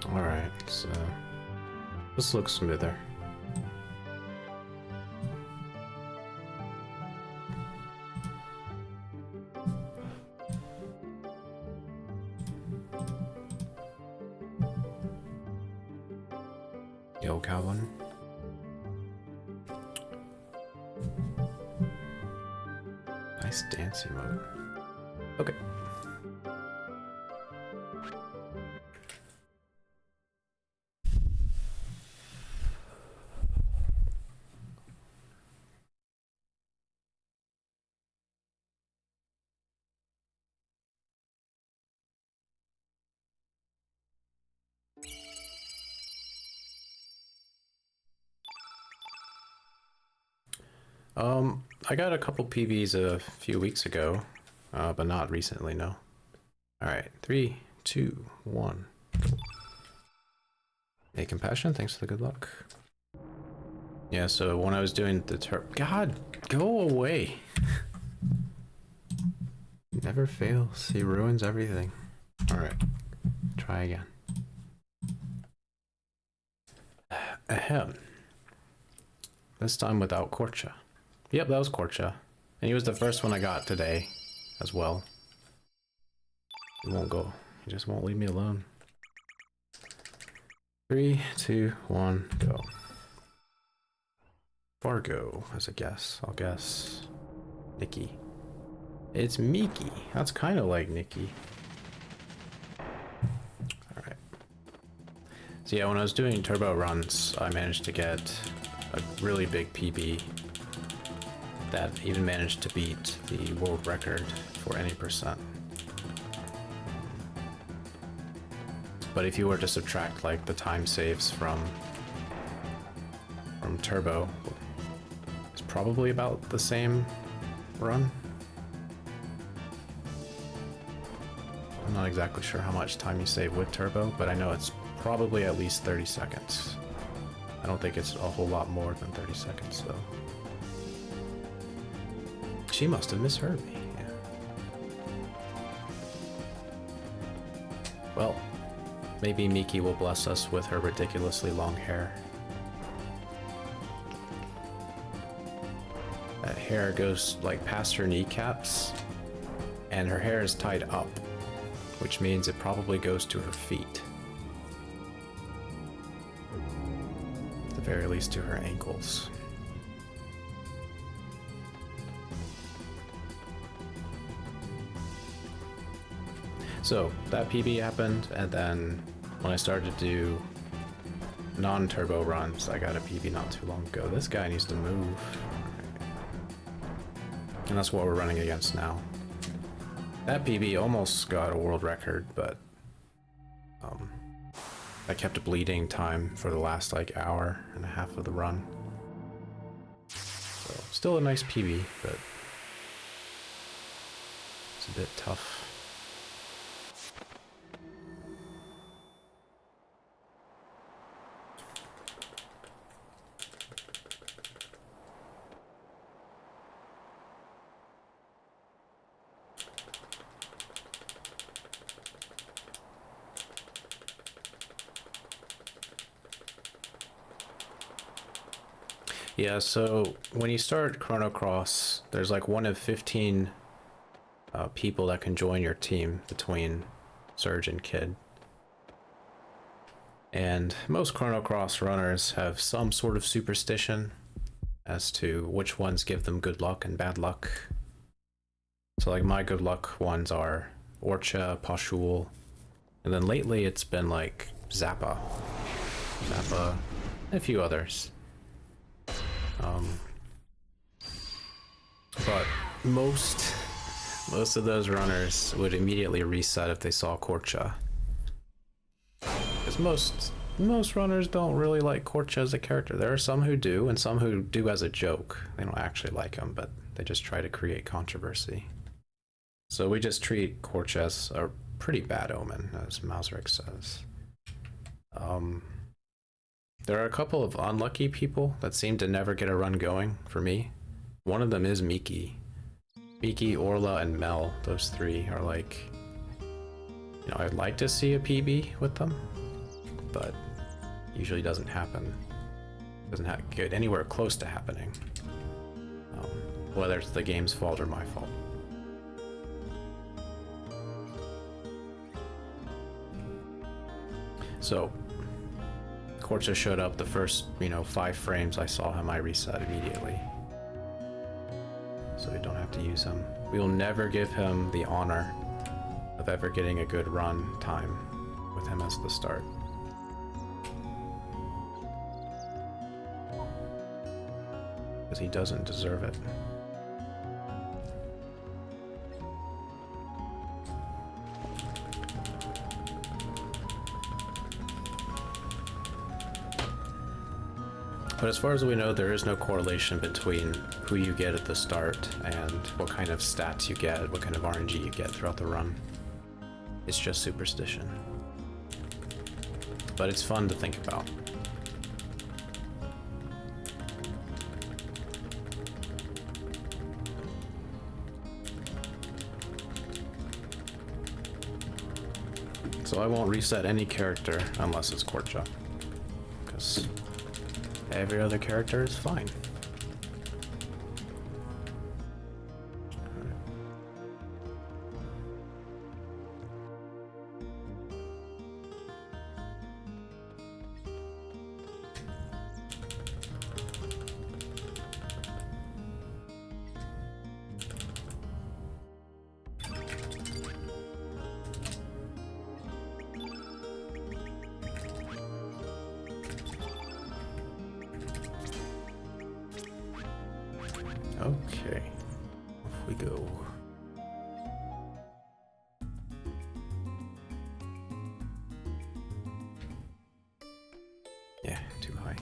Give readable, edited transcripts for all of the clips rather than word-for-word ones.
Alright, so this looks smoother. Yo, Calvin. Nice dancing mode. Okay. I got a couple PBs a few weeks ago, but not recently, no. Alright, 3, 2, 1. Hey, Compassion, thanks for the good luck. Yeah, so when I was doing the God, go away! Never fails, he ruins everything. Alright, try again. Ahem. This time without Korcha. Yep, that was Korcha. And he was the first one I got today as well. He won't go. He just won't leave me alone. 3, 2, 1, go. Fargo as a guess. I'll guess Nikki. It's Miki. That's kind of like Nikki. Alright. So yeah, when I was doing turbo runs, I managed to get a really big PB that even managed to beat the world record for any percent. But if you were to subtract like the time saves from turbo, it's probably about the same run. I'm not exactly sure how much time you save with turbo, but I know it's probably at least 30 seconds. I don't think it's a whole lot more than 30 seconds though. She must have misheard me. Yeah. Well, maybe Miki will bless us with her ridiculously long hair. That hair goes like past her kneecaps, and her hair is tied up, which means it probably goes to her feet. At the very least to her ankles. So that PB happened, and then when I started to do non-turbo runs, I got a PB not too long ago. This guy needs to move. And that's what we're running against now. That PB almost got a world record, but I kept bleeding time for the last like hour and a half of the run. So still a nice PB, but it's a bit tough. Yeah, so when you start Chrono Cross, there's like 1 of 15 people that can join your team between Surge and Kid. And most Chrono Cross runners have some sort of superstition as to which ones give them good luck and bad luck. So like my good luck ones are Orcha, Pashul, and then lately it's been like Zappa, and a few others. But most of those runners would immediately reset if they saw Korcha. Because most runners don't really like Korcha as a character. There are some who do, and some who do as a joke. They don't actually like him, but they just try to create controversy. So we just treat Korcha as a pretty bad omen, as Mauserick says. There are a couple of unlucky people that seem to never get a run going for me. One of them is Miki. Miki, Orla, and Mel, those three are like, you know, I'd like to see a PB with them, but usually doesn't happen. Doesn't get anywhere close to happening. Whether it's the game's fault or my fault. So, Korcha showed up the first, 5 frames I saw him, I reset immediately. So we don't have to use him. We will never give him the honor of ever getting a good run time with him as the start. Because he doesn't deserve it. But as far as we know, there is no correlation between who you get at the start and what kind of stats you get, what kind of RNG you get throughout the run. It's just superstition. But it's fun to think about. So I won't reset any character unless it's Korcha, because every other character is fine. Okay, off we go. Yeah, too high.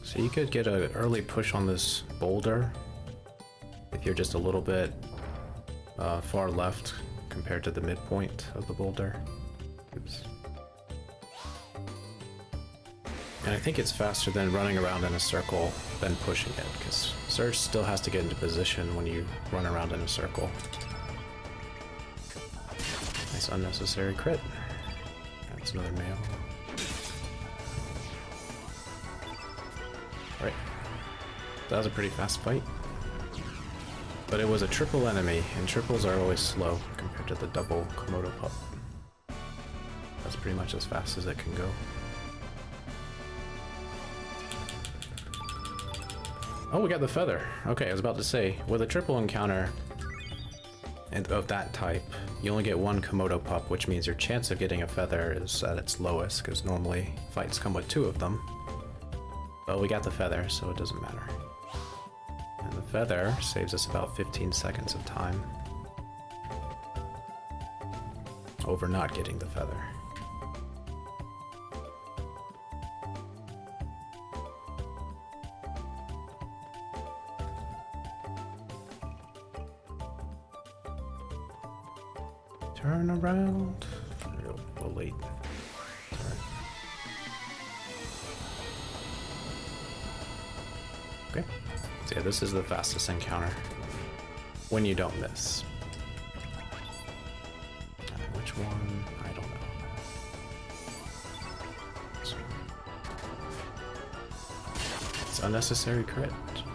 So you could get an early push on this boulder if you're just a little bit far left compared to the midpoint of the boulder. Oops. And I think it's faster than running around in a circle than pushing it, because Surge still has to get into position when you run around in a circle. Nice unnecessary crit. That's another male. Right. That was a pretty fast fight. But it was a triple enemy, and triples are always slow compared to the double Komodo pup. That's pretty much as fast as it can go. Oh, we got the feather. Okay, I was about to say, with a triple encounter and of that type, you only get one Komodo pup, which means your chance of getting a feather is at its lowest, because normally fights come with 2 of them. But we got the feather, so it doesn't matter. And the feather saves us about 15 seconds of time over not getting the feather. Turn around. A little late. Sorry. Okay. So yeah, this is the fastest encounter. When you don't miss. Which one? I don't know. This one. It's unnecessary crit. Jeez.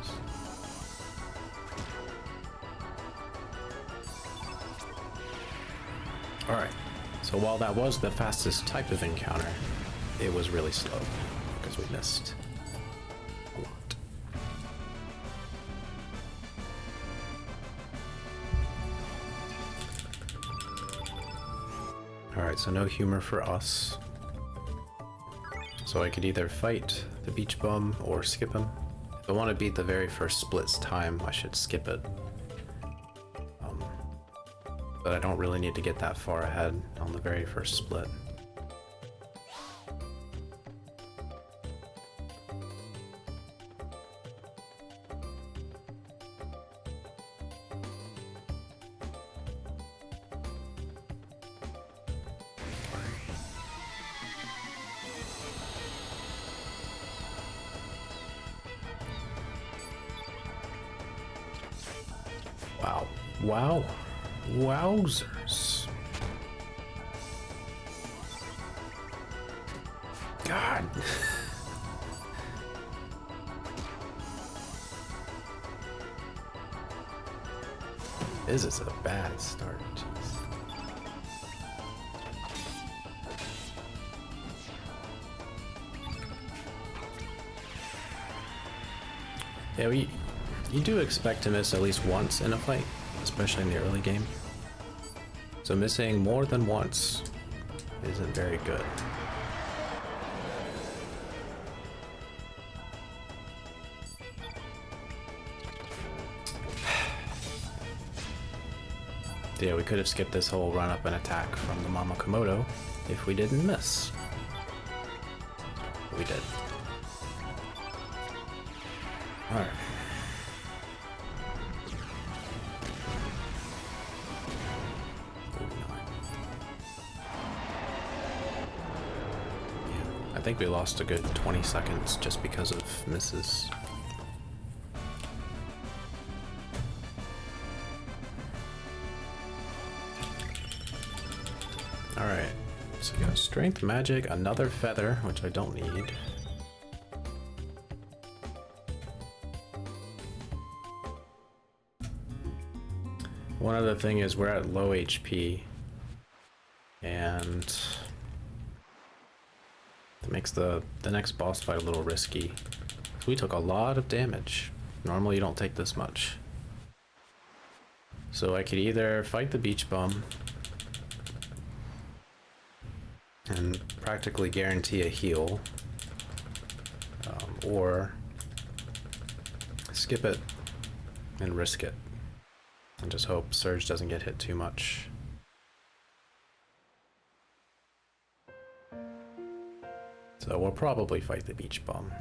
Alright, so while that was the fastest type of encounter, it was really slow, because we missed a lot. Alright, so no humor for us. So I could either fight the beach bum or skip him. If I want to beat the very first split's time, I should skip it. But I don't really need to get that far ahead on the very first split. Wow. Wow. Wowzers. God. This is a bad start, jeez. Yeah, you do expect to miss at least once in a fight, especially in the early game. So missing more than once isn't very good. Yeah, we could have skipped this whole run up and attack from the Mama Komodo if we didn't miss. We did. Alright. Yeah, I think we lost a good 20 seconds just because of misses. Alright, so we got strength, magic, another feather, which I don't need. One other thing is we're at low HP, and that makes the next boss fight a little risky. We took a lot of damage. Normally you don't take this much. So I could either fight the beach bum and practically guarantee a heal, or skip it and risk it and just hope Surge doesn't get hit too much. So we'll probably fight the beach bum.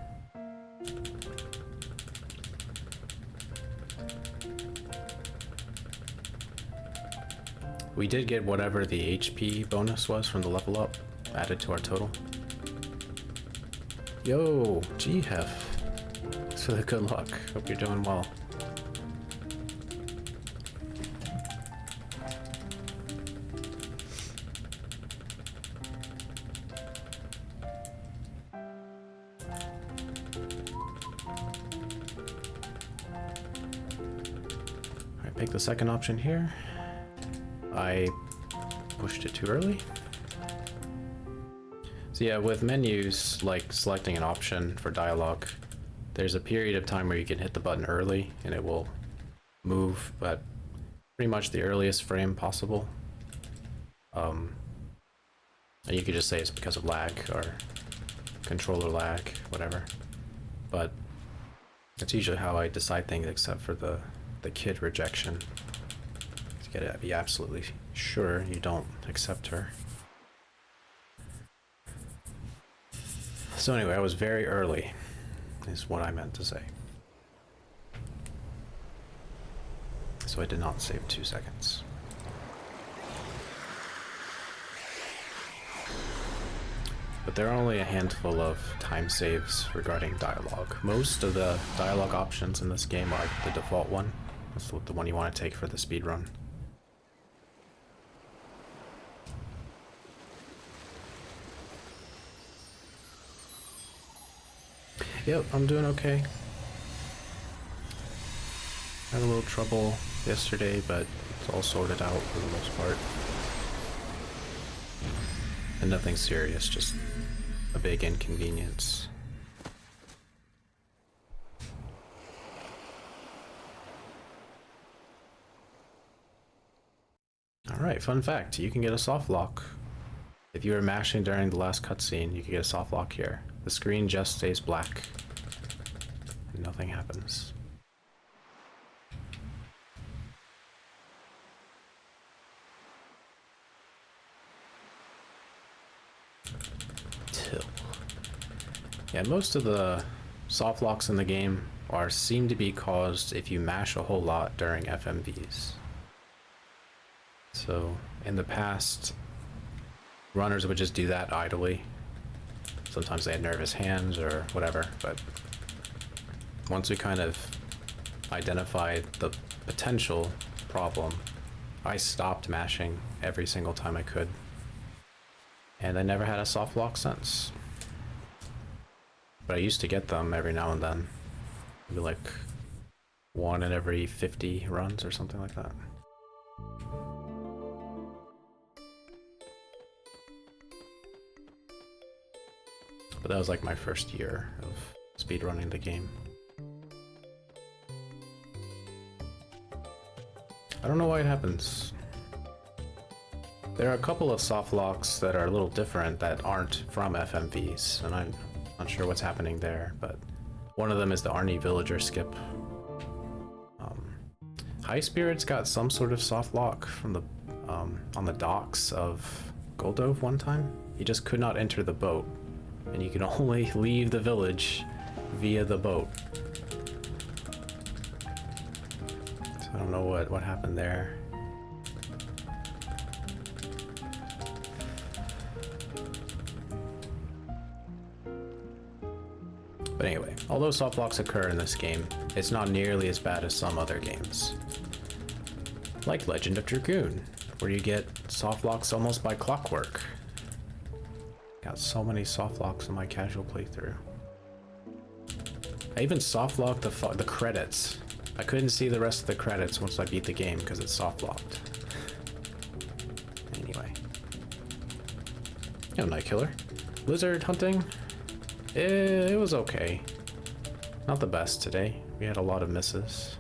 We did get whatever the HP bonus was from the level up added to our total. Yo, G-Hef. Thanks for the good luck. Hope you're doing well. Alright, pick the second option here. I pushed it too early. So yeah, with menus, like selecting an option for dialogue, there's a period of time where you can hit the button early and it will move at pretty much the earliest frame possible. And you could just say it's because of lag or controller lag, whatever. But that's usually how I decide things, except for the kid rejection. You gotta be absolutely sure you don't accept her. So anyway, I was very early, is what I meant to say. So I did not save 2 seconds. But there are only a handful of time saves regarding dialogue. Most of the dialogue options in this game are the default one. That's the one you want to take for the speedrun. Yep, I'm doing okay. Had a little trouble yesterday, but it's all sorted out for the most part. And nothing serious, just a big inconvenience. Alright, fun fact, you can get a soft lock. If you were mashing during the last cutscene, you can get a soft lock here. The screen just stays black. And nothing happens. Till. Yeah, most of the soft locks in the game seem to be caused if you mash a whole lot during FMVs. So in the past, runners would just do that idly. Sometimes they had nervous hands or whatever, but once we kind of identified the potential problem, I stopped mashing every single time I could. And I never had a soft lock since. But I used to get them every now and then. Maybe like one in every 50 runs or something like that. But that was like my first year of speedrunning the game. I don't know why it happens. There are a couple of soft locks that are a little different that aren't from FMVs, and I'm not sure what's happening there, but one of them is the Arnie Villager skip. High Spirit's got some sort of soft lock from the on the docks of Goldove one time. He just could not enter the boat, and you can only leave the village via the boat. So I don't know what happened there. But anyway, although soft locks occur in this game, it's not nearly as bad as some other games. Like Legend of Dragoon, where you get soft locks almost by clockwork. Got so many soft locks in my casual playthrough. I even soft locked the credits. I couldn't see the rest of the credits once I beat the game because it's soft locked. Anyway. Yo, Night Killer. Lizard hunting? It was okay. Not the best today. We had a lot of misses.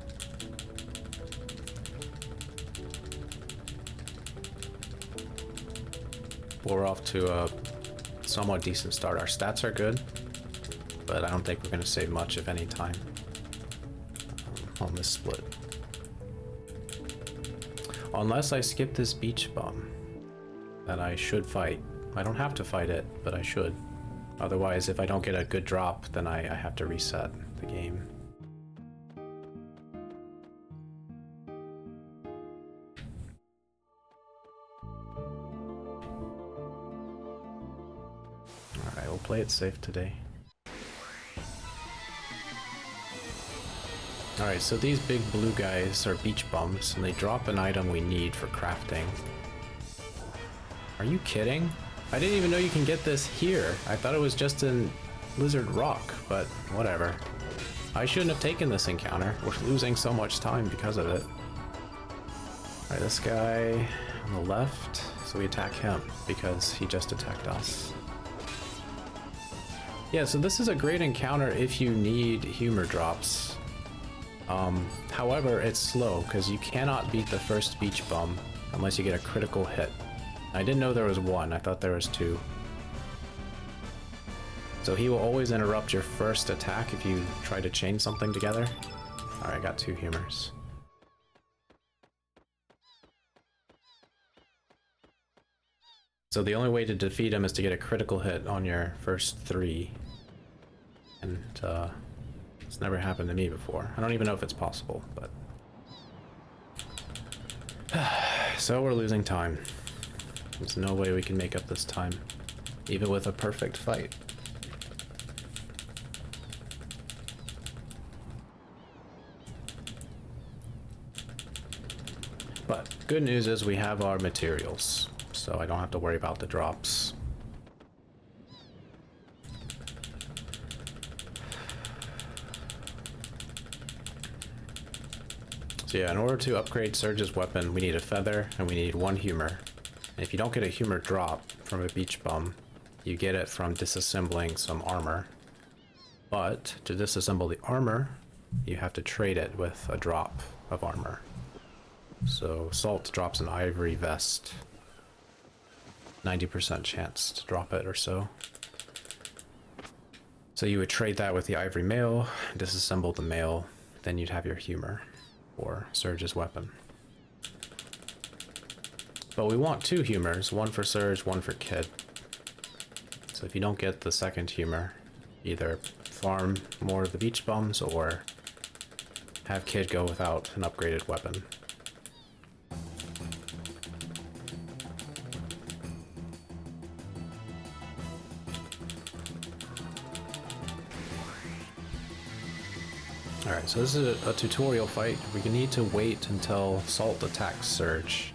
We're off to a somewhat decent start. Our stats are good, but I don't think we're going to save much, if any, time on this split. Unless I skip this beach bum that I should fight. I don't have to fight it, but I should. Otherwise, if I don't get a good drop, then I have to reset the game. Alright, we'll play it safe today. Alright, so these big blue guys are beach bums, and they drop an item we need for crafting. Are you kidding? I didn't even know you can get this here. I thought it was just in Lizard Rock, but whatever. I shouldn't have taken this encounter. We're losing so much time because of it. Alright, this guy on the left, so we attack him because he just attacked us. Yeah, so this is a great encounter if you need humor drops. However, it's slow because you cannot beat the first beach bum unless you get a critical hit. I didn't know there was one, I thought there was two. So he will always interrupt your first attack if you try to chain something together. Alright, I got 2 humors. So the only way to defeat him is to get a critical hit on your first 3. And it's never happened to me before. I don't even know if it's possible, but... So we're losing time. There's no way we can make up this time, even with a perfect fight. But good news is we have our materials, so I don't have to worry about the drops. So yeah, in order to upgrade Surge's weapon, we need a feather and we need 1 humor. And if you don't get a humor drop from a beach bum, you get it from disassembling some armor. But to disassemble the armor, you have to trade it with a drop of armor. So Salt drops an ivory vest. 90% chance to drop it or so. So you would trade that with the ivory mail, disassemble the mail, then you'd have your humor or Surge's weapon. But we want 2 humors, 1 for Surge, 1 for Kid. So if you don't get the second humor, either farm more of the beach bums or have Kid go without an upgraded weapon. Alright, so this is a tutorial fight. We need to wait until Salt attacks Surge.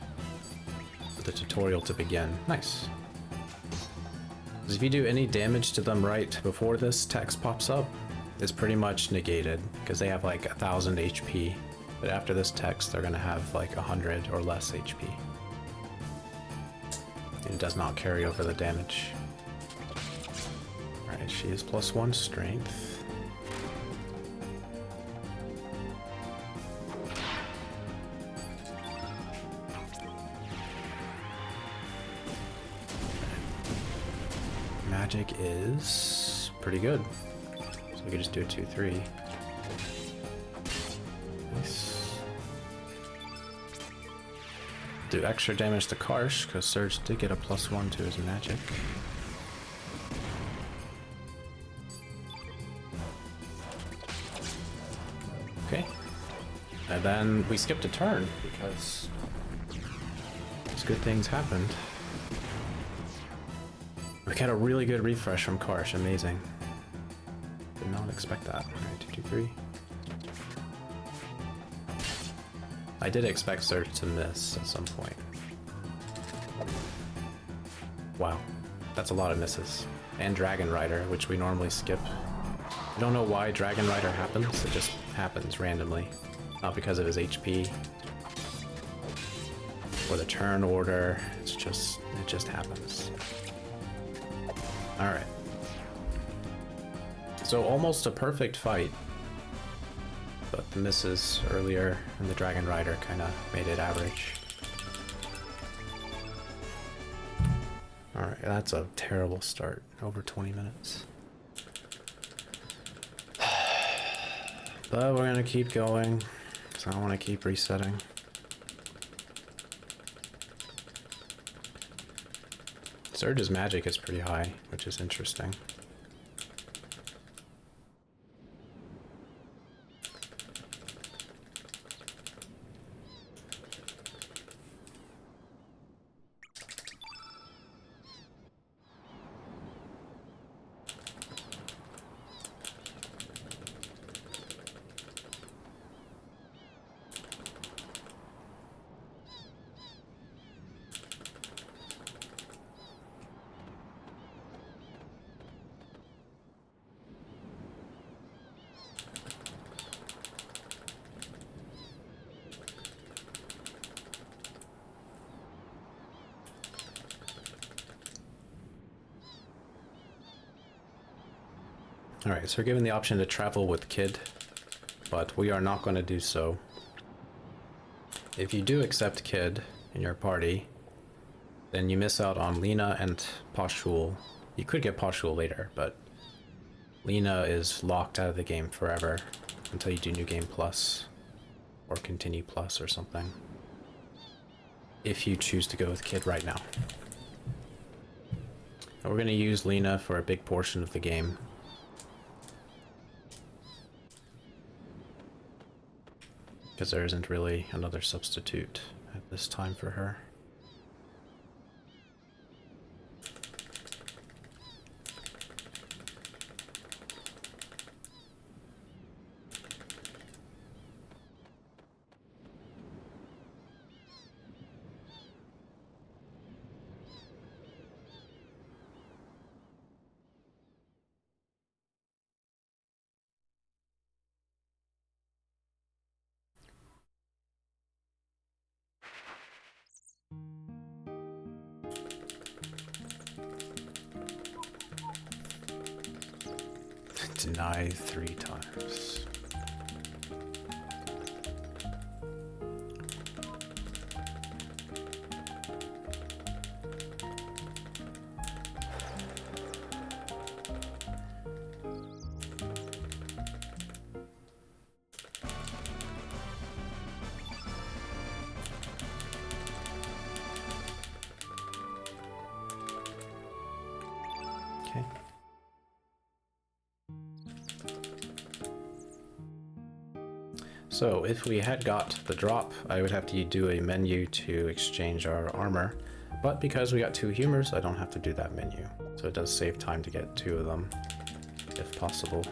for the tutorial to begin. Nice. Because if you do any damage to them right before this text pops up, it's pretty much negated, because they have like 1,000 HP. But after this text, they're gonna have like 100 or less HP. It does not carry over the damage. Alright, she is +1 strength. Magic is pretty good. So we can just do a 2-3. Nice. Do extra damage to Karsh, because Surge did get a +1 to his magic. Okay. And then we skipped a turn, because these good things happened. We got a really good refresh from Karsh, amazing. Did not expect that. Alright, 2-2-3. I did expect Surge to miss at some point. Wow, that's a lot of misses. And Dragon Rider, which we normally skip. I don't know why Dragon Rider happens, it just happens randomly. Not because of his HP. Or the turn order, it just happens. Alright. So almost a perfect fight. But the misses earlier and the Dragon Rider kind of made it average. Alright, that's a terrible start. Over 20 minutes. But we're gonna keep going, because I don't want to keep resetting. Surge's magic is pretty high, which is interesting. Alright, so we're given the option to travel with Kid, but we are not going to do so. If you do accept Kid in your party, then you miss out on Lena and Poshul. You could get Poshul later, but Lena is locked out of the game forever until you do New Game Plus or Continue Plus or something. If you choose to go with Kid right now. And we're going to use Lena for a big portion of the game. Because there isn't really another substitute at this time for her. Deny 3 times. Okay. So if we had got the drop, I would have to do a menu to exchange our armor, but because we got 2 humors, I don't have to do that menu. So it does save time to get 2 of them, if possible.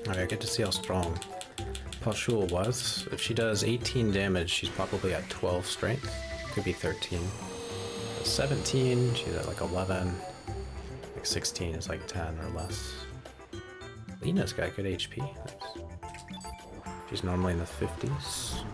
Alright, I get to see how strong Pashul was. If she does 18 damage, she's probably at 12 strength. Could be 13. 17, she's at like 11. Like 16 is like 10 or less. Lena's got good HP. Nice. She's normally in the 50s.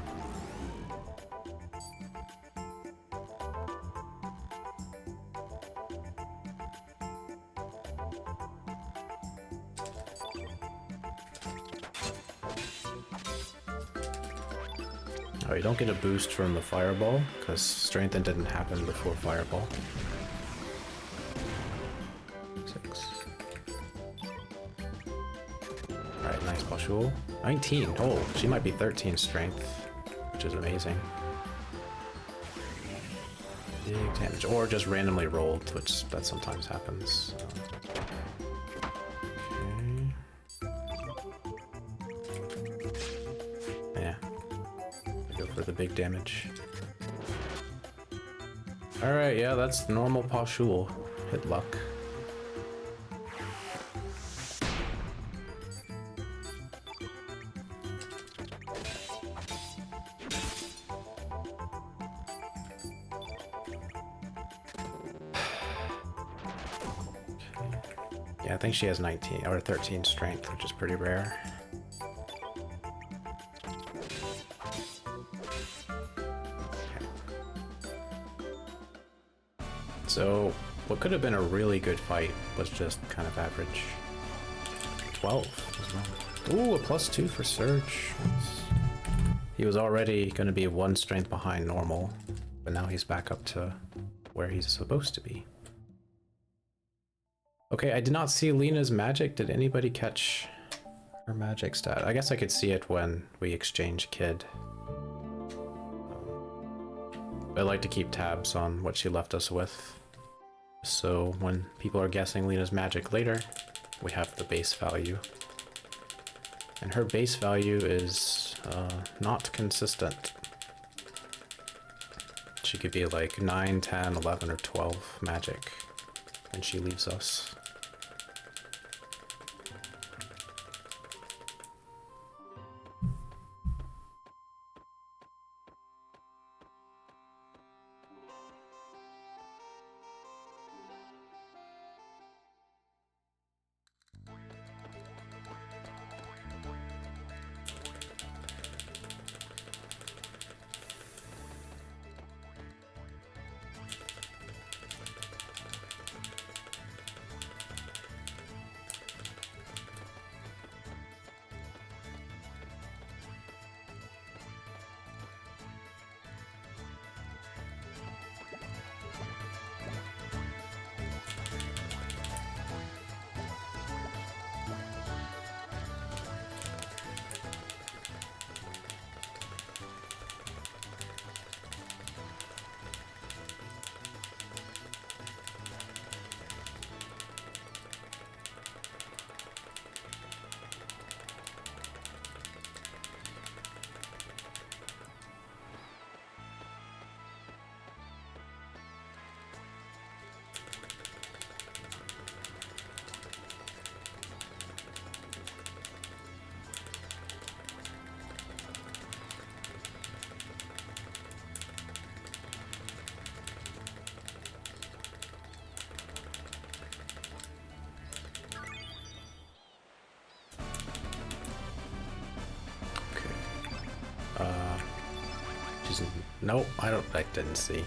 Oh, you don't get a boost from the fireball, because strengthen didn't happen before fireball. 6. Alright, nice Pashul. 19! Oh, she might be 13 strength, which is amazing. Big damage, or just randomly rolled, which that sometimes happens. For the big damage. Alright, yeah, that's normal Pashul. Hit luck. Yeah, I think she has 19 or 13 strength, which is pretty rare. So, what could have been a really good fight was just kind of average. 12 as well. Ooh, a +2 for Surge. He was already going to be 1 strength behind normal, but now he's back up to where he's supposed to be. Okay, I did not see Lena's magic. Did anybody catch her magic stat? I guess I could see it when we exchange Kid. I like to keep tabs on what she left us with. So when people are guessing Lena's magic later, we have the base value. And her base value is not consistent. She could be like 9, 10, 11, or 12 magic when she leaves us. Nope, I didn't see.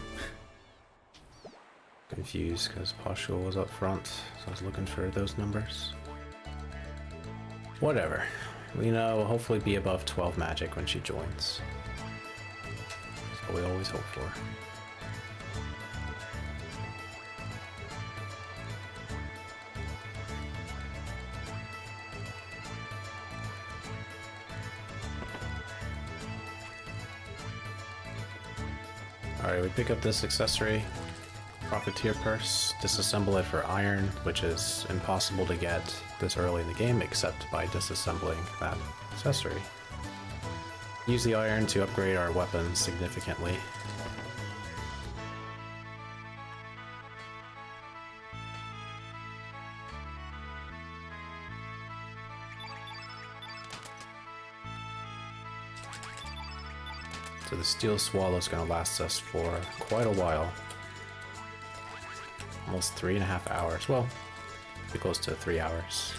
Confused because Pashul was up front, so I was looking for those numbers. Whatever. Lena will hopefully be above 12 magic when she joins. That's what we always hope for. Alright, we pick up this accessory, Profiteer Purse, disassemble it for iron, which is impossible to get this early in the game except by disassembling that accessory. Use the iron to upgrade our weapons significantly. So the Steel Swallow is going to last us for quite a while. Almost 3.5 hours. Well, be close to 3 hours.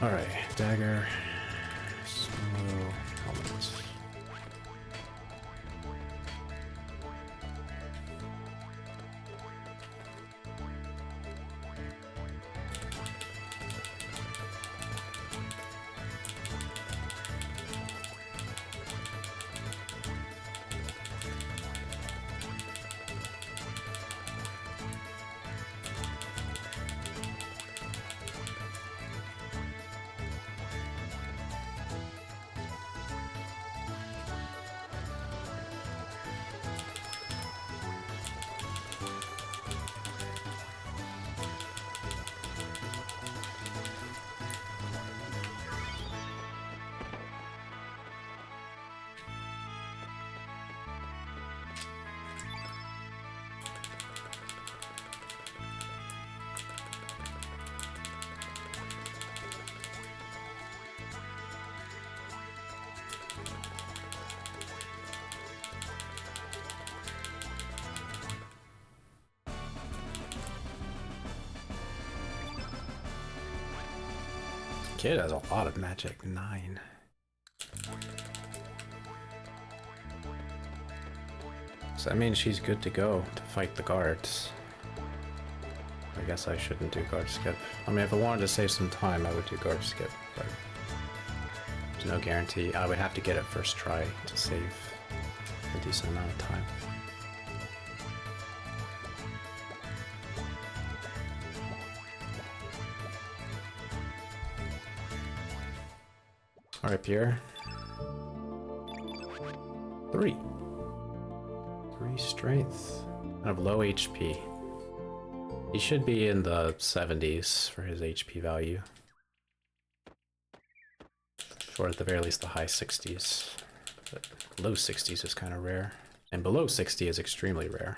Alright, dagger. Solo helmet. Kid has a lot of magic. 9. So that means she's good to go to fight the guards. I guess I shouldn't do guard skip. I mean, if I wanted to save some time, I would do guard skip, but there's no guarantee. I would have to get it first try to save a decent amount of time. Alright, Pierre. 3 strength. I have low HP. He should be in the 70s for his HP value. Or at the very least the high 60s. But low 60s is kind of rare. And below 60 is extremely rare.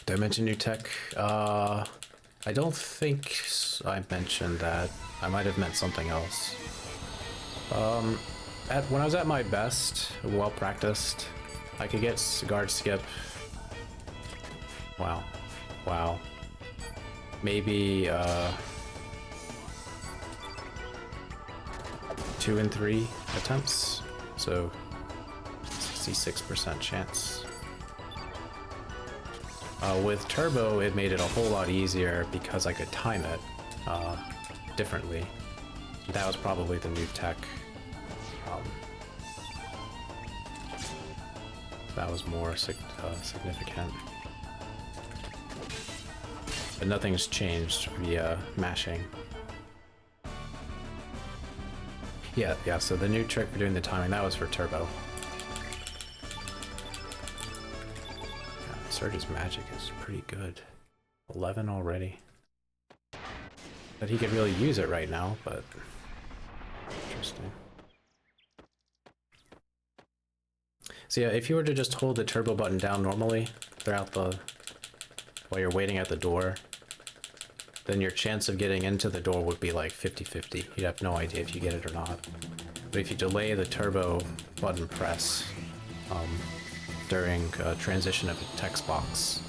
Did I mention new tech? I don't think I mentioned that. I might have meant something else. When I was at my best, well practiced, I could get guard skip. Wow. Maybe 2 and 3 attempts, so 66% chance. With Turbo, it made it a whole lot easier because I could time it differently. That was probably the new tech. That was more significant. But nothing's changed via mashing. Yeah, so the new trick for doing the timing, that was for Turbo. Surge's magic is pretty good. 11 already. But he could really use it right now, but interesting. So yeah, if you were to just hold the turbo button down normally throughout while you're waiting at the door, then your chance of getting into the door would be like 50-50. You'd have no idea if you get it or not. But if you delay the turbo button press, during transition of a text box,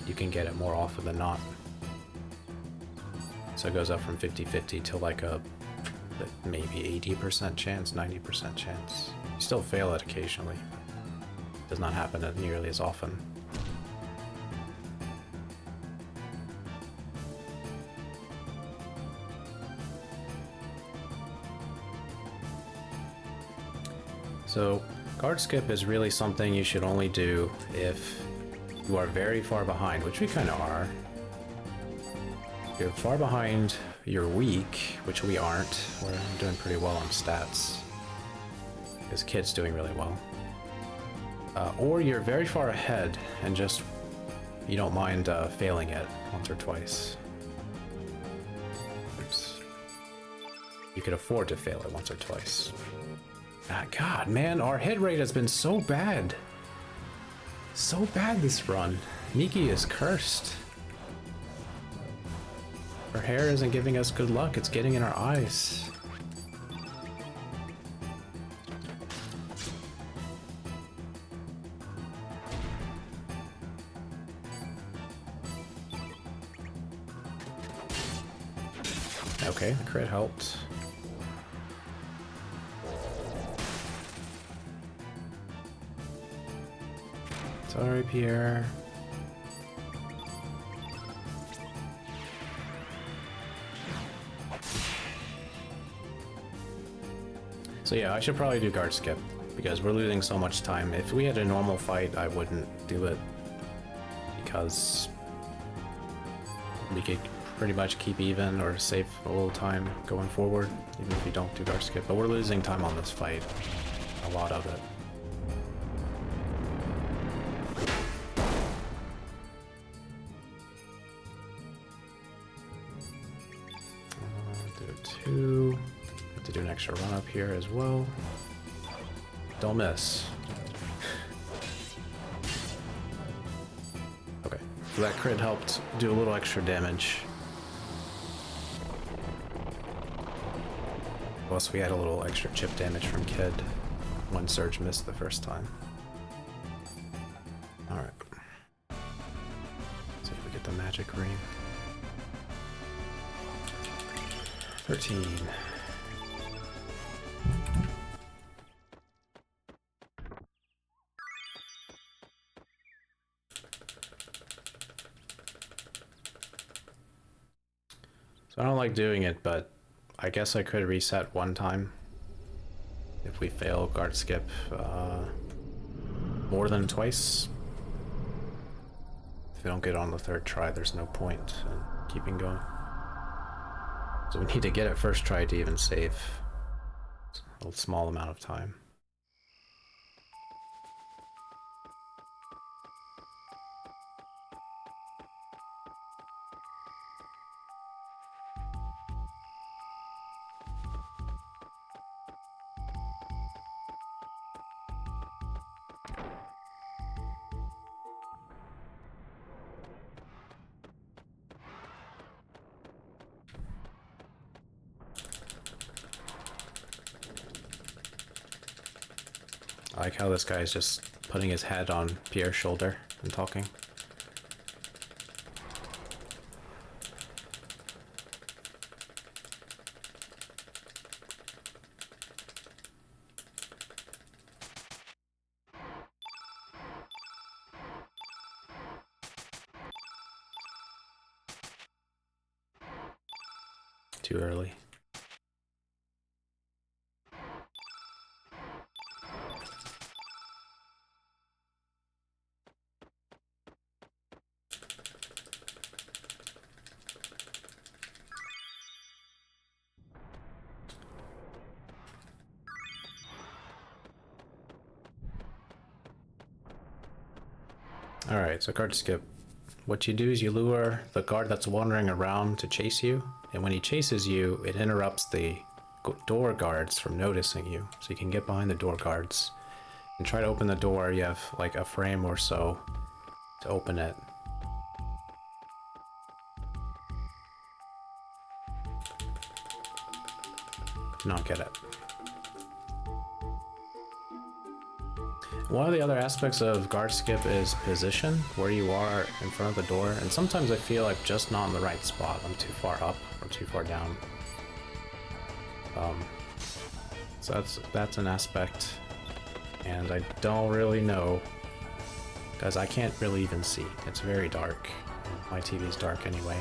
you can get it more often than not. So it goes up from 50-50 to like a maybe 80% chance, 90% chance. You still fail it occasionally. It does not happen nearly as often. So guard skip is really something you should only do if you are very far behind, which we kind of are. If you're far behind, you're weak, which we aren't. We're doing pretty well on stats. This kid's doing really well. Or you're very far ahead and just you don't mind failing it once or twice. Oops. You could afford to fail it once or twice. God, man, our hit rate has been so bad. So bad this run. Miki is cursed. Her hair isn't giving us good luck, it's getting in our eyes. Okay, the crit helped. Sorry, Pierre. So yeah, I should probably do guard skip because we're losing so much time. If we had a normal fight, I wouldn't do it because we could pretty much keep even or save a little time going forward, even if you don't do guard skip. But we're losing time on this fight, a lot of it. Have to do an extra run up here as well. Don't miss. Okay, so that crit helped do a little extra damage. Plus we had a little extra chip damage from Kid. One surge missed the first time. Alright. See if we get the magic ring. 13. So I don't like doing it, but I guess I could reset one time if we fail guard skip more than twice. If we don't get it on the third try, there's no point in keeping going. So we need to get it first try to even save a small amount of time. I like how this guy is just putting his head on Pierre's shoulder and talking. Too early. Alright, so guard skip. What you do is you lure the guard that's wandering around to chase you, and when he chases you, it interrupts the door guards from noticing you. So you can get behind the door guards and try to open the door. You have like a frame or so to open it. Not get it. One of the other aspects of guard skip is position, where you are in front of the door, and sometimes I feel like just not in the right spot. I'm too far up or too far down. So that's an aspect, and I don't really know, because I can't really even see. It's very dark. My TV's dark anyway.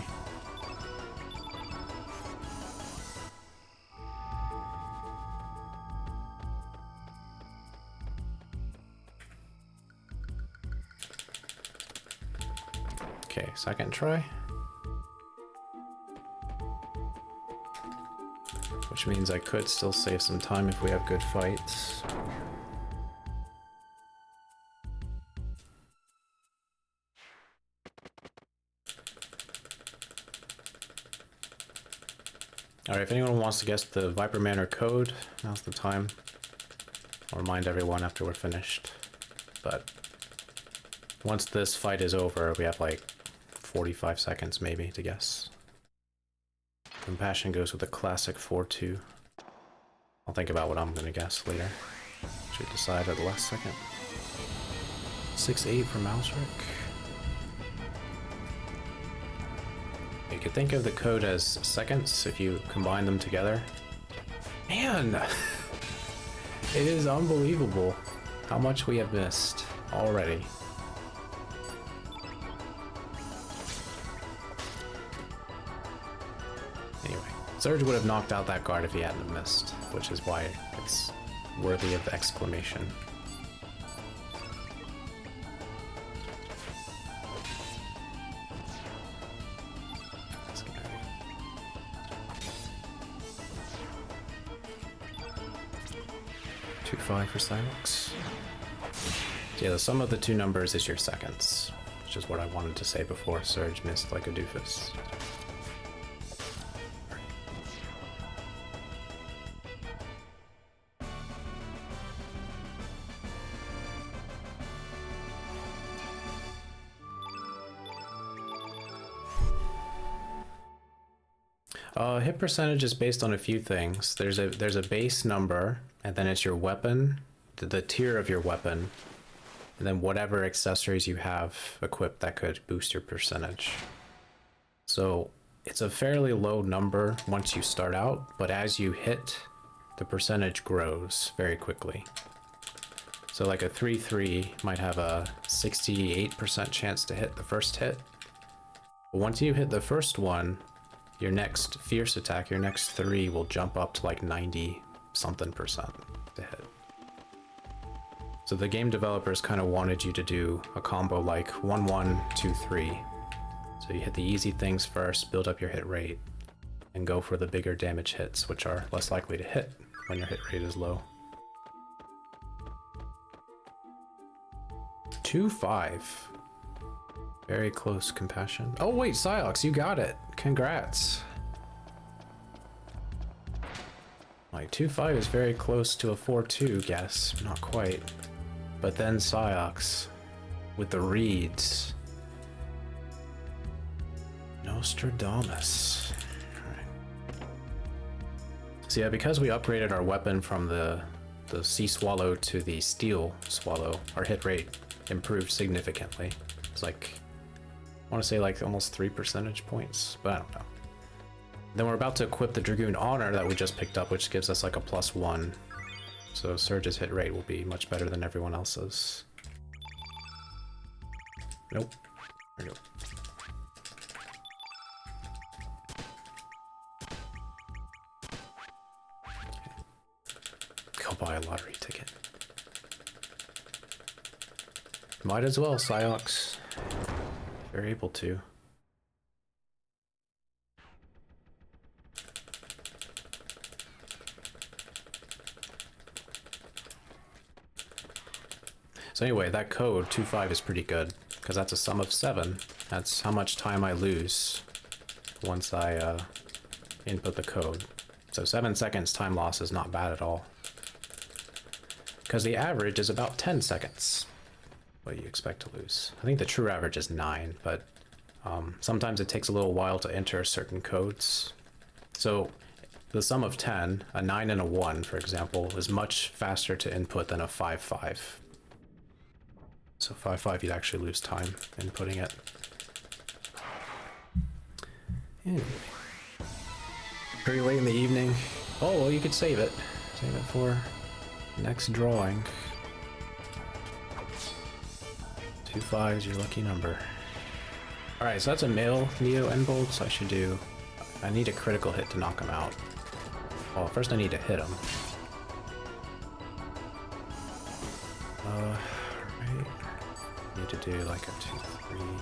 Okay, second try. Which means I could still save some time if we have good fights. Alright, if anyone wants to guess the Viper Manor code, now's the time. I'll remind everyone after we're finished. But once this fight is over, we have like 45 seconds maybe to guess. Compassion goes with a classic 4-2. I'll think about what I'm gonna guess later. Should decide at the last second. 6-8 for Mausrick. You could think of the code as seconds if you combine them together. Man! It is unbelievable how much we have missed already. Anyway, Surge would have knocked out that guard if he hadn't missed, which is why it's worthy of exclamation. For Silence. Yeah, the sum of the two numbers is your seconds, which is what I wanted to say before Surge missed like a doofus. Hit percentage is based on a few things. There's a base number, and then it's your weapon, the tier of your weapon, and then whatever accessories you have equipped that could boost your percentage. So it's a fairly low number once you start out, but as you hit, the percentage grows very quickly. So like a 3-3 might have a 68% chance to hit the first hit. But once you hit the first one, your next fierce attack, your next 3 will jump up to like 90-something% to hit. So the game developers kind of wanted you to do a combo like 1-1-2-3. So you hit the easy things first, build up your hit rate, and go for the bigger damage hits, which are less likely to hit when your hit rate is low. 2-5. Very close compassion. Oh wait, Psylocke, you got it. Congrats. Like 2-5 is very close to a 4-2 guess, not quite. But then Psylocke with the reeds. Nostradamus. Alright. So yeah, because we upgraded our weapon from the Sea Swallow to the Steel Swallow, our hit rate improved significantly. It's like, I want to say like almost 3 percentage points, but I don't know. Then we're about to equip the Dragoon Honor that we just picked up, which gives us like a +1. So Surge's hit rate will be much better than everyone else's. Nope. There we go. Go buy a lottery ticket. Might as well, Psylocke. If you're able to. So anyway, that code 2-5 is pretty good because that's a sum of 7. That's how much time I lose once I input the code. So 7 seconds time loss is not bad at all. Because the average is about 10 seconds. What you expect to lose. I think the true average is 9, but sometimes it takes a little while to enter certain codes. So the sum of 10, a 9 and a 1, for example, is much faster to input than a 5-5. So 5-5, you'd actually lose time inputting it. Anyway. Pretty late in the evening. Oh, well, you could save it. Save it for next drawing. 2-5 is your lucky number. Alright, so that's a male Neo Endbolt, so I need a critical hit to knock him out. Well, first I need to hit him. Right. Need to do like a 2-3.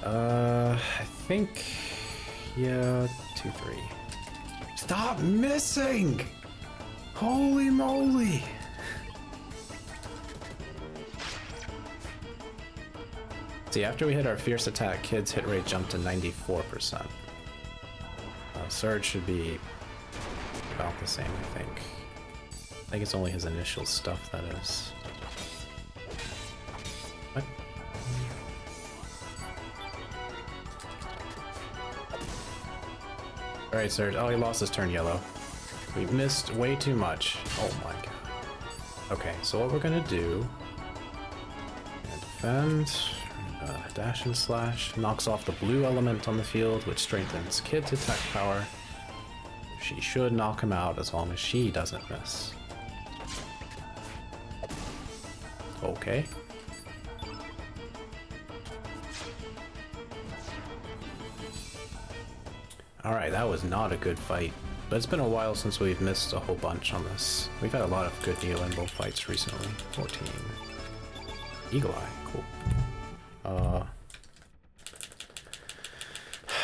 I think, yeah, 2-3. Stop missing! Holy moly! See, after we hit our fierce attack, Kid's hit rate jumped to 94%. Surge should be about the same, I think. I think it's only his initial stuff that is. What? Alright, Surge. Oh, he lost his turn yellow. We missed way too much. Oh my god. Okay, so what we're gonna do... defend... dash and slash knocks off the blue element on the field, which strengthens Kid's attack power. She should knock him out as long as she doesn't miss. Okay. Alright, that was not a good fight. But it's been a while since we've missed a whole bunch on this. We've had a lot of good Neo Emble fights recently. 14. Eagle Eye, cool.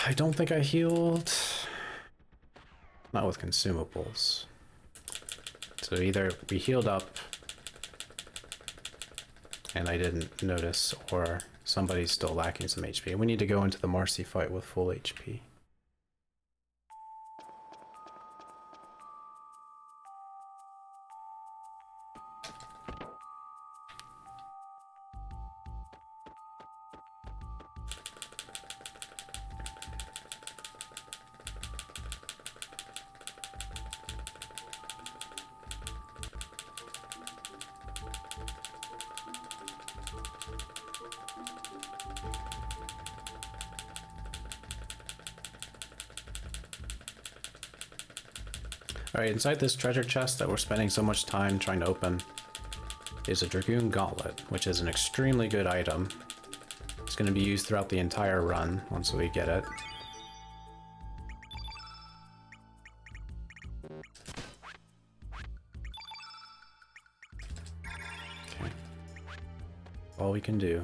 I don't think I healed. Not with consumables. So either we healed up and I didn't notice, or somebody's still lacking some HP. We need to go into the Marcy fight with full HP. Alright, inside this treasure chest that we're spending so much time trying to open is a Dragoon Gauntlet, which is an extremely good item. It's going to be used throughout the entire run once we get it. Okay. All we can do.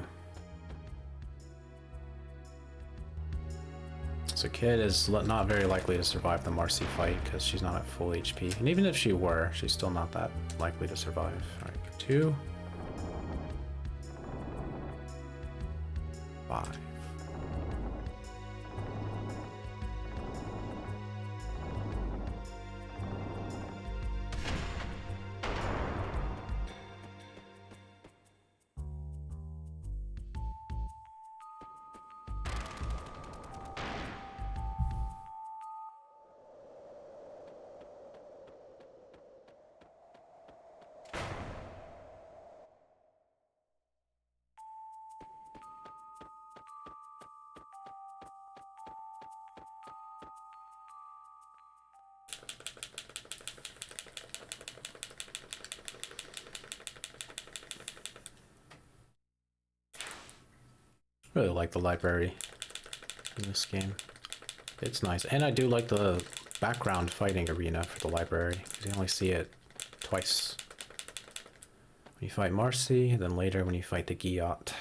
So Kid is not very likely to survive the Marcy fight because she's not at full HP. And even if she were, she's still not that likely to survive. Alright, 2. 5. Really like the library in this game. It's nice. And I do like the background fighting arena for the library, because you only see it twice. When you fight Marcy, and then later when you fight the Guillot.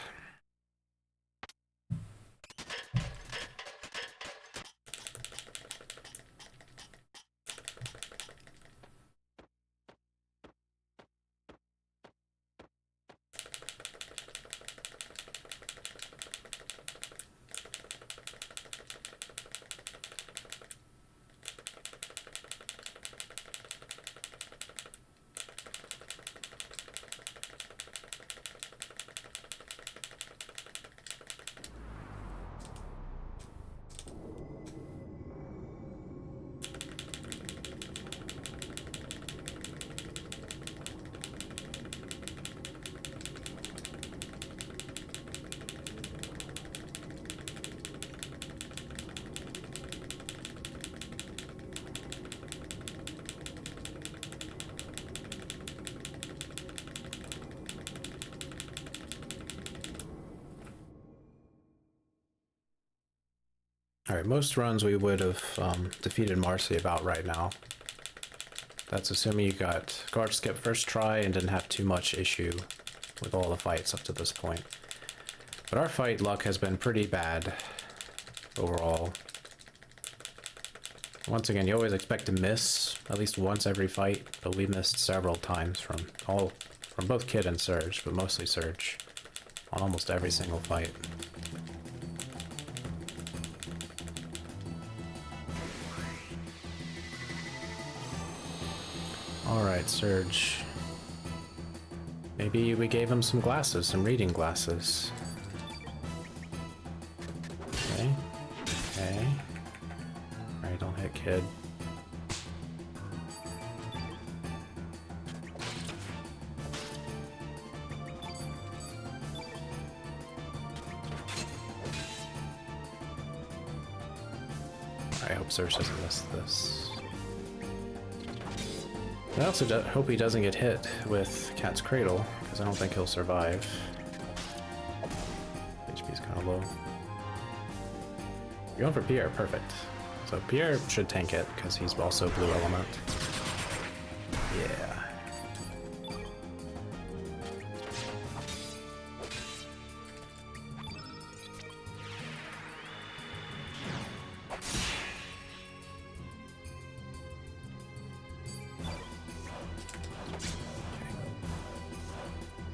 Alright, most runs we would have defeated Marcy about right now. That's assuming you got guard skip first try and didn't have too much issue with all the fights up to this point. But our fight luck has been pretty bad overall. Once again, you always expect to miss at least once every fight, but we missed several times from both Kid and Surge, but mostly Surge, on almost every single fight. Alright, Surge. Maybe we gave him some glasses, some reading glasses. Okay. Okay. Alright, don't hit Kid. I hope Surge doesn't miss this. I also hope he doesn't get hit with Cat's Cradle, because I don't think he'll survive. HP's kind of low. You're going for Pierre, perfect. So Pierre should tank it, because he's also blue element. Yeah.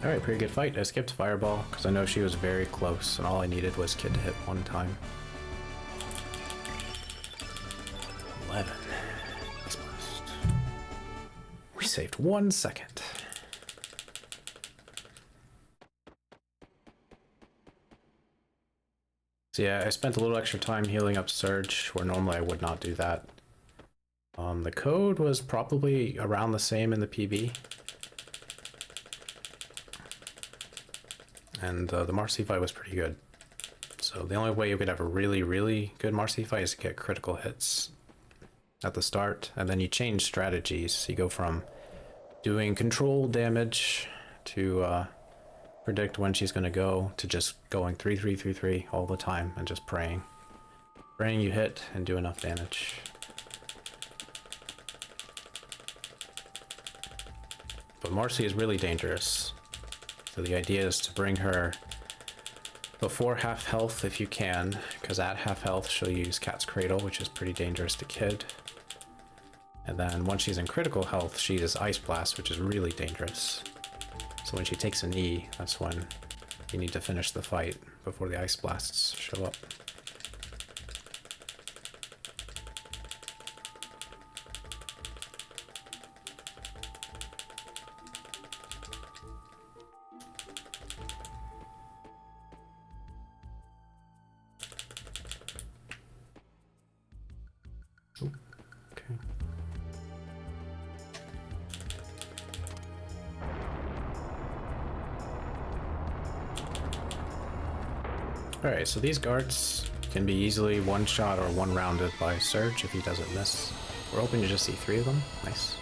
Alright, pretty good fight. I skipped Fireball because I know she was very close and all I needed was Kid to hit one time. 11. We saved 1 second. So yeah, I spent a little extra time healing up Surge where normally I would not do that. The code was probably around the same in the PB. And the Marcy fight was pretty good. So the only way you could have a really, really good Marcy fight is to get critical hits at the start, and then you change strategies. You go from doing control damage to predict when she's going to go, to just going 3-3-3-3 all the time and just praying. Praying you hit and do enough damage. But Marcy is really dangerous. So the idea is to bring her before half health if you can, because at half health she'll use Cat's Cradle, which is pretty dangerous to Kid. And then once she's in critical health, she uses Ice Blast, which is really dangerous. So when she takes a knee, that's when you need to finish the fight before the Ice Blasts show up. Alright, so these guards can be easily one-shot or one-rounded by Surge if he doesn't miss. We're hoping to just see 3 of them. Nice.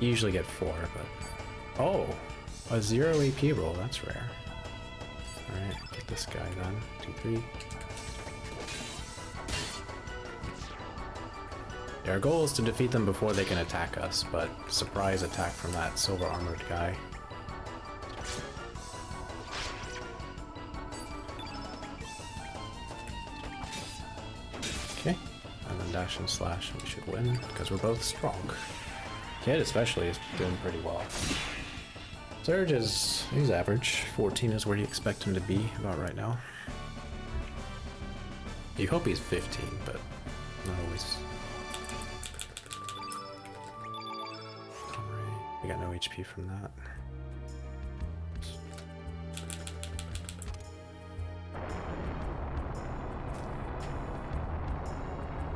You usually get 4, but... Oh! A 0 AP roll, that's rare. Alright, get this guy then. 2-3. Yeah, our goal is to defeat them before they can attack us, but surprise attack from that silver armored guy. Okay, and then dash and slash, and we should win, because we're both strong. Kid especially is doing pretty well. Surge is, he's average. 14 is where you expect him to be about right now. You hope he's 15, but not always. We got no HP from that.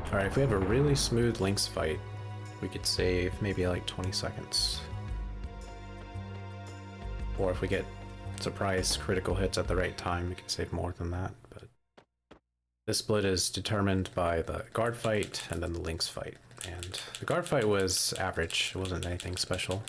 Alright, if we have a really smooth Lynx fight, we could save maybe like 20 seconds. Or if we get surprise critical hits at the right time, we can save more than that. But this split is determined by the guard fight and then the Lynx fight. And the guard fight was average, it wasn't anything special.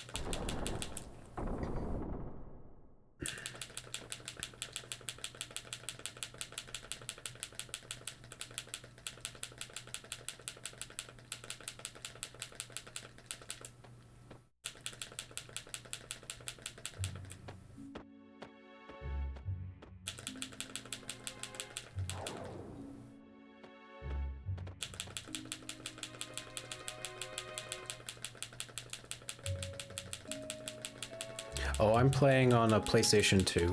Oh, I'm playing on a PlayStation 2.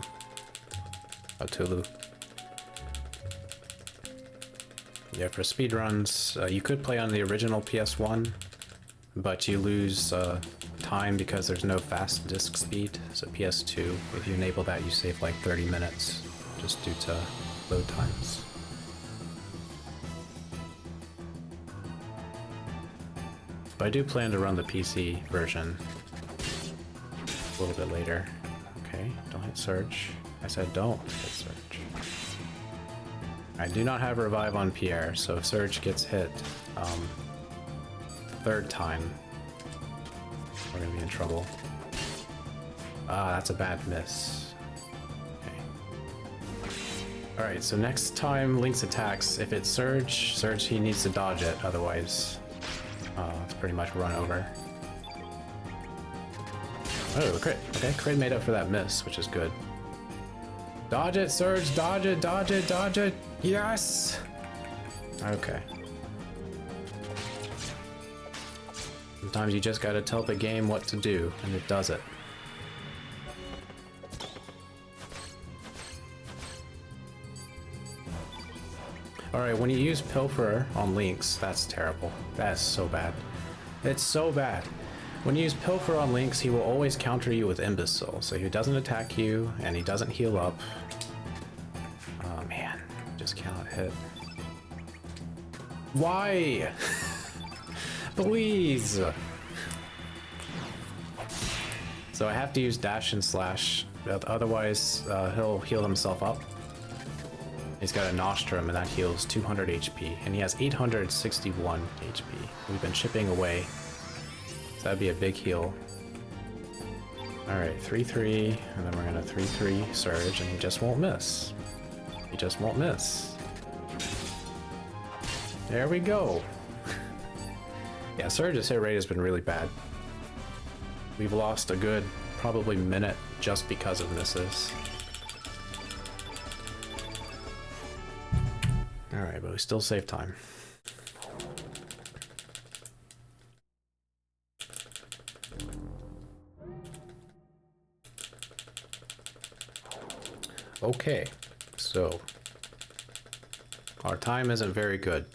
A Tulu. Yeah, for speedruns, you could play on the original PS1, but you lose time because there's no fast disk speed. So PS2, if you enable that, you save like 30 minutes just due to load times. But I do plan to run the PC version a little bit later. Okay, don't hit Surge. I said don't hit Surge. I do not have Revive on Pierre, so if Surge gets hit third time, we're gonna be in trouble. Ah, that's a bad miss. Okay. Alright, so next time Link's attacks, if it's Surge, he needs to dodge it, otherwise it's pretty much run over. Oh, the crit. Okay, crit made up for that miss, which is good. Dodge it, Surge, dodge it, dodge it, dodge it. Yes! Okay. Sometimes you just gotta tell the game what to do, and it does it. Alright, when you use Pilferer on Lynx, that's terrible. That's so bad. It's so bad. When you use Pilferer on Lynx, he will always counter you with Imbecile, so he doesn't attack you, and he doesn't heal up. Oh man, just cannot hit. Why? Please! So I have to use dash and slash, otherwise he'll heal himself up. He's got a Nostrum and that heals 200 HP, and he has 861 HP. We've been chipping away, so that'd be a big heal. Alright, 3-3, and then we're gonna 3-3 Surge, and he just won't miss. He just won't miss. There we go. Yeah, Surge's hit rate has been really bad. We've lost a good, probably minute just because of misses. Alright, but we still save time. Okay, so our time isn't very good.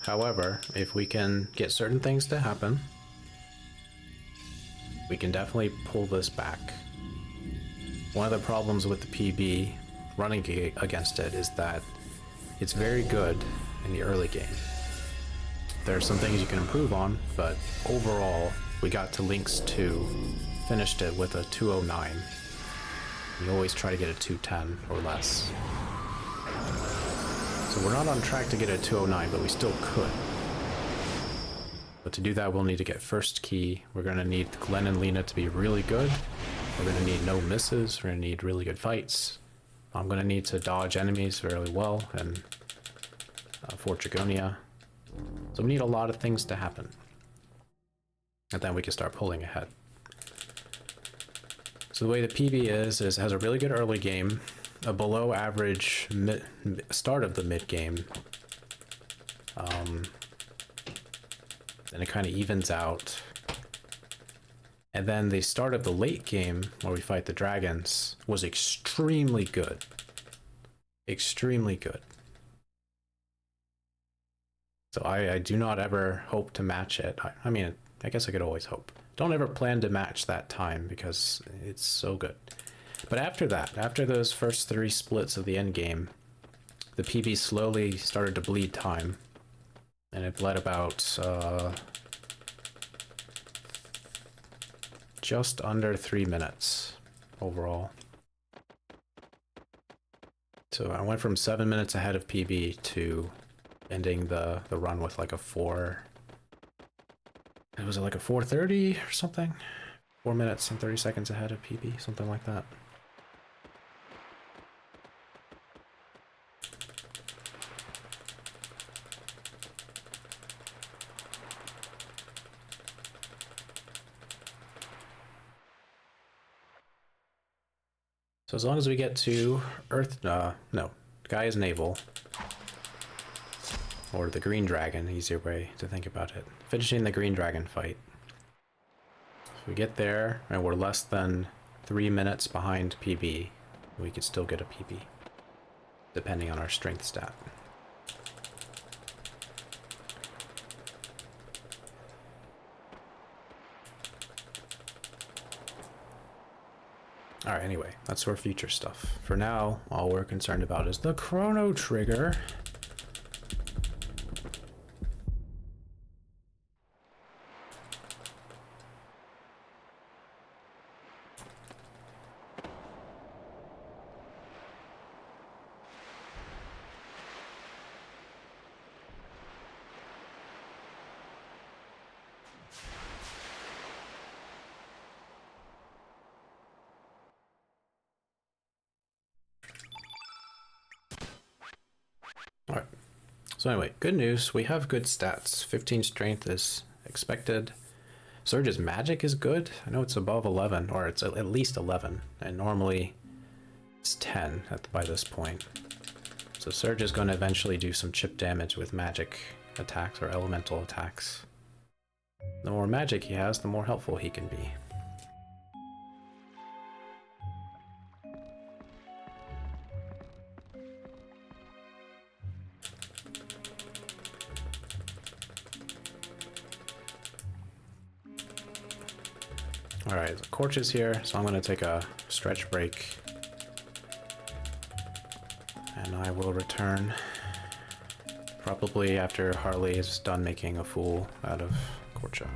However, if we can get certain things to happen, we can definitely pull this back. One of the problems with the PB running against it is that it's very good in the early game. There are some things you can improve on, but overall, we got to Lynx 2, finished it with a 209. You always try to get a 210 or less. So we're not on track to get a 209, but we still could. But to do that, we'll need to get first key. We're going to need Glenn and Lena to be really good. We're going to need no misses. We're going to need really good fights. I'm going to need to dodge enemies really well and Fort Dragonia. So we need a lot of things to happen. And then we can start pulling ahead. So the way the PB is it has a really good early game, a below average start of the mid game. Then it kind of evens out. And then the start of the late game, where we fight the dragons, was extremely good. Extremely good. So I do not ever hope to match it. I mean, I guess I could always hope. Don't ever plan to match that time because it's so good. But after that, after those first 3 splits of the end game, the PB slowly started to bleed time. And it bled about just under 3 minutes overall. So I went from 7 minutes ahead of PB to ending the run with like a 4. It was like a 4:30 or something? 4 minutes and 30 seconds ahead of PB, something like that. So as long as we get to Earth, no, Gaia's Navel, or the Green Dragon, easier way to think about it. Finishing the Green Dragon fight. If we get there and we're less than 3 minutes behind PB, we could still get a PB, depending on our strength stat. Alright, anyway, that's our future stuff. For now, all we're concerned about is the chrono trigger. Alright, so anyway, good news, we have good stats. 15 strength is expected. Surge's magic is good. I know it's above 11, or it's at least 11, and normally it's 10 by this point. So Surge is going to eventually do some chip damage with magic attacks or elemental attacks. The more magic he has, the more helpful he can be. Alright, the Corch is here, so I'm going to take a stretch break. And I will return probably after Harley is done making a fool out of Corcha.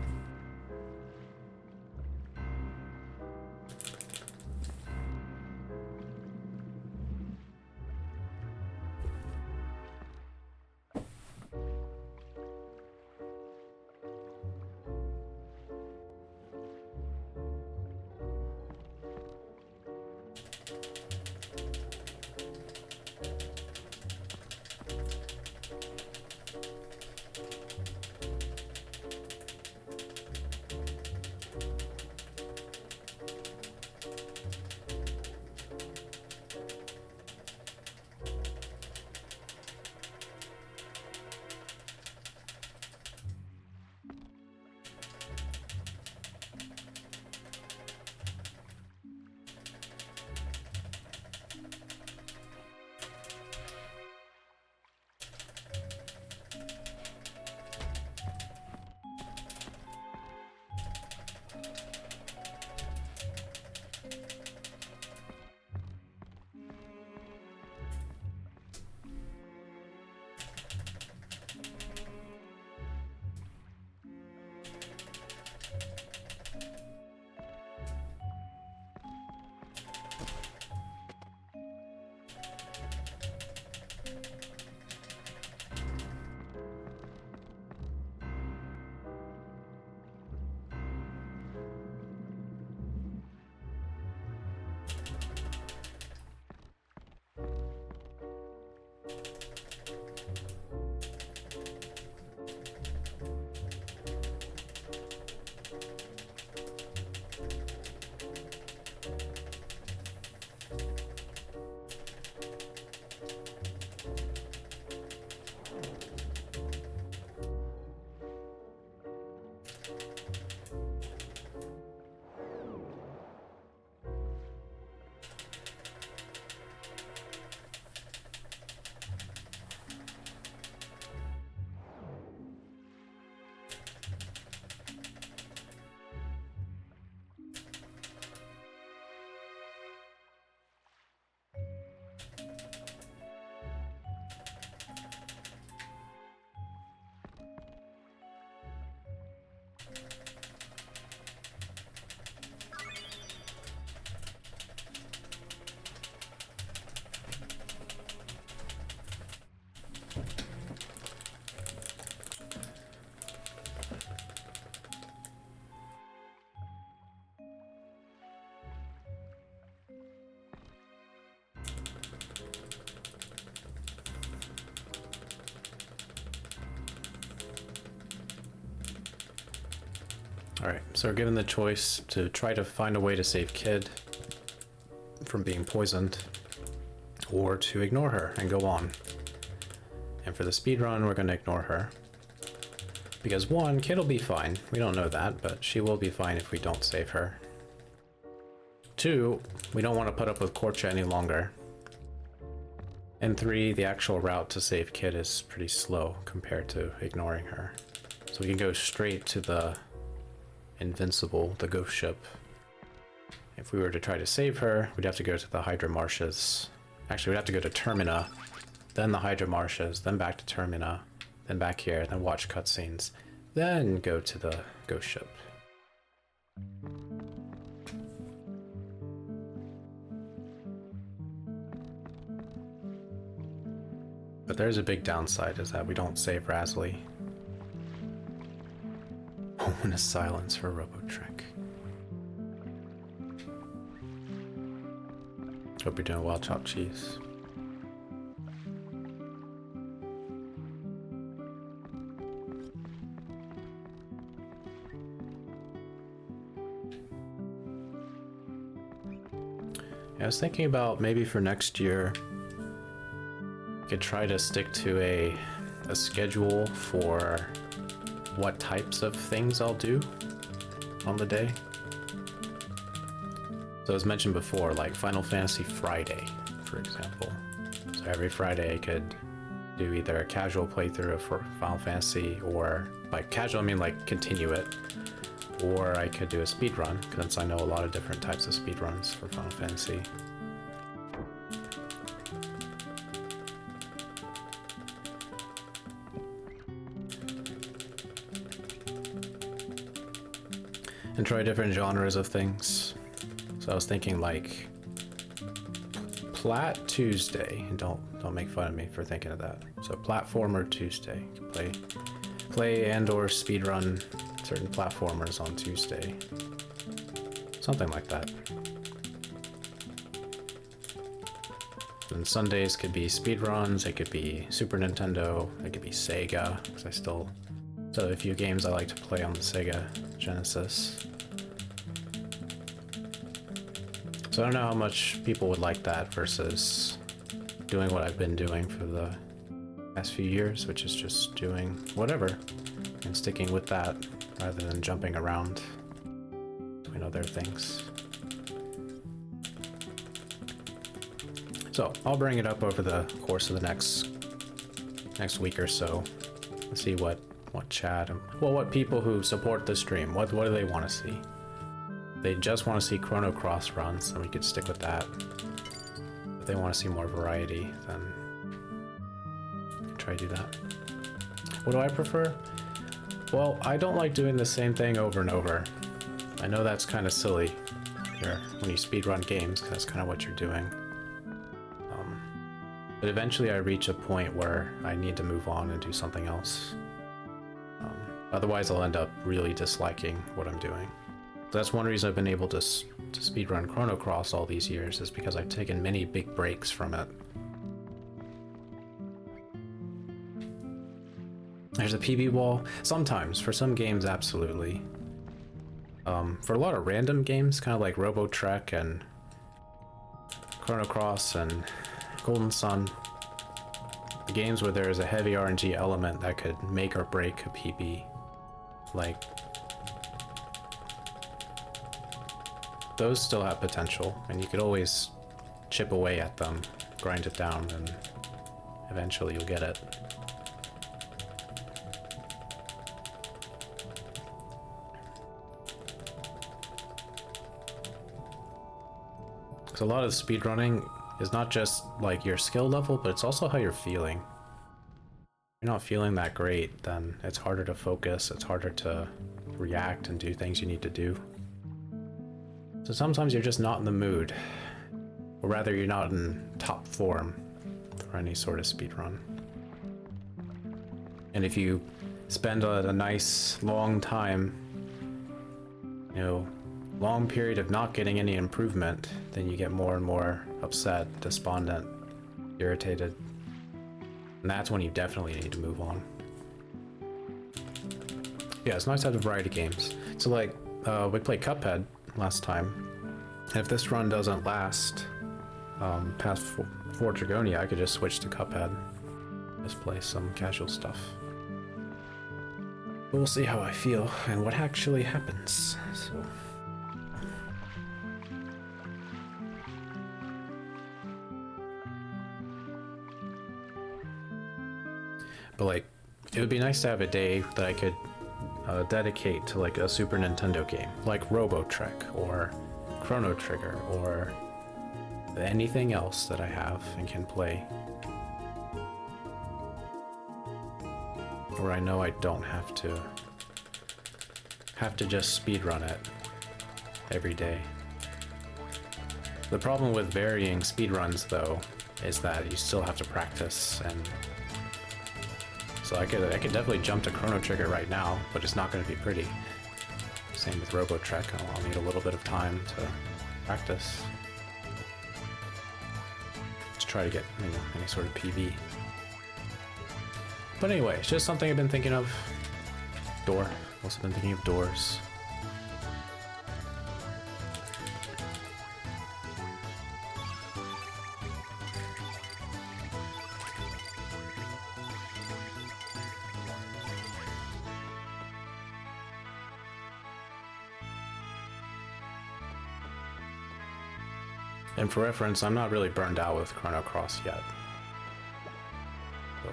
Alright, so we're given the choice to try to find a way to save Kid from being poisoned, or to ignore her and go on. And for the speedrun, we're going to ignore her, Because one, Kid will be fine. We don't know that, but she will be fine if we don't save her. Two, we don't want to put up with Korcha any longer. And three, the actual route to save Kid is pretty slow compared to ignoring her. So we can go straight to the Invincible, the ghost ship. If we were to try to save her, we'd have to go to the Hydra Marshes. Actually, we'd have to go to Termina, then the Hydra Marshes, then back to Termina, then back here, then watch cutscenes, then go to the ghost ship. But there's a big downside, is that we don't save Rasley. Ominous silence for Robotrick. Hope you're doing well, chopped cheese. Yeah, I was thinking about maybe for next year, I could try to stick to a schedule for what types of things I'll do on the day. So as mentioned before, like Final Fantasy Friday, for example. So every Friday I could do either a casual playthrough of Final Fantasy, or by casual I mean like continue it, or I could do a speedrun, since I know a lot of different types of speedruns for Final Fantasy. And try different genres of things. So I was thinking like Plat Tuesday, and don't make fun of me for thinking of that. So Platformer Tuesday, play and or speedrun certain platformers on Tuesday, something like that. And Sundays could be speedruns, it could be Super Nintendo, it could be Sega, because I still a few games I like to play on the Sega Genesis. So I don't know how much people would like that versus doing what I've been doing for the past few years, which is just doing whatever and sticking with that rather than jumping around doing other things. So I'll bring it up over the course of the next week or so. Let's see what chat and what people who support the stream, what do they want to see? They just want to see Chrono Cross runs, then we could stick with that. If they want to see more variety, then try to do that. What do I prefer? Well, I don't like doing the same thing over and over. I know that's kind of silly here when you speedrun games, because that's kind of what you're doing. But eventually I reach a point where I need to move on and do something else. Otherwise I'll end up really disliking what I'm doing. So that's one reason I've been able to speedrun Chrono Cross all these years, is because I've taken many big breaks from it. There's a PB wall. Sometimes, for some games, absolutely. For a lot of random games, kind of like Robotrek and Chrono Cross and Golden Sun, the games where there is a heavy RNG element that could make or break a PB, like those still have potential, and you could always chip away at them, grind it down, and eventually you'll get it. So a lot of speedrunning is not just like your skill level, but it's also how you're feeling. If you're not feeling that great, then it's harder to focus, it's harder to react and do things you need to do. So sometimes you're just not in the mood, or rather you're not in top form for any sort of speedrun. And if you spend a nice long time, long period of not getting any improvement, then you get more and more upset, despondent, irritated. And that's when you definitely need to move on. Yeah, it's nice to have a variety of games. So like, we played Cuphead last time. And if this run doesn't last past Fort Dragonia, I could just switch to Cuphead. Just play some casual stuff. But we'll see how I feel and what actually happens. So. But like, it would be nice to have a day that I could dedicate to like a Super Nintendo game, like Robo Trek or Chrono Trigger or anything else that I have and can play. Where I know I don't have to just speedrun it every day. The problem with varying speedruns though is that you still have to practice, and so I could definitely jump to Chrono Trigger right now, but it's not going to be pretty. Same with Robo Trek. I'll need a little bit of time to practice. To try to get any sort of PB. But anyway, it's just something I've been thinking of. Door. Also been thinking of doors. And for reference, I'm not really burned out with Chrono Cross yet. So,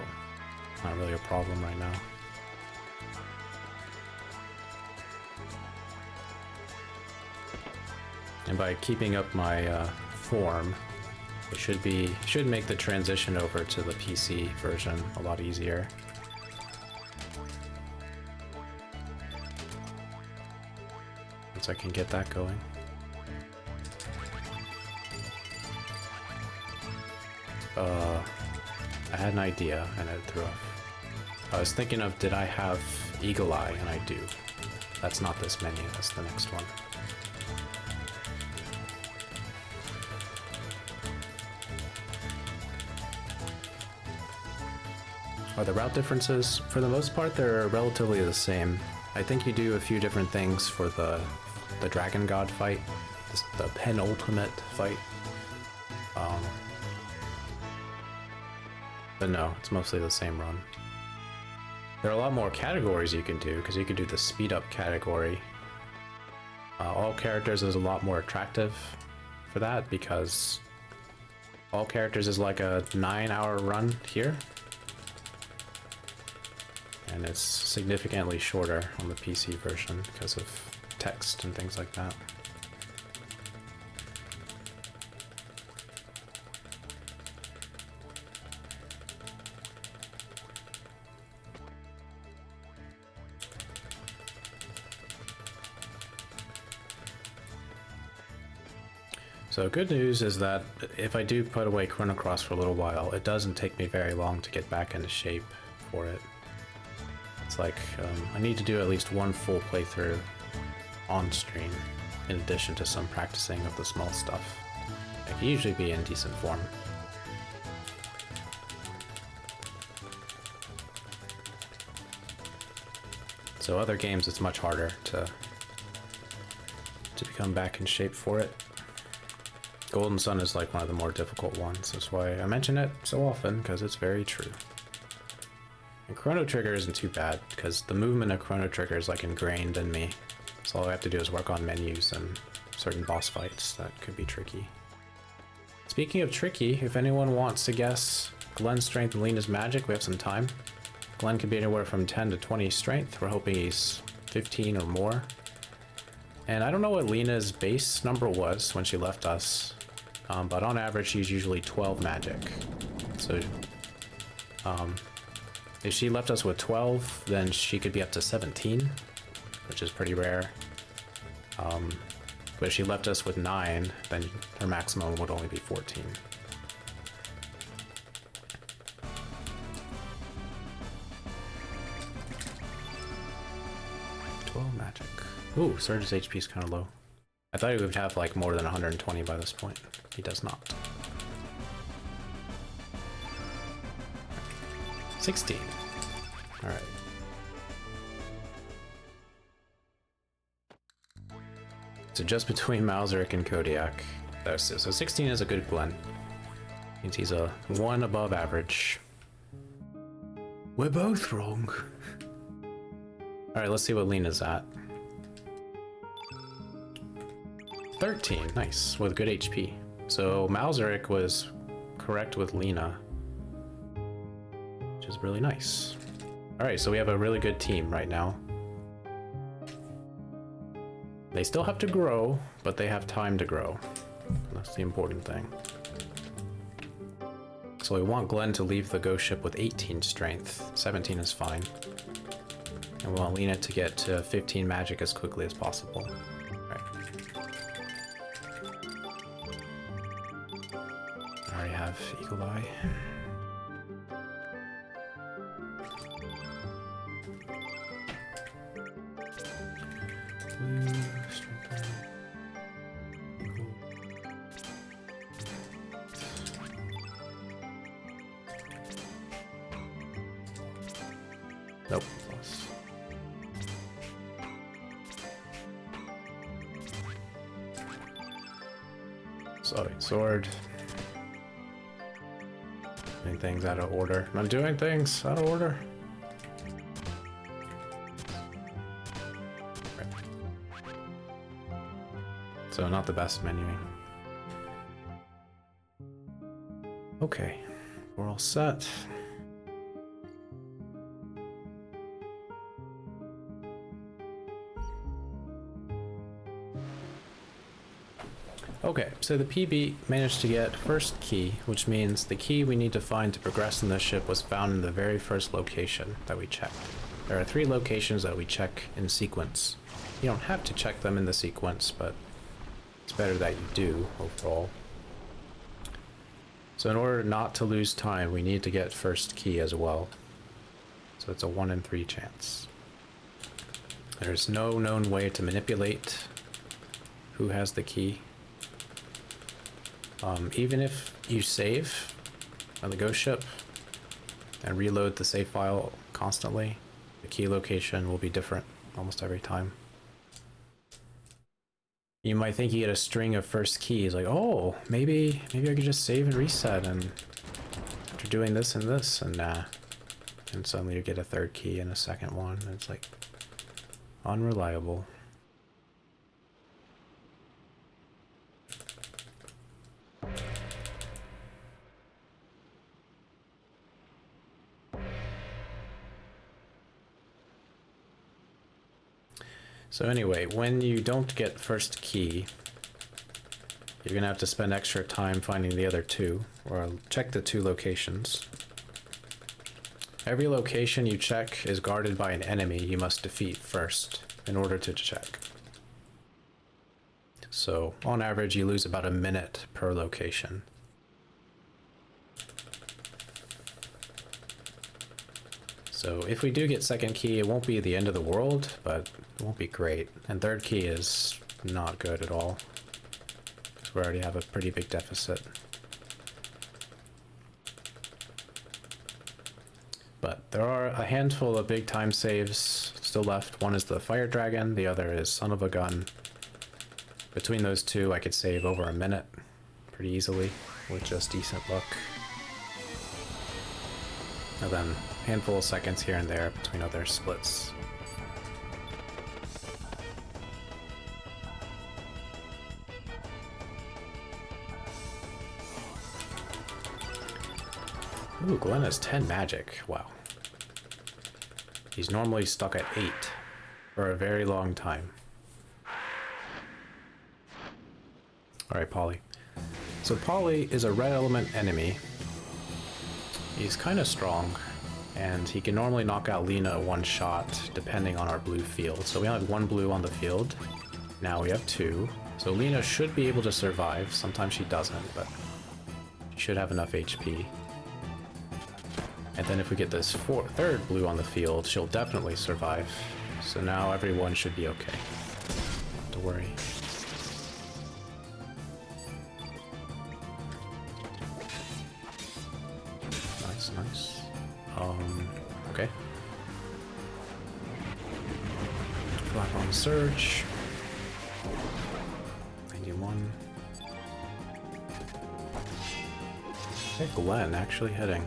it's not really a problem right now. And by keeping up my form, it should make the transition over to the PC version a lot easier. Once I can get that going. I had an idea and it threw off. I was thinking of, did I have Eagle Eye? And I do. That's not this menu, that's the next one. Are the route differences? For the most part, they're relatively the same. I think you do a few different things for the Dragon God fight, the penultimate fight. But no, it's mostly the same run. There are a lot more categories you can do, because you can do the speed up category. All characters is a lot more attractive for that, because all characters is like a 9-hour run here. And it's significantly shorter on the PC version because of text and things like that. So good news is that if I do put away Chrono Cross for a little while, it doesn't take me very long to get back into shape for it. It's like, I need to do at least one full playthrough on stream, in addition to some practicing of the small stuff. I can usually be in decent form. So other games, it's much harder to become back in shape for it. Golden Sun is like one of the more difficult ones. That's why I mention it so often, because it's very true. And Chrono Trigger isn't too bad, because the movement of Chrono Trigger is like ingrained in me. So all I have to do is work on menus and certain boss fights that could be tricky. Speaking of tricky, if anyone wants to guess Glenn's strength and Lena's magic, we have some time. Glenn could be anywhere from 10 to 20 strength. We're hoping he's 15 or more. And I don't know what Lena's base number was when she left us, but on average she's usually 12 magic. So if she left us with 12, then she could be up to 17, which is pretty rare. But if she left us with 9, then her maximum would only be 14. Magic. Ooh, Surge's HP is kind of low. I thought he would have like more than 120 by this point. He does not. 16. All right. So just between Malzeric and Kodiak. So 16 is a good blend. Means he's a 1 above average. We're both wrong. Alright, let's see what Lena's at. 13, nice, with good HP. So Mauseric was correct with Lena, which is really nice. Alright, so we have a really good team right now. They still have to grow, but they have time to grow. That's the important thing. So we want Glenn to leave the ghost ship with 18 strength. 17 is fine. And we want Lena to get to 15 magic as quickly as possible. Alright. I already have Eagle Eye. Nope. Sorry, sword. Doing things out of order. I'm doing things out of order. Right. So not the best menuing. Okay, we're all set. Okay, so the PB managed to get first key, which means the key we need to find to progress in the ship was found in the very first location that we checked. There are 3 locations that we check in sequence. You don't have to check them in the sequence, but it's better that you do overall. So in order not to lose time, we need to get first key as well. So it's a 1 in 3 chance. There's no known way to manipulate who has the key. Even if you save on the ghost ship and reload the save file constantly, the key location will be different almost every time. You might think you get a string of first keys, like, oh, maybe I could just save and reset, and after doing this and this, and and suddenly you get a 3rd key and a 2nd one, and it's like unreliable. So anyway, when you don't get first key, you're gonna have to spend extra time finding the other 2, or I'll check the 2 locations. Every location you check is guarded by an enemy you must defeat first in order to check. So on average, you lose about a minute per location. So if we do get 2nd key, it won't be the end of the world, but it won't be great. And 3rd key is not good at all, because we already have a pretty big deficit. But there are a handful of big time saves still left. One is the Fire Dragon, the other is Son of a Gun. Between those 2, I could save over a minute pretty easily with just decent luck. And then a handful of seconds here and there between other splits. Ooh, Glenn has 10 magic. Wow. He's normally stuck at 8 for a very long time. Alright, Polly. So Polly is a red element enemy. He's kind of strong, and he can normally knock out Lena one shot depending on our blue field. So we only have 1 blue on the field. Now we have 2. So Lena should be able to survive. Sometimes she doesn't, but she should have enough HP. And then if we get this 3rd blue on the field, she'll definitely survive. So now everyone should be okay. Not to worry. Nice. Okay. Flap on Surge. 91. Hey, Glenn actually hitting.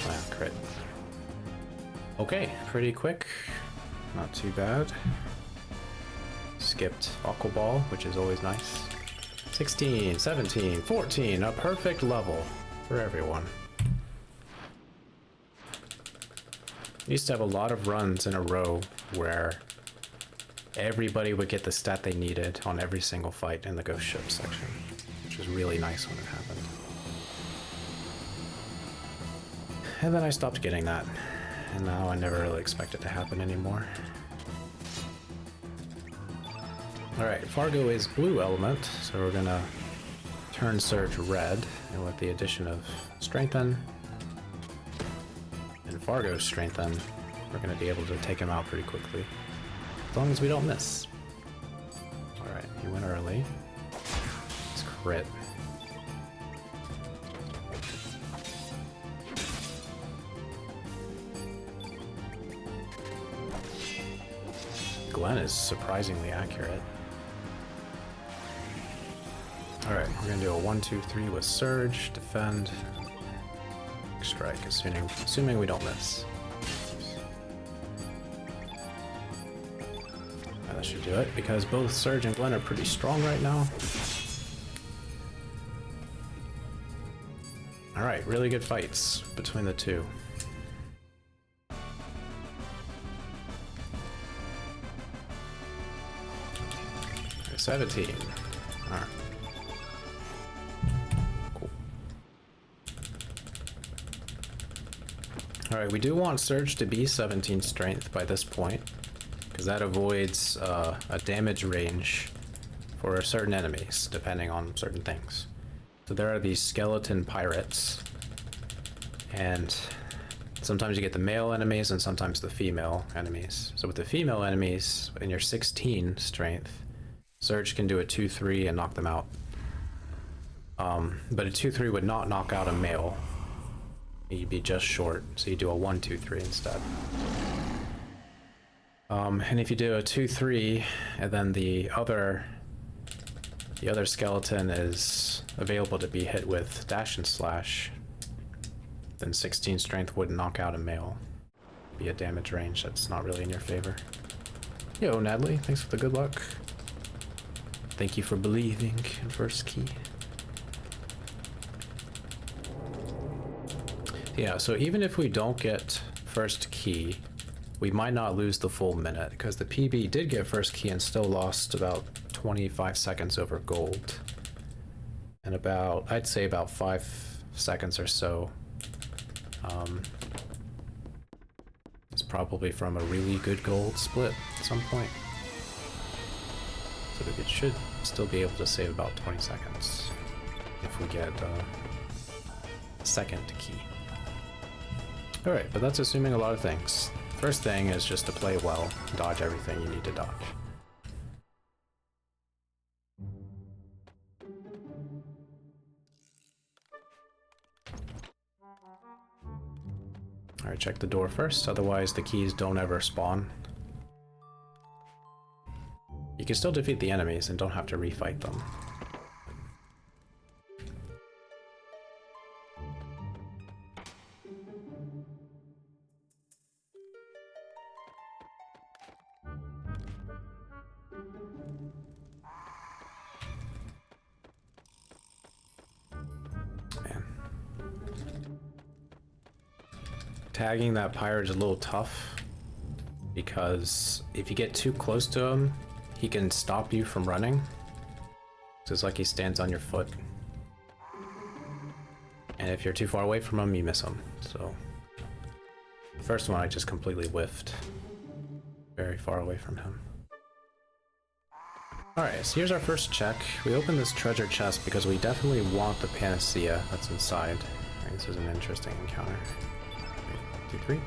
Wow, crit. Okay, pretty quick. Not too bad. Skipped Aqua Ball, which is always nice. 16, 17, 14, a perfect level for everyone. I used to have a lot of runs in a row where everybody would get the stat they needed on every single fight in the ghost ship section, which was really nice when it happened. And then I stopped getting that, and now I never really expect it to happen anymore. Alright, Fargo is blue element, so we're gonna turn Surge red, and with the addition of Strengthen and Fargo's Strengthen, we're gonna be able to take him out pretty quickly. As long as we don't miss. Alright, he went early. It's crit. Glenn is surprisingly accurate. Alright, we're gonna do a 1, 2, 3 with Surge, defend, strike, assuming we don't miss. That should do it, because both Surge and Glenn are pretty strong right now. Alright, really good fights between the two. 17. Alright. Cool. Alright, we do want Surge to be 17 strength by this point, because that avoids a damage range for certain enemies, depending on certain things. So there are these skeleton pirates, and sometimes you get the male enemies and sometimes the female enemies. So with the female enemies, in your 16 strength, Surge can do a 2-3 and knock them out. But a 2-3 would not knock out a male. You'd be just short, so you do a 1-2-3 instead. And if you do a 2-3, and then the other skeleton is available to be hit with dash and slash, then 16 strength wouldn't knock out a male. Be a damage range that's not really in your favor. Yo, Natalie, thanks for the good luck. Thank you for believing in first key. Yeah, so even if we don't get first key, we might not lose the full minute, because the PB did get first key and still lost about 25 seconds over gold. And about, I'd say about 5 seconds or so. It's probably from a really good gold split at some point. So it should still be able to save about 20 seconds if we get second key. Alright, but that's assuming a lot of things. First thing is just to play well, dodge everything you need to dodge. Alright, check the door first, otherwise the keys don't ever spawn. You can still defeat the enemies and don't have to refight them. Man. Tagging that pirate is a little tough, because if you get too close to him, he can stop you from running. So it's like he stands on your foot. And if you're too far away from him, you miss him. So the first one I just completely whiffed. Very far away from him. Alright, so here's our first check. We open this treasure chest because we definitely want the panacea that's inside. Alright, this is an interesting encounter. 2, 3.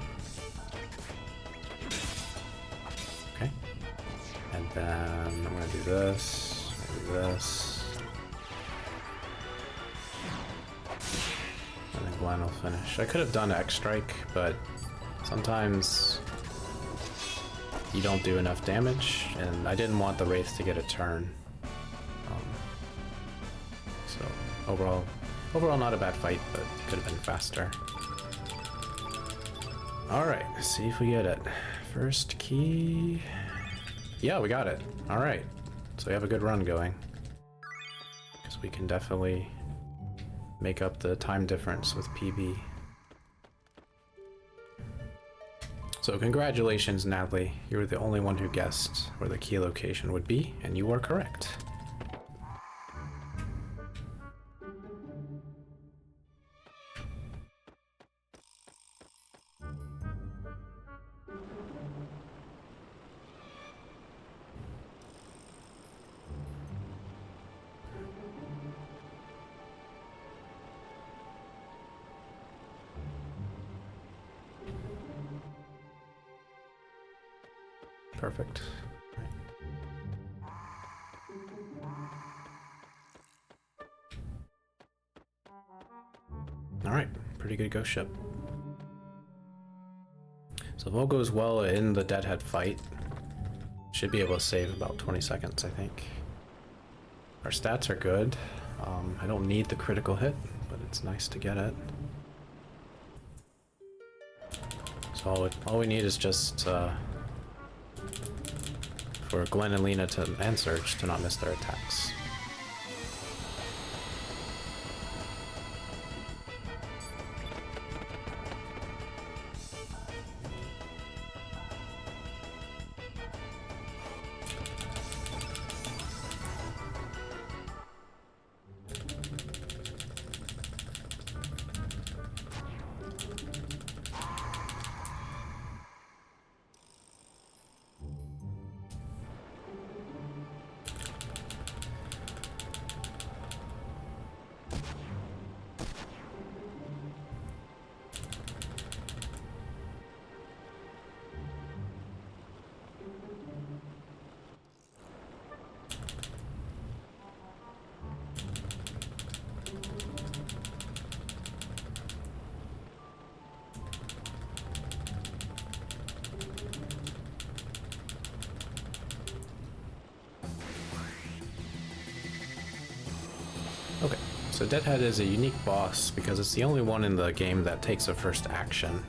Okay. And then I'm gonna do this, do this. And then Glenn will finish. I could have done X-Strike, but sometimes you don't do enough damage, and I didn't want the Wraith to get a turn. So overall not a bad fight, but it could have been faster. Alright, see if we get it. First key. Yeah, we got it. Alright. So we have a good run going. Because we can definitely make up the time difference with PB. So congratulations, Natalie. You were the only one who guessed where the key location would be, and you were correct. Perfect. Alright, pretty good ghost ship. So if all goes well in the deadhead fight, should be able to save about 20 seconds, I think. Our stats are good. I don't need the critical hit, but it's nice to get it. So all we need is just for Glenn and Lena and Surge to not miss their attacks. Okay, so Deadhead is a unique boss because it's the only one in the game that takes a first action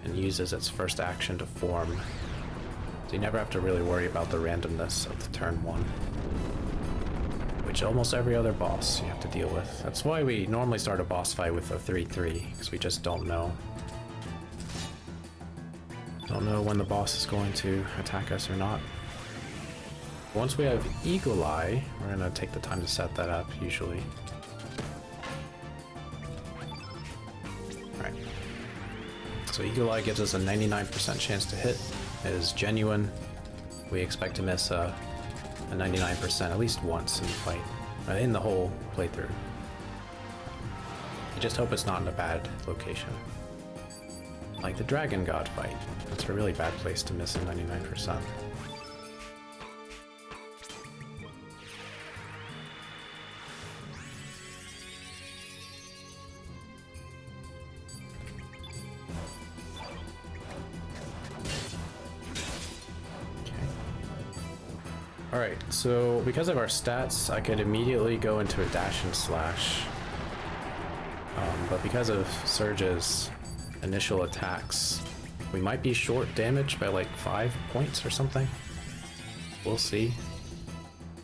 and uses its first action to form. So you never have to really worry about the randomness of the turn one, which almost every other boss you have to deal with. That's why we normally start a boss fight with a 3-3, because we just don't know. Don't know when the boss is going to attack us or not. Once we have Eagle Eye, we're gonna take the time to set that up, usually. Alright. So Eagle Eye gives us a 99% chance to hit. It is genuine. We expect to miss a 99% at least once in the fight, in the whole playthrough. I just hope it's not in a bad location. Like the Dragon God fight. That's a really bad place to miss a 99%. Alright, so because of our stats, I could immediately go into a dash and slash. But because of Surge's initial attacks, we might be short damage by like 5 points or something. We'll see.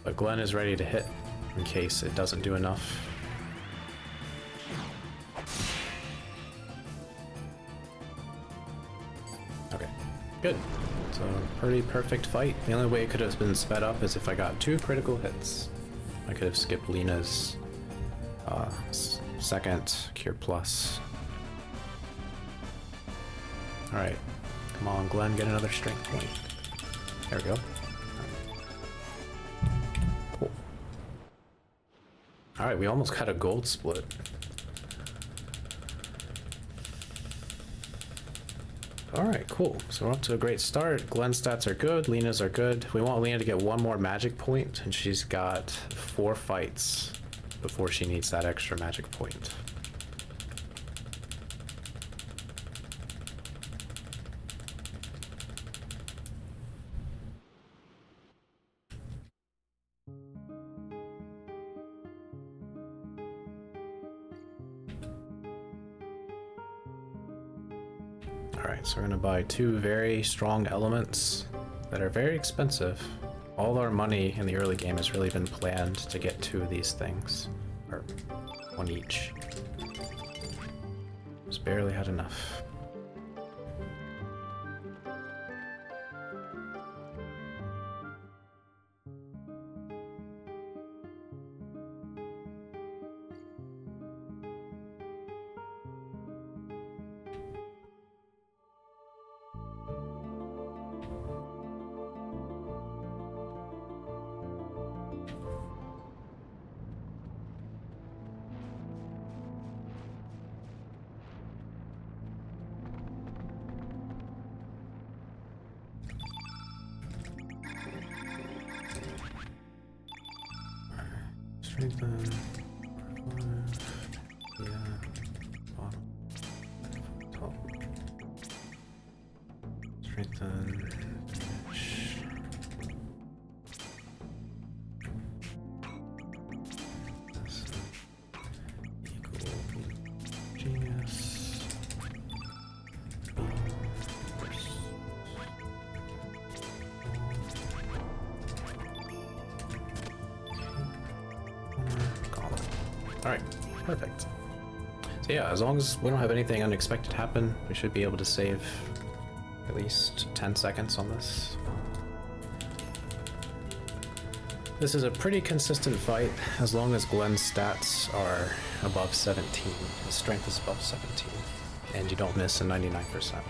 But Glenn is ready to hit in case it doesn't do enough. Okay, good. So, pretty perfect fight. The only way it could have been sped up is if I got 2 critical hits. I could have skipped Lena's second Cure Plus. Alright, come on Glenn, get another strength point. There we go. Cool. Alright, we almost got a gold split. Alright, cool. So we're up to a great start. Glenn's stats are good, Lena's are good. We want Lena to get 1 more magic point, and she's got 4 fights before she needs that extra magic point. Alright, so we're gonna buy 2 very strong elements that are very expensive. All our money in the early game has really been planned to get 2 of these things. Or 1 each. Just barely had enough. Strengthen. 5. Yeah. Bottom. Top. Strengthen. Finish. Equal. Genius. Alright, perfect. So yeah, as long as we don't have anything unexpected happen, we should be able to save at least 10 seconds on this. This is a pretty consistent fight, as long as Glenn's stats are above 17. His strength is above 17, and you don't miss a 99%.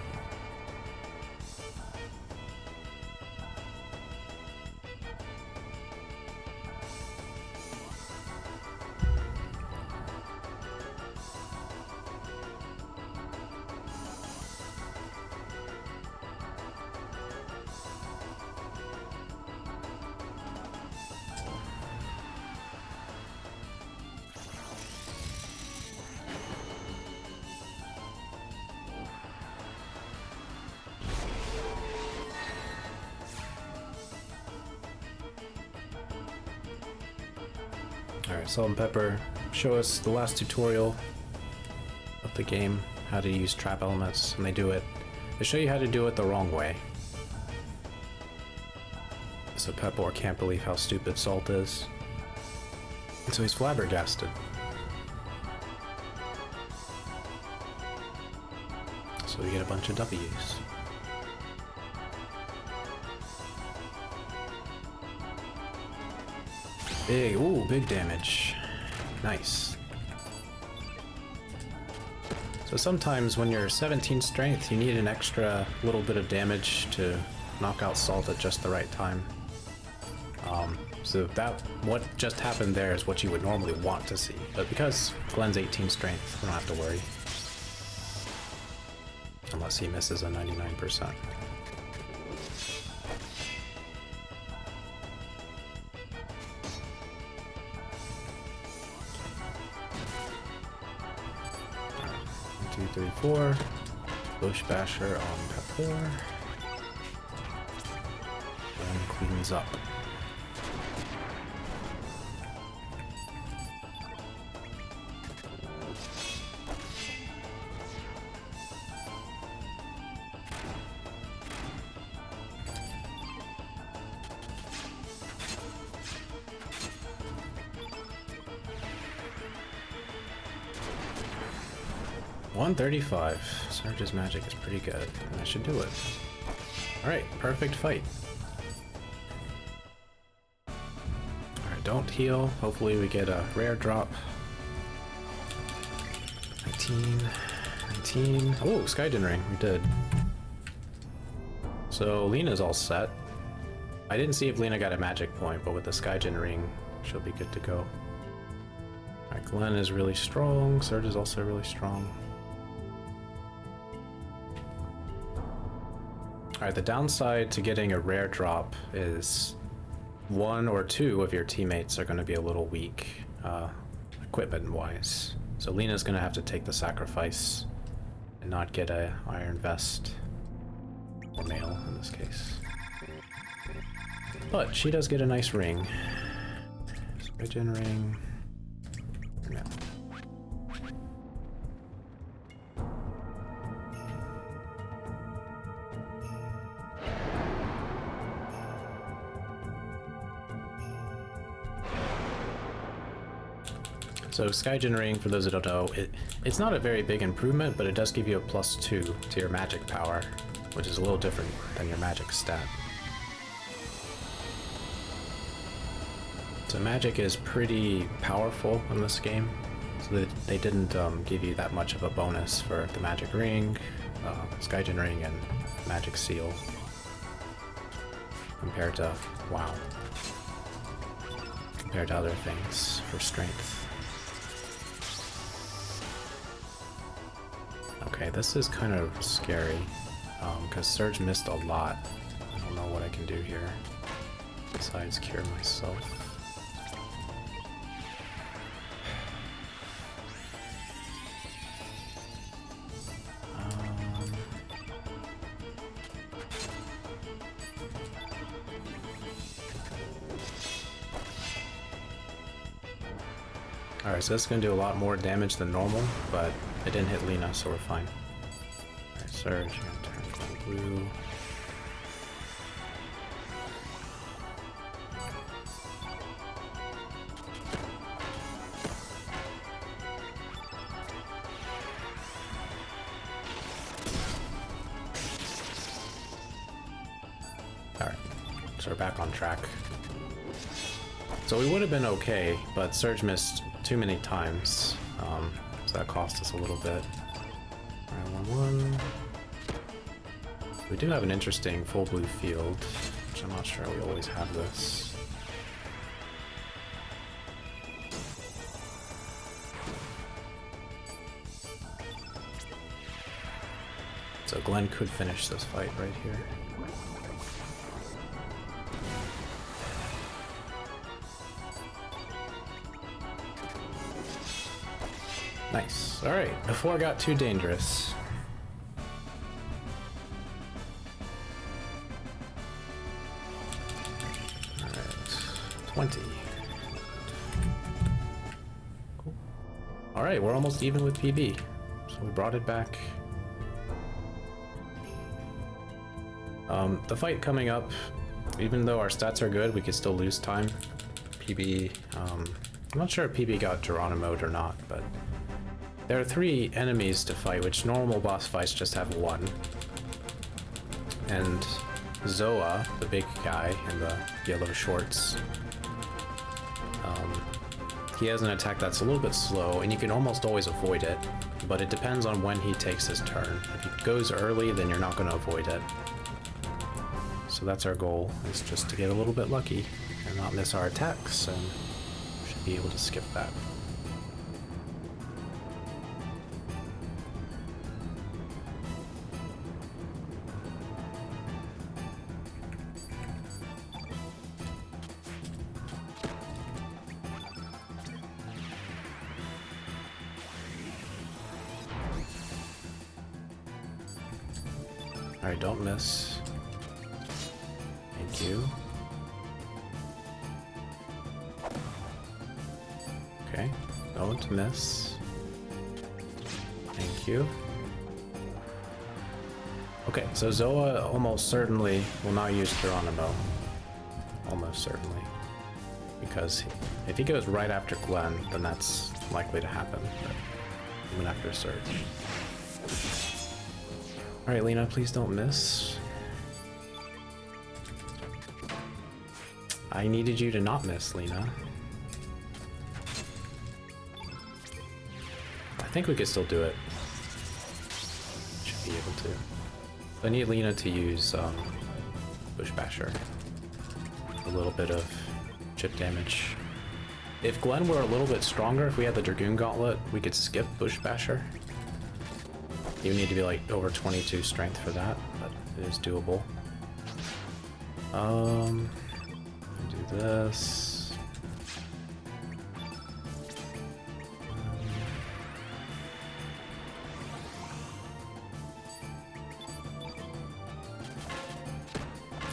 Alright, Salt and Pepper show us the last tutorial of the game, how to use trap elements, and they do it. They show you how to do it the wrong way. So Pepper can't believe how stupid Salt is. And so he's flabbergasted. So we get a bunch of W's. Big, ooh, big damage. Nice. So sometimes when you're 17 strength, you need an extra little bit of damage to knock out Salt at just the right time. So that, what just happened there is what you would normally want to see. But because Glenn's 18 strength, we don't have to worry. Unless he misses a 99%. Two, three, four. Bush Basher on Pepper. And cleans up. $135. Surge's magic is pretty good, and that should do it. Alright, perfect fight. Alright, don't heal. Hopefully we get a rare drop. 19. Oh, Skyden Ring, we did. So Lena's all set. I didn't see if Lena got a magic point, but with the Skyden Ring, she'll be good to go. Alright, Glenn is really strong. Surge is also really strong. Alright, the downside to getting a rare drop is 1 or 2 of your teammates are going to be a little weak, equipment-wise. So Lena's going to have to take the sacrifice and not get a iron vest, or mail in this case. But she does get a nice ring. Skyden ring. Mail. So Sky Generating, for those that don't know, it's not a very big improvement, but it does give you a +2 to your magic power, which is a little different than your magic stat. So magic is pretty powerful in this game, so they didn't give you that much of a bonus for the magic ring, Sky Generating, and magic seal compared to WoW. Compared to other things for strength. Okay, this is kind of scary, because Surge missed a lot. I don't know what I can do here, besides cure myself. Alright, so this is going to do a lot more damage than normal, but it didn't hit Lina, so we're fine. Alright, Surge, you're going to turn blue. Alright, so we're back on track. So we would have been okay, but Surge missed too many times, so that cost us a little bit. Alright, 1-1. We do have an interesting full blue field, which I'm not sure we always have this. So Glenn could finish this fight right here. Nice. Alright, before it got too dangerous. Alright, 20. Cool. Alright, we're almost even with PB. So we brought it back. The fight coming up, even though our stats are good, we could still lose time. PB, I'm not sure if PB got Geronimo or not, but there are 3 enemies to fight, which normal boss fights just have 1. And Zoa, the big guy in the yellow shorts, he has an attack that's a little bit slow, and you can almost always avoid it, but it depends on when he takes his turn. If he goes early, then you're not going to avoid it. So that's our goal, is just to get a little bit lucky and not miss our attacks, and should be able to skip that. Alright, don't miss. Thank you. Okay, don't miss. Thank you. Okay, so Zoa almost certainly will not use Geronimo. Almost certainly. Because if he goes right after Glenn, then that's likely to happen. But even after Surge. Alright, Lina, please don't miss. I needed you to not miss, Lina. I think we could still do it. Should be able to. I need Lina to use Bush Basher. A little bit of chip damage. If Glenn were a little bit stronger, if we had the Dragoon Gauntlet, we could skip Bush Basher. You need to be like over 22 strength for that, but it is doable. Do this.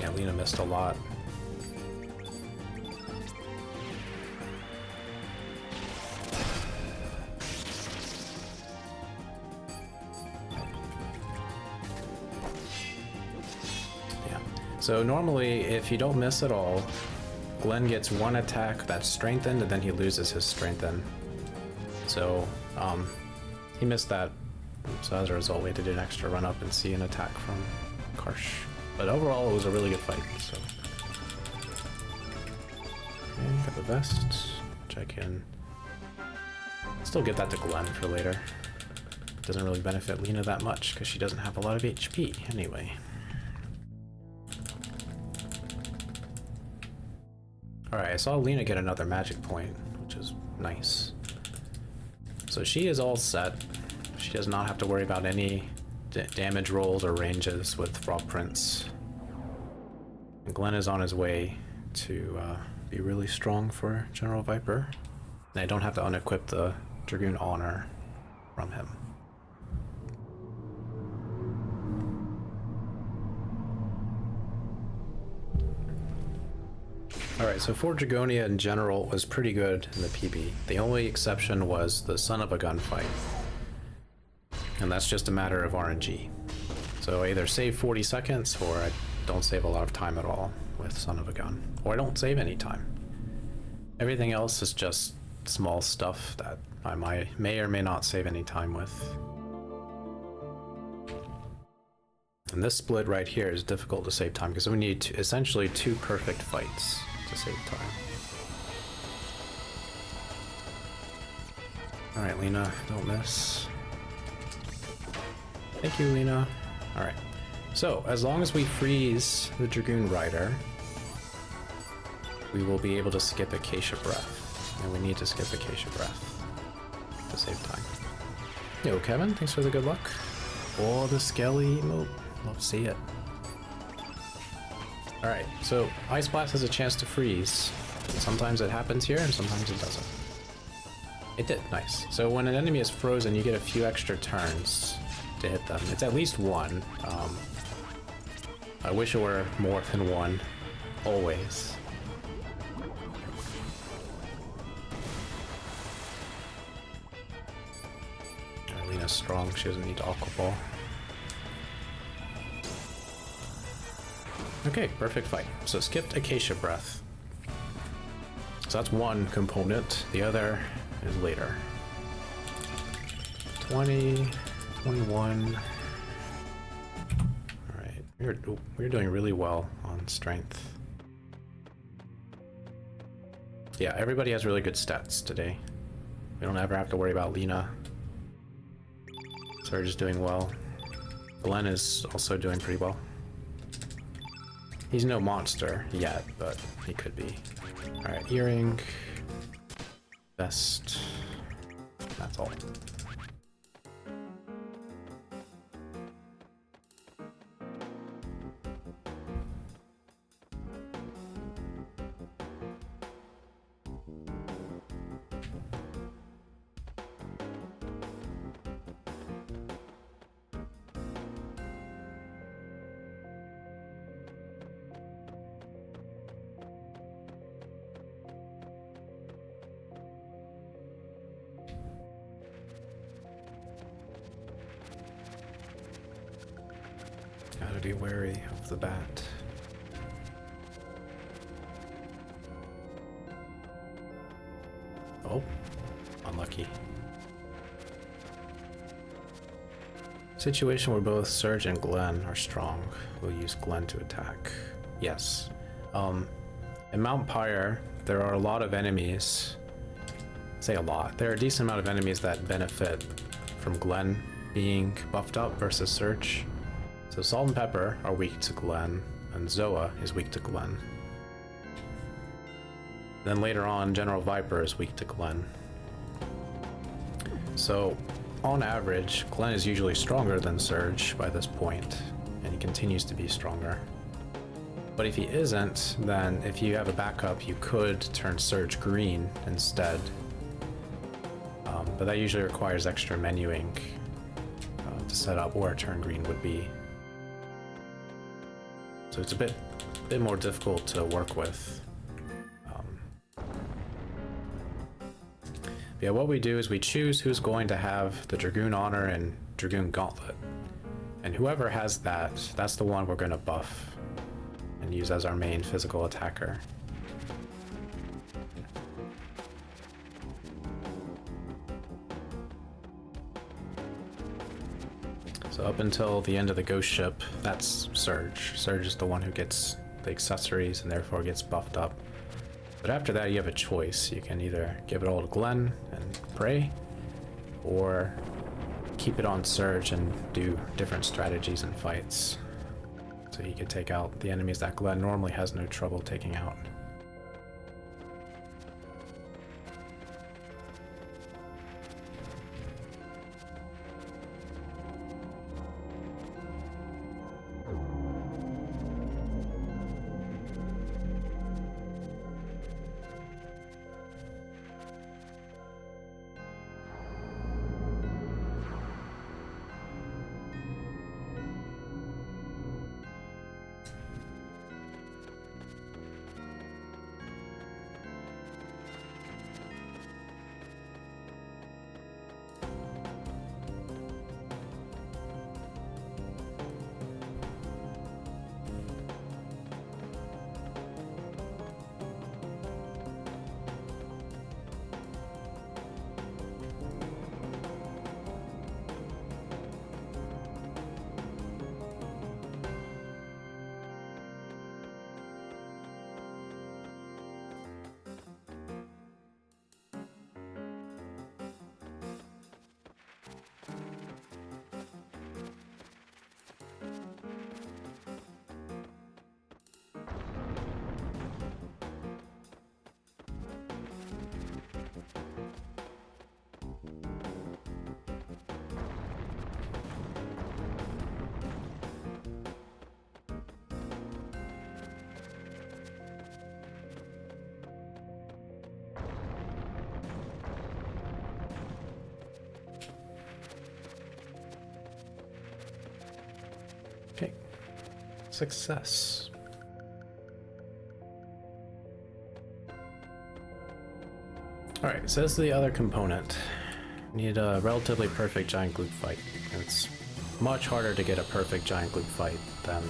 Yeah, Lina missed a lot. So normally, if you don't miss at all, Glenn gets 1 attack that's strengthened, and then he loses his strengthen. So he missed that. So as a result, we had to do an extra run up and see an attack from Karsh. But overall, it was a really good fight. So okay, got the vest. Check in. Still give that to Glenn for later. Doesn't really benefit Lena that much because she doesn't have a lot of HP anyway. Alright, I saw Lena get another magic point, which is nice. So she is all set. She does not have to worry about any damage rolls or ranges with Frog Prince. And Glenn is on his way to be really strong for General Viper. And I don't have to unequip the Dragoon Honor from him. Alright, so for Dragonia in general was pretty good in the PB. The only exception was the Son of a Gun fight. And that's just a matter of RNG. So I either save 40 seconds or I don't save a lot of time at all with Son of a Gun. Or I don't save any time. Everything else is just small stuff that I may or may not save any time with. And this split right here is difficult to save time because we need essentially 2 perfect fights to save time. Alright, Lena, don't miss. Thank you, Lena. Alright. So, as long as we freeze the Dragoon Rider, we will be able to skip Acacia Breath. And we need to skip Acacia Breath to save time. Yo, Kevin, thanks for the good luck. Oh, the Skelly emote. Love to see it. Alright, so Ice Blast has a chance to freeze. Sometimes it happens here, and sometimes it doesn't. It did, nice. So when an enemy is frozen, you get a few extra turns to hit them. It's at least 1. I wish it were more than 1, always. Lena's strong, she doesn't need to Aqua Ball. Okay, perfect fight. So skipped Acacia Breath. So that's one component, the other is later. 20, 21. Alright, we're doing really well on strength. Yeah, everybody has really good stats today. We don't ever have to worry about Lena. Surge is doing well. Glenn is also doing pretty well. He's no monster yet, but he could be. Alright, earring. Vest. That's all. Gotta be wary of the bat. Oh, unlucky. Situation where both Surge and Glenn are strong. We'll use Glenn to attack. Yes. In Mount Pyre, there are a lot of enemies. Say a lot. There are a decent amount of enemies that benefit from Glenn being buffed up versus Surge. So Salt and Pepper are weak to Glenn, and Zoa is weak to Glenn. Then later on, General Viper is weak to Glenn. So, on average, Glenn is usually stronger than Surge by this point, and he continues to be stronger. But if he isn't, then if you have a backup, you could turn Surge green instead. But that usually requires extra menuing to set up where turn green would be. So it's a bit more difficult to work with. Yeah, what we do is we choose who's going to have the Dragoon Honor and Dragoon Gauntlet. And whoever has that, that's the one we're going to buff and use as our main physical attacker. So up until the end of the ghost ship, that's Surge. Surge is the one who gets the accessories and therefore gets buffed up. But after that, you have a choice. You can either give it all to Glenn and pray, or keep it on Surge and do different strategies and fights. So he can take out the enemies that Glenn normally has no trouble taking out. Okay, success. Alright, so this is the other component. You need a relatively perfect giant gloop fight. And it's much harder to get a perfect giant gloop fight than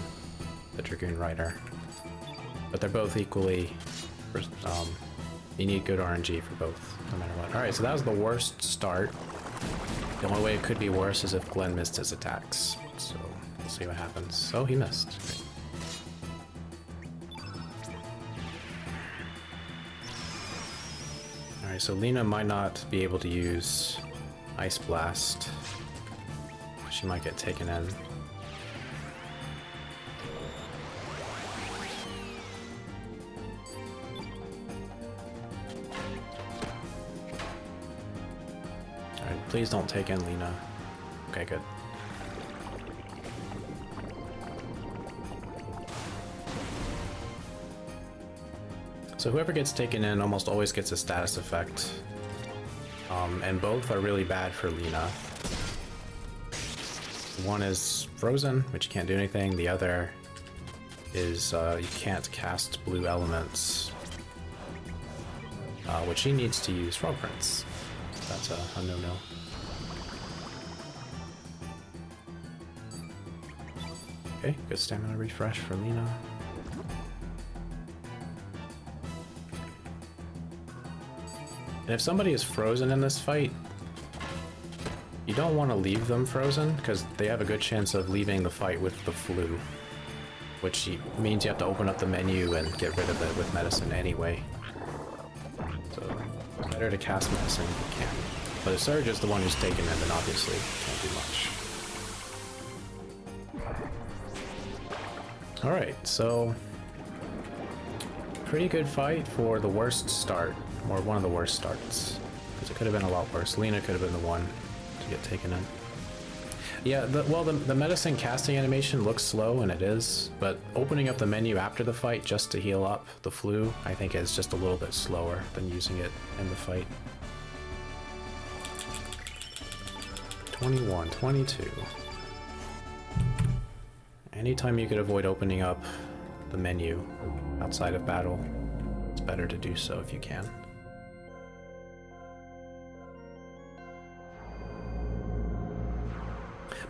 the Dragoon Rider. But they're both equally... you need good RNG for both, no matter what. Alright, so that was the worst start. The only way it could be worse is if Glenn missed his attacks. So we'll see what happens. Oh, he missed. Great. Alright, so Lena might not be able to use Ice Blast. She might get taken in. Alright, please don't take in Lena. Okay, good. So whoever gets taken in almost always gets a status effect. And both are really bad for Lena. One is frozen, which you can't do anything. The other is you can't cast blue elements, which she needs to use Frog Prince. That's a no-no. Okay, good stamina refresh for Lena. And if somebody is frozen in this fight, you don't want to leave them frozen, because they have a good chance of leaving the fight with the flu, which means you have to open up the menu and get rid of it with medicine anyway. So, better to cast medicine if you can. But if Surge is the one who's taken it, then obviously can't do much. Alright, so... pretty good fight for the worst start. Or one of the worst starts, because it could have been a lot worse. Lena could have been the one to get taken in. Yeah, the medicine casting animation looks slow, and it is, but opening up the menu after the fight just to heal up the flu, I think is just a little bit slower than using it in the fight. 21, 22. Anytime you could avoid opening up the menu outside of battle, it's better to do so if you can.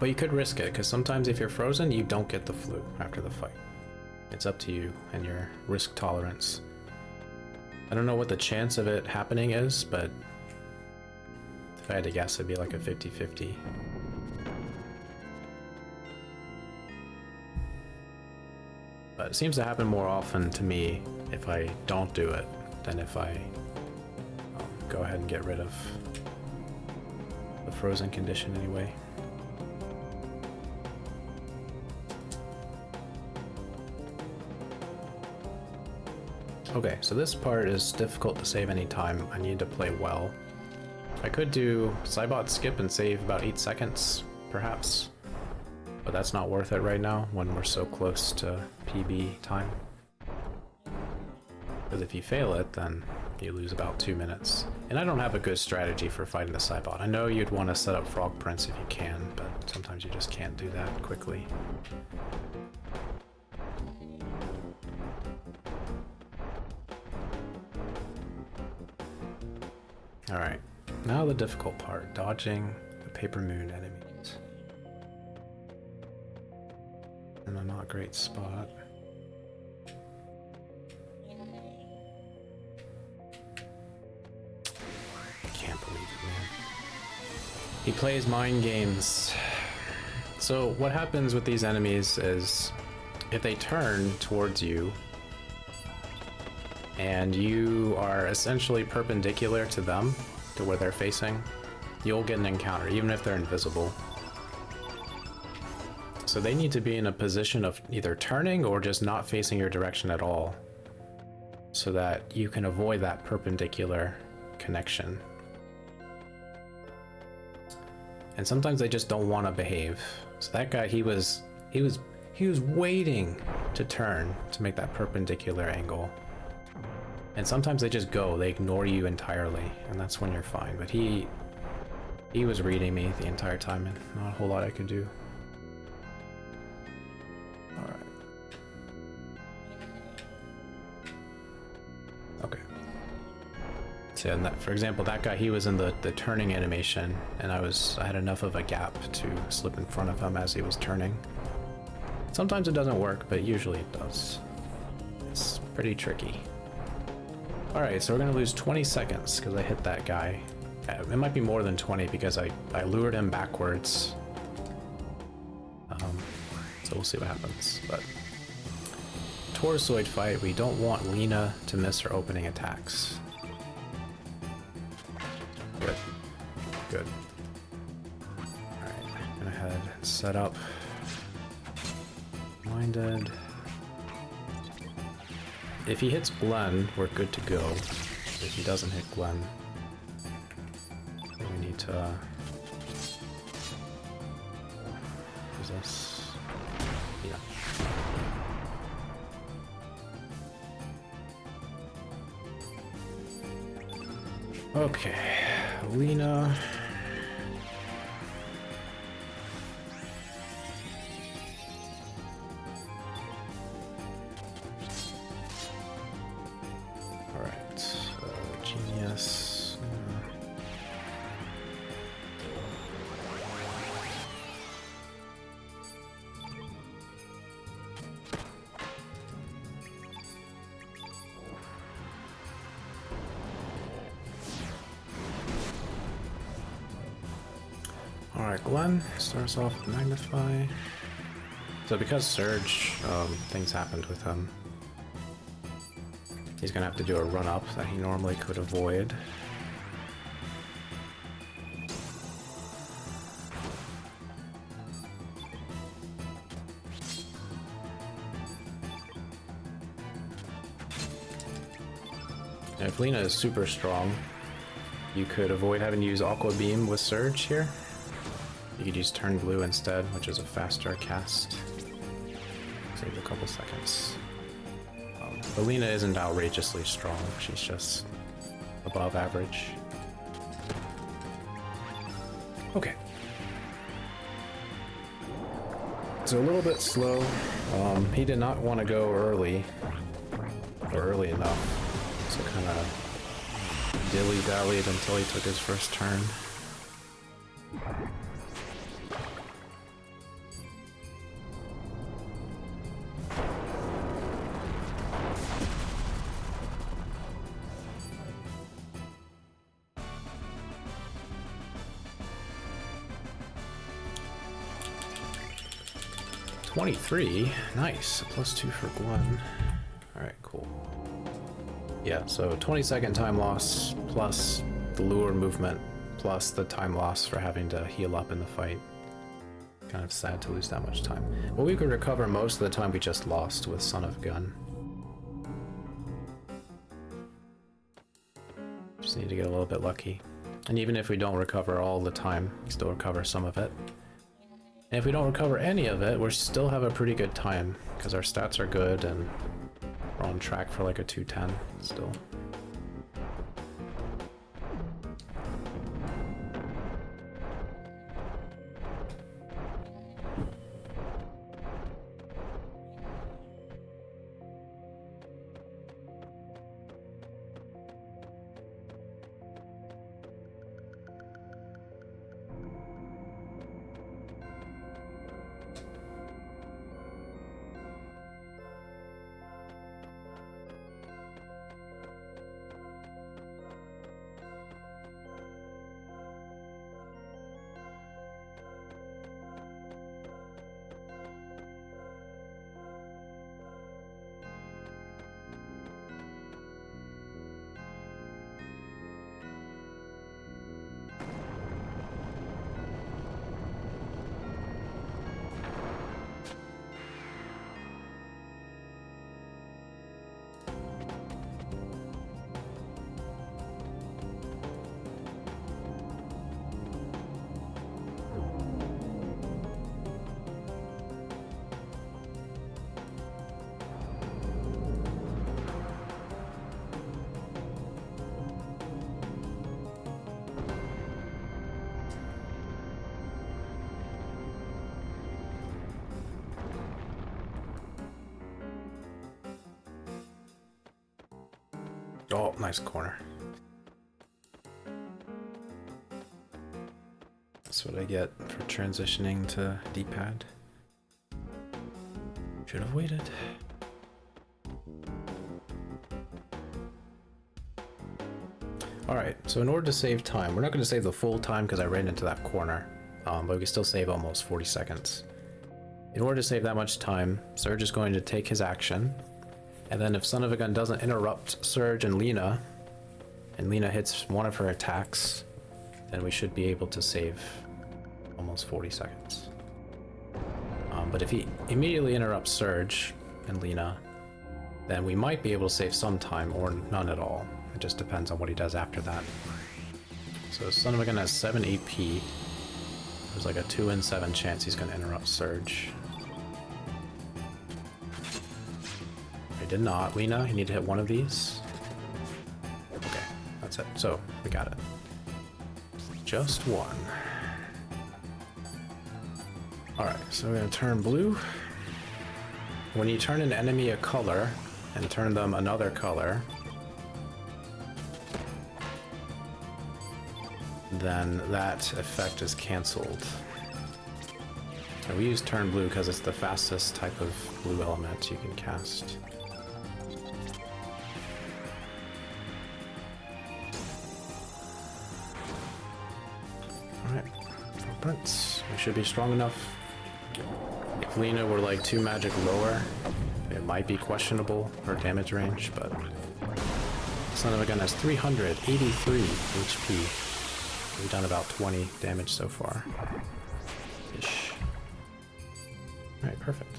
But you could risk it, because sometimes if you're frozen, you don't get the flu after the fight. It's up to you and your risk tolerance. I don't know what the chance of it happening is, but if I had to guess, it'd be like a 50-50. But it seems to happen more often to me if I don't do it than if I go ahead and get rid of the frozen condition anyway. Okay, so this part is difficult to save any time. I need to play well. I could do Cybot skip and save about 8 seconds, perhaps. But that's not worth it right now when we're so close to PB time. Because if you fail it, then you lose about 2 minutes. And I don't have a good strategy for fighting the Cybot. I know you'd want to set up Frog Prince if you can, but sometimes you just can't do that quickly. Alright, now the difficult part, dodging the Paper Moon enemies. In a not great spot. Can't believe it, man. He plays mind games. So what happens with these enemies is if they turn towards you and you are essentially perpendicular to them, to where they're facing, you'll get an encounter, even if they're invisible. So they need to be in a position of either turning or just not facing your direction at all, so that you can avoid that perpendicular connection. And sometimes they just don't want to behave. So that guy, he was waiting to turn to make that perpendicular angle. And sometimes they just go, they ignore you entirely, and that's when you're fine. But he was reading me the entire time, and not a whole lot I could do. Alright. Okay. So and that, for example, that guy, he was in the turning animation, and I had enough of a gap to slip in front of him as he was turning. Sometimes it doesn't work, but usually it does. It's pretty tricky. Alright, so we're gonna lose 20 seconds because I hit that guy. It might be more than 20 because I lured him backwards. So we'll see what happens. But Torosoid fight, we don't want Lena to miss her opening attacks. Good. Good. Alright, I'm gonna head and set up. Minded. If he hits Glenn, we're good to go. If he doesn't hit Glenn, we need to... Is this? Yeah. Okay, Lena. Genius. Alright, Glenn starts off with Magnify. So because Surge, things happened with him. He's gonna have to do a run-up that he normally could avoid. Now, if Lena is super strong, you could avoid having to use Aqua Beam with Surge here. You could use Turn Blue instead, which is a faster cast. Save a couple seconds. But Lena isn't outrageously strong, she's just above average. Okay. So a little bit slow. He did not want to go early, or early enough, so kind of dilly-dallied until he took his first turn. 23. Nice. +2 for Glenn. Alright, cool. Yeah, so 20-second time loss plus the lure movement plus the time loss for having to heal up in the fight. Kind of sad to lose that much time. But we could recover most of the time we just lost with Son of Gun. Just need to get a little bit lucky. And even if we don't recover all the time, we still recover some of it. And if we don't recover any of it, we still have a pretty good time, because our stats are good and we're on track for like a 210 still. Oh, nice corner. That's what I get for transitioning to D-pad. Should have waited. Alright, so in order to save time, we're not going to save the full time because I ran into that corner, but we can still save almost 40 seconds. In order to save that much time, Surge is going to take his action, and then if Son of a Gun doesn't interrupt Surge and Lena hits one of her attacks, then we should be able to save almost 40 seconds. But if he immediately interrupts Surge and Lena, then we might be able to save some time or none at all. It just depends on what he does after that. So Son of a Gun has 7 AP. There's like a 2 in 7 chance he's going to interrupt Surge. He did not. Lena, you need to hit one of these. Okay, that's it. So, we got it. Just one. Alright, so we're going to turn blue. When you turn an enemy a color and turn them another color, then that effect is cancelled. And we use turn blue because it's the fastest type of blue element you can cast. Alright, footprints. We should be strong enough. If Lena were like 2 magic lower, it might be questionable her damage range, but Son of a Gun has 383 HP. We've done about 20 damage so far. Ish. Alright, perfect.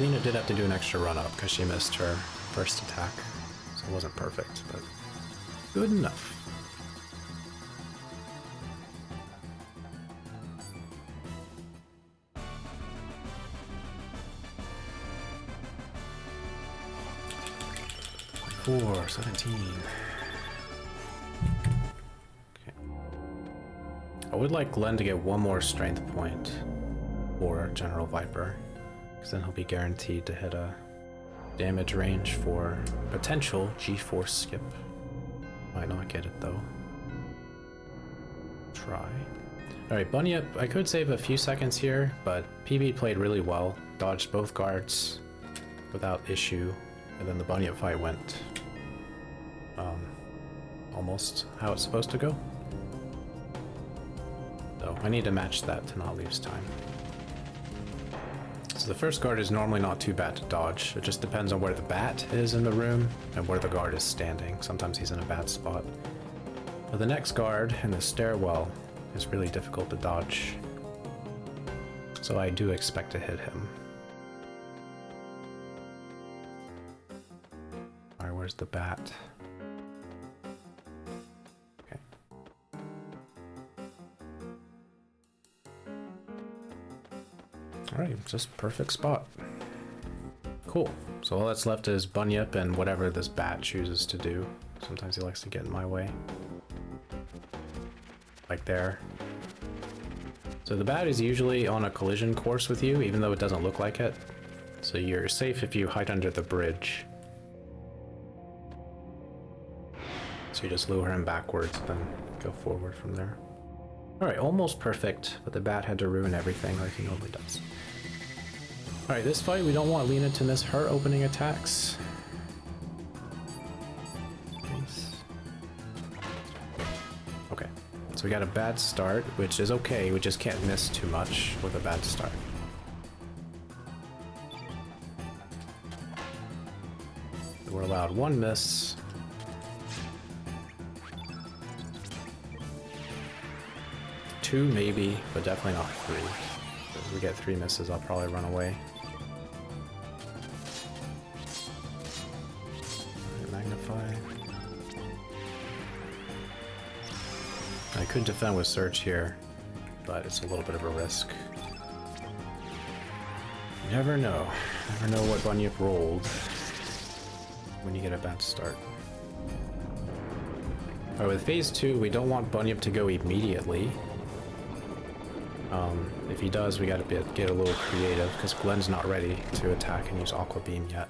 Lena did have to do an extra run up because she missed her first attack, so it wasn't perfect, but good enough. 4, 17. Okay. I would like Glenn to get one more strength point for General Viper, because then he'll be guaranteed to hit a damage range for potential G-Force skip. Might not get it though. Try. Alright, Bunny Up. I could save a few seconds here, but PB played really well. Dodged both guards without issue, and then the Bunny Up fight went almost how it's supposed to go. So I need to match that to not lose time. So the first guard is normally not too bad to dodge. It just depends on where the bat is in the room and where the guard is standing. Sometimes he's in a bad spot. But the next guard in the stairwell is really difficult to dodge. So I do expect to hit him. Alright, where's the bat? Okay. Alright, just perfect spot. Cool. So all that's left is Bunyip and whatever this bat chooses to do. Sometimes he likes to get in my way. Like there. So the bat is usually on a collision course with you, even though it doesn't look like it. So you're safe if you hide under the bridge. So you just lure him backwards, then go forward from there. Alright, almost perfect, but the bat had to ruin everything like he normally does. Alright, this fight we don't want Lena to miss her opening attacks. Okay, so we got a bad start, which is okay, we just can't miss too much with a bad start. We're allowed one miss. Two maybe, but definitely not three. If we get three misses, I'll probably run away. Magnify. I could defend with Surge here, but it's a little bit of a risk. You never know. Never know what Bunyip rolled when you get a bad start. Alright, with phase 2, we don't want Bunyip to go immediately. If he does, we gotta get a little creative, because Glenn's not ready to attack and use Aqua Beam yet.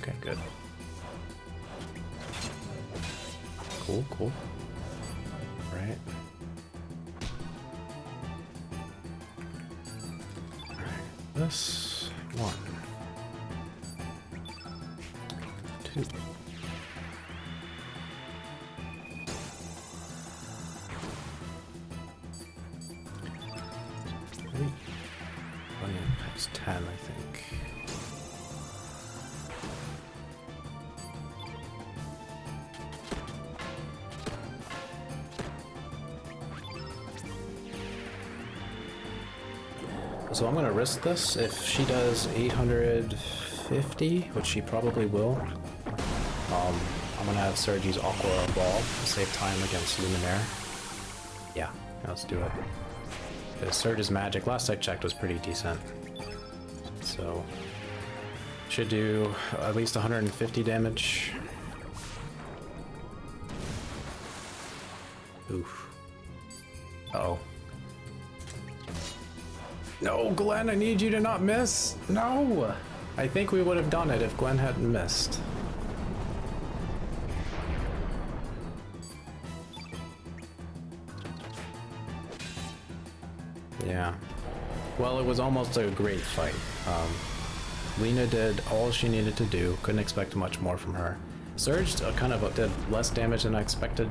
Okay, good. Cool, cool. Alright. Alright, this one. Two. That's 10, I think. So I'm gonna risk this. If she does 850, which she probably will, I'm gonna have Sergi's Aqua Ball to save time against Luminaire. Yeah, let's do it. Because Surge's magic, last I checked, was pretty decent. So, should do at least 150 damage. Oof. Uh-oh. No, Glenn, I need you to not miss. No! I think we would have done it if Glenn hadn't missed. Yeah. Well, it was almost a great fight. Lena did all she needed to do. Couldn't expect much more from her. Surge kind of did less damage than I expected.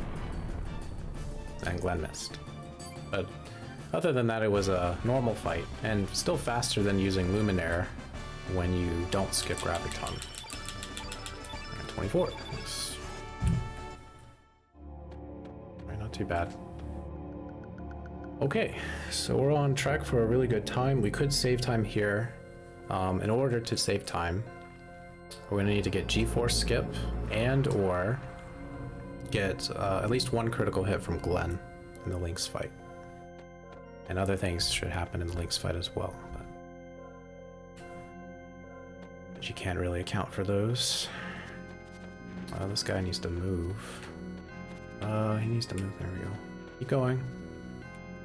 And Glenn missed. But other than that, it was a normal fight. And still faster than using Luminaire when you don't skip Graviton. 24. Nice. Alright, not too bad. Okay, so we're on track for a really good time. We could save time here. In order to save time, we're gonna need to get G-Force skip and or get at least one critical hit from Glenn in the Lynx fight. And other things should happen in the Lynx fight as well, but you can't really account for those. This guy needs to move. He needs to move, there we go. Keep going.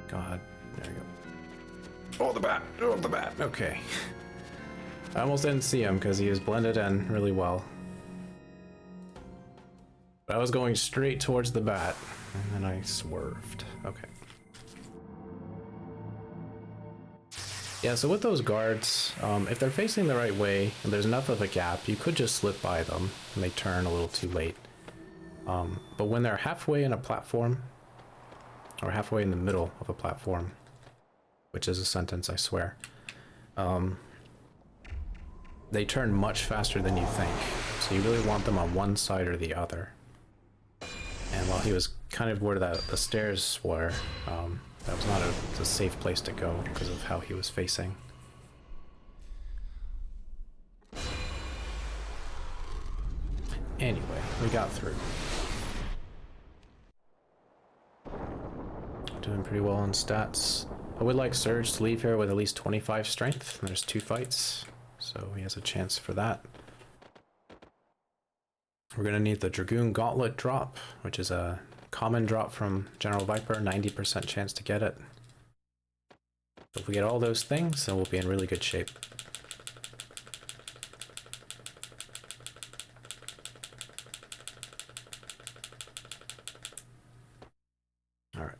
God, there we go. Oh, the bat! Oh, the bat! Okay. I almost didn't see him because he was blended in really well. But I was going straight towards the bat, and then I swerved. Okay. Yeah, so with those guards, if they're facing the right way and there's enough of a gap, you could just slip by them and they turn a little too late. But when they're halfway in a platform, or halfway in the middle of a platform, which is a sentence, I swear, they turn much faster than you think. So you really want them on one side or the other. And while he was kind of where the stairs were, that was not a safe place to go because of how he was facing. Anyway, we got through. Doing pretty well on stats. I would like Surge to leave here with at least 25 strength. There's 2 fights, so he has a chance for that. We're gonna need the Dragoon Gauntlet drop, which is a common drop from General Viper, 90% chance to get it. If we get all those things, then we'll be in really good shape. Alright,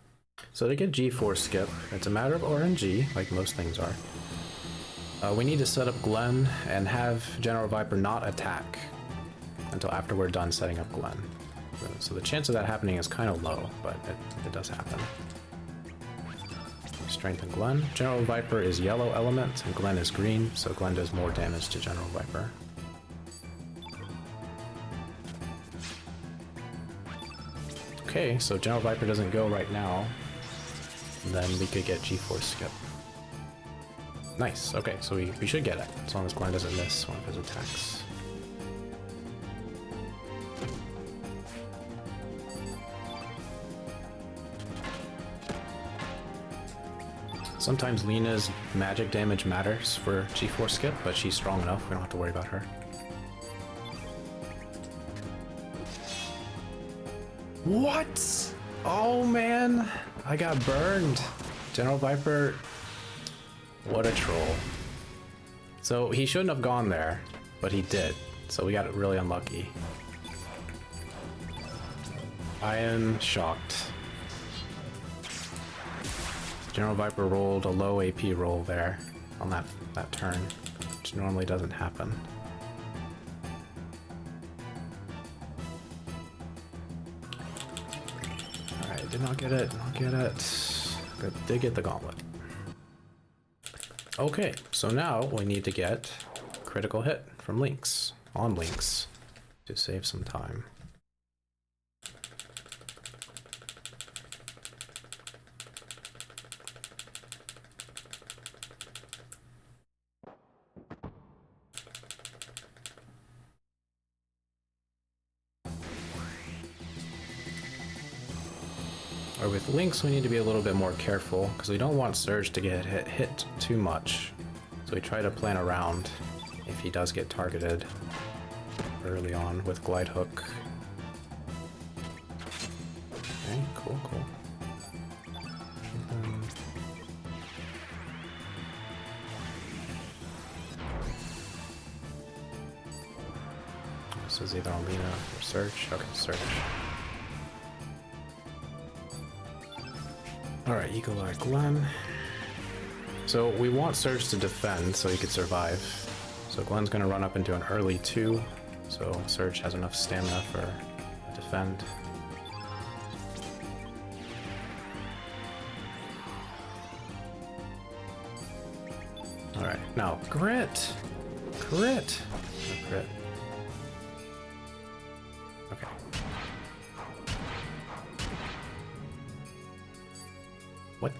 so to get G4 skip, it's a matter of RNG, like most things are. We need to set up Glenn and have General Viper not attack until after we're done setting up Glenn. So the chance of that happening is kind of low, but it does happen. Strength and Glenn. General Viper is yellow element and Glenn is green, so Glenn does more damage to General Viper. Okay, so General Viper doesn't go right now. Then we could get G4 skip. Nice, okay, so we should get it, as long as Glenn doesn't miss one of his attacks. Sometimes Lena's magic damage matters for G4 skip, but she's strong enough, we don't have to worry about her. What? Oh man, I got burned. General Viper, what a troll. So he shouldn't have gone there, but he did, so we got really unlucky. I am shocked. General Viper rolled a low AP roll there on that turn, which normally doesn't happen. Alright, did not get it, Good, did get the gauntlet. Okay, so now we need to get critical hit from Lynx, on Lynx, to save some time. Or with Lynx, we need to be a little bit more careful because we don't want Surge to get hit too much. So we try to plan around if he does get targeted early on with Glide Hook. Okay, cool. This is either on Lena or Surge. Okay, Surge. Alright, Eagle Eye Glenn. So we want Surge to defend so he could survive. So Glenn's gonna run up into an early 2, so Surge has enough stamina for a defend. Alright, now crit! Crit! No crit. Okay. What?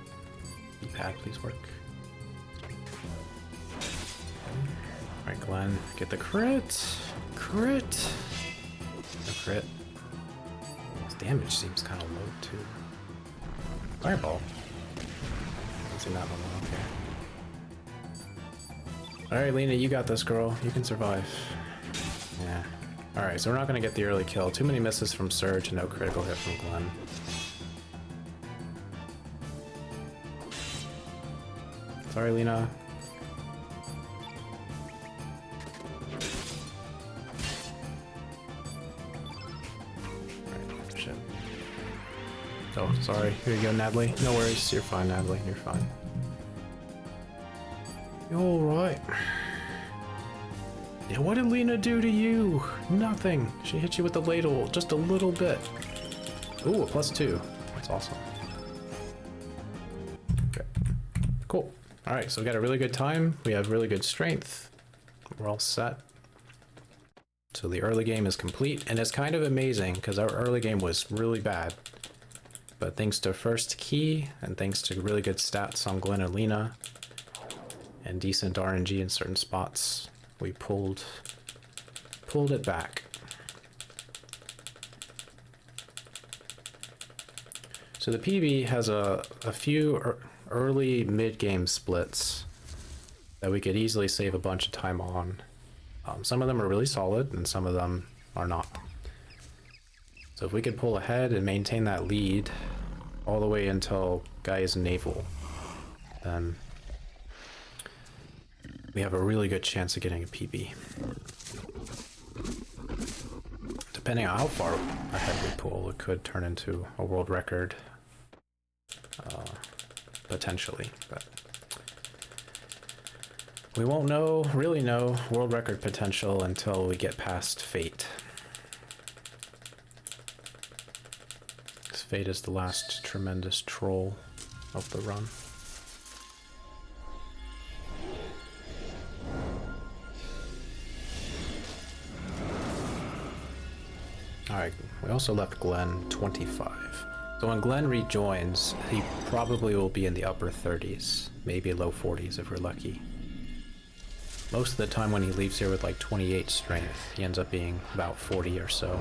D-pad, please work. Alright, Glenn, get the crit! Crit! No crit. His damage seems kind of low, too. Fireball. Haven't seen that one, okay. Alright, Lena, you got this, girl. You can survive. Yeah. Alright, so we're not gonna get the early kill. Too many misses from Surge and no critical hit from Glenn. Sorry, Lena. Alright, shit. Oh, sorry. Here you go, Nadley. No worries. You're fine, Nadley. You're fine. You alright? Yeah, what did Lena do to you? Nothing. She hit you with the ladle just a little bit. Ooh, a +2. That's awesome. Okay. Cool. Alright, so we got a really good time. We have really good strength. We're all set. So the early game is complete, and it's kind of amazing because our early game was really bad. But thanks to first key, and thanks to really good stats on Glenn and Lena, and decent RNG in certain spots, we pulled it back. So the PB has a few early mid-game splits that we could easily save a bunch of time on. Some of them are really solid, and some of them are not. So if we could pull ahead and maintain that lead all the way until Guy's Naval, then we have a really good chance of getting a PB. Depending on how far ahead we pull, it could turn into a world record, potentially, but we won't really know world record potential until we get past Fate. Because Fate is the last tremendous troll of the run. Alright, we also left Glenn 25. So when Glenn rejoins, he probably will be in the upper 30s, maybe low 40s if we're lucky. Most of the time when he leaves here with like 28 strength, he ends up being about 40 or so.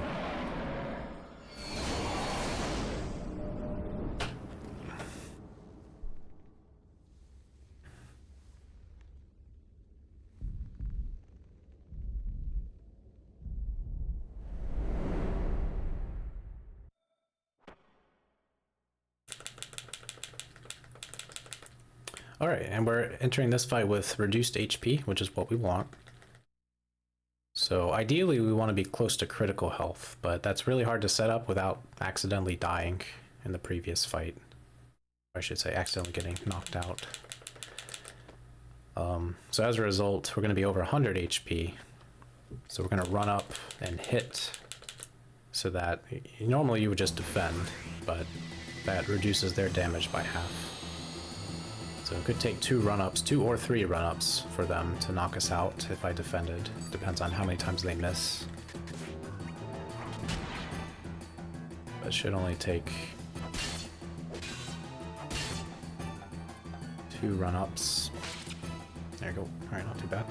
Alright, and we're entering this fight with reduced HP, which is what we want. So ideally we want to be close to critical health, but that's really hard to set up without accidentally dying in the previous fight. Or I should say accidentally getting knocked out. So as a result, we're going to be over 100 HP. So we're going to run up and hit so that normally you would just defend, but that reduces their damage by half. So it could take 2 or 3 run-ups for them to knock us out if I defended. Depends on how many times they miss. But it should only take 2 run-ups. There you go. Alright, not too bad.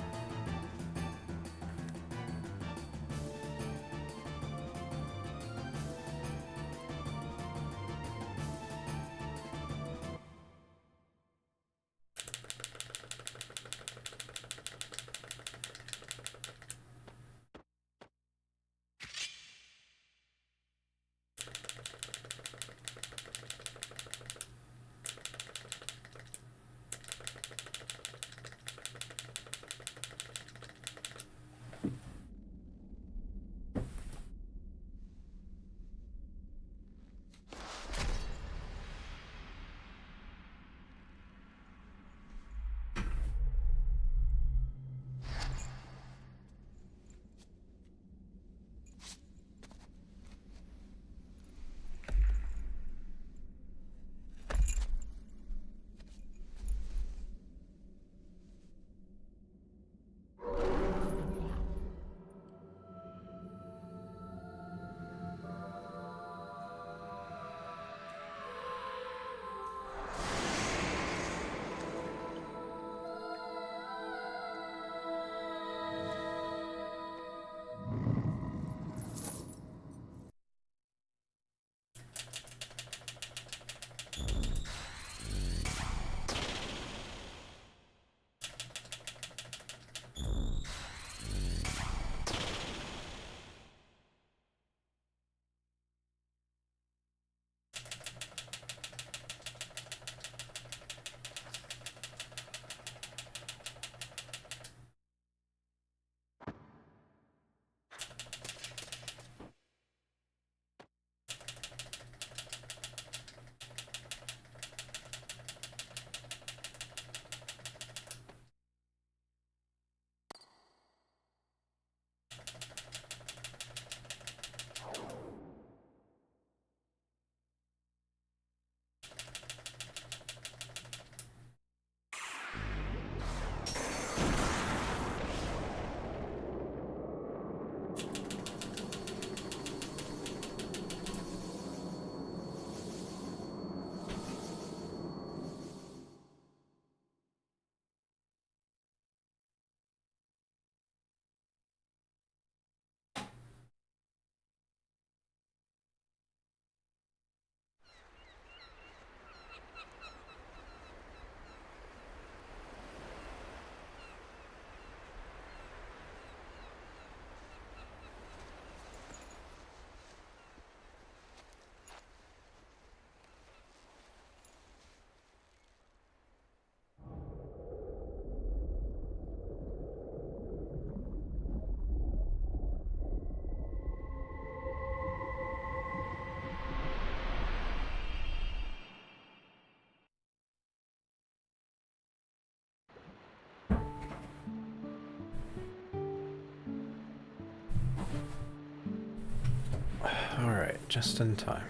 Alright, just in time.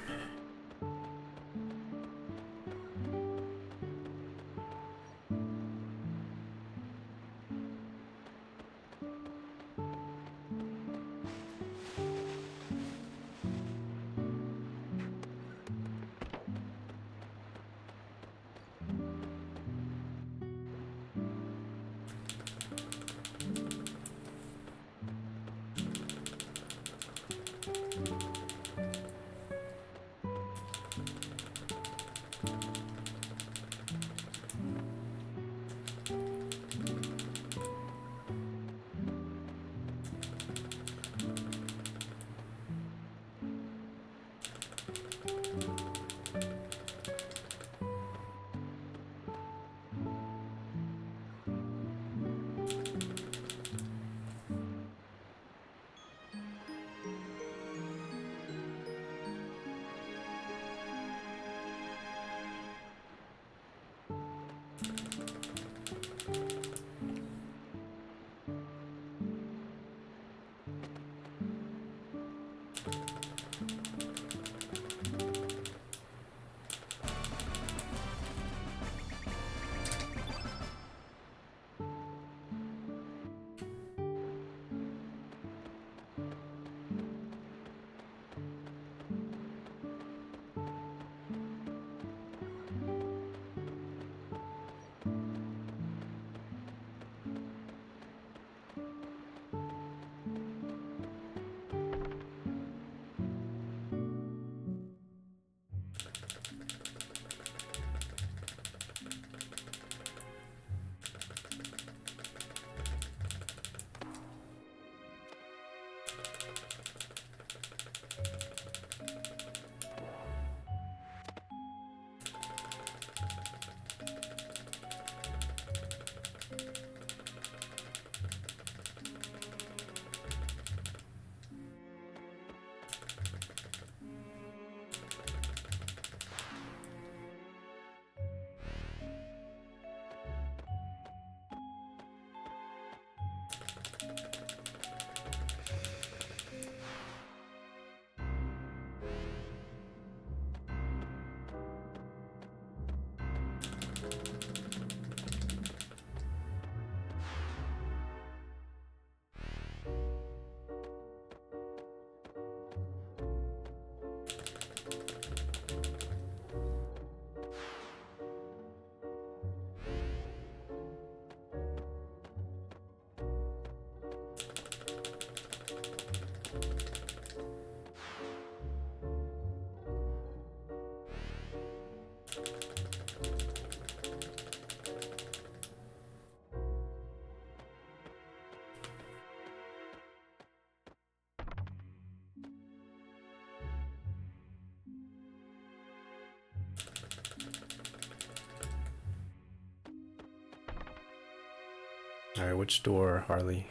Alright, which door, Harley?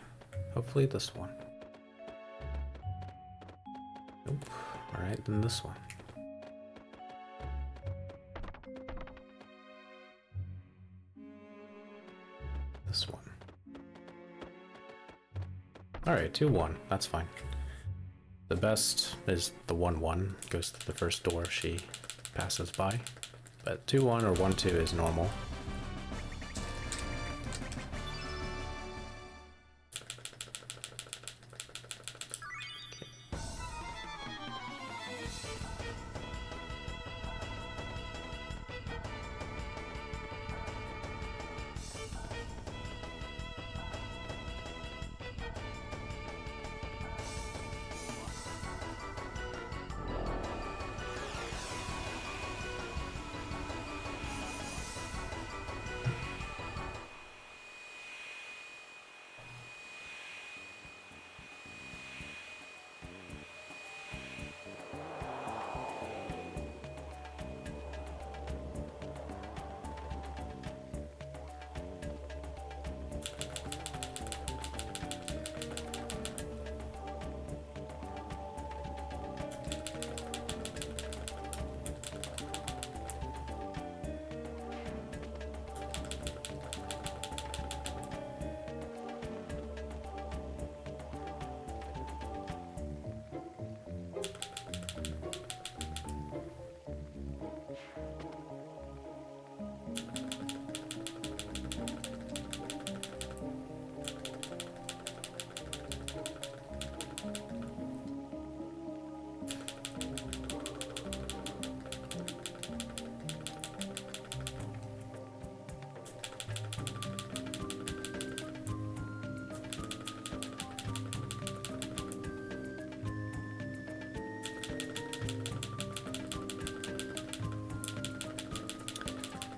Hopefully this one. Nope. Alright, then this one. This one. Alright, 2-1. That's fine. The best is the 1-1. Goes to the first door she passes by. But 2-1 or 1-2 is normal.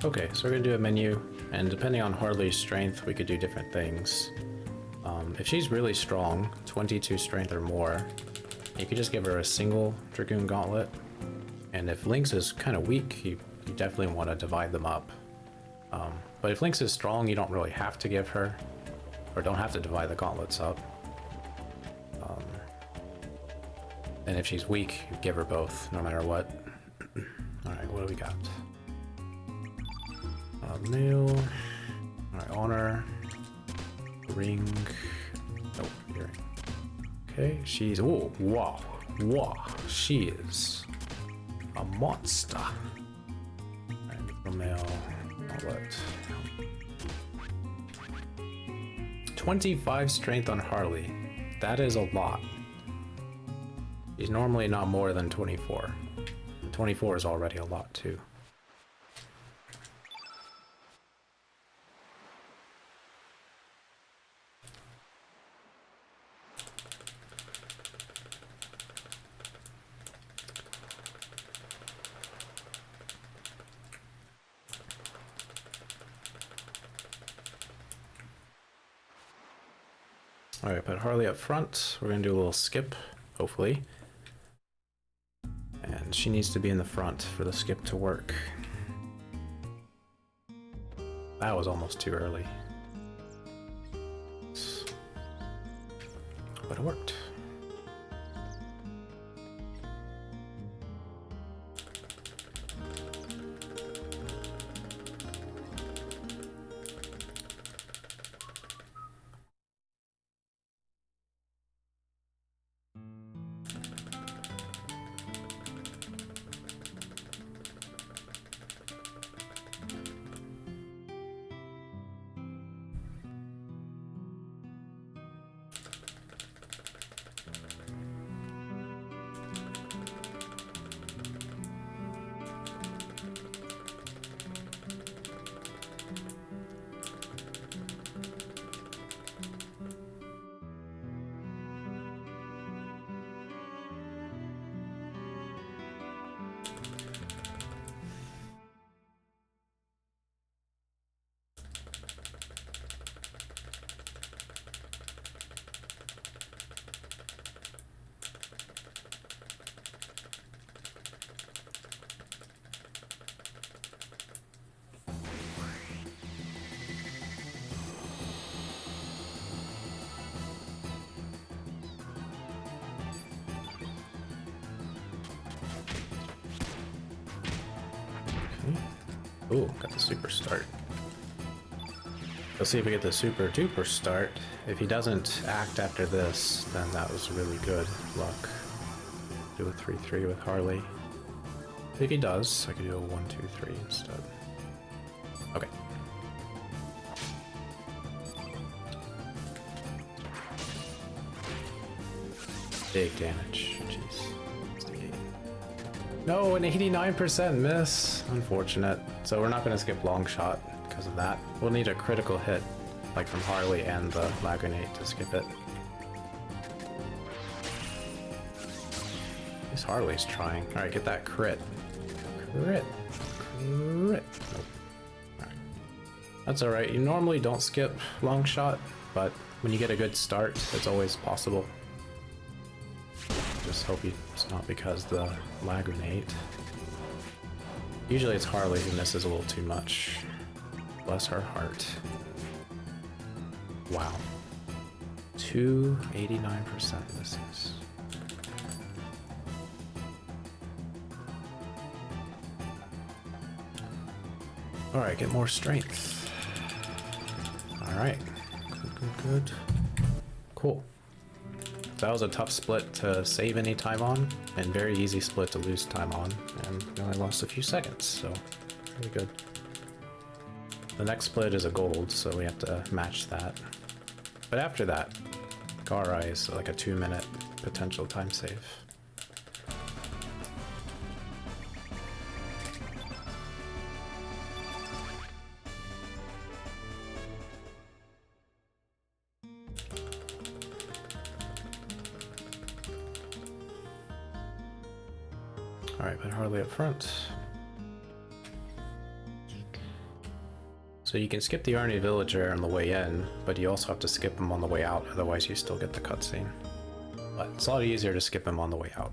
Okay, so we're gonna do a menu, and depending on Harley's strength, we could do different things. If she's really strong, 22 strength or more, you could just give her a single Dragoon Gauntlet. And if Lynx is kind of weak, you definitely want to divide them up. But if Lynx is strong, you don't really have to give her, or don't have to divide the gauntlets up. And if she's weak, you give her both, no matter what. Alright, what do we got? Mail. Alright, honor. Ring. Oh, earring. Okay, she's. Oh, wow. Wow. She is a monster. Alright, mail. Outlet. 25 strength on Harley. That is a lot. She's normally not more than 24. 24 is already a lot too. Alright, put Harley up front. We're gonna do a little skip, hopefully. And she needs to be in the front for the skip to work. That was almost too early. But it worked. Ooh, got the super start. Let's see if we get the super duper start. If he doesn't act after this, then that was really good luck. Do a 3-3 with Harley. If he does, I could do a 1-2-3 instead. Okay. Big damage. Jeez. No, an 89% miss. Unfortunate. So we're not going to skip long shot because of that. We'll need a critical hit, like from Harley and the Lagunate to skip it. At least Harley's trying. Alright, get that crit. Crit. Crit. Nope. Alright. That's alright. You normally don't skip long shot, but when you get a good start, it's always possible. Just hope it's not because the Lagunate. Usually it's Harley who misses a little too much. Bless her heart. Wow. 289% misses. Alright, get more strength. Alright. Good, good, good. Cool. That was a tough split to save any time on, and very easy split to lose time on, and we only lost a few seconds, so really good. The next split is a gold, so we have to match that. But after that, Garai is like a 2-minute potential time save. Alright, put Harley up front. So you can skip the Arnie villager on the way in, but you also have to skip him on the way out, otherwise you still get the cutscene. But it's a lot easier to skip him on the way out.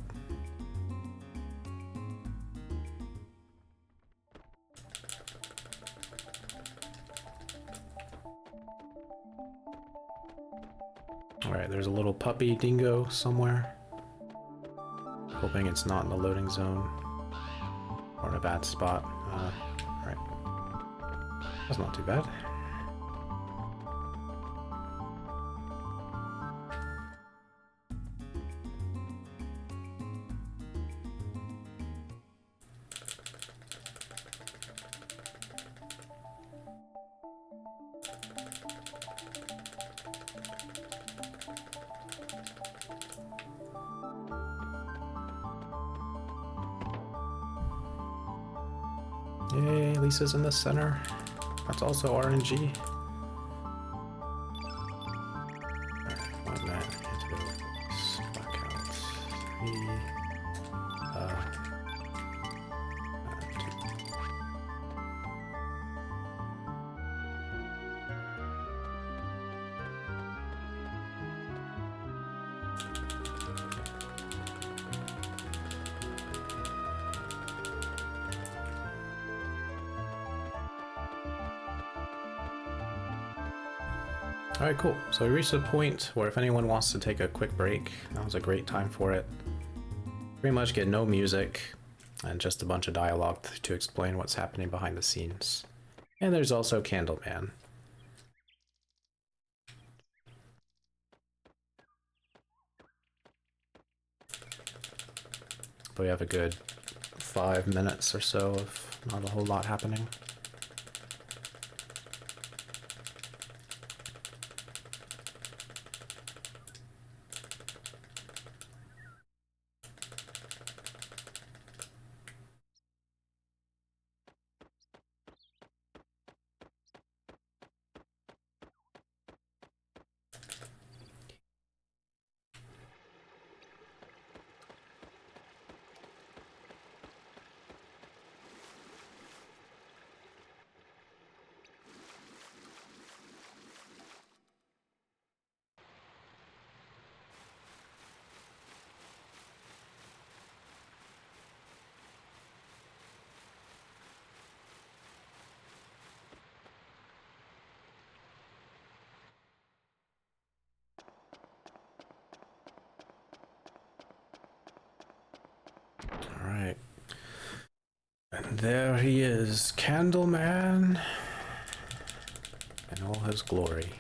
Alright, there's a little puppy dingo somewhere. Hoping it's not in the loading zone. Or in a bad spot. Alright. That's not too bad. Yay, Lisa's in the center. That's also RNG. Alright, 1 minute into blackout 3. Alright, cool. So we reached a point where if anyone wants to take a quick break, that was a great time for it. Pretty much get no music and just a bunch of dialogue to explain what's happening behind the scenes. And there's also Candleman. But we have a good 5 minutes or so of not a whole lot happening. Alright. And there he is, Candleman in all his glory.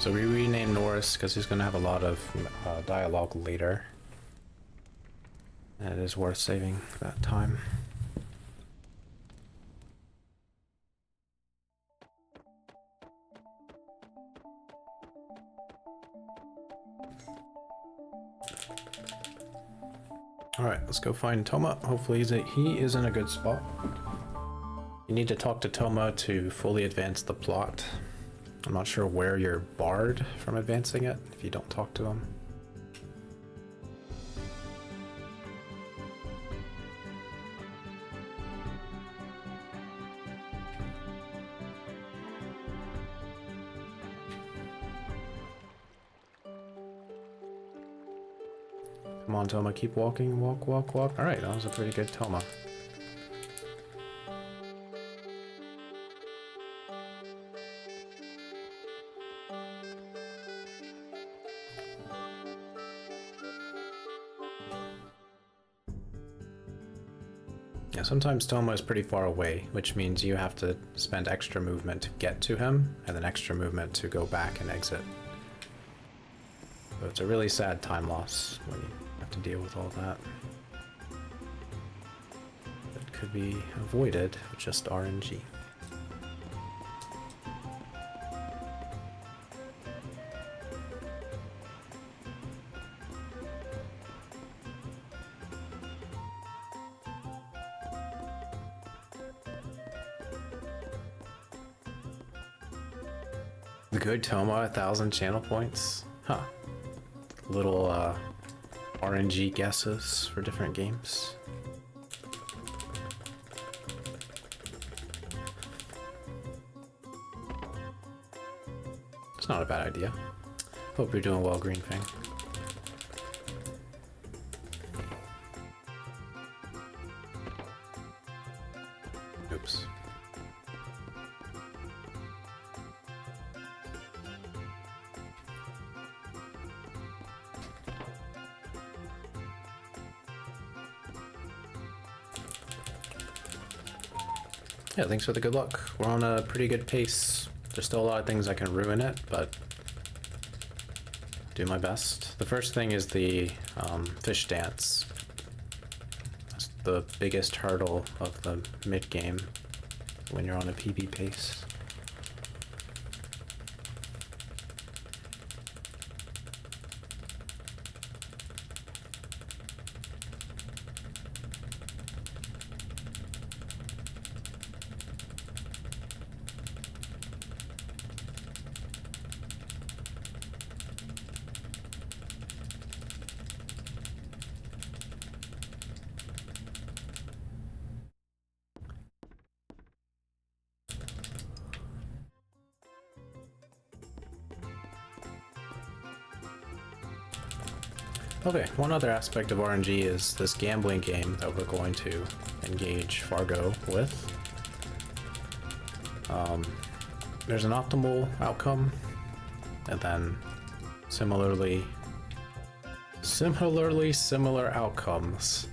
So we renamed Norris because he's going to have a lot of dialogue later. And it is worth saving that time. Alright, let's go find Toma. Hopefully he is in a good spot. You need to talk to Toma to fully advance the plot. I'm not sure where you're barred from advancing it if you don't talk to him. Come on, Toma, keep walking. Walk, walk, walk. Alright, that was a pretty good Toma. Yeah, sometimes Toma is pretty far away, which means you have to spend extra movement to get to him, and then extra movement to go back and exit. So it's a really sad time loss when you have to deal with all that. That could be avoided with just RNG. Good Toma, 1,000 channel points. Huh. Little RNG guesses for different games. It's not a bad idea. Hope you're doing well, Green Fang. Oops. Yeah, thanks for the good luck. We're on a pretty good pace. There's still a lot of things that can ruin it, but do my best. The first thing is the fish dance. That's the biggest hurdle of the mid-game when you're on a PB pace. Okay, one other aspect of RNG is this gambling game that we're going to engage Fargo with. There's an optimal outcome, and then similar outcomes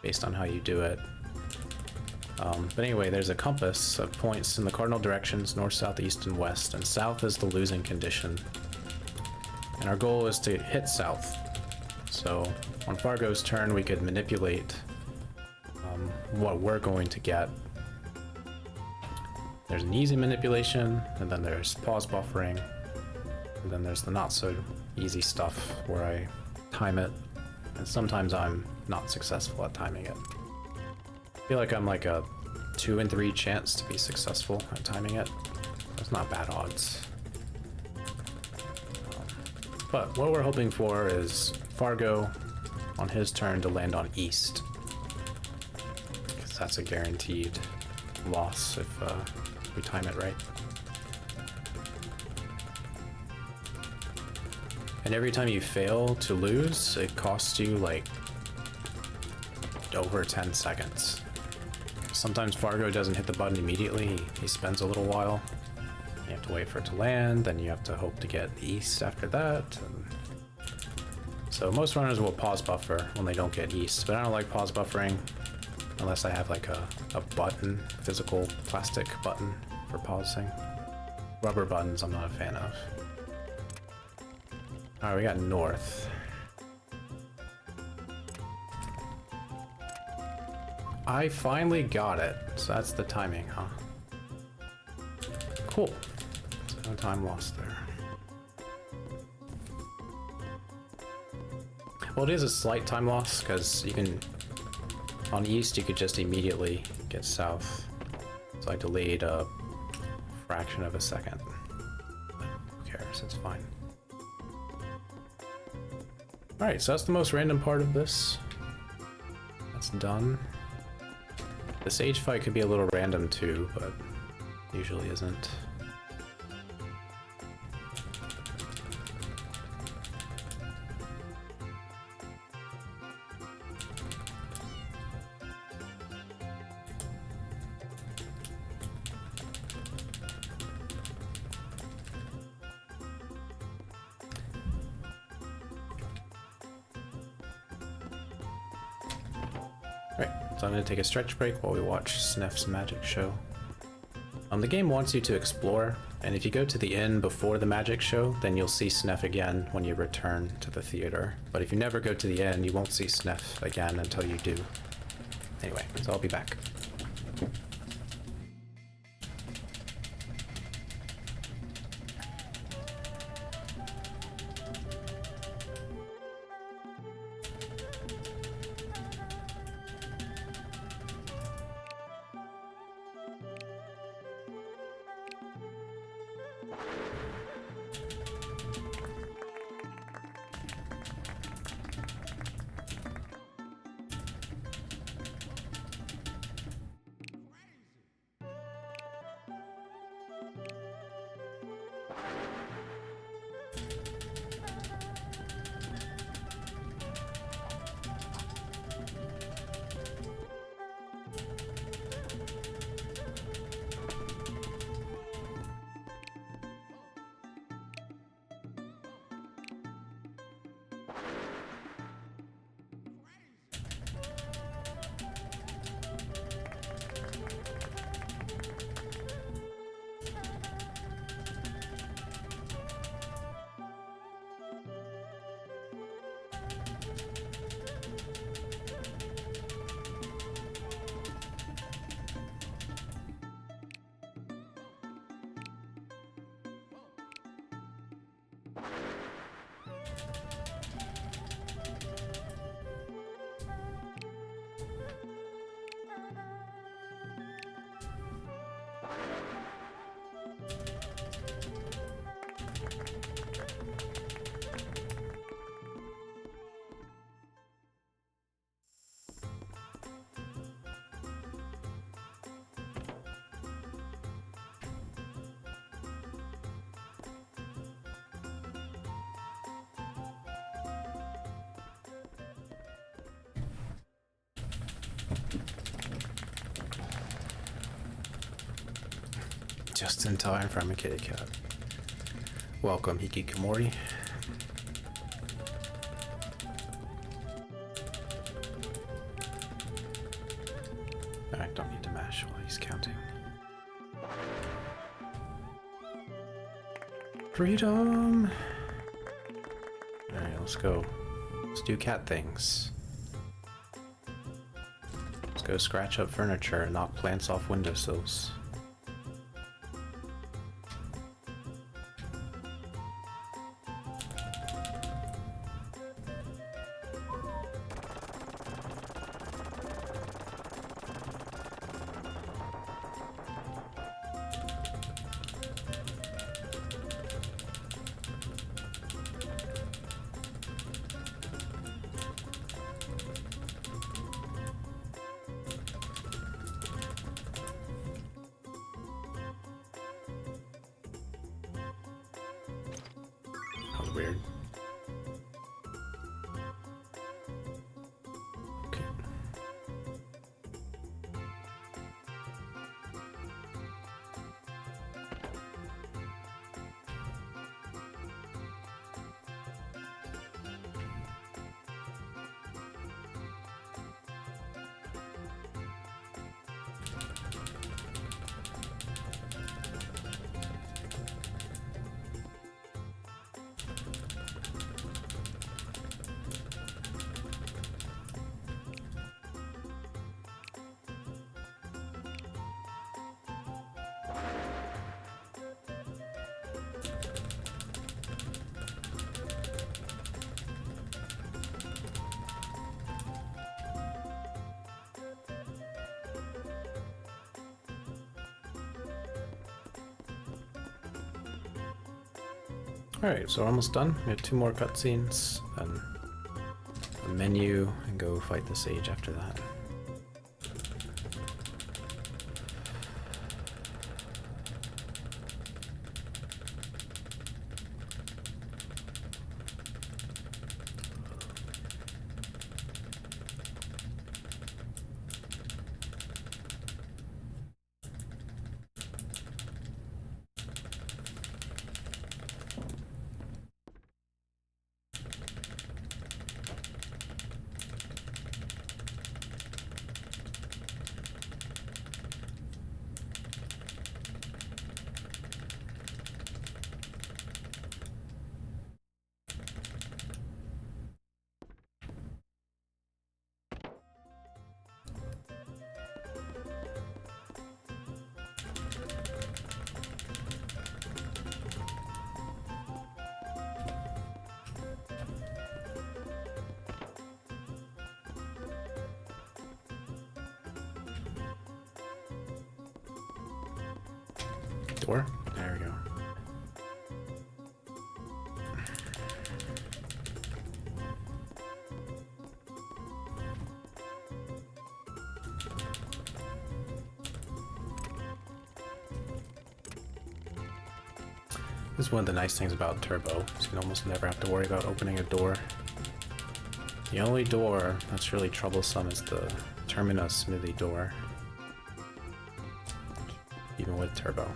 based on how you do it. But anyway, there's a compass of points in the cardinal directions, north, south, east, and west, and south is the losing condition. And our goal is to hit south. So on Fargo's turn, we could manipulate what we're going to get. There's an easy manipulation, and then there's pause buffering, and then there's the not so easy stuff where I time it, and sometimes I'm not successful at timing it. I feel like I'm like a 2 in 3 chance to be successful at timing it. That's not bad odds. But what we're hoping for is Fargo on his turn to land on east, because that's a guaranteed loss if we time it right. And every time you fail to lose, it costs you like over 10 seconds. Sometimes Fargo doesn't hit the button immediately, he spends a little while. You have to wait for it to land, then you have to hope to get east after that. And so most runners will pause buffer when they don't get east, but I don't like pause buffering unless I have like a button, physical plastic button for pausing. Rubber buttons I'm not a fan of. Alright, we got north. I finally got it, so that's the timing, huh? Cool. So no time lost there. Well, it is a slight time loss, because you can... On east, you could just immediately get south. So I delayed a fraction of a second. But who cares? It's fine. Alright, so that's the most random part of this. That's done. The sage fight could be a little random too, but usually isn't. So I'm going to take a stretch break while we watch Sneff's magic show. The game wants you to explore, and if you go to the inn before the magic show, then you'll see Sneff again when you return to the theater. But if you never go to the inn, you won't see Sneff again until you do. Anyway, so I'll be back. Just in time from a kitty cat. Welcome, Hikikomori. I don't need to mash while he's counting. Freedom! Alright, let's go. Let's do cat things. Let's go scratch up furniture and knock plants off windowsills. That was weird. Okay. Alright, so we're almost done. We have 2 more cutscenes, then a menu, and go fight the sage after that. Door? There we go. This is one of the nice things about Turbo, is you can almost never have to worry about opening a door. The only door that's really troublesome is the Terminus Smithy door, even with Turbo.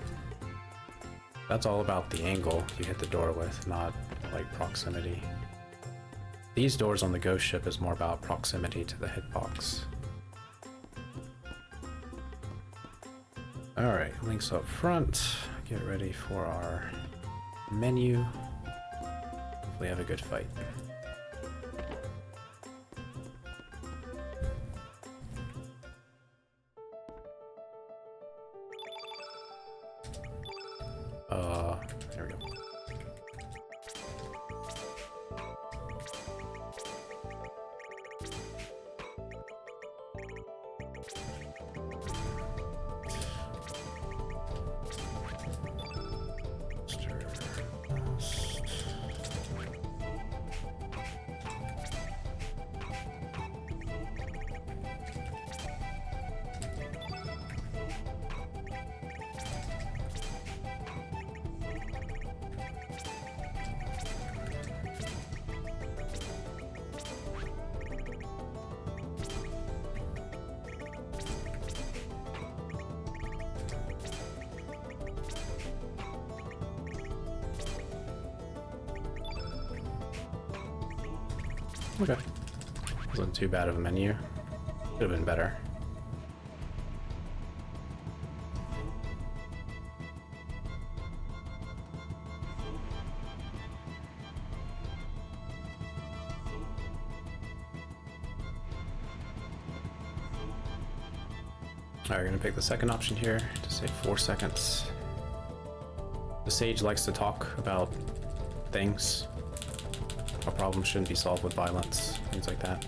That's all about the angle you hit the door with, not like proximity. These doors on the ghost ship is more about proximity to the hitbox. Alright, links up front. Get ready for our menu. Hopefully have a good fight. There we go. Okay. Wasn't too bad of a menu. Could have been better. Alright, we're gonna pick the second option here to save 4 seconds. The sage likes to talk about things. A problem shouldn't be solved with violence, things like that.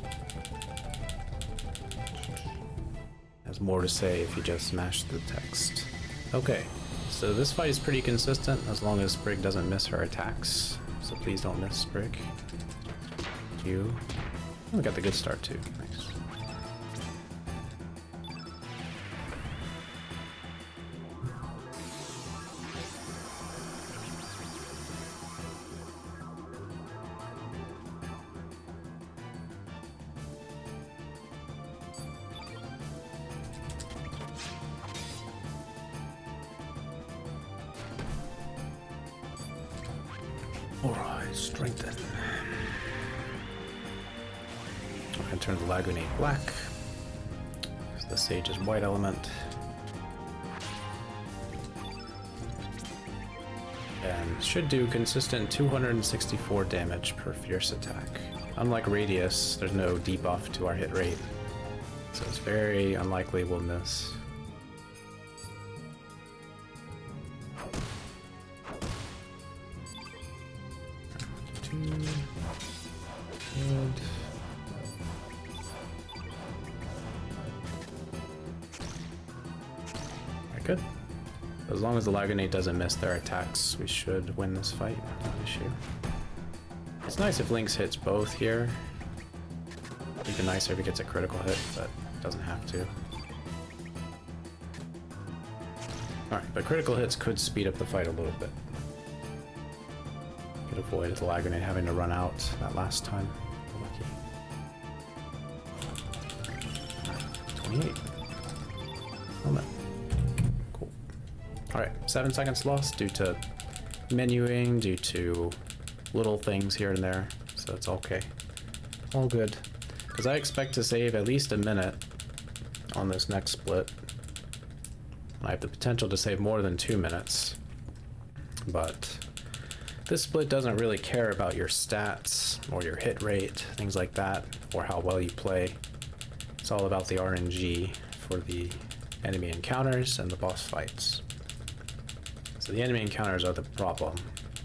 Has more to say if you just smash the text. Okay, so this fight is pretty consistent as long as Sprig doesn't miss her attacks. So please don't miss Sprig. You. Oh, we got the good start too. Nice. Alright, strengthen. I'm gonna turn the Lagunate black. The Sage is white element. And should do consistent 264 damage per fierce attack. Unlike Radius, there's no debuff to our hit rate. So it's very unlikely we'll miss. Good. As long as the Lagunate doesn't miss their attacks, we should win this fight. issue. It's nice if Lynx hits both here. Even nicer if he gets a critical hit, but doesn't have to. Alright, but critical hits could speed up the fight a little bit. Could avoid the lag grenade having to run out that last time. Lucky. 28. Helmet. Cool. Alright, 7 seconds lost due to menuing, due to little things here and there, so it's okay. All good. Because I expect to save at least a minute on this next split. I have the potential to save more than 2 minutes, but this split doesn't really care about your stats or your hit rate, things like that, or how well you play. It's all about the RNG for the enemy encounters and the boss fights. So the enemy encounters are the problem,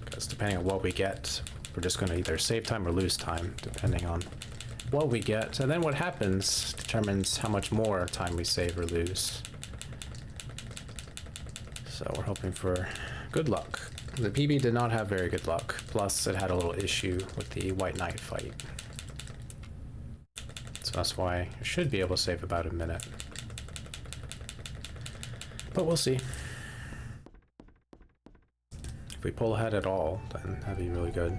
because depending on what we get, we're just going to either save time or lose time, depending on what we get. And then what happens determines how much more time we save or lose. So we're hoping for good luck. The PB did not have very good luck, plus it had a little issue with the White Knight fight. So that's why I should be able to save about a minute. But we'll see. If we pull ahead at all, then that'd be really good.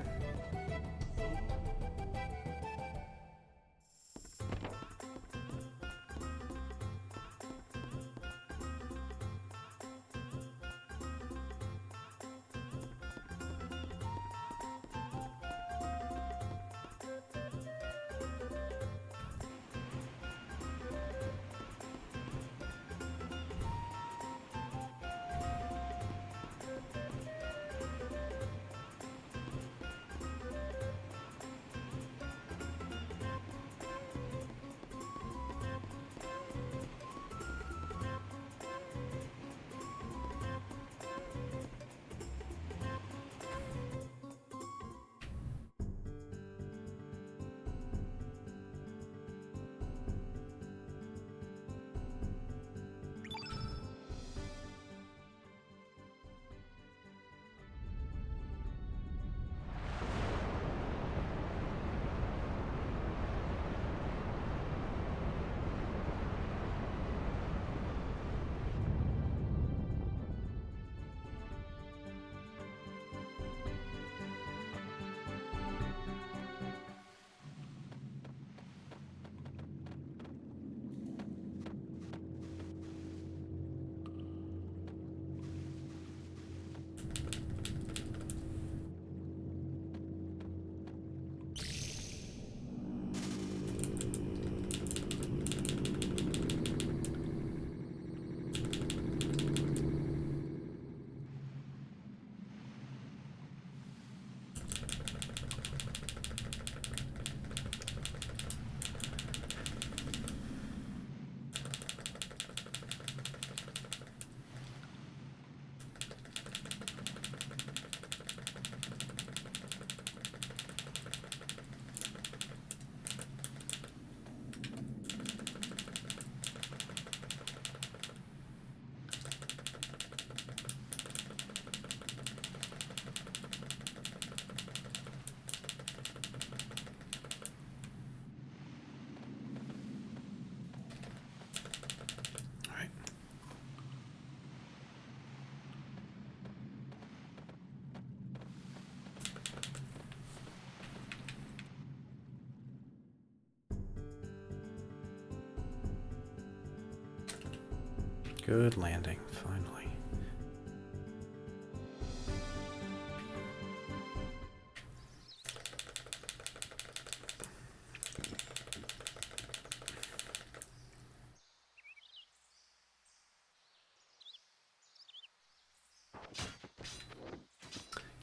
Good landing, finally.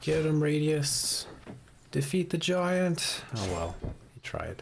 Get him, Radius. Defeat the giant. Oh well, he tried.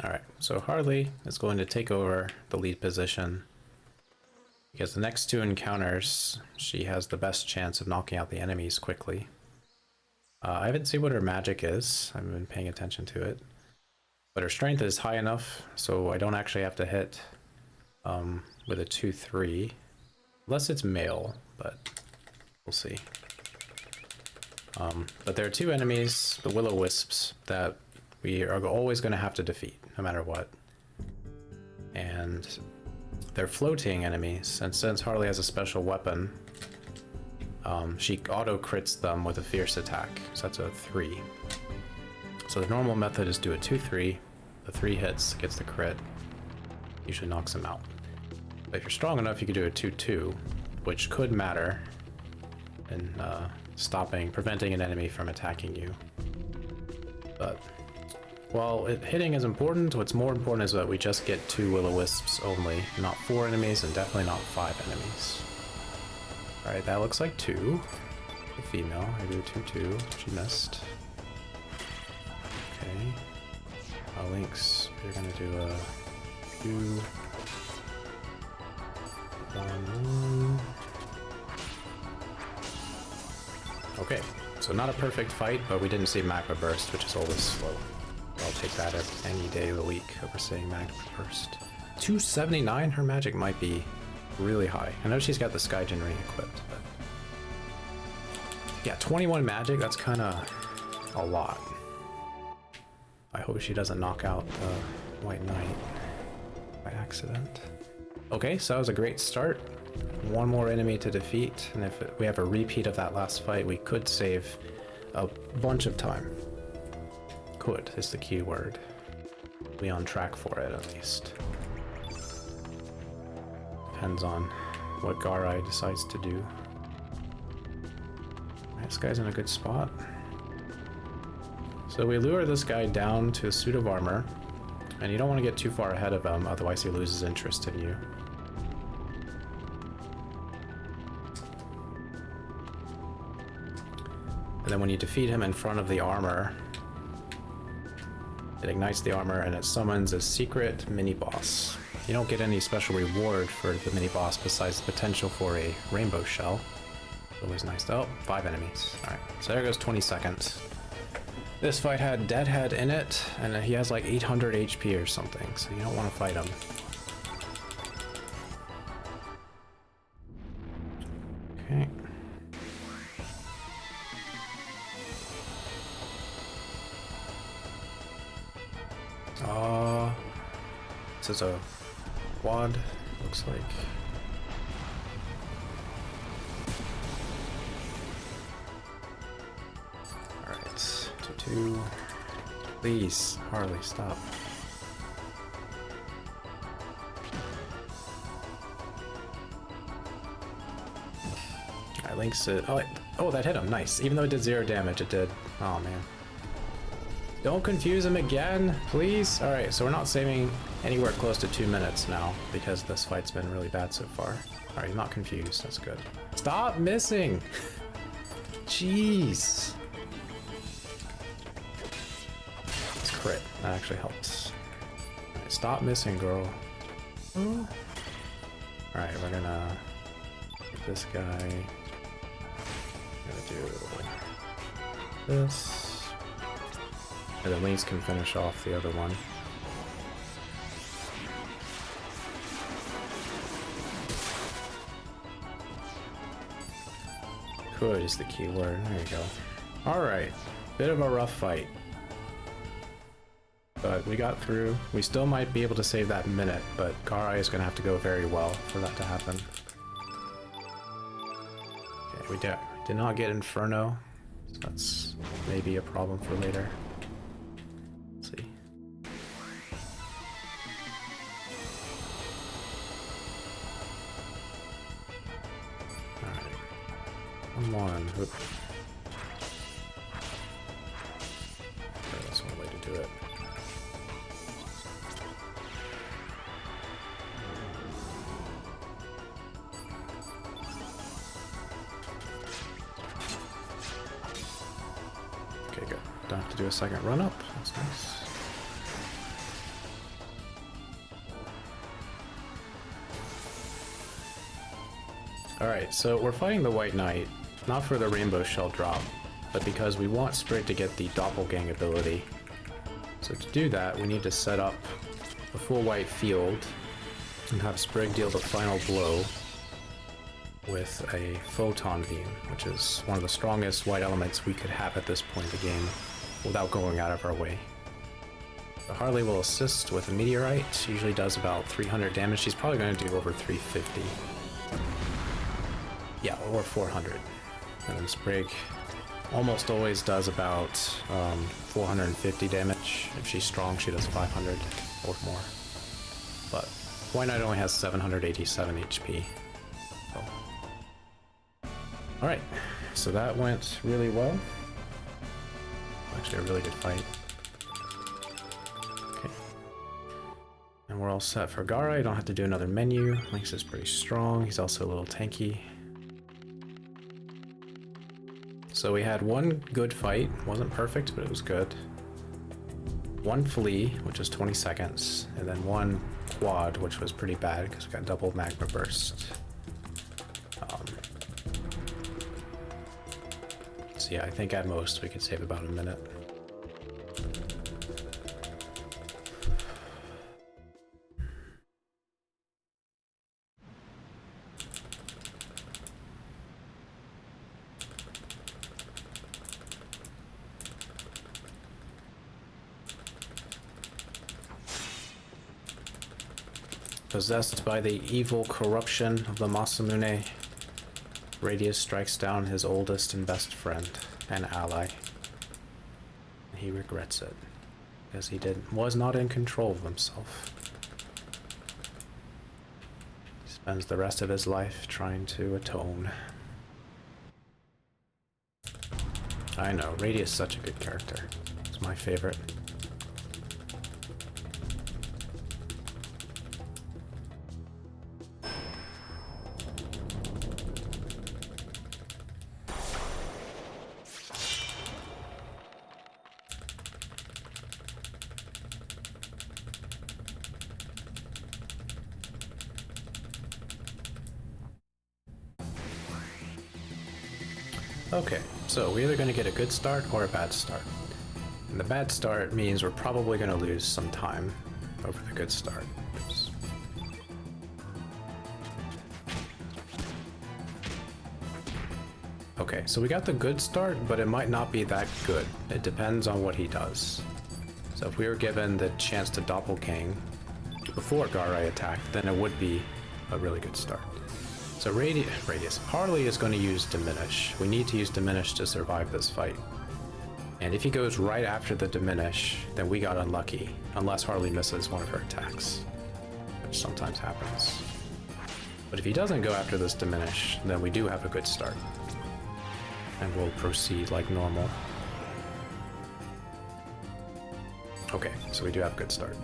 Alright, so Harley is going to take over the lead position because the next two encounters, she has the best chance of knocking out the enemies quickly. I haven't seen what her magic is. I haven't been paying attention to it. But her strength is high enough, so I don't actually have to hit with a 2-3. Unless it's male, but we'll see. But there are two enemies, the Will-O-Wisps, that we are always going to have to defeat, no matter what. And they're floating enemies, and since Harley has a special weapon, she auto-crits them with a fierce attack, so that's a 3. So the normal method is do a 2-3, the 3 hits, gets the crit, usually knocks him out. But if you're strong enough, you could do a 2-2, which could matter in preventing an enemy from attacking you. But while hitting is important, what's more important is that we just get 2 Will-O-Wisps only, not 4 enemies, and definitely not 5 enemies. Alright, that looks like 2. The female, I do 2-2, she missed. Okay. Lynx, you're gonna do a 2... 1. Okay, so not a perfect fight, but we didn't see Magma Burst, which is always slow. I'll take that any day of the week over seeing Magma Burst. 279, her magic might be really high. I know she's got the Skygen ring equipped, but... yeah, 21 magic, that's kind of a lot. I hope she doesn't knock out the White Knight by accident. Okay, so that was a great start. One more enemy to defeat, and if we have a repeat of that last fight, we could save a bunch of time. Could is the key word. Be on track for it, at least. Depends on what Garai decides to do. This guy's in a good spot. So we lure this guy down to a suit of armor, and you don't want to get too far ahead of him, otherwise he loses interest in you. And then when you defeat him in front of the armor, it ignites the armor and it summons a secret mini-boss. You don't get any special reward for the mini-boss besides the potential for a rainbow shell. Always nice. Oh, 5 enemies. Alright, so there goes 20 seconds. This fight had Deadhead in it, and he has like 800 HP or something, so you don't want to fight him. Okay. This is a quad, looks like. Alright, 2-2. Please, Harley, stop. Alright, Lynx it. Oh, that hit him. Nice. Even though it did 0 damage, it did. Oh, man. Don't confuse him again, please. Alright, so we're not saving anywhere close to 2 minutes now because this fight's been really bad so far. Alright, he's not confused. That's good. Stop missing! Jeez. It's crit. That actually helps. Alright, stop missing, girl. Alright, we're gonna get this guy. We're gonna do this. And then Lynx can finish off the other one. Could is the key word. There you go. Alright. Bit of a rough fight. But we got through. We still might be able to save that minute, but Garai is going to have to go very well for that to happen. Okay, we did not get Inferno. So that's maybe a problem for later. Let's see. Come on. Oop. Okay, that's one way to do it. Okay, good. Don't have to do a second run up. That's nice. Alright, so we're fighting the White Knight, not for the Rainbow Shell drop, but because we want Sprig to get the Doppelgang ability. So to do that, we need to set up a full white field and have Sprig deal the final blow with a Photon Beam, which is one of the strongest white elements we could have at this point in the game without going out of our way. So Harley will assist with a Meteorite. She usually does about 300 damage. She's probably going to do over 350. Yeah, or 400. And then Sprig almost always does about 450 damage. If she's strong, she does 500 or more. But White Knight only has 787 HP. So. Alright, so that went really well. Actually, a really good fight. Okay. And we're all set for Gara. You don't have to do another menu. Lynx is pretty strong. He's also a little tanky. So we had one good fight. Wasn't perfect, but it was good. One flea, which was 20 seconds. And then one quad, which was pretty bad because we got double magma burst. So yeah, I think at most we could save about a minute. Possessed by the evil corruption of the Masamune, Radius strikes down his oldest and best friend and ally. He regrets it, because he was not in control of himself. He spends the rest of his life trying to atone. I know, Radius is such a good character. He's my favorite. Okay, so we're either going to get a good start or a bad start. And the bad start means we're probably going to lose some time over the good start. Oops. Okay, so we got the good start, but it might not be that good. It depends on what he does. So if we were given the chance to doppelgang before Gara attacked, then it would be a really good start. So Radius. Harley is going to use Diminish. We need to use Diminish to survive this fight. And if he goes right after the Diminish, then we got unlucky, unless Harley misses one of her attacks, which sometimes happens. But if he doesn't go after this Diminish, then we do have a good start. And we'll proceed like normal. Okay, so we do have a good start.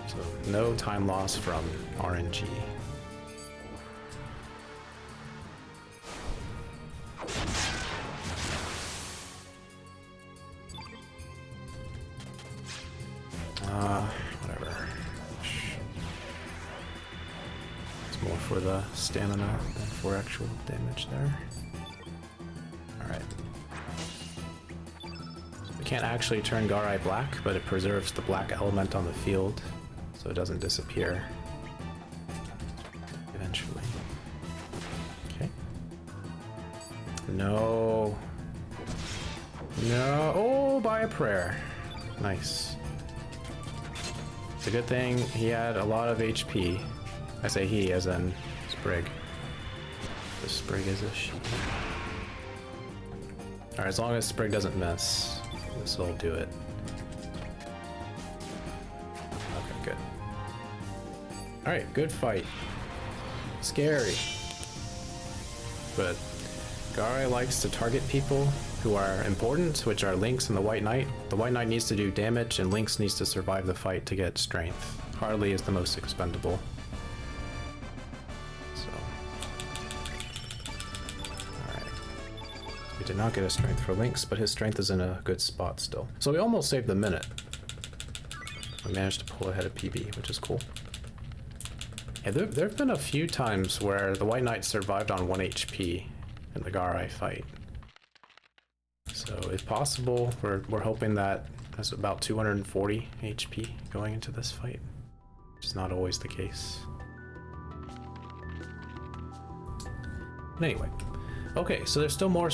So no time loss from RNG. Whatever. It's more for the stamina than for actual damage there. Alright. We can't actually turn Garai black, but it preserves the black element on the field, so it doesn't disappear. Eventually. Okay. No. No. Oh, by a prayer. Nice. It's a good thing he had a lot of HP. I say he as in Sprig. The Sprig is a she. Alright, as long as Sprig doesn't miss, this will do it. Okay, good. Alright, good fight. Scary. But Garai likes to target people who are important, which are Lynx and the White Knight. The White Knight needs to do damage, and Lynx needs to survive the fight to get strength. Harley is the most expendable. So. Alright. We did not get a strength for Lynx, but his strength is in a good spot still. So we almost saved the minute. We managed to pull ahead of PB, which is cool. Yeah, there have been a few times where the White Knight survived on 1 HP in the Garai fight. So if possible, we're hoping that that's about 240 HP going into this fight, which is not always the case. But anyway, okay, so there's still more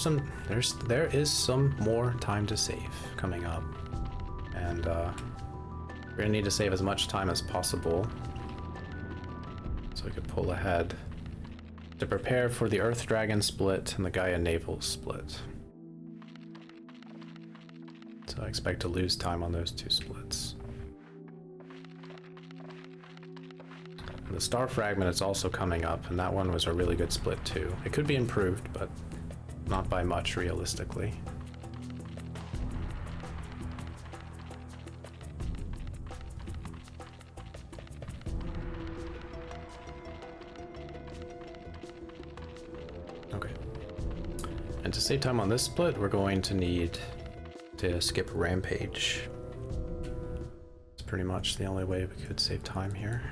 there is some more time to save coming up, and we're gonna need to save as much time as possible so we could pull ahead to prepare for the Earth Dragon split and the Gaia Naval split. So I expect to lose time on those two splits. And the Star Fragment is also coming up, and that one was a really good split too. It could be improved, but not by much realistically. Okay. And to save time on this split, we're going to need to skip Rampage. It's pretty much the only way we could save time here.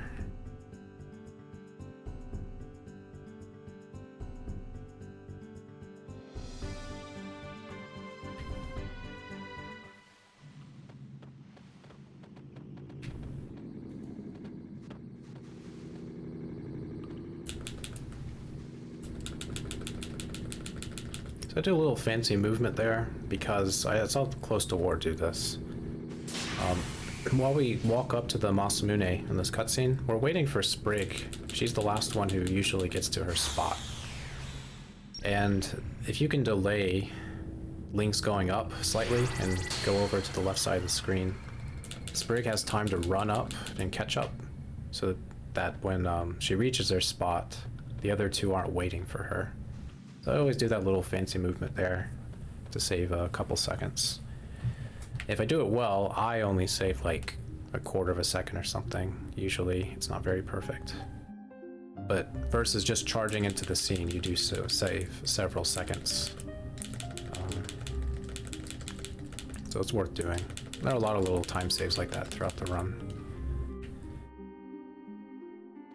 So I do a little fancy movement there because I saw Close to War do this. While we walk up to the Masamune in this cutscene, we're waiting for Sprig. She's the last one who usually gets to her spot. And if you can delay Link's going up slightly and go over to the left side of the screen, Sprig has time to run up and catch up so that when she reaches her spot, the other two aren't waiting for her. So I always do that little fancy movement there to save a couple seconds. If I do it well, I only save like a quarter of a second or something. Usually it's not very perfect. But versus just charging into the scene, you do so save several seconds. So it's worth doing. There are a lot of little time saves like that throughout the run.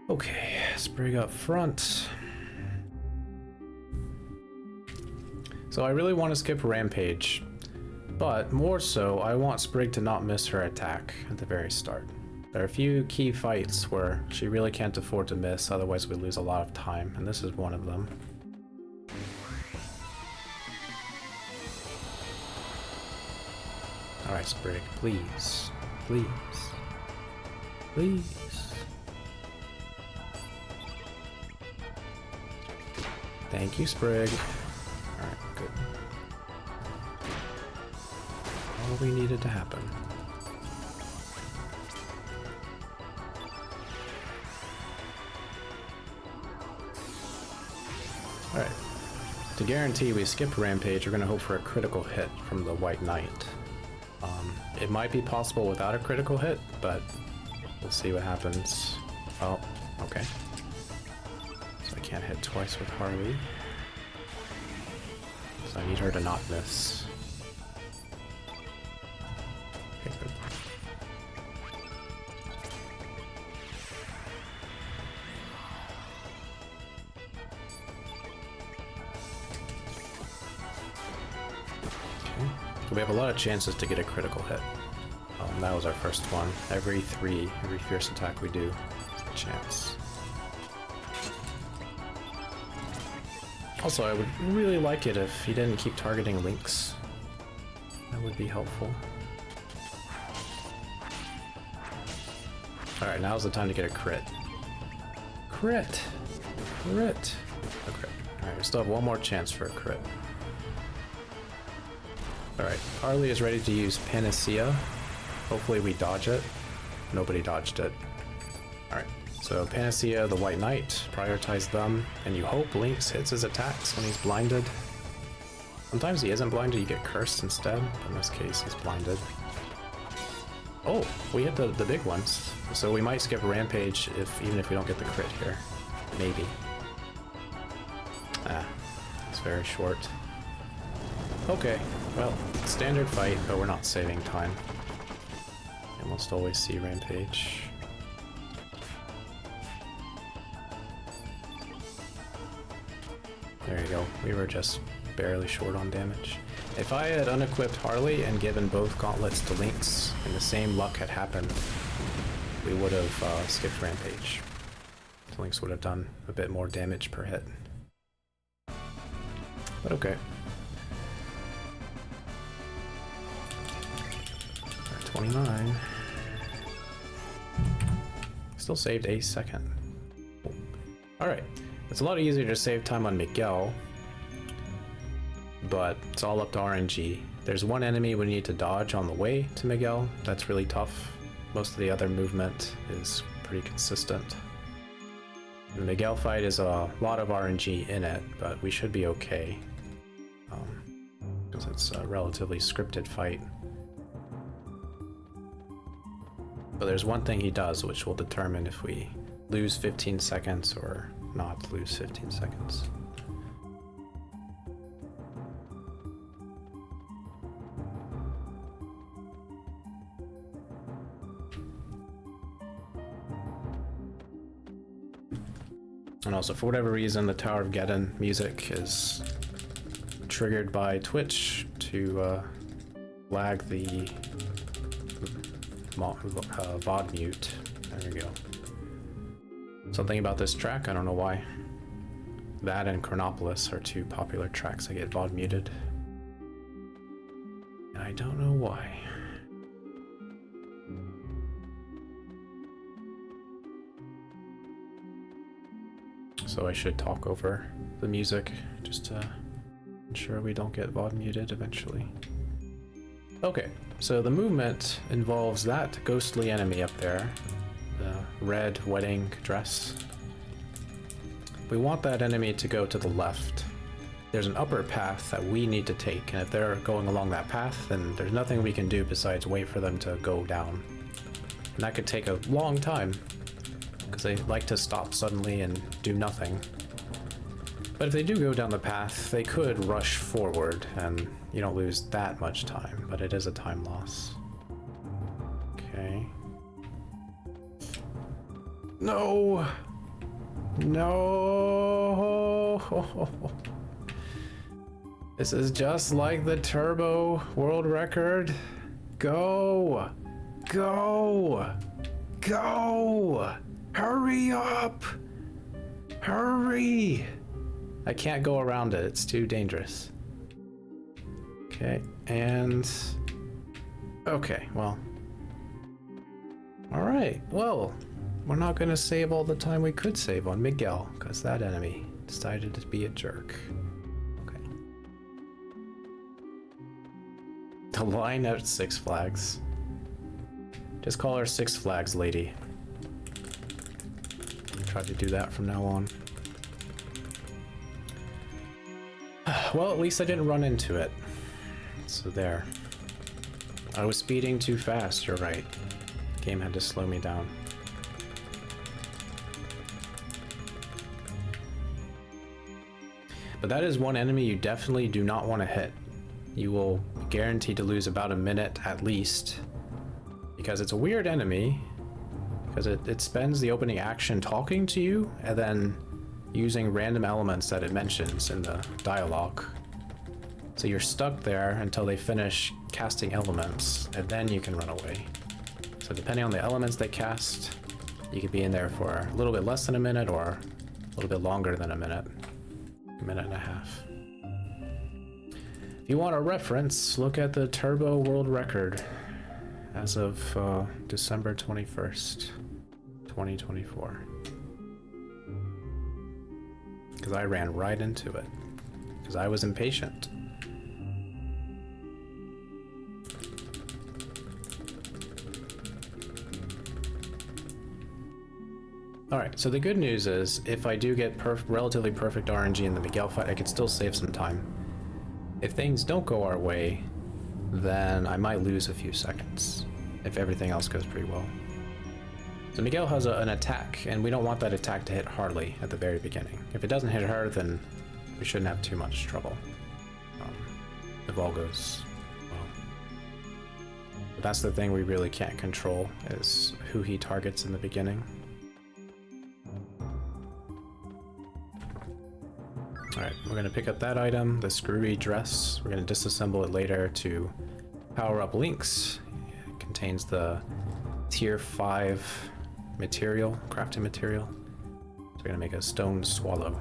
Okay, Sprig up front. So I really want to skip Rampage, but more so, I want Sprig to not miss her attack at the very start. There are a few key fights where she really can't afford to miss, otherwise we lose a lot of time, and this is one of them. Alright, Sprig, please. Please. Please. Thank you, Sprig. Alright, good. All we needed to happen. Alright. To guarantee we skip Rampage, we're going to hope for a critical hit from the White Knight. It might be possible without a critical hit, but we'll see what happens. Oh, okay. So I can't hit twice with Harley. So I need her to not miss. Okay, good. Okay. We have a lot of chances to get a critical hit. That was our first one. Every fierce attack we do, a chance. Also, I would really like it if he didn't keep targeting Links. That would be helpful. Alright, now's the time to get a crit. Crit! Crit! A crit. Alright, we still have one more chance for a crit. Alright, Harley is ready to use Panacea. Hopefully we dodge it. Nobody dodged it. Alright, so Panacea, the White Knight, prioritize them, and you hope Lynx hits his attacks when he's blinded. Sometimes he isn't blinded, you get cursed instead, but in this case he's blinded. Oh, we hit the big ones, so we might skip Rampage even if we don't get the crit here. Maybe. Ah, it's very short. Okay, well, standard fight, but we're not saving time. Almost always see Rampage. There you go. We were just barely short on damage. If I had unequipped Harley and given both gauntlets to Lynx and the same luck had happened, we would have skipped Rampage. Lynx would have done a bit more damage per hit. But okay. 29. Still saved a second. Alright. It's a lot easier to save time on Miguel, but it's all up to RNG. There's one enemy we need to dodge on the way to Miguel. That's really tough. Most of the other movement is pretty consistent. The Miguel fight is a lot of RNG in it, but we should be okay. Because it's a relatively scripted fight. But there's one thing he does which will determine if we lose 15 seconds or not lose 15 seconds. And also, for whatever reason, the Tower of Geddon music is triggered by Twitch to lag the VOD mute. There we go. Something about this track, I don't know why. That and Chronopolis are two popular tracks that get VOD muted. And I don't know why. So I should talk over the music just to ensure we don't get VOD muted eventually. Okay, so the movement involves that ghostly enemy up there, the red wedding dress. We want that enemy to go to the left. There's an upper path that we need to take, and if they're going along that path, then there's nothing we can do besides wait for them to go down. And that could take a long time, because they like to stop suddenly and do nothing. But if they do go down the path, they could rush forward, and you don't lose that much time, but it is a time loss. Okay. No! No! This is just like the turbo world record. Go! Go! Go! Hurry up! Hurry! I can't go around it, it's too dangerous. Okay, and... okay, well... alright, well... we're not gonna save all the time we could save on Miguel, because that enemy decided to be a jerk. Okay. The line at Six Flags. Just call her Six Flags Lady. Try to do that from now on. Well, at least I didn't run into it. So there. I was speeding too fast, you're right. The game had to slow me down. But that is one enemy you definitely do not want to hit. You will be guaranteed to lose about a minute at least. Because it's a weird enemy. Because it spends the opening action talking to you, and then using random elements that it mentions in the dialogue. So you're stuck there until they finish casting elements, and then you can run away. So depending on the elements they cast, you could be in there for a little bit less than a minute, or a little bit longer than a minute and a half. If you want a reference, look at the Turbo World Record as of December 21st, 2024. Because I ran right into it. Because I was impatient. Alright, so the good news is, if I do get relatively perfect RNG in the Miguel fight, I could still save some time. If things don't go our way, then I might lose a few seconds, if everything else goes pretty well. So Miguel has an attack, and we don't want that attack to hit Harley at the very beginning. If it doesn't hit her, then we shouldn't have too much trouble. If all goes well. But that's the thing we really can't control, is who he targets in the beginning. Alright, we're gonna pick up that item, the screwy dress. We're gonna disassemble it later to power up Lynx. It contains the tier 5 material, crafting material. So we're gonna make a stone swallow.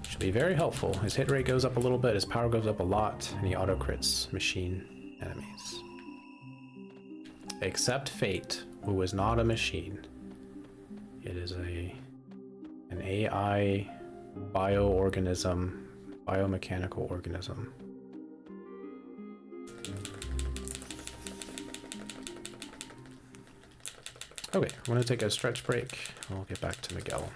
Should be very helpful. His hit rate goes up a little bit, his power goes up a lot, and he auto crits machine enemies. Except Fate, who is not a machine. It is an AI bioorganism, biomechanical organism. Okay, I'm gonna take a stretch break. I'll get back to Miguel.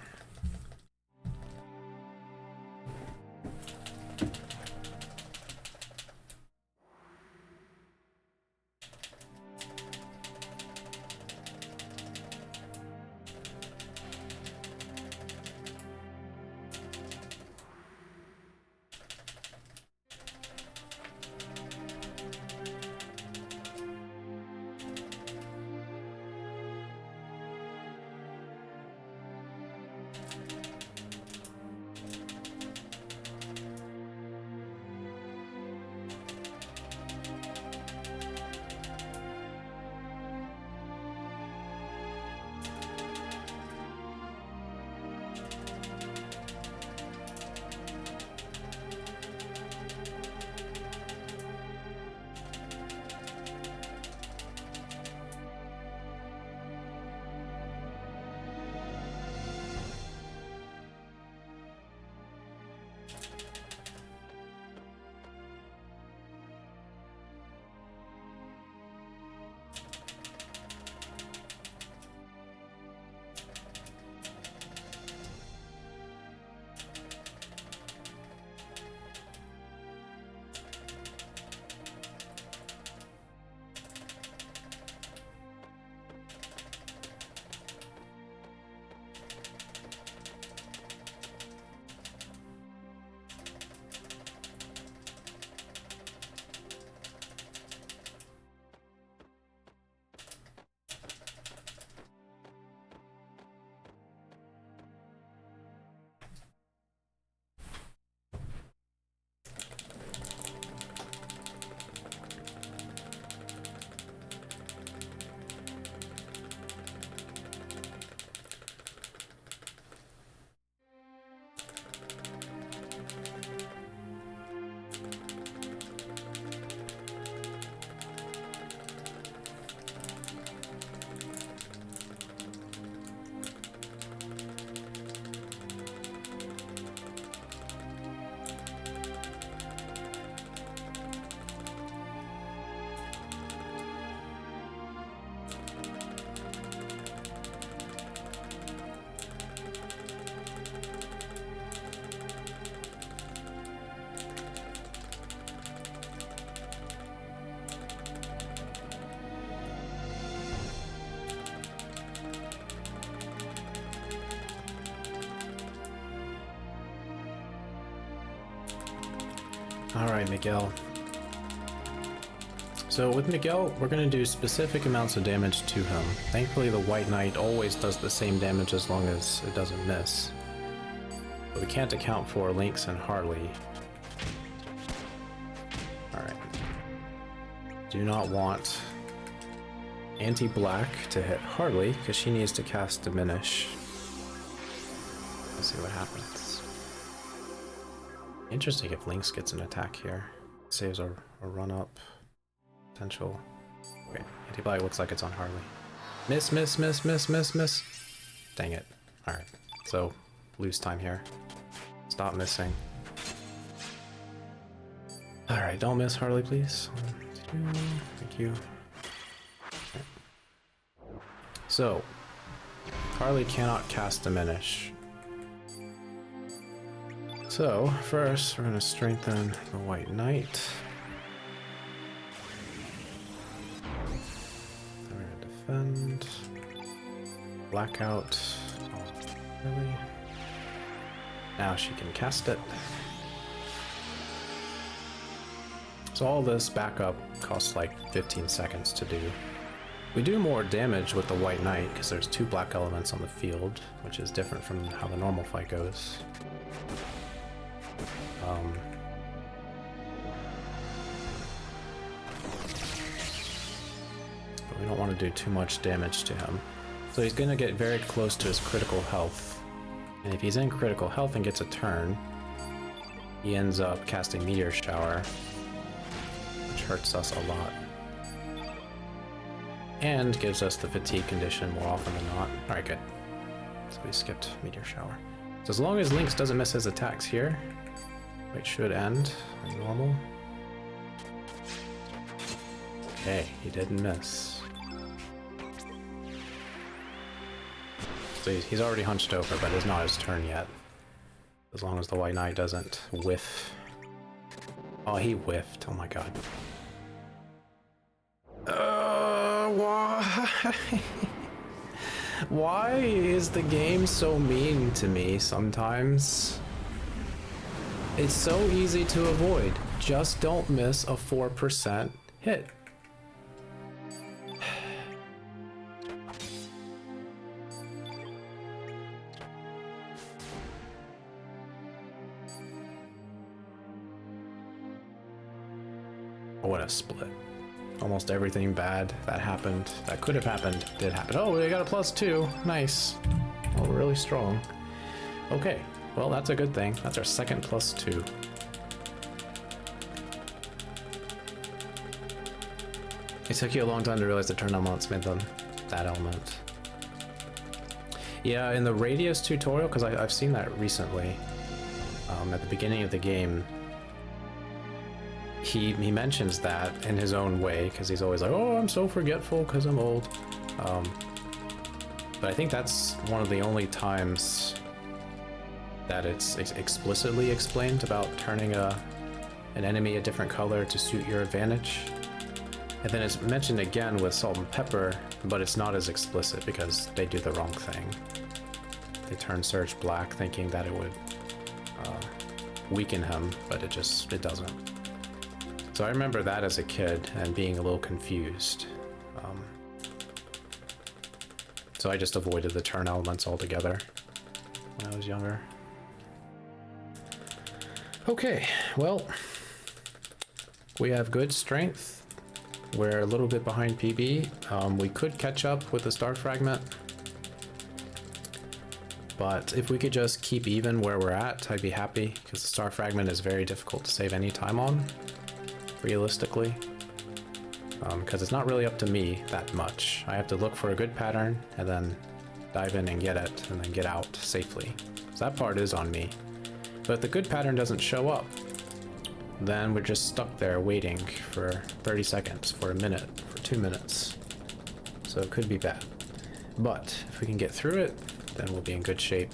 Alright, Miguel. So with Miguel, we're going to do specific amounts of damage to him. Thankfully, the White Knight always does the same damage as long as it doesn't miss. But we can't account for Lynx and Harley. Alright. Do not want anti-black to hit Harley, because she needs to cast Diminish. Let's see what happens. Interesting if Lynx gets an attack here. Saves a run-up potential. Okay, anti-black looks like it's on Harley. Miss, miss, miss, miss, miss, miss. Dang it. Alright, so lose time here. Stop missing. Alright, don't miss Harley, please. 1, 2, thank you. Okay. So, Harley cannot cast Diminish. So, first, we're going to strengthen the White Knight. Then we're going to defend. Blackout. Really? Now she can cast it. So all this backup costs like 15 seconds to do. We do more damage with the White Knight because there's 2 black elements on the field, which is different from how the normal fight goes. But we don't want to do too much damage to him. So he's going to get very close to his critical health. And if he's in critical health and gets a turn, he ends up casting Meteor Shower, which hurts us a lot. And gives us the fatigue condition more often than not. Alright, good. So we skipped Meteor Shower. So as long as Lynx doesn't miss his attacks here, it should end as normal. Okay, he didn't miss. So he's already hunched over, but it's not his turn yet. As long as the White Knight doesn't whiff. Oh, he whiffed. Oh my god. Why? Why is the game so mean to me sometimes? It's so easy to avoid. Just don't miss a 4% hit. What a split. Almost everything bad that happened, that could have happened, did happen. Oh, we got a +2. Nice. Oh, we're really strong. Okay, well, that's a good thing. That's our second +2. It took you a long time to realize the turn elements made them that element. Yeah, in the radius tutorial, because I've seen that recently, at the beginning of the game, he mentions that in his own way, because he's always like, oh, I'm so forgetful because I'm old. But I think that's one of the only times that it's explicitly explained about turning an enemy a different color to suit your advantage. And then it's mentioned again with Salt and Pepper, but it's not as explicit because they do the wrong thing. They turn Surge black thinking that it would weaken him, but it doesn't. So I remember that as a kid and being a little confused. So I just avoided the turn elements altogether when I was younger. Okay, well, we have good strength. We're a little bit behind PB. We could catch up with the Star Fragment, but if we could just keep even where we're at, I'd be happy, because the Star Fragment is very difficult to save any time on, realistically, because it's not really up to me that much. I have to look for a good pattern and then dive in and get it and then get out safely. So that part is on me. But if the good pattern doesn't show up, then we're just stuck there waiting for 30 seconds, for a minute, for 2 minutes. So it could be bad. But if we can get through it, then we'll be in good shape.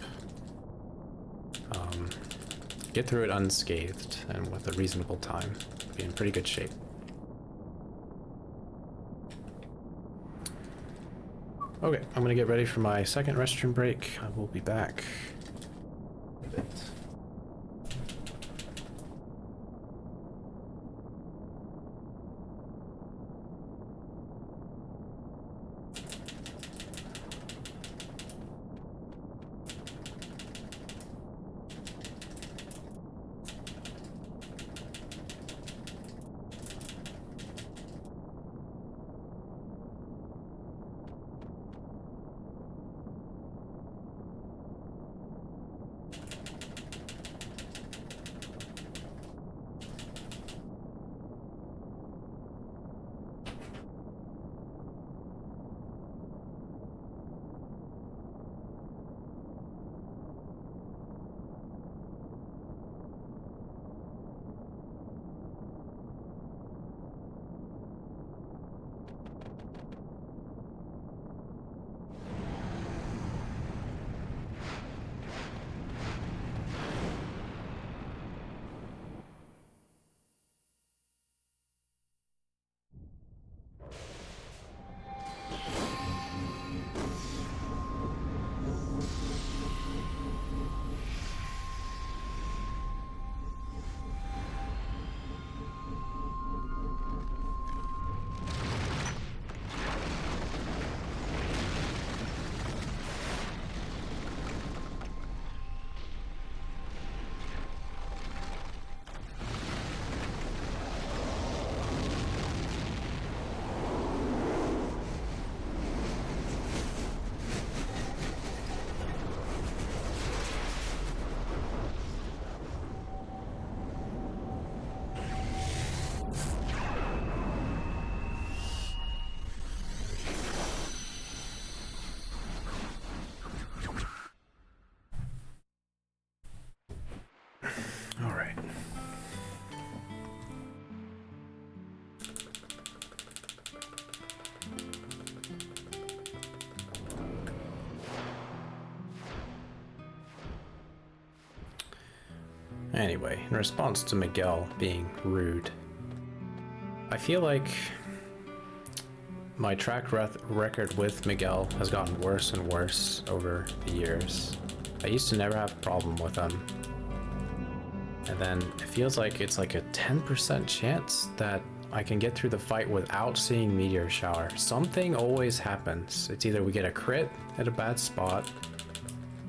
Get through it unscathed and with a reasonable time. Be in pretty good shape. Okay, I'm gonna get ready for my second restroom break. I will be back in a bit. Anyway, in response to Miguel being rude, I feel like my track record with Miguel has gotten worse and worse over the years. I used to never have a problem with him. And then it feels like it's like a 10% chance that I can get through the fight without seeing Meteor Shower. Something always happens. It's either we get a crit at a bad spot,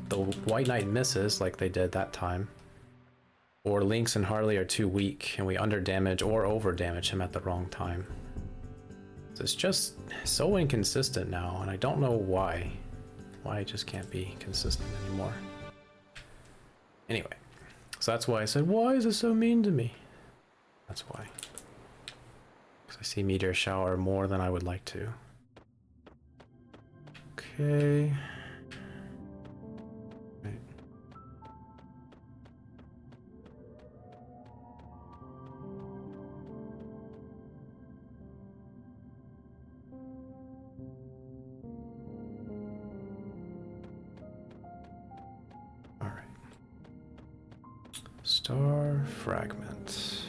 the White Knight misses like they did that time, or Lynx and Harley are too weak and we under damage or over damage him at the wrong time. So it's just so inconsistent now, and I don't know why. Why it just can't be consistent anymore. Anyway, so that's why I said, why is it so mean to me? That's why. Because I see Meteor Shower more than I would like to. Okay. Right. All right. Star Fragment.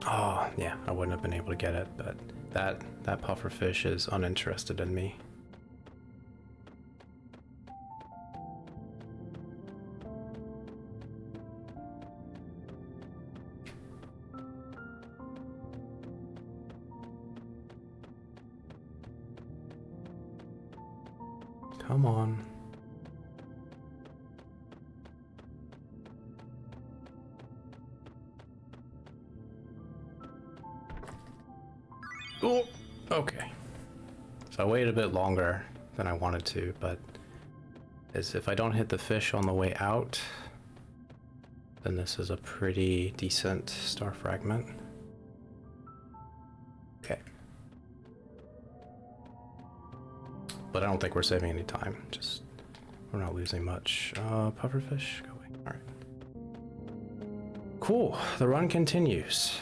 Oh, yeah, I wouldn't have been able to get it, but that pufferfish is uninterested in me. Come on. Oh, okay. So I waited a bit longer than I wanted to, but as if I don't hit the fish on the way out, then this is a pretty decent star fragment. Okay. But I don't think we're saving any time. Just, we're not losing much. Pufferfish, go away. All right. Cool, the run continues.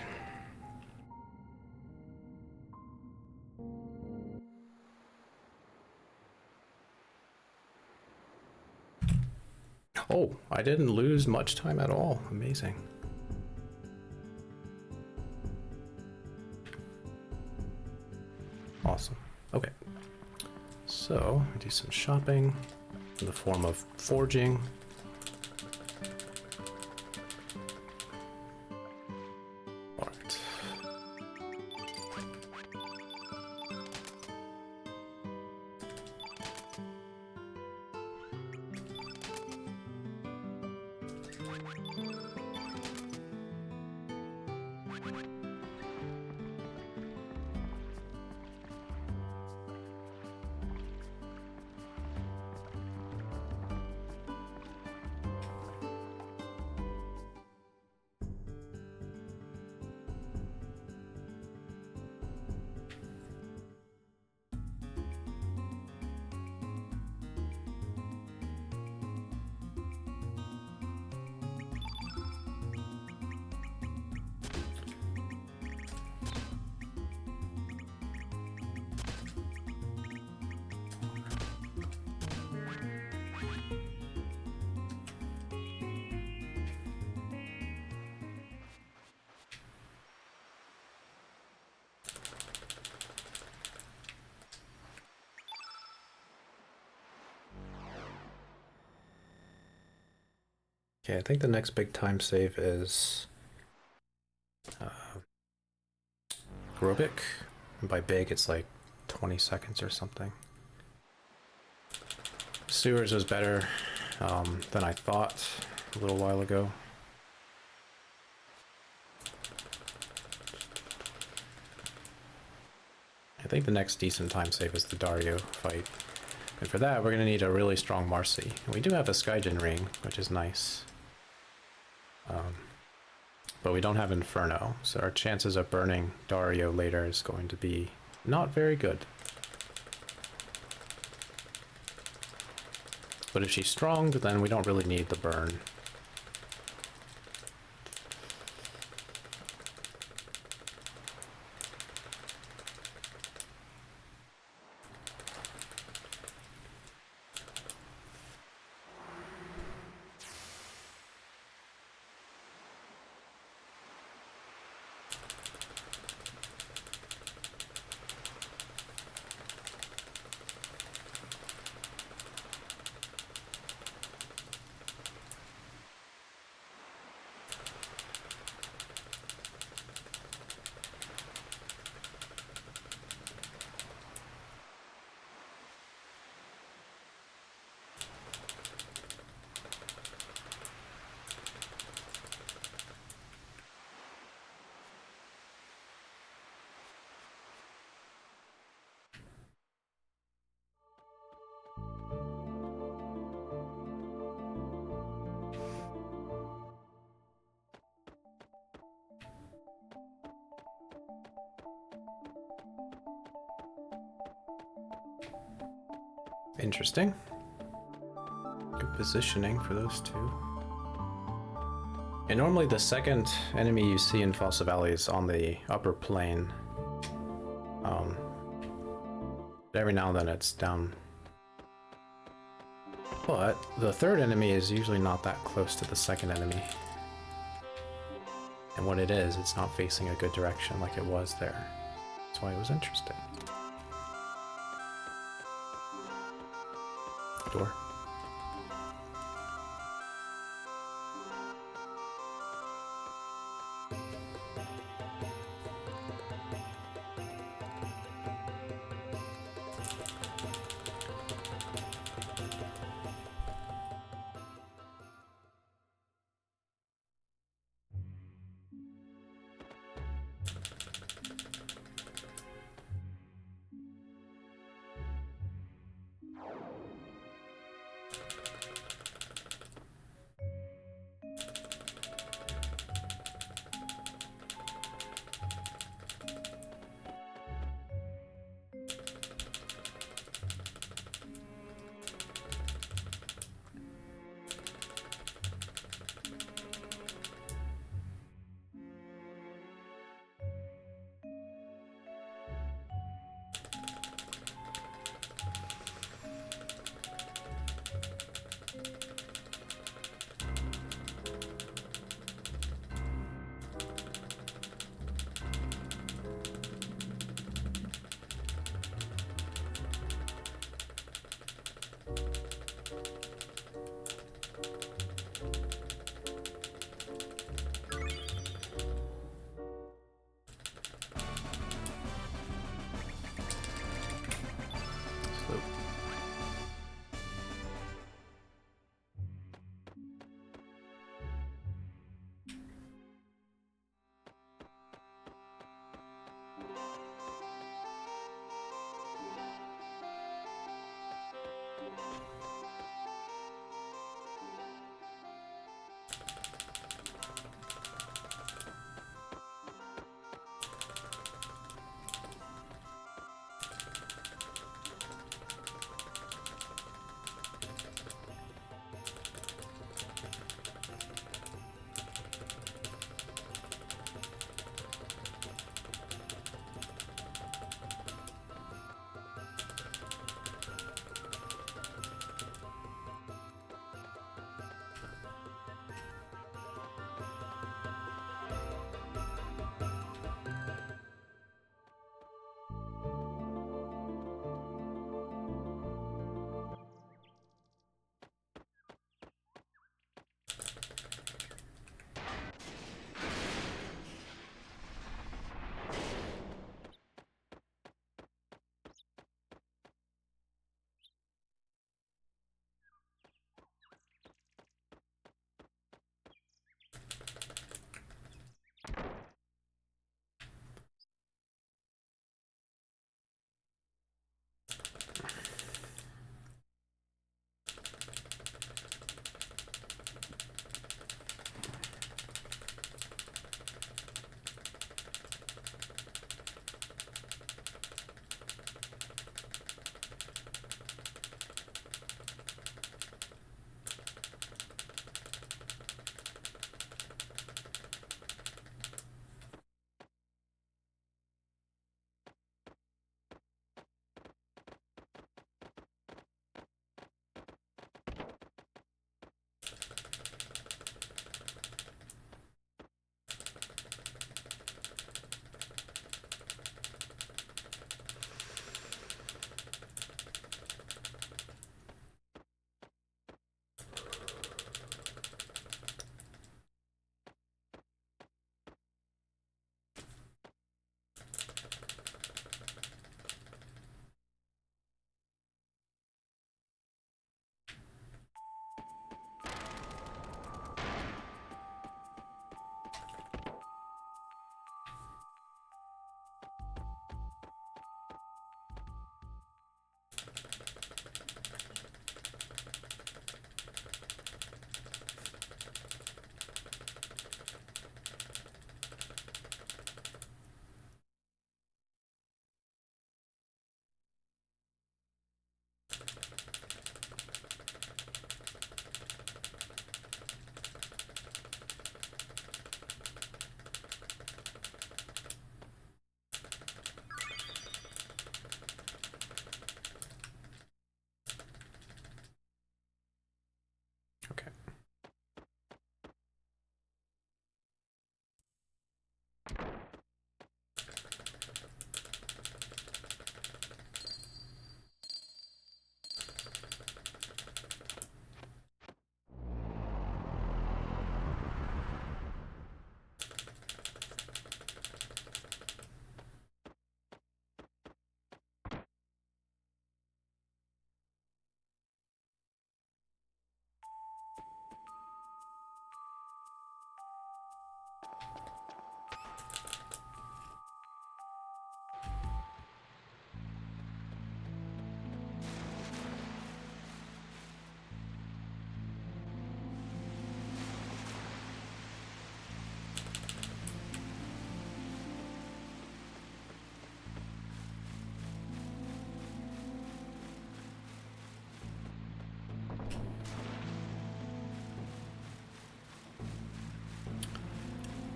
Oh, I didn't lose much time at all. Amazing. Awesome. Okay. So, I do some shopping in the form of forging. All right. Okay, I think the next big time save is aerobic. And by big, it's like 20 seconds or something. Sewers was better than I thought a little while ago. I think the next decent time save is the Dario fight. And for that, we're going to need a really strong Marcy. And we do have a Skygen ring, which is nice. But we don't have Inferno, so our chances of burning Dario later is going to be not very good. But if she's strong, then we don't really need the burn. Interesting. Good positioning for those two. And normally the second enemy you see in Fossa Valley is on the upper plane. But every now and then it's down. But the third enemy is usually not that close to the second enemy. And what it is, it's not facing a good direction like it was there. That's why it was interesting. Door.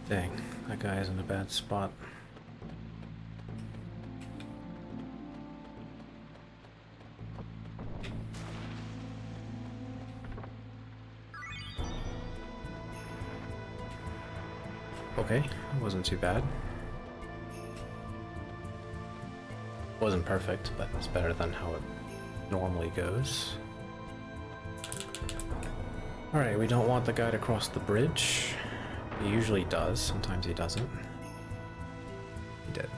Dang, that guy is in a bad spot. Okay, it wasn't too bad. Wasn't perfect, but it's better than how it normally goes. Alright, we don't want the guy to cross the bridge. He usually does, sometimes he doesn't. He did.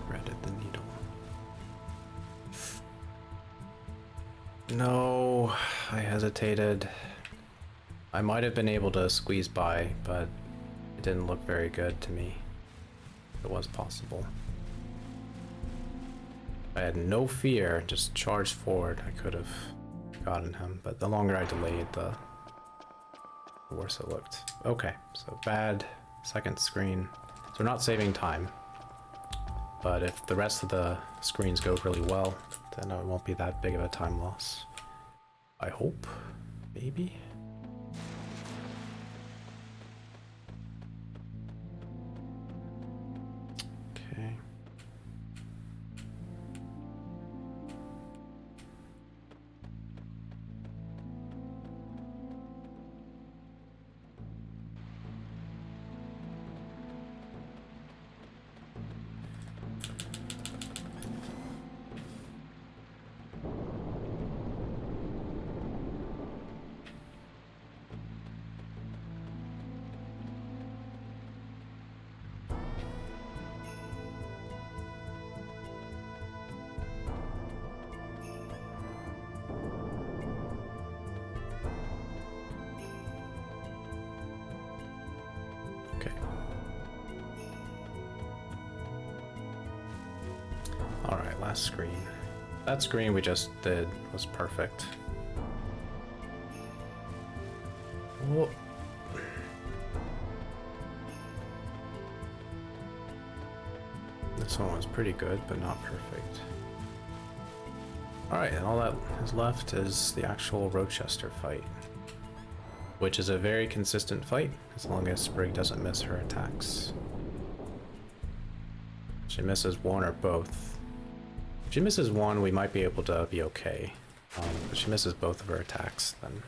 Threaded the needle. No, I hesitated. I might have been able to squeeze by, but it didn't look very good to me. It was possible. I had no fear, just charged forward. I could have gotten him, but the longer I delayed, the worse it looked. Okay, so bad second screen. So we're not saving time, but if the rest of the screens go really well, then it won't be that big of a time loss. I hope, maybe. Okay. Alright, last screen. That screen we just did was perfect. Whoa. This one was pretty good, but not perfect. Alright, and all that is left is the actual Rochester fight, which is a very consistent fight as long as Sprig doesn't miss her attacks. She misses one or both. If she misses one, we might be able to be okay. But she misses both of her attacks, then,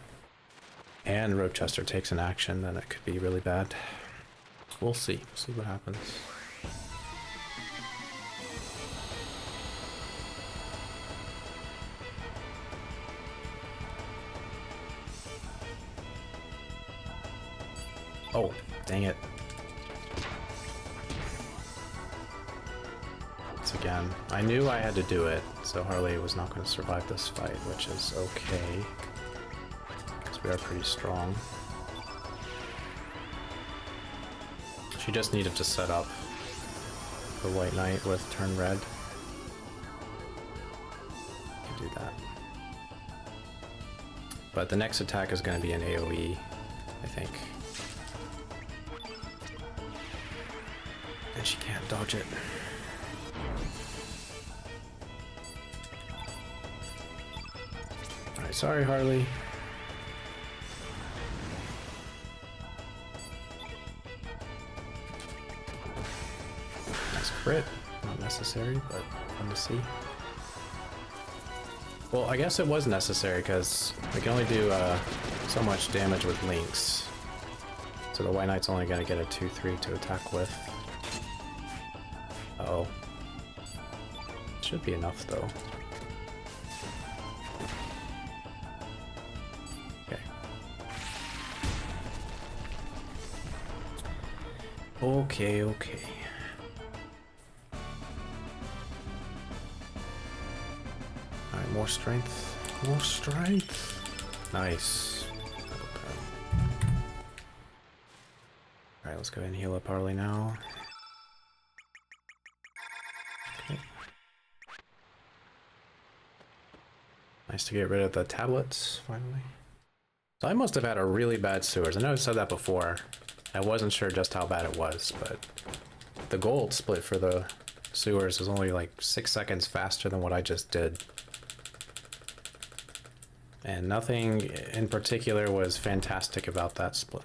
and Rochester takes an action, then it could be really bad. We'll see. We'll see what happens. Oh, dang it. Again, I knew I had to do it, so Harley was not going to survive this fight, which is okay, because we are pretty strong. She just needed to set up the White Knight with turn red. Can do that. But the next attack is going to be an AoE, I think. And she can't dodge it. Alright, sorry Harley. Nice crit. Not necessary, but fun to see. Well, I guess it was necessary because we can only do so much damage with links. So the White Knight's only going to get a 2-3 to attack with. Uh-oh. Should be enough, though. Okay. Okay, okay. Alright, more strength. More strength. Nice. Alright, let's go ahead and heal up Harley now. Okay. Nice to get rid of the tablets, finally. So I must have had a really bad sewers. I know I said that before. I wasn't sure just how bad it was, but the gold split for the sewers was only like 6 seconds faster than what I just did. And nothing in particular was fantastic about that split.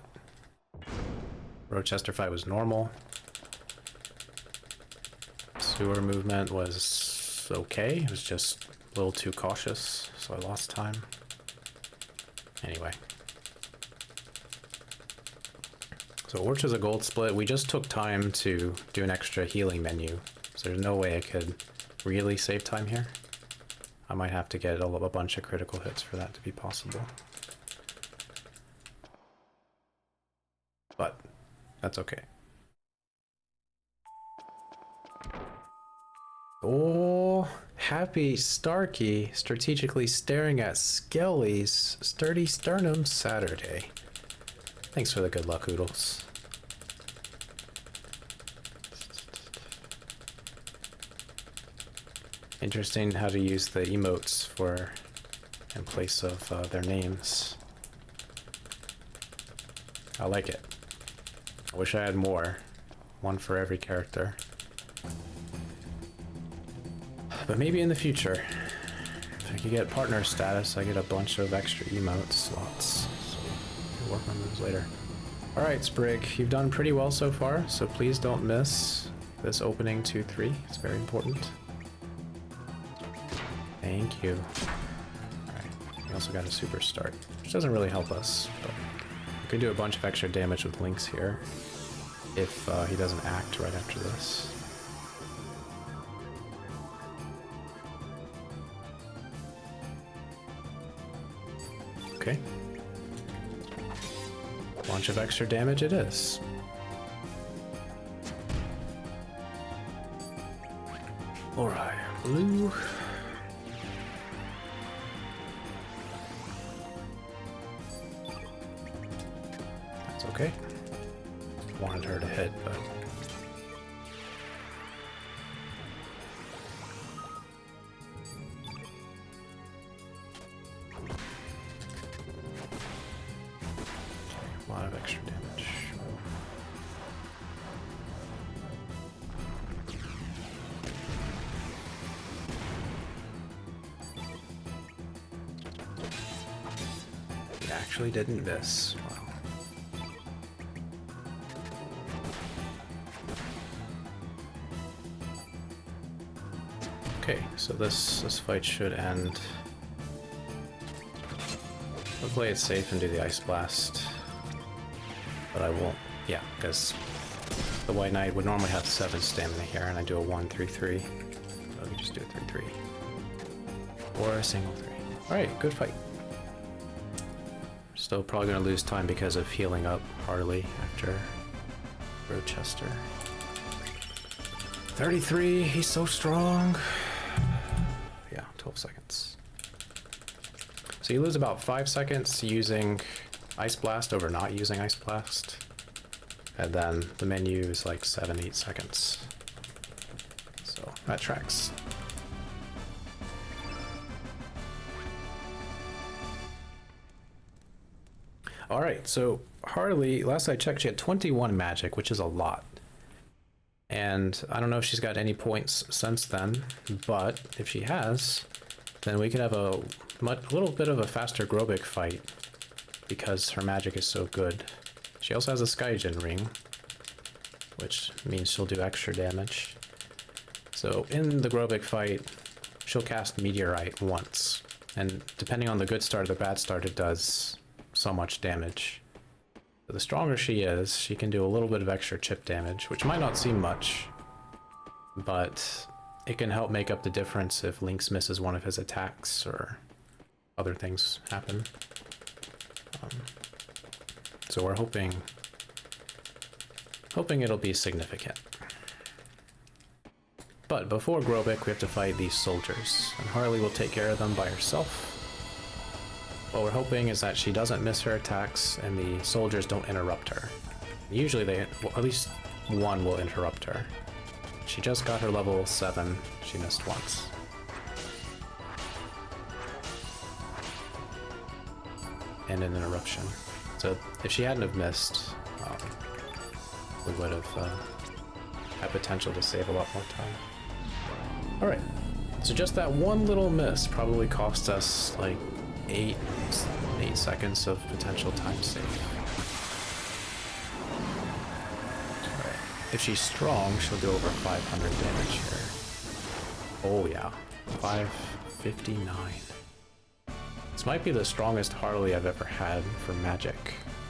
Rochester fight was normal. Sewer movement was okay. It was just a little too cautious, so I lost time. Anyway. So Orch is a gold split. We just took time to do an extra healing menu, so there's no way I could really save time here. I might have to get a bunch of critical hits for that to be possible. But that's okay. Oh, happy Starkey strategically staring at Skelly's sturdy sternum Saturday. Thanks for the good luck, Oodles. Interesting how to use the emotes for in place of their names. I like it. I wish I had more. One for every character. But maybe in the future. If I could get partner status, I get a bunch of extra emote slots. So we'll work on those later. Alright, Sprig, you've done pretty well so far, so please don't miss this opening 2-3. It's very important. Thank you. Alright, we also got a super start, which doesn't really help us, but we can do a bunch of extra damage with links here if he doesn't act right after this. Okay. Bunch of extra damage it is. Alright, blue. That's okay. Wanted her to hit, but a lot of extra damage. It actually didn't miss. Wow. Okay, so this fight should end. I'll play it safe and do the Ice Blast. But I won't, yeah, because the White Knight would normally have 7 stamina here, and I do a 1-3-3. So we just do a 3-3. Or a single 3. Alright, good fight. Still probably going to lose time because of healing up Harley after Rochester. 33, he's so strong. Yeah, 12 seconds. So you lose about 5 seconds using Ice Blast over not using Ice Blast. And then the menu is like 7-8 seconds. So that tracks. Alright, so Harley, last I checked, she had 21 magic, which is a lot. And I don't know if she's got any points since then, but if she has, then we could have a little bit of a faster Grobik fight because her magic is so good. She also has a Skygen ring, which means she'll do extra damage. So in the Grobik fight, she'll cast Meteorite once, and depending on the good start or the bad start, it does so much damage. The stronger she is, she can do a little bit of extra chip damage, which might not seem much, but it can help make up the difference if Lynx misses one of his attacks or other things happen. So we're hoping it'll be significant. But before Grobik, we have to fight these soldiers, and Harley will take care of them by herself. What we're hoping is that she doesn't miss her attacks and the soldiers don't interrupt her. Usually well, at least one will interrupt her. She just got her level 7, she missed once. And an interruption. So if she hadn't have missed, we would have had potential to save a lot more time. Alright, so just that one little miss probably cost us like 8 seconds of potential time save. Alright, if she's strong, she'll do over 500 damage here. Oh yeah, 559. This might be the strongest Harley I've ever had for magic.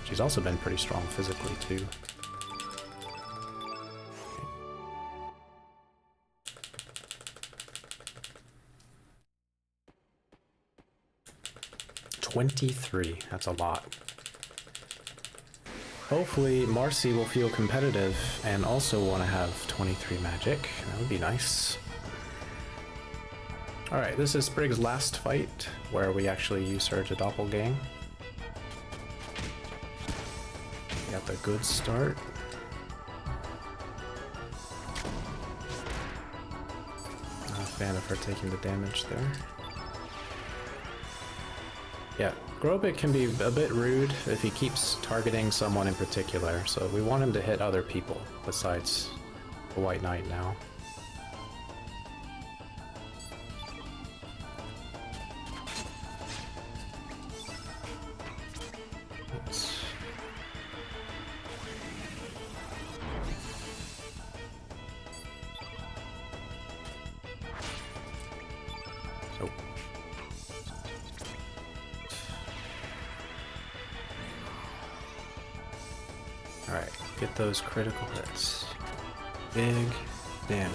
She's also been pretty strong physically too. 23, that's a lot. Hopefully Marcy will feel competitive and also want to have 23 magic. That would be nice. Alright, this is Sprig's last fight, where we actually use her to doppelgang. We got the good start. Not a fan of her taking the damage there. Yeah, Grobik can be a bit rude if he keeps targeting someone in particular, so we want him to hit other people besides the White Knight now. Alright, get those critical hits. Big damage.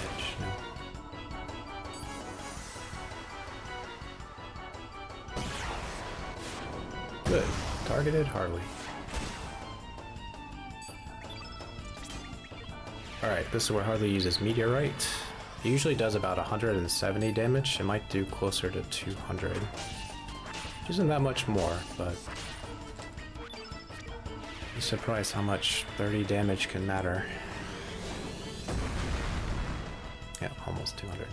Good. Targeted Harley. Alright, this is where Harley uses Meteorite. It usually does about 170 damage. It might do closer to 200. Which isn't that much more, but I'm surprised how much 30 damage can matter. Yeah, almost 200.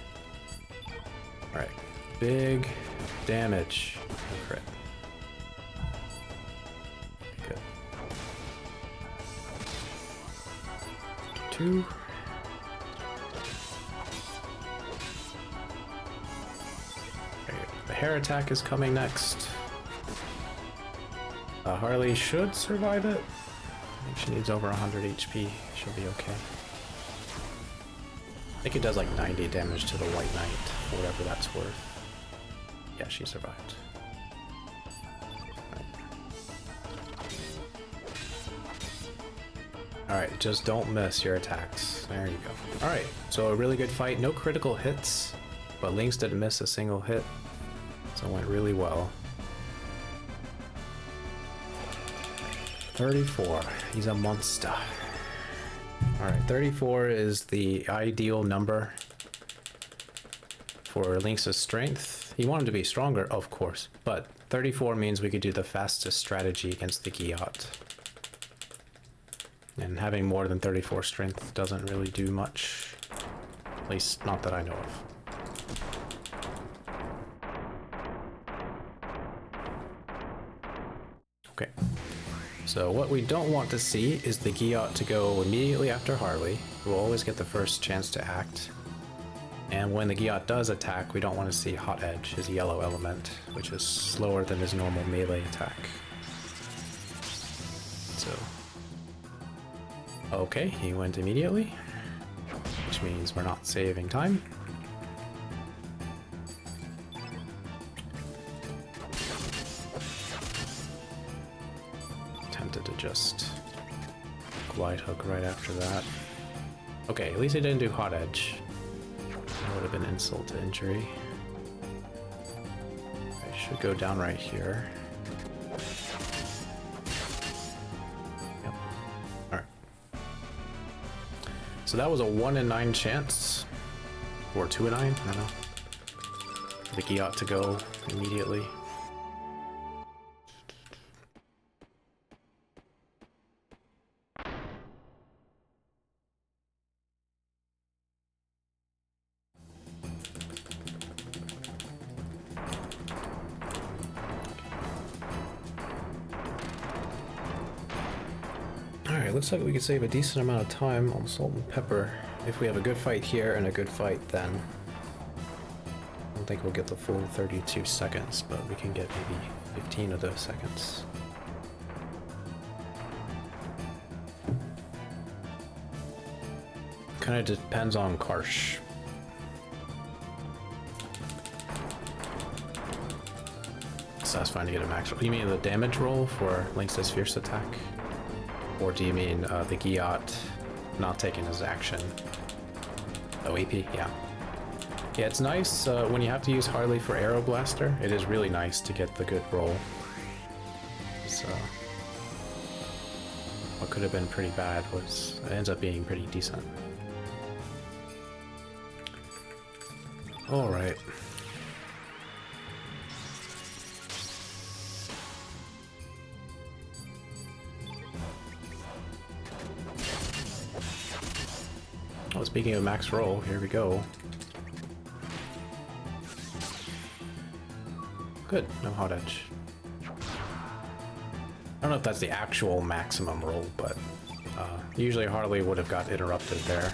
Alright, big damage. Crit. Good. 2. The hair attack is coming next. Harley should survive it. I think she needs over 100 HP. She'll be okay. I think it does like 90 damage to the White Knight, for whatever that's worth. Yeah, she survived. Alright, just don't miss your attacks. There you go. Alright, so a really good fight. No critical hits, but Lynx didn't miss a single hit. So it went really well. 34. He's a monster. Alright, 34 is the ideal number for Lynx's strength. You want him to be stronger, of course, but 34 means we could do the fastest strategy against the Giot. And having more than 34 strength doesn't really do much. At least, not that I know of. Okay. So what we don't want to see is the Giot to go immediately after Harley. We'll always get the first chance to act. And when the Giot does attack, we don't want to see Hot Edge, his yellow element, which is slower than his normal melee attack. So... okay, he went immediately. Which means we're not saving time. Tempted to just glide hook right after that. Okay, at least he didn't do hot edge. That would have been insult to injury. I should go down right here. Yep. Alright. So that was a 1 in 9 chance. Or 2 in 9, I don't know. I think he ought to go immediately. Looks like we could save a decent amount of time on salt and pepper if we have a good fight here and a good fight then. I don't think we'll get the full 32 seconds, but we can get maybe 15 of those seconds. Kind of depends on Karsh. So that's fine to get a max roll. You mean the damage roll for Lynx's Fierce Attack? Or do you mean the Giat not taking his action? Oh, AP? Yeah. Yeah, it's nice when you have to use Harley for Arrow Blaster. It is really nice to get the good roll. So, what could have been pretty bad was, it ends up being pretty decent. Alright. Well, speaking of max roll, here we go. Good, no hot edge. I don't know if that's the actual maximum roll, but usually Harley would have got interrupted there.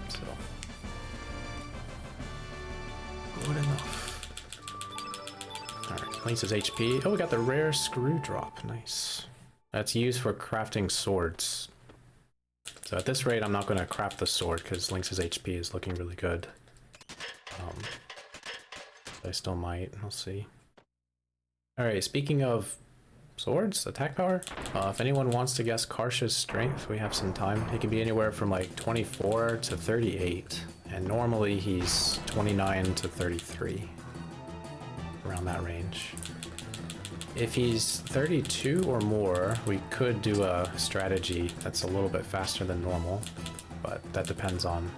So, good enough. Alright, Lynx's HP. Oh, we got the rare screw drop. Nice. That's used for crafting swords. So at this rate, I'm not going to craft the sword because Lynx's HP is looking really good. I still might. We'll see. Alright, speaking of swords, attack power. If anyone wants to guess Karsh's strength, we have some time. He can be anywhere from like 24 to 38. And normally he's 29 to 33. Around that range. If he's 32 or more, we could do a strategy that's a little bit faster than normal, but that depends on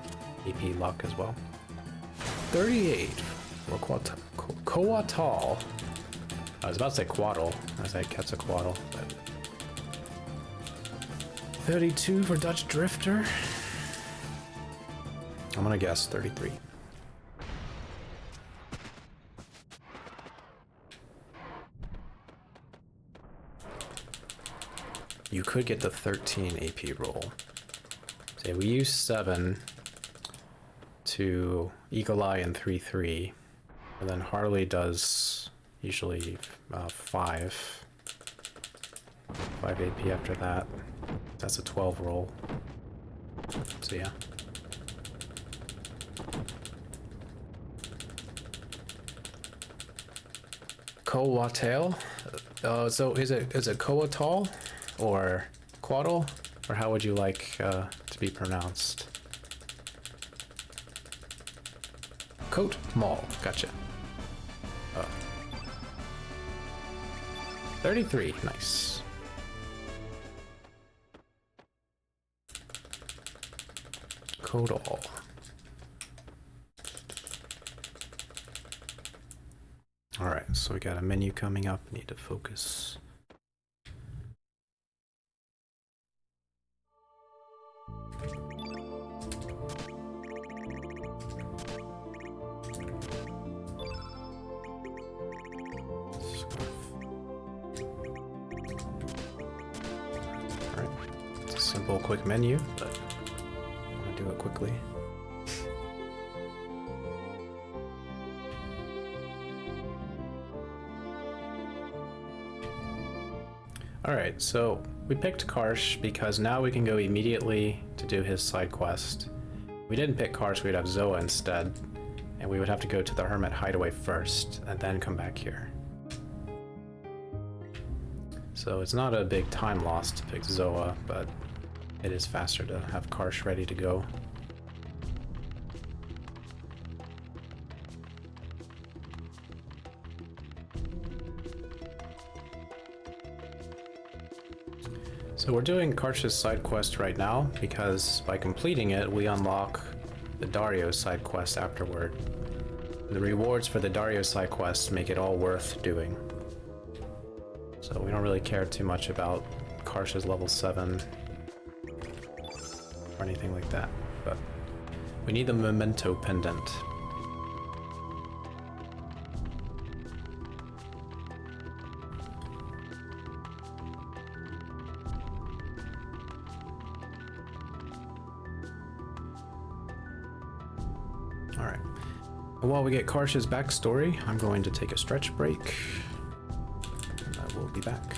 AP luck as well. 38 for Coatl. I was about to say Quaddle, as I Quetzalcoatl, but 32 for Dutch Drifter. I'm gonna guess 33. You could get the 13 AP roll. Say we use 7 to Eagle Eye and 3-3, and then Harley does usually 5 AP after that. That's a 12 roll. So yeah. Coatl. So is it Coatl? Or Quaddle? Or how would you like to be pronounced? Coat Mall. Gotcha. 33. Nice. Coatl. Alright, so we got a menu coming up. Need to focus. Simple, quick menu, but I want to do it quickly. Alright, so we picked Karsh because now we can go immediately to do his side quest. If we didn't pick Karsh, we'd have Zoa instead, and we would have to go to the Hermit Hideaway first, and then come back here. So it's not a big time loss to pick Zoa, but it is faster to have Karsh ready to go. So we're doing Karsh's side quest right now because by completing it, we unlock the Dario side quest afterward. The rewards for the Dario side quest make it all worth doing. So we don't really care too much about Karsh's level 7 or anything like that, but we need the Memento Pendant. Alright. While we get Karsh's backstory, I'm going to take a stretch break. And I will be back.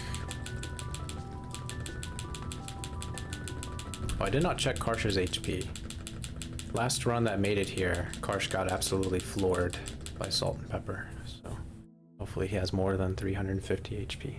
Oh, I did not check Karsh's HP. Last run that made it here, Karsh got absolutely floored by Salt and Pepper, so hopefully he has more than 350 HP.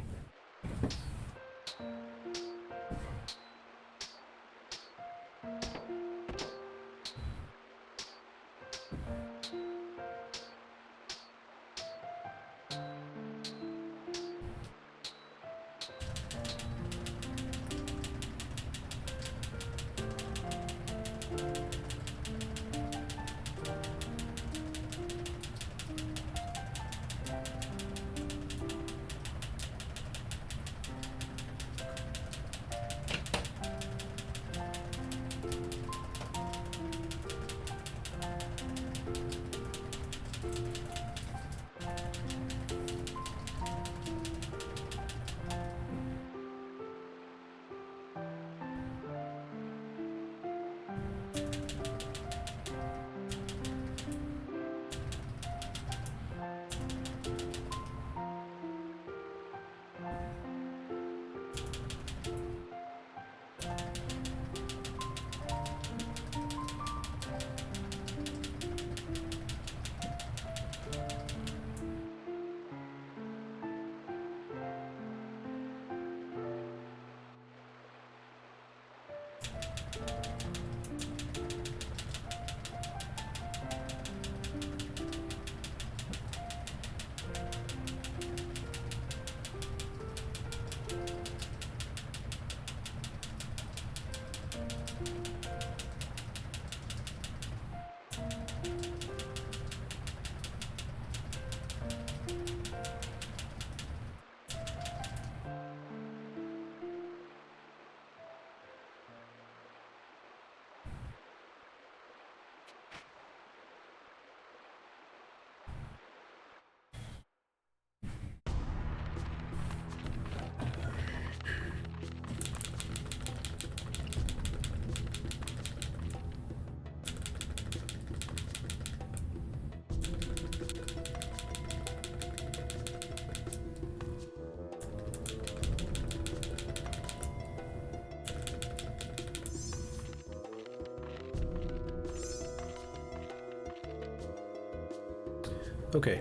Okay,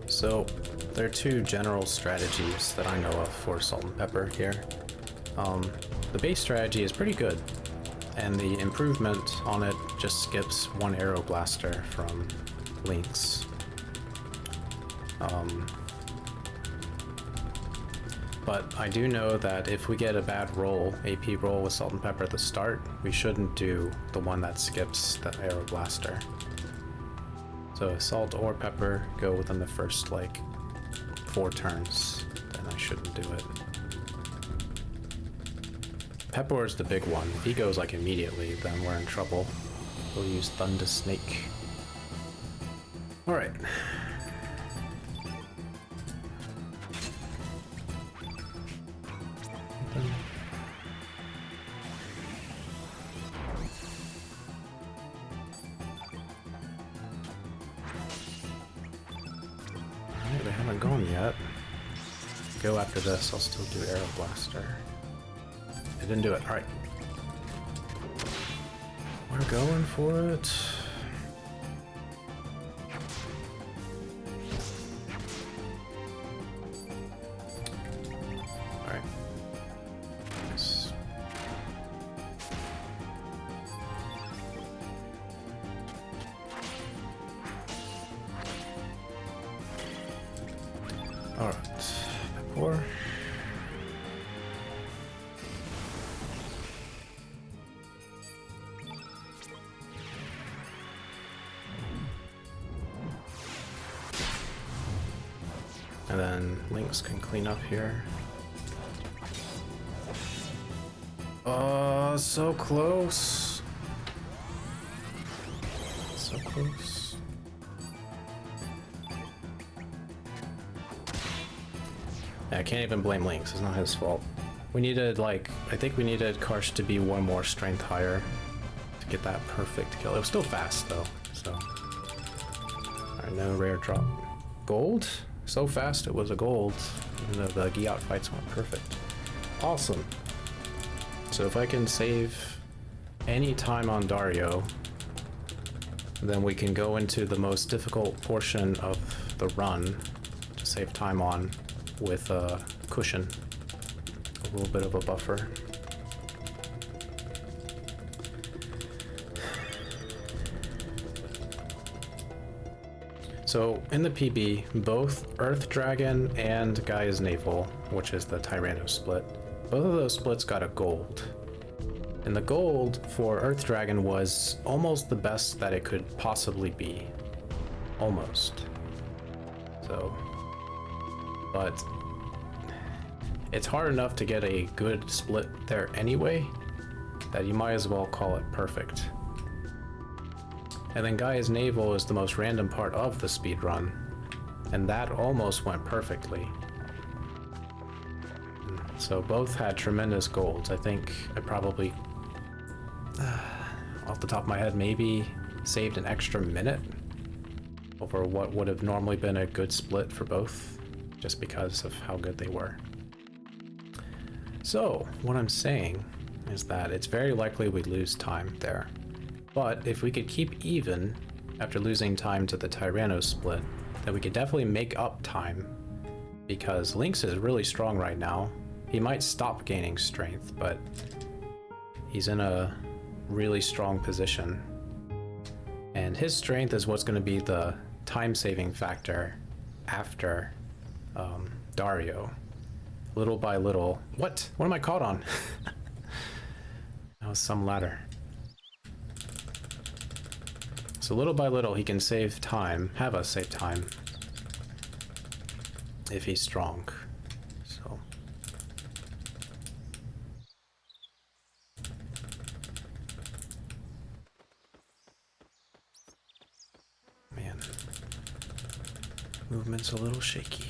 so there are two general strategies that I know of for Salt and Pepper here. The base strategy is pretty good, and the improvement on it just skips one arrow blaster from Link's. But I do know that if we get a bad roll, AP roll with Salt and Pepper at the start, we shouldn't do the one that skips the arrow blaster. So if Salt or Pepper go within the first, like, 4 turns, then I shouldn't do it. Pepper is the big one. If he goes, like, immediately, then we're in trouble. We'll use Thunder Snake. Alright. They haven't gone yet. go after this, I'll still do Arrow Blaster. I didn't do it. Alright. We're going for it. Alright. Nice. Alright. Four. And then Lynx can clean up here. Oh, so close. So close. I can't even blame Lynx, it's not his fault. We needed, like, I think we needed Karsh to be one more strength higher to get that perfect kill. It was still fast though, so. Alright, no rare drop. Gold? So fast it was a gold, even though the Giat fights weren't perfect. Awesome. So if I can save any time on Dario, then we can go into the most difficult portion of the run to save time on with a cushion, a little bit of a buffer. So in the PB, both Earth Dragon and Gaia's Navel, which is the Tyranno split, both of those splits got a gold. And the gold for Earth Dragon was almost the best that it could possibly be. Almost. So, but it's hard enough to get a good split there anyway, that you might as well call it perfect. And then Gaia's Navel is the most random part of the speedrun, and that almost went perfectly. So both had tremendous golds. I think I probably, off the top of my head, maybe saved an extra minute over what would have normally been a good split for both, just because of how good they were. So what I'm saying is that it's very likely we'd lose time there. But if we could keep even after losing time to the Tyranno split, then we could definitely make up time, because Lynx is really strong right now. He might stop gaining strength, but he's in a really strong position. And his strength is what's going to be the time-saving factor after Dario. Little by little. What? What am I caught on? That was some ladder. So little by little he can save time, have us save time, if he's strong. So man, movement's a little shaky.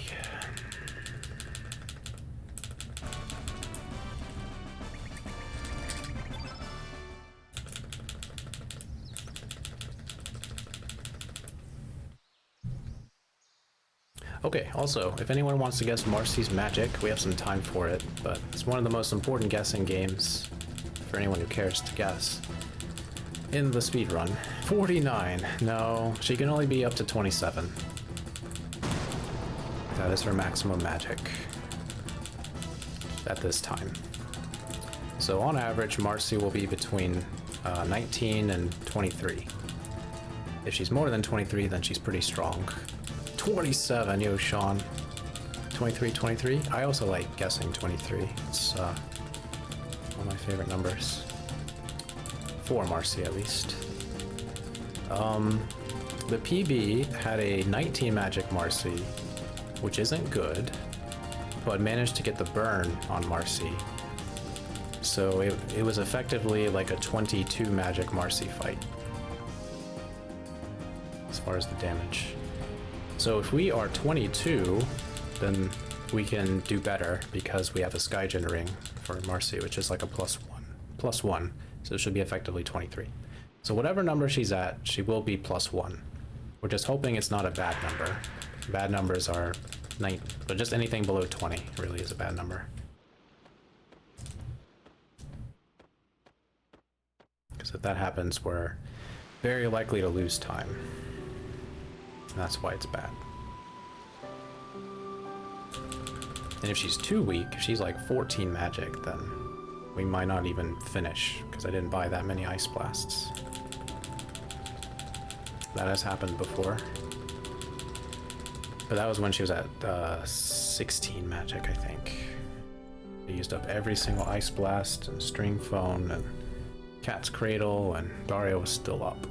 Okay, also, if anyone wants to guess Marcy's magic, we have some time for it, but it's one of the most important guessing games for anyone who cares to guess. In the speedrun. 49. No, she can only be up to 27. That is her maximum magic at this time. So on average, Marcy will be between 19 and 23. If she's more than 23, then she's pretty strong. 27, yo, Sean. 23, 23. I also like guessing 23. It's one of my favorite numbers. For Marcy, at least. The PB had a 19 magic Marcy, which isn't good, but managed to get the burn on Marcy. So it was effectively like a 22 magic Marcy fight, as far as the damage. So if we are 22, then we can do better because we have a Skygen ring for Marcy, which is like a +1. So it should be effectively 23. So whatever number she's at, she will be +1. We're just hoping it's not a bad number. Bad numbers are but just anything below 20 really is a bad number. Because if that happens, we're very likely to lose time. And that's why it's bad. And if she's too weak, if she's like 14 magic, then we might not even finish, because I didn't buy that many ice blasts. That has happened before. But that was when she was at 16 magic, I think. I used up every single ice blast and string phone and cat's cradle, and Daria was still up.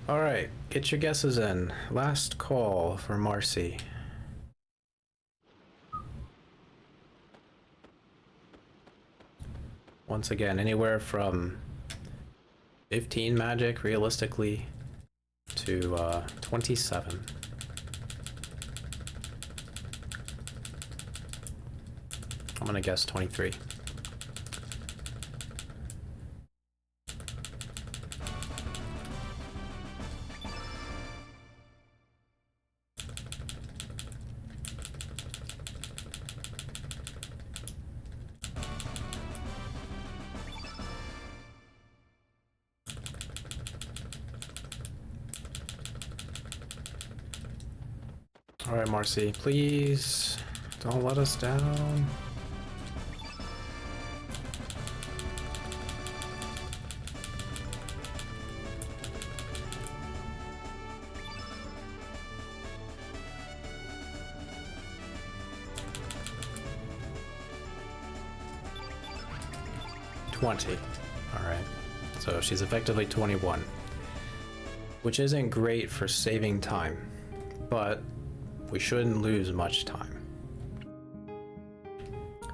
Alright, get your guesses in. Last call for Marcy. Once again, anywhere from 15 magic, realistically, to 27. I'm gonna guess 23. All right, Marcy, please don't let us down. All right, so she's effectively 21, which isn't great for saving time, but we shouldn't lose much time.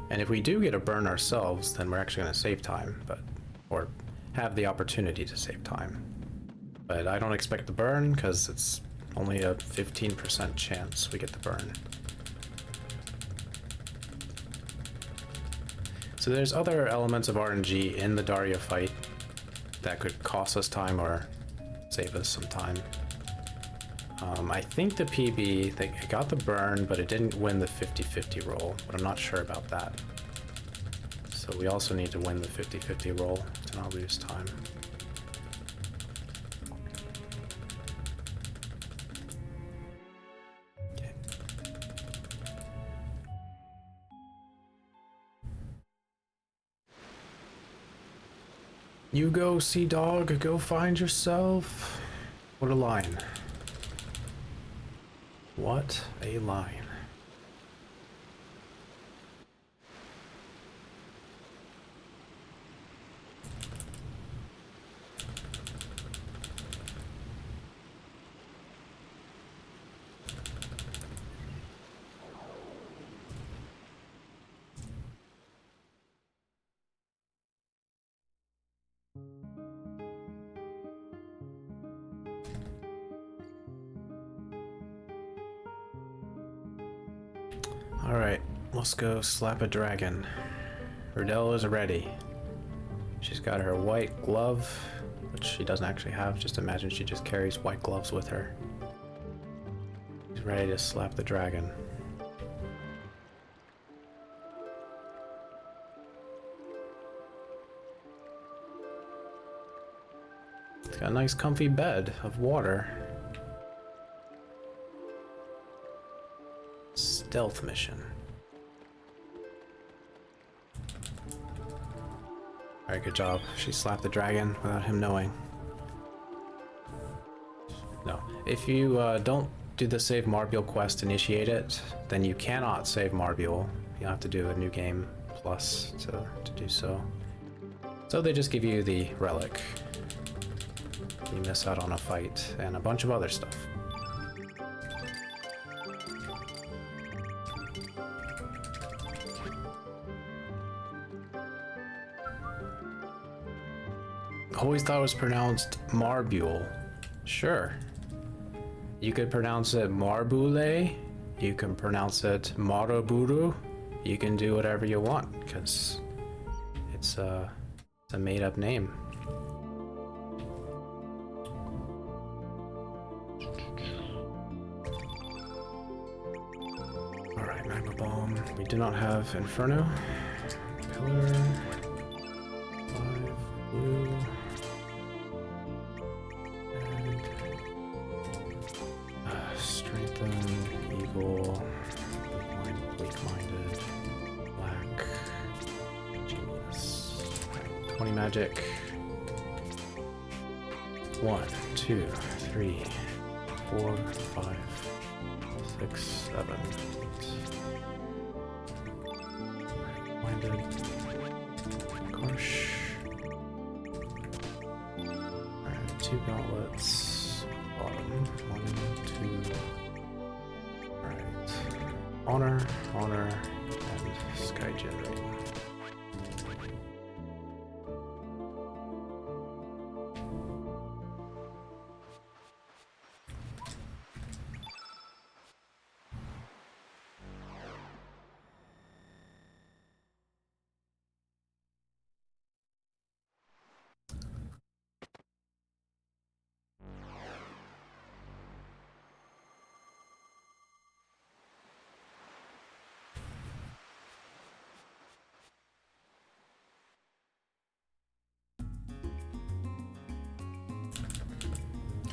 And if we do get a burn ourselves, then we're actually going to save time, or have the opportunity to save time. But I don't expect the burn because it's only a 15% chance we get the burn. So there's other elements of RNG in the Daria fight that could cost us time or save us some time. I think the PB, they got the burn, but it didn't win the 50-50 roll, but I'm not sure about that. So we also need to win the 50-50 roll to not lose time. Okay. You go, Sea Dog, go find yourself. What a line. What a line. Alright, let's go slap a dragon. Rudell is ready. She's got her white glove, which she doesn't actually have. Just imagine she just carries white gloves with her. She's ready to slap the dragon. It's got a nice comfy bed of water. Stealth mission. Alright, good job. She slapped the dragon without him knowing. No. If you don't do the Save Marbule quest, initiate it, then you cannot save Marbule. You'll have to do a new game plus to do so. So they just give you the relic. you miss out on a fight and a bunch of other stuff. Always thought it was pronounced Marbule. Sure. You could pronounce it Marbule. You can pronounce it Maraburu. You can do whatever you want because it's a made-up name. All right, magma bomb. We do not have Inferno. Pillar. 5 blue. Strengthen, Eagle, weak-minded, black, genius. Right, 20 magic. 1, 2, 3, 4, 5, 6, 7, 8. Minded, Karsh. Alright, 2 gauntlets. Bottom. 1, 2. Alright. Honor, and Sky Generate.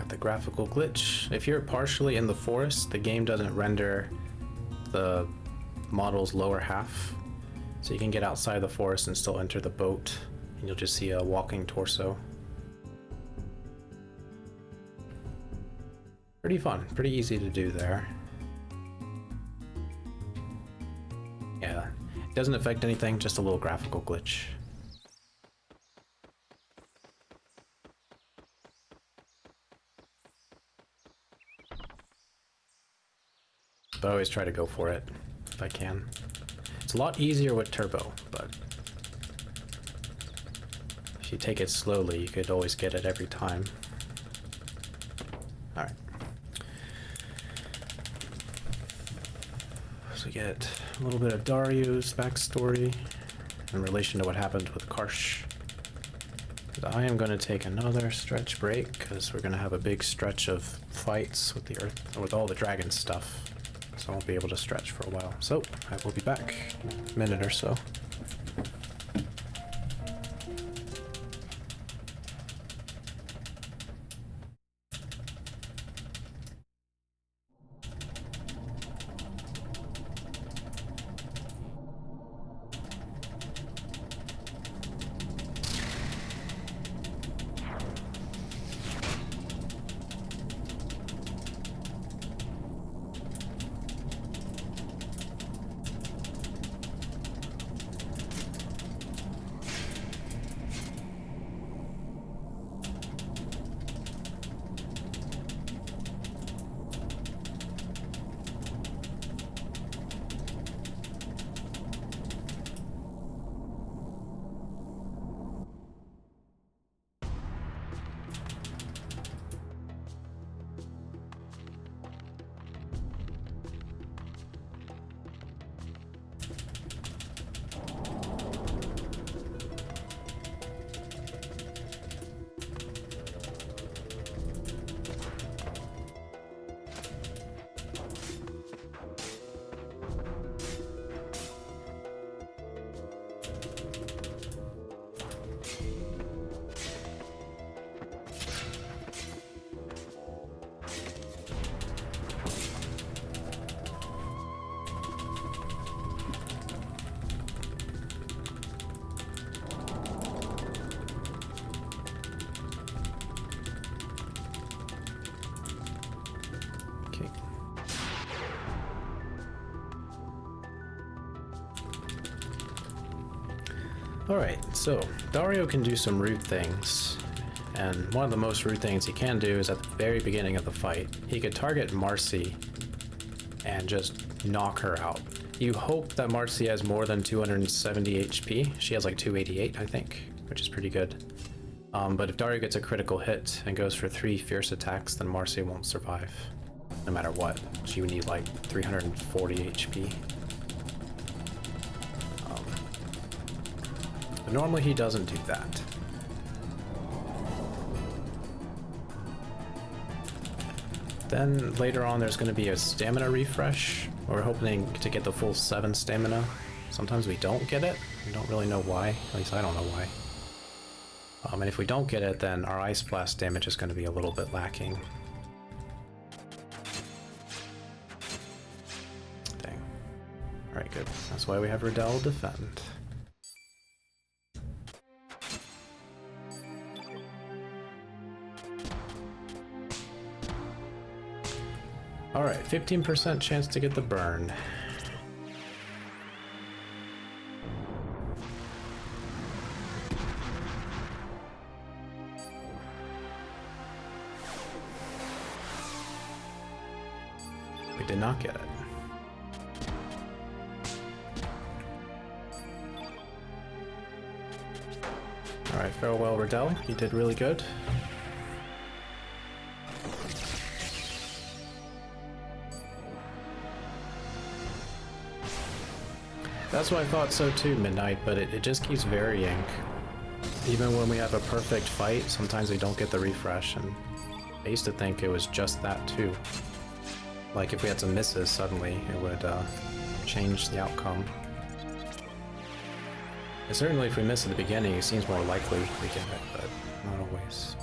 The graphical glitch. If you're partially in the forest, the game doesn't render the model's lower half. So you can get outside the forest and still enter the boat, and you'll just see a walking torso. Pretty fun, pretty easy to do there. Yeah, it doesn't affect anything, just a little graphical glitch. But I always try to go for it if I can. It's a lot easier with turbo, but if you take it slowly, you could always get it every time. Alright. So we get a little bit of Dario's backstory in relation to what happened with Karsh. I am going to take another stretch break because we're going to have a big stretch of fights with the Earth, with all the dragon stuff. So I won't be able to stretch for a while. So I will be back in a minute or so. Alright, so Dario can do some rude things, And one of the most rude things he can do is at the very beginning of the fight, he could target Marcy and just knock her out. You hope that Marcy has more than 270 HP. She has like 288, I think, which is pretty good. But if Dario gets a critical hit and goes for 3 fierce attacks, then Marcy won't survive, no matter what. She would need like 340 HP. But normally he doesn't do that. Then later on there's going to be a stamina refresh. We're hoping to get the full 7 stamina. Sometimes we don't get it. We don't really know why. At least I don't know why. And if we don't get it, then our Ice Blast damage is going to be a little bit lacking. Dang. Alright, good. That's why we have Riddell defend. Alright, 15% chance to get the burn. We did not get it. Alright, farewell Riddell, you did really good. That's what I thought so too, Midnight, but it just keeps varying. Even when we have a perfect fight, sometimes we don't get the refresh, and I used to think it was just that too. Like if we had some misses suddenly, it would change the outcome. And certainly if we miss at the beginning, it seems more likely we get it, but not always.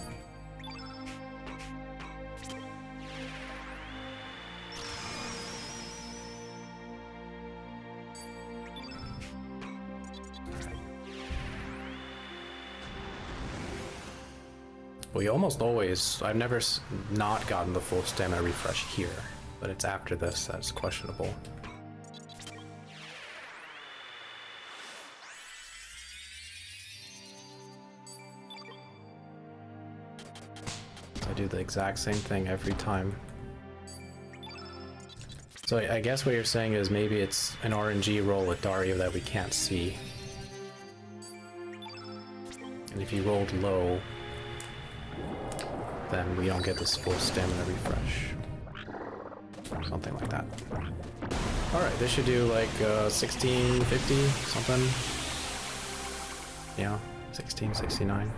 We almost always, I've never not gotten the full stamina refresh here, but it's after this that's questionable. I do the exact same thing every time. So I guess what you're saying is maybe it's an RNG roll with Dario that we can't see. And if he rolled low, then we don't get this full stamina refresh. Something like that. Alright, this should do like 1650 something. Yeah, 1669.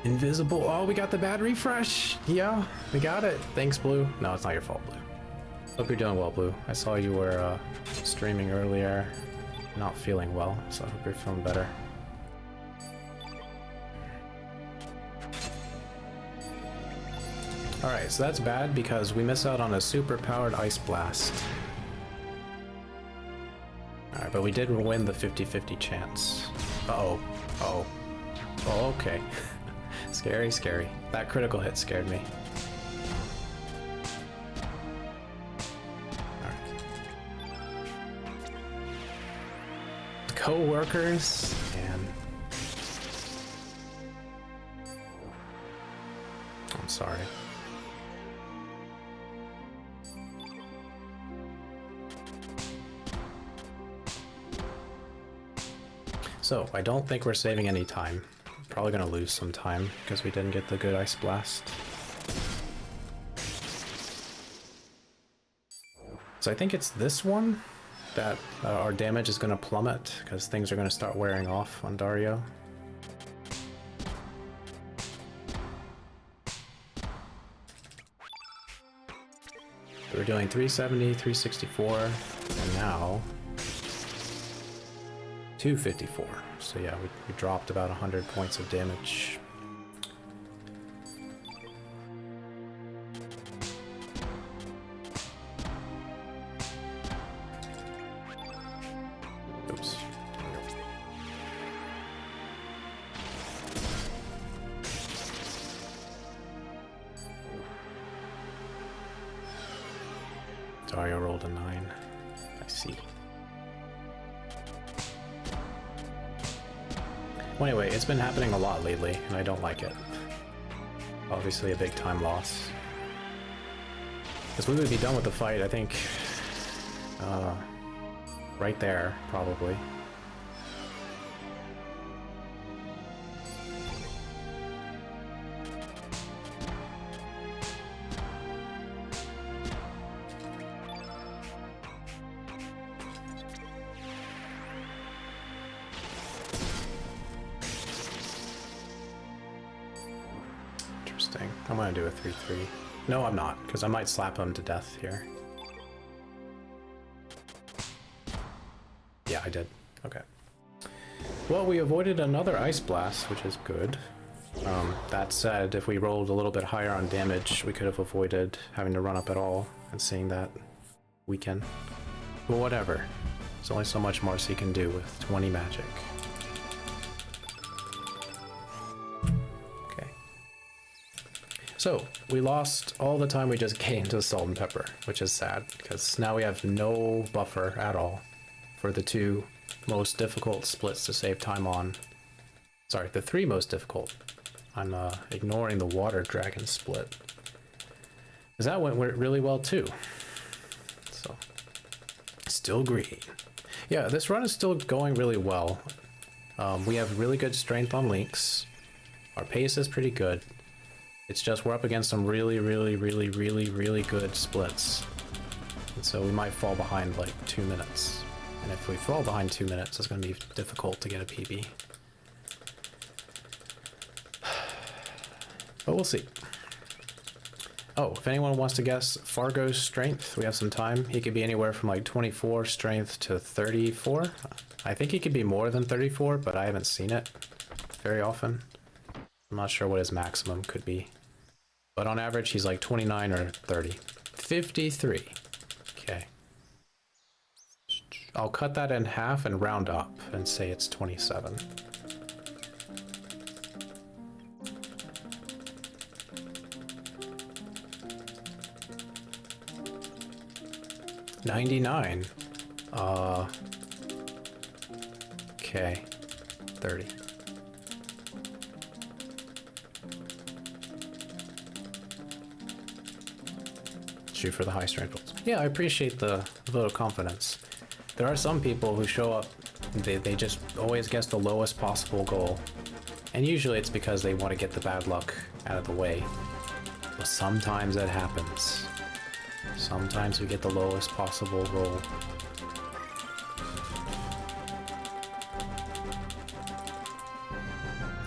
Invisible. Oh, we got the bad refresh. Yeah, we got it. Thanks, Blue. No, it's not your fault, Blue. Hope you're doing well, Blue. I saw you were streaming earlier, not feeling well, so I hope you're feeling better. Alright, so that's bad because we miss out on a super powered Ice Blast. Alright, but we did win the 50-50 chance. Uh-oh. Uh-oh. Oh, okay. Scary, scary. That critical hit scared me. Alright. Co-workers and... I'm sorry. So, I don't think we're saving any time. Probably gonna lose some time because we didn't get the good Ice Blast. So I think it's this one that our damage is gonna plummet because things are gonna start wearing off on Dario. So we're doing 370, 364, and now 254. So yeah, we dropped about 100 points of damage. Oops. Dario rolled a 9. I see. Well, anyway, it's been happening a lot lately, and I don't like it. Obviously a big time loss. Because we would be done with the fight, I think, right there, probably. Interesting. I'm gonna do a 3-3. No, I'm not, because I might slap him to death here. Yeah, I did. Okay. Well, we avoided another Ice Blast, which is good. That said, if we rolled a little bit higher on damage, we could have avoided having to run up at all and seeing that weaken. But whatever. There's only so much Marcy can do with 20 magic. Okay. So, we lost all the time we just gained to Salt and Pepper, which is sad, because now we have no buffer at all for the two most difficult splits to save time on. Sorry, the three most difficult. I'm ignoring the Water Dragon split. Because that went really well too. So, still green. Yeah, this run is still going really well. We have really good strength on links. Our pace is pretty good. It's just we're up against some really good splits. And so we might fall behind like 2 minutes. And if we fall behind 2 minutes, it's going to be difficult to get a PB. But we'll see. Oh, if anyone wants to guess Fargo's strength, we have some time. He could be anywhere from like 24 strength to 34. I think he could be more than 34, but I haven't seen it very often. I'm not sure what his maximum could be. But on average, he's like 29 or 30. 53. Okay. I'll cut that in half and round up and say it's 27. $99. Okay. 30. Shoot for the high strength rolls. Yeah, I appreciate the vote of confidence. There are some people who show up, they just always guess the lowest possible goal. And usually it's because they want to get the bad luck out of the way. But sometimes that happens. Sometimes we get the lowest possible roll.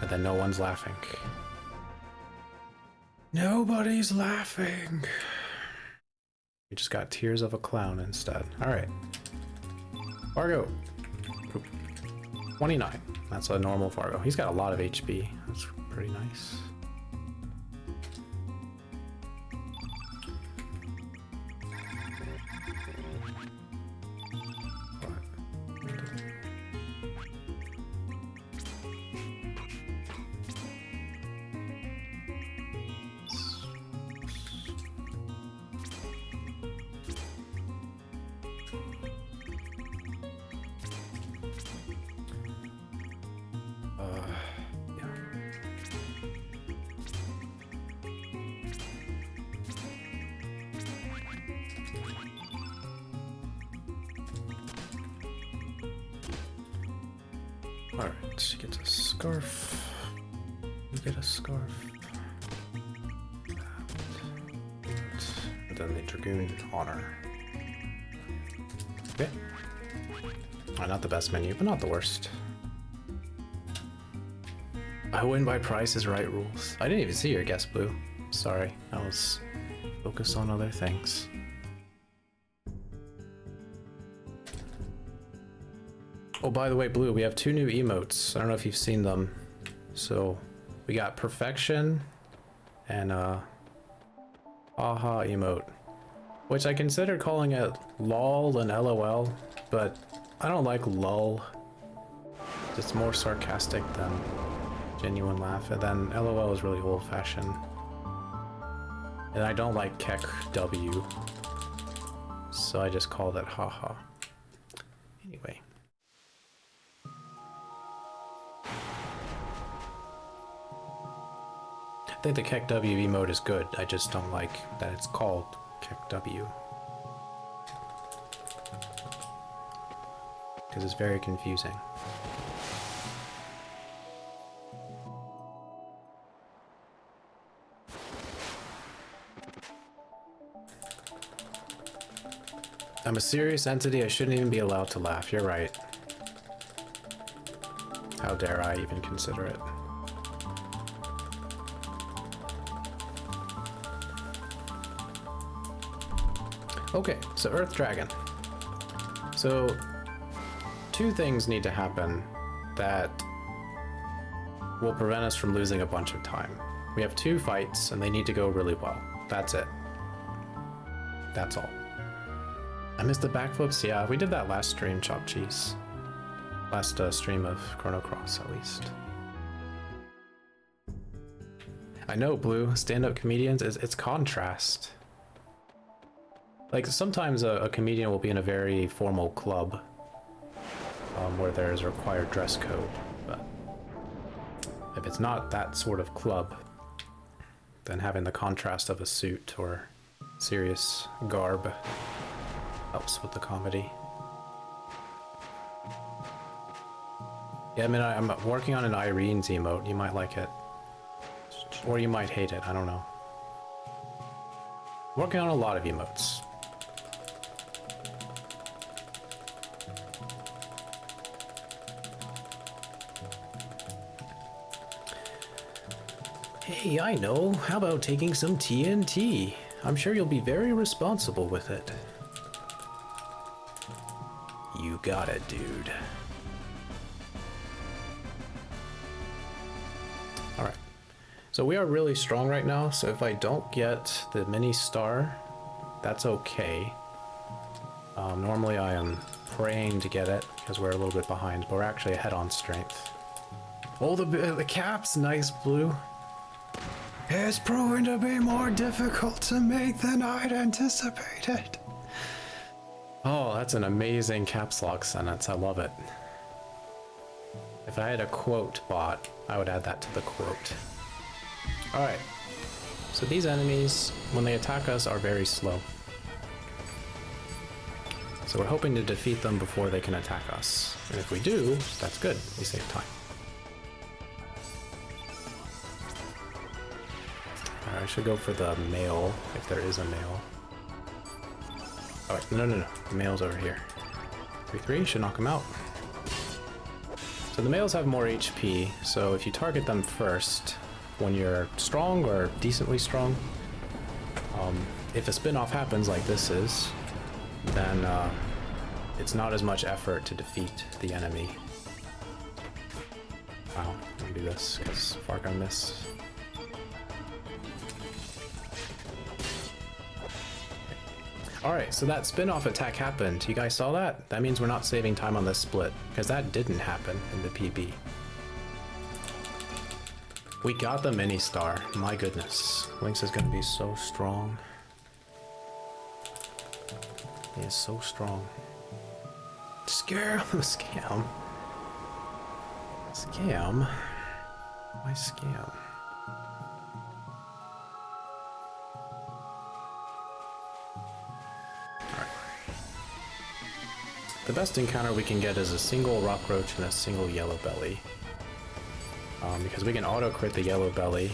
And then no one's laughing. Nobody's laughing. We just got Tears of a Clown instead. Alright. Fargo. 29. That's a normal Fargo. He's got a lot of HP. That's pretty nice. Alright, get a scarf. You get a scarf. And then the Dragoon Honor. Okay. Not the best menu, but not the worst. I win by Price is Right rules. I didn't even see your guess, Blue. Sorry, I was focused on other things. Oh, by the way, Blue, we have 2 new emotes. I don't know if you've seen them. So, we got Perfection and Aha emote, which I considered calling it LOL and LOL, but I don't like LOL. It's more sarcastic than genuine laugh, and then LOL is really old-fashioned. And I don't like Keck W, so I just called it haha. Anyway. think the Keck W emote is good. I just don't like that it's called Keck W. Because it's very confusing. I'm a serious entity, I shouldn't even be allowed to laugh, you're right. How dare I even consider it? Okay, so Earth Dragon. So, two things need to happen that will prevent us from losing a bunch of time. We have 2 fights, and they need to go really well. That's it. That's all. I missed the backflips? Yeah, we did that last stream, Chop Cheese. Last stream of Chrono Cross, at least. I know, Blue. Stand-up comedians, it's contrast. Like, sometimes a comedian will be in a very formal club where there's a required dress code, but if it's not that sort of club, then having the contrast of a suit or serious garb helps with the comedy. Yeah, I mean, I'm working on an Irene's emote. You might like it. Or you might hate it, I don't know. Working on a lot of emotes. Hey, I know. How about taking some TNT? I'm sure you'll be very responsible with it. You got it, dude. Alright. So we are really strong right now, so if I don't get the mini star, that's okay. Normally I am praying to get it, because we're a little bit behind, but we're actually ahead on strength. Oh, the caps! Nice, Blue. It's proving to be more difficult to make than I'd anticipated. Oh, that's an amazing caps lock sentence. I love it. If I had a quote bot, I would add that to the quote. Alright. So these enemies, when they attack us, are very slow. So we're hoping to defeat them before they can attack us. And if we do, that's good. We save time. I should go for the male, if there is a male. Alright, no. The male's over here. 3-3 should knock him out. So the males have more HP, so if you target them first, when you're strong or decently strong, if a spin-off happens like this is, then it's not as much effort to defeat the enemy. Wow, I'm gonna do this, because Far gonna miss. Alright, so that spin-off attack happened. You guys saw that? That means we're not saving time on this split, because that didn't happen in the PB. We got the mini star. My goodness. Lynx is gonna be so strong. He is so strong. Scam! Scam. Scam? Why scam? The best encounter we can get is a single rock roach and a single yellow belly. Because we can auto crit the yellow belly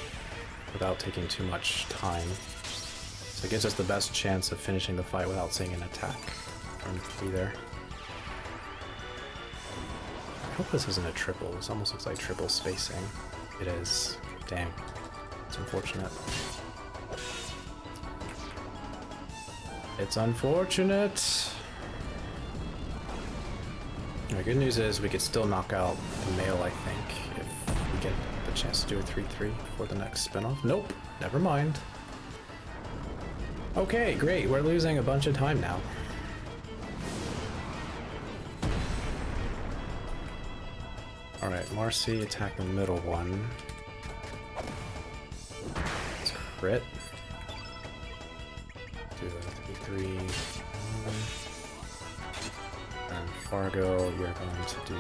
without taking too much time. So it gives us the best chance of finishing the fight without seeing an attack from either. I hope this isn't a triple. This almost looks like triple spacing. It is. Dang. It's unfortunate. It's unfortunate! The good news is we could still knock out the male, I think, if we get the chance to do a 3-3 before the next spin-off. Nope, never mind. Okay, great, we're losing a bunch of time now. Alright, Marcy, attack the middle one. Let's crit. Do a 3-3. And Fargo, you're going to do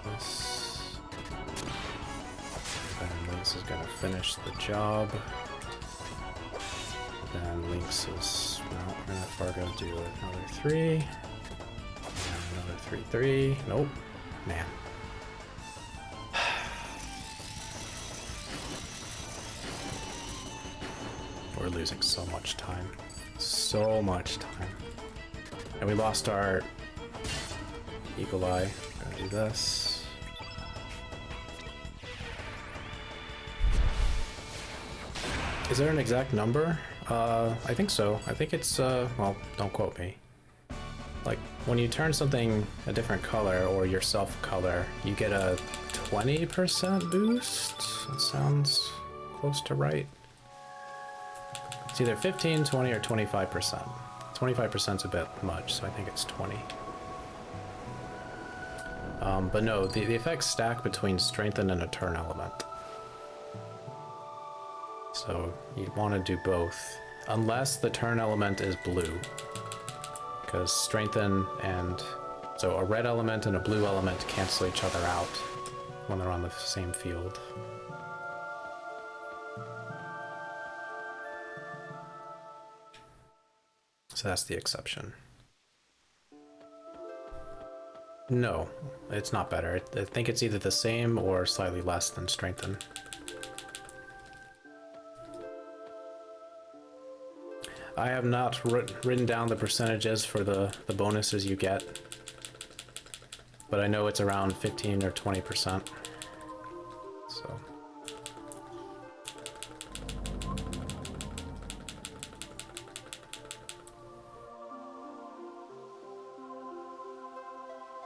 this. And this is gonna finish the job. Then Lynx is, no, we're gonna have Fargo do another 3. And another 3, 3. Nope. Man. We're losing so much time. So much time. And we lost our Eagle Eye. Gonna do this. Is there an exact number? I think so. I think it's, well, don't quote me. Like, when you turn something a different color, or yourself color, you get a 20% boost? That sounds close to right. It's either 15, 20, or 25%. 25% is a bit much, so I think it's 20. But no, the effects stack between strengthen and a turn element. So you want to do both, unless the turn element is blue. Because strengthen and... so a red element and a blue element cancel each other out when they're on the same field. So that's the exception. No, it's not better. I think it's either the same or slightly less than strengthen. I have not written down the percentages for the bonuses you get, but I know it's around 15 or 20%. So.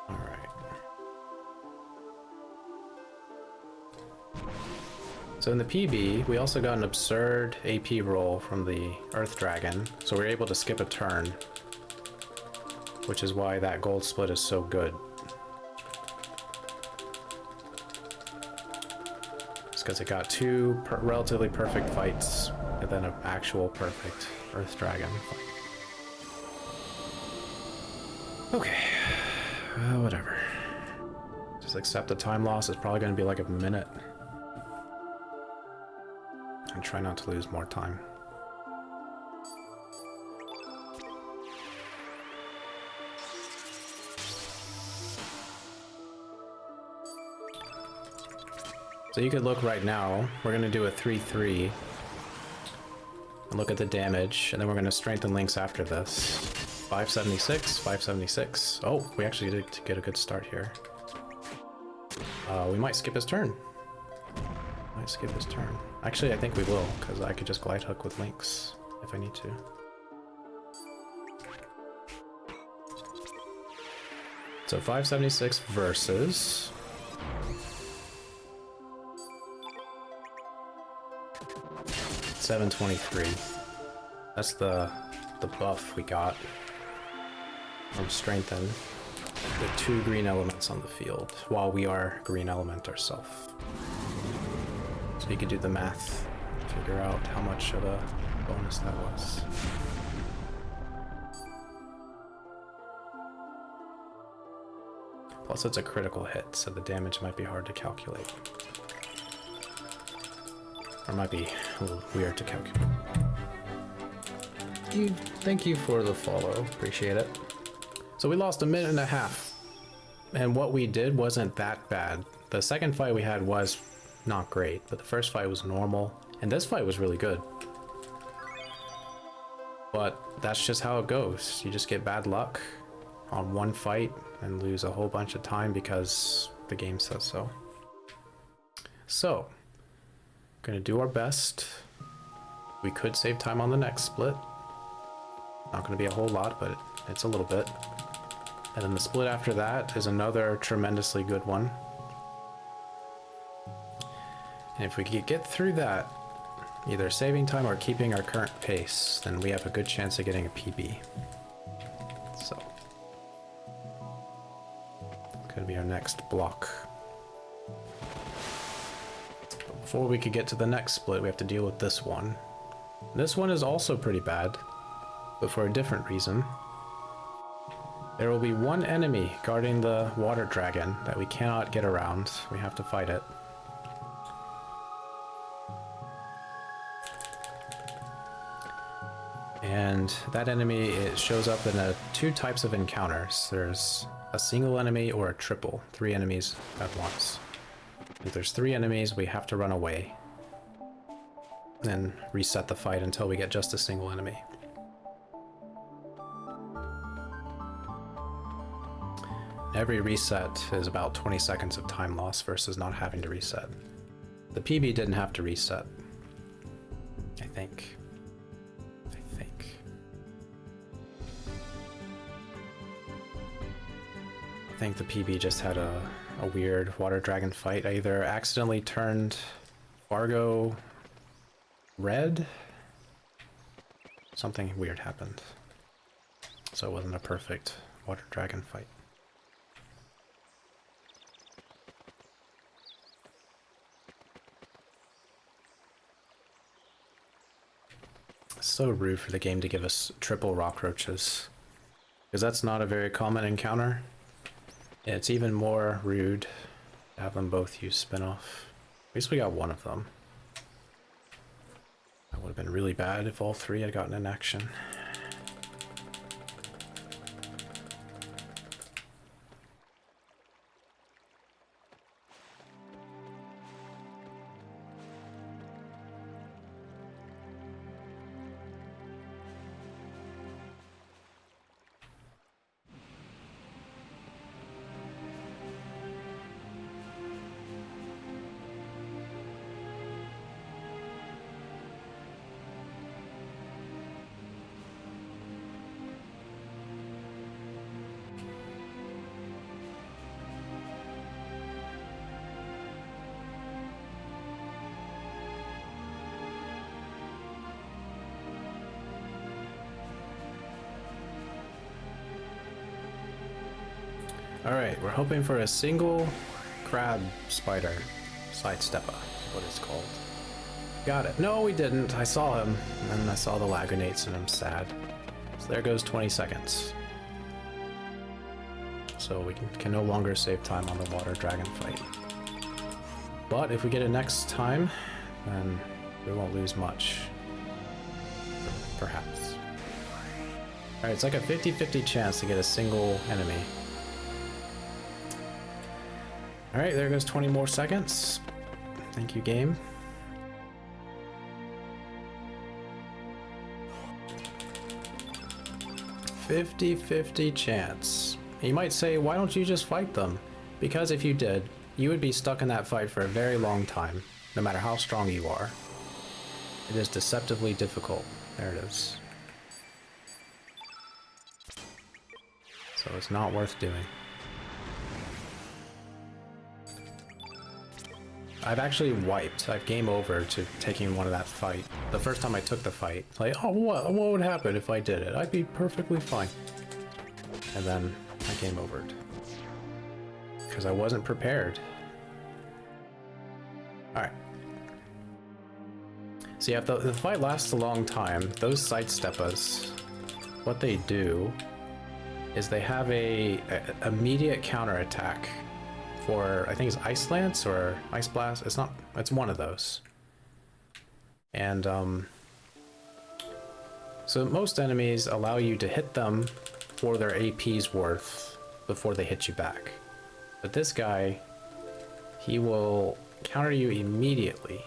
All right. So in the PB, we also got an absurd AP roll from the Earth Dragon, so we were able to skip a turn, which is why that gold split is so good. It's because it got two relatively perfect fights, and then an actual perfect Earth Dragon fight. Okay, whatever. Just accept the time loss. It's probably going to be like a minute. And try not to lose more time. So you could look right now, we're going to do a 3-3 and look at the damage, and then we're going to strengthen Lynx after this. 576, 576. Oh, we actually did get a good start here. We might skip his turn. Might skip his turn. Actually, I think we will, because I could just glide hook with Lynx if I need to. So 576 versus... $723. That's the buff we got from Strengthen with 2 green elements on the field, while we are green element ourselves. So you could do the math, figure out how much of a bonus that was. Plus it's a critical hit, so the damage might be hard to calculate. Or might be a little weird to calculate. Thank you for the follow, appreciate it. So we lost a minute and a half, and what we did wasn't that bad. The second fight we had was not great, but the first fight was normal, and this fight was really good. But that's just how it goes. You just get bad luck on one fight and lose a whole bunch of time because the game says so. So, gonna do our best. We could save time on the next split. Not gonna be a whole lot, but it's a little bit. And then the split after that is another tremendously good one. And if we could get through that, either saving time or keeping our current pace, then we have a good chance of getting a PB. So, could be our next block. But before we could get to the next split, we have to deal with this one. This one is also pretty bad, but for a different reason. There will be one enemy guarding the water dragon that we cannot get around. We have to fight it. And that enemy, it shows up in two types of encounters. There's a single enemy or a triple, 3 enemies at once. If there's 3 enemies, we have to run away. Then reset the fight until we get just a single enemy. Every reset is about 20 seconds of time loss versus not having to reset. The PB didn't have to reset, I think. I think the PB just had a weird water dragon fight. I either accidentally turned Fargo red. Something weird happened. So it wasn't a perfect water dragon fight. It's so rude for the game to give us triple rock roaches, because that's not a very common encounter. It's even more rude to have them both use spin-off. At least we got one of them. That would have been really bad if all 3 had gotten an action. Alright, we're hoping for a single crab spider. Sidestepper, what it's called. Got it. No, we didn't. I saw him, and then I saw the Lagunites, and I'm sad. So there goes 20 seconds. So we can no longer save time on the water dragon fight. But if we get it next time, then we won't lose much. Perhaps. Alright, it's like a 50-50 chance to get a single enemy. Alright, there goes 20 more seconds. Thank you, game. "50-50 chance." You might say, why don't you just fight them? Because if you did, you would be stuck in that fight for a very long time, no matter how strong you are. It is deceptively difficult. There it is. So it's not worth doing. I've actually wiped. I've game over to taking one of that fight. The first time I took the fight, like, oh, what would happen if I did it? I'd be perfectly fine. And then I game overed. Because I wasn't prepared. Alright. So yeah, if the fight lasts a long time, those sidesteppas, what they do is they have a immediate counterattack for, I think it's Ice Lance or Ice Blast. It's one of those. And so most enemies allow you to hit them for their AP's worth before they hit you back. But this guy, he will counter you immediately.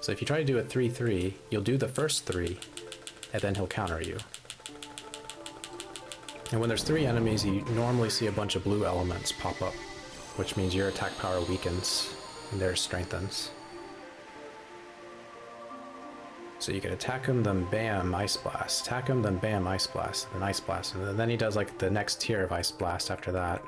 So if you try to do a 3-3, you'll do the first 3, and then he'll counter you. And when there's 3 enemies, you normally see a bunch of blue elements pop up, which means your attack power weakens and theirs strengthens. So you can attack him, then bam, Ice Blast. Attack him, then bam, Ice Blast, then Ice Blast. And then he does like the next tier of Ice Blast after that.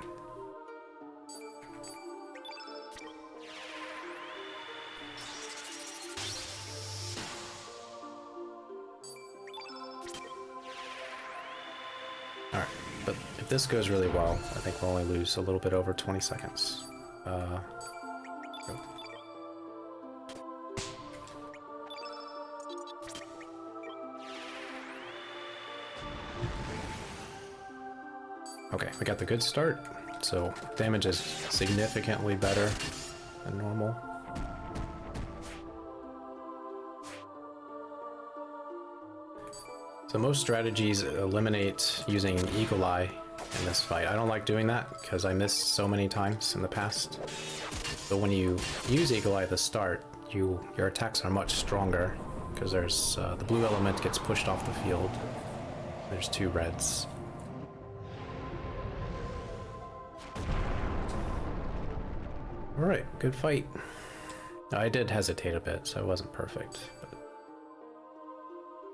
Alright, but if this goes really well, I think we'll only lose a little bit over 20 seconds. Go. Okay, we got the good start, so damage is significantly better than normal. So So most strategies eliminate using Eagle Eye in this fight. I don't like doing that because I missed so many times in the past. But when you use Eagle Eye at the start, your attacks are much stronger because there's the blue element gets pushed off the field. There's 2 reds. Alright, good fight. I did hesitate a bit, so it wasn't perfect, but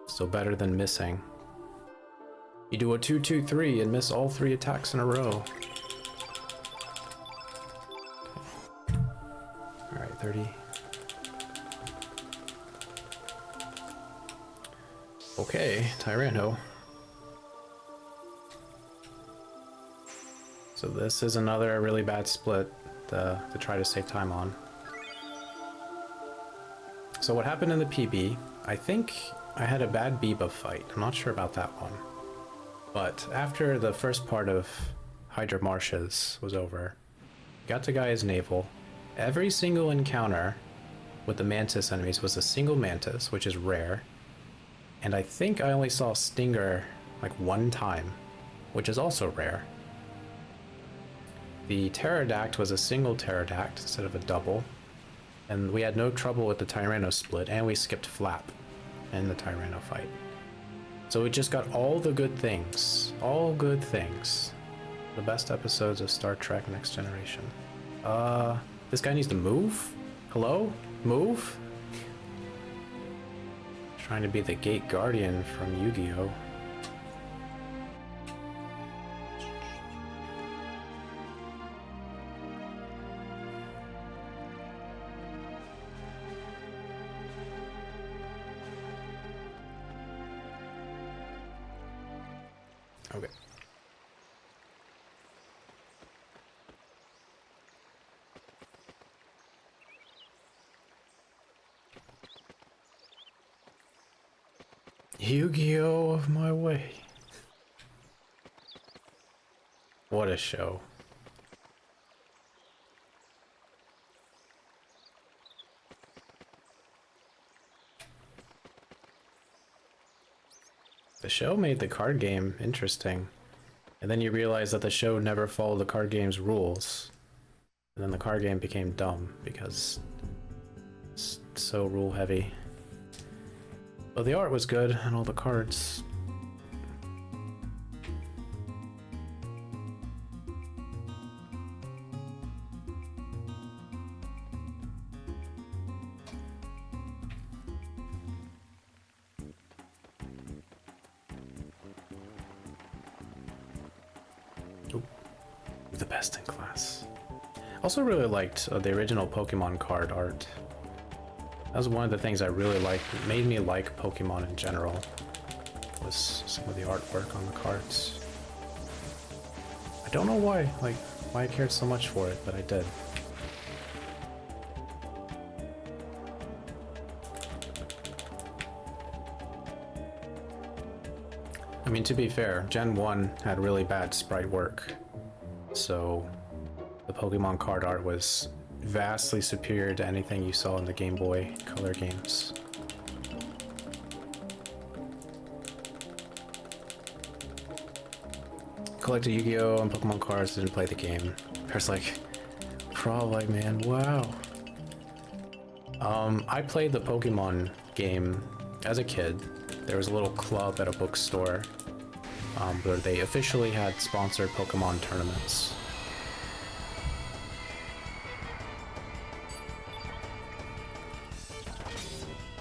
still better than missing. You do a 2-2-3 and miss all 3 attacks in a row. Okay. Alright, 30. Okay, Tyranno. So this is another really bad split to try to save time on. So what happened in the PB, I think I had a bad Biba fight. I'm not sure about that one. But after the first part of Hydra Marshes was over, got to Gaia's Navel, every single encounter with the Mantis enemies was a single Mantis, which is rare. And I think I only saw Stinger like 1 time, which is also rare. The Pterodact was a single Pterodact instead of a double, and we had no trouble with the Tyranno split, and we skipped Flap in the Tyranno fight. So we just got all the good things. All good things. The best episodes of Star Trek Next Generation. This guy needs to move? Hello? Move? Trying to be the Gate Guardian from Yu-Gi-Oh! Okay. Yu-Gi-Oh! Of my way. What a show. The show made the card game interesting, and then you realize that the show never followed the card game's rules, and then the card game became dumb because it's so rule heavy. But the art was good, and all the cards. The best in class. Also really liked the original Pokemon card art. That was one of the things I really liked. It made me like Pokemon in general. Was some of the artwork on the cards. I don't know why I cared so much for it, but I did. I mean, to be fair, Gen 1 had really bad sprite work. So the Pokemon card art was vastly superior to anything you saw in the Game Boy Color games. Collected Yu-Gi-Oh! And Pokemon cards, didn't play the game. There's like, probably, man, wow. I played the Pokemon game as a kid. There was a little club at a bookstore where they officially had sponsored Pokemon tournaments.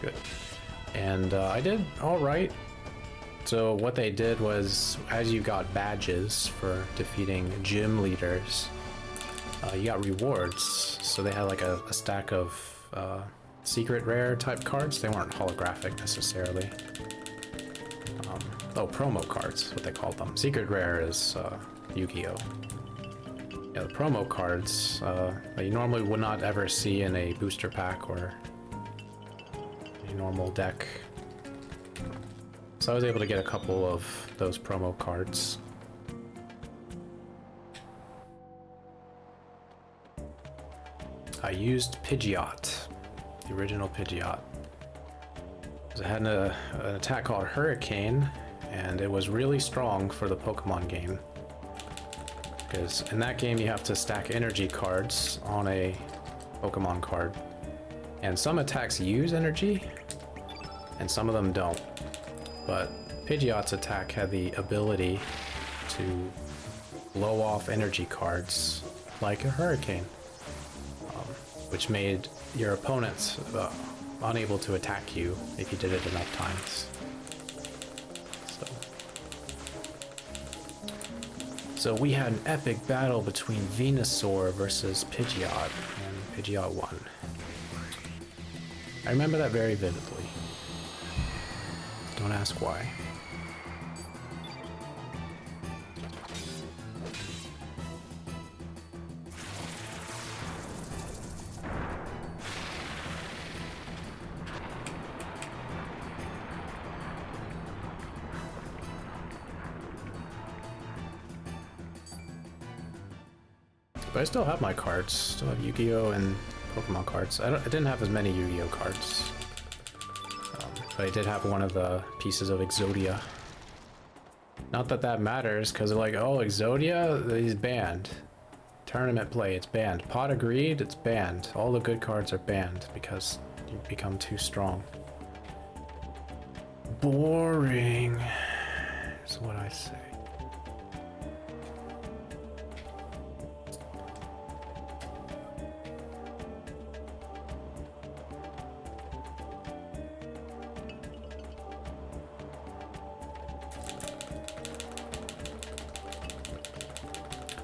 Good. And I did all right. So what they did was, as you got badges for defeating gym leaders, you got rewards. So they had like a stack of secret rare type cards. They weren't holographic necessarily. Promo cards, what they called them. Secret rare is Yu-Gi-Oh! Yeah, the promo cards that you normally would not ever see in a booster pack or a normal deck. So I was able to get a couple of those promo cards. I used Pidgeot, the original Pidgeot. It had an attack called Hurricane, and it was really strong for the Pokemon game. Because in that game you have to stack energy cards on a Pokemon card. And some attacks use energy, and some of them don't. But Pidgeot's attack had the ability to blow off energy cards like a hurricane, which made your opponents unable to attack you if you did it enough times. So we had an epic battle between Venusaur versus Pidgeot, and Pidgeot won. I remember that very vividly. Don't ask why. But I still have my cards. Still have Yu-Gi-Oh! And Pokemon cards. I didn't have as many Yu-Gi-Oh! Cards. But I did have one of the pieces of Exodia. Not that that matters, because they're like, oh, Exodia, he's banned. Tournament play, it's banned. Pot of Greed, it's banned. All the good cards are banned because you become too strong. Boring, is what I say.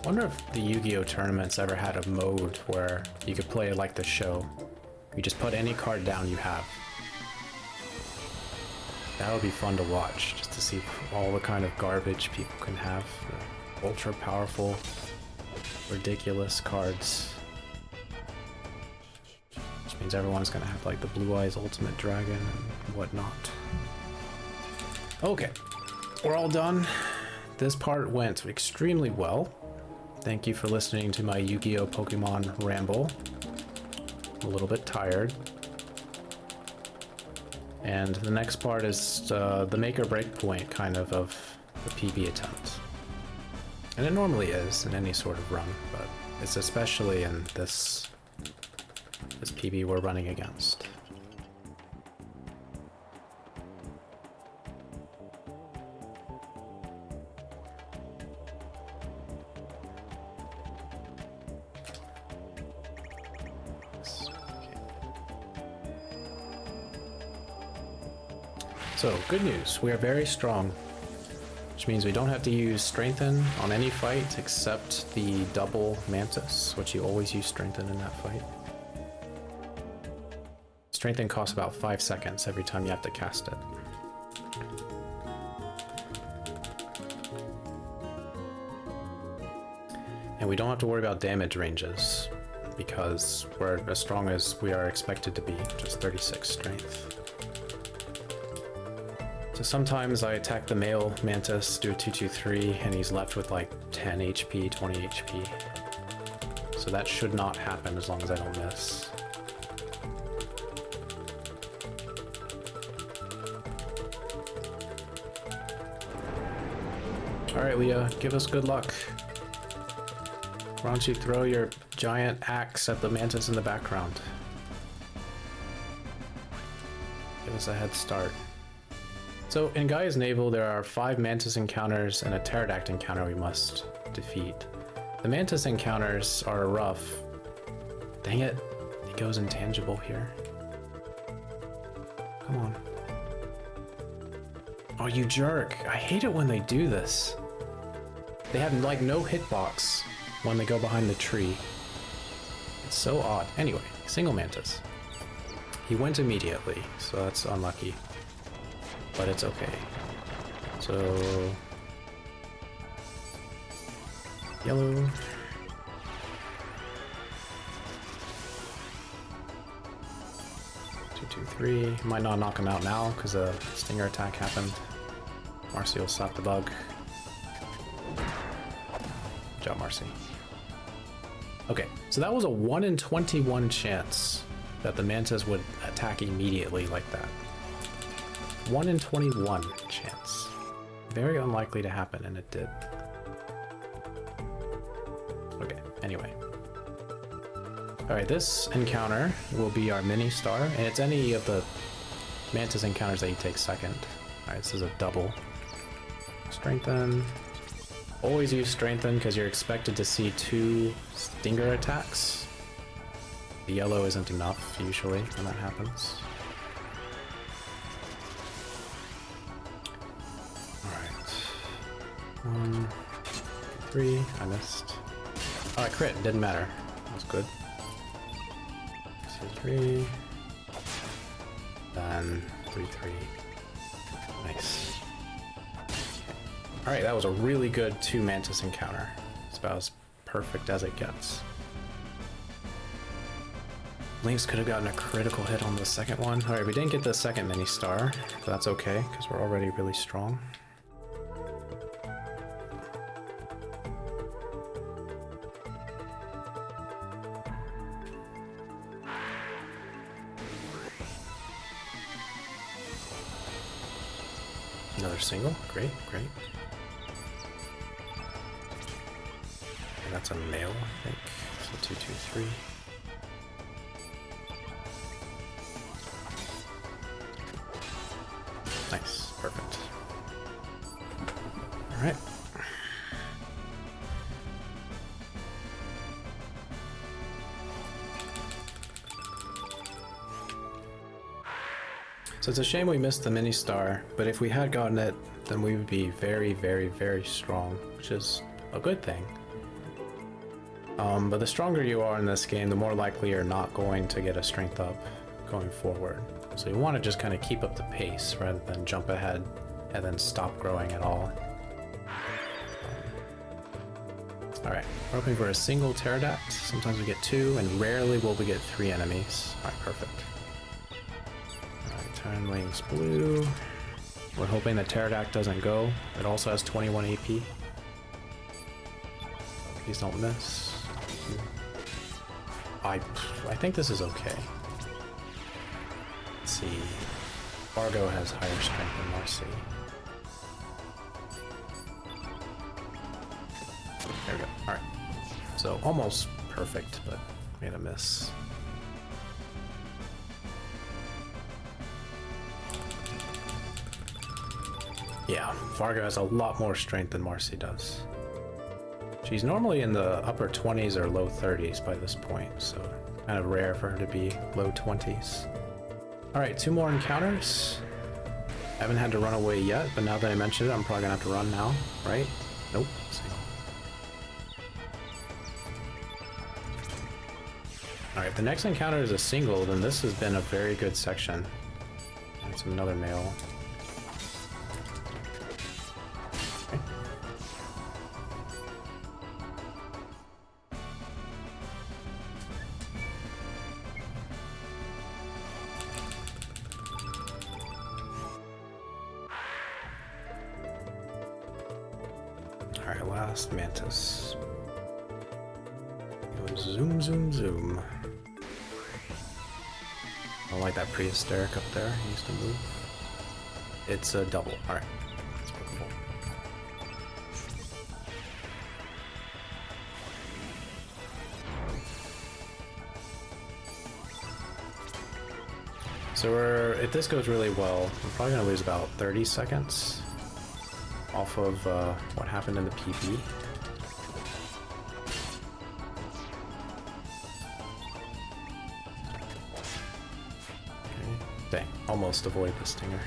I wonder if the Yu-Gi-Oh! Tournaments ever had a mode where you could play it like the show. You just put any card down you have. That would be fun to watch, just to see all the kind of garbage people can have. Ultra powerful, ridiculous cards. Which means everyone's gonna have like the Blue Eyes Ultimate Dragon and whatnot. Okay, we're all done. This part went extremely well. Thank you for listening to my Yu-Gi-Oh! Pokemon ramble. I'm a little bit tired. And the next part is the make or break point kind of the PB attempt. And it normally is in any sort of run, but it's especially in this PB we're running against. So, good news, we are very strong, which means we don't have to use Strengthen on any fight except the double Mantis, which you always use Strengthen in that fight. Strengthen costs about 5 seconds every time you have to cast it. And we don't have to worry about damage ranges, because we're as strong as we are expected to be, just 36 strength. So sometimes I attack the male Mantis, do a 2-2-3, and he's left with like 10 HP, 20 HP. So that should not happen as long as I don't miss. Alright, Leah, give us good luck. Why don't you throw your giant axe at the Mantis in the background? Give us a head start. So in Gaia's Navel, there are 5 Mantis encounters and a Pterodact encounter we must defeat. The Mantis encounters are rough. Dang it, he goes intangible here. Come on. Oh, you jerk. I hate it when they do this. They have like no hitbox when they go behind the tree. It's so odd. Anyway, single Mantis. He went immediately, so that's unlucky. But it's okay. So yellow. 2-2-3. Might not knock him out now because a stinger attack happened. Marcy will slap the bug. Good job, Marcy. Okay, so that was a 1 in 21 chance that the Mantis would attack immediately like that. 1 in 21 chance. very unlikely to happen, and it did. Okay, anyway. Alright, this encounter will be our mini star, and it's any of the Mantis encounters that you take second. Alright, this is a double. Strengthen. Always use strengthen because you're expected to see 2 stinger attacks. The yellow isn't enough usually when that happens. Alright. 1, 3, I missed. Oh, I crit, didn't matter. That was good. 2, 3. Then 3, 3. Nice. Alright, that was a really good 2 Mantis encounter. It's about as perfect as it gets. Lynx could have gotten a critical hit on the second one. Alright, we didn't get the second mini star, but that's okay, because we're already really strong. Another single, great, great. And that's a male, I think. So 2, 2, 3. Nice, perfect. All right. So it's a shame we missed the mini star, but if we had gotten it, then we would be very, very, very strong, which is a good thing. But the stronger you are in this game, the more likely you're not going to get a strength up going forward. So you want to just kind of keep up the pace rather than jump ahead and then stop growing at all. Alright, we're hoping for a single pterodact. Sometimes we get 2, and rarely will we get 3 enemies. Alright, perfect. Alright, turn wings blue. We're hoping the pterodact doesn't go. It also has 21 AP. Please don't miss. I think this is okay. Let's see. Fargo has higher strength than Marcy. There we go. Alright. So almost perfect, but made a miss. Yeah, Fargo has a lot more strength than Marcy does. She's normally in the upper 20s or low 30s by this point, so kind of rare for her to be low 20s. Alright, 2 more encounters. I haven't had to run away yet, but now that I mentioned it, I'm probably gonna have to run now, right? Nope. Single. Alright, if the next encounter is a single, then this has been a very good section. That's another male. Okay. Alright, last Mantis. Go zoom, zoom, zoom. I don't like that prehistoric up there. He used to move. It's a double. Alright. That's workable. So if this goes really well, we're probably gonna lose about 30 seconds off of what happened in the PB. Dang, almost avoid the stinger.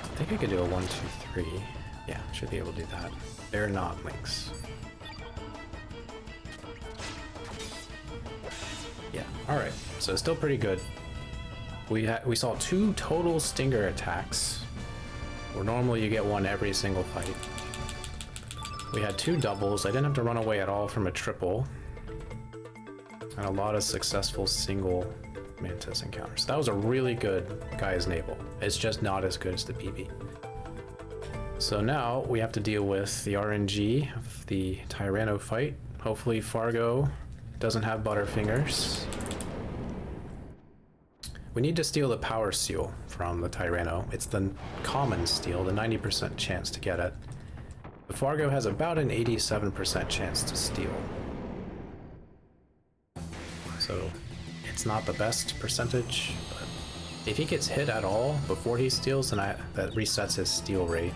I think I could do a 1, 2, 3. Yeah, should be able to do that. They're not links. Yeah, alright. So still pretty good. We saw 2 total stinger attacks, where normally you get 1 every single fight. We had 2 doubles. I didn't have to run away at all from a triple. And a lot of successful single Mantis encounters. That was a really good Gaia's Navel. It's just not as good as the PB. So now we have to deal with the RNG of the Tyranno fight. Hopefully Fargo doesn't have Butterfingers. We need to steal the power seal from the Tyranno. It's the common steal, the 90% chance to get it. The Fargo has about an 87% chance to steal. So it's not the best percentage, but if he gets hit at all before he steals, then that resets his steal rate.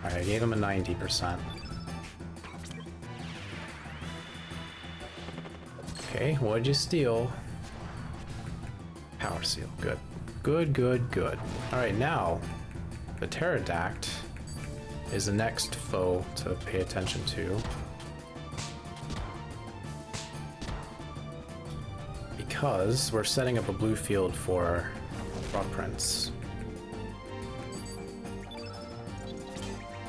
Alright, I gave him a 90%. Okay, what'd you steal? Power seal, good. Good, good, good. Alright, now, the pterodactyl is the next foe to pay attention to. Because we're setting up a blue field for Frog Prince.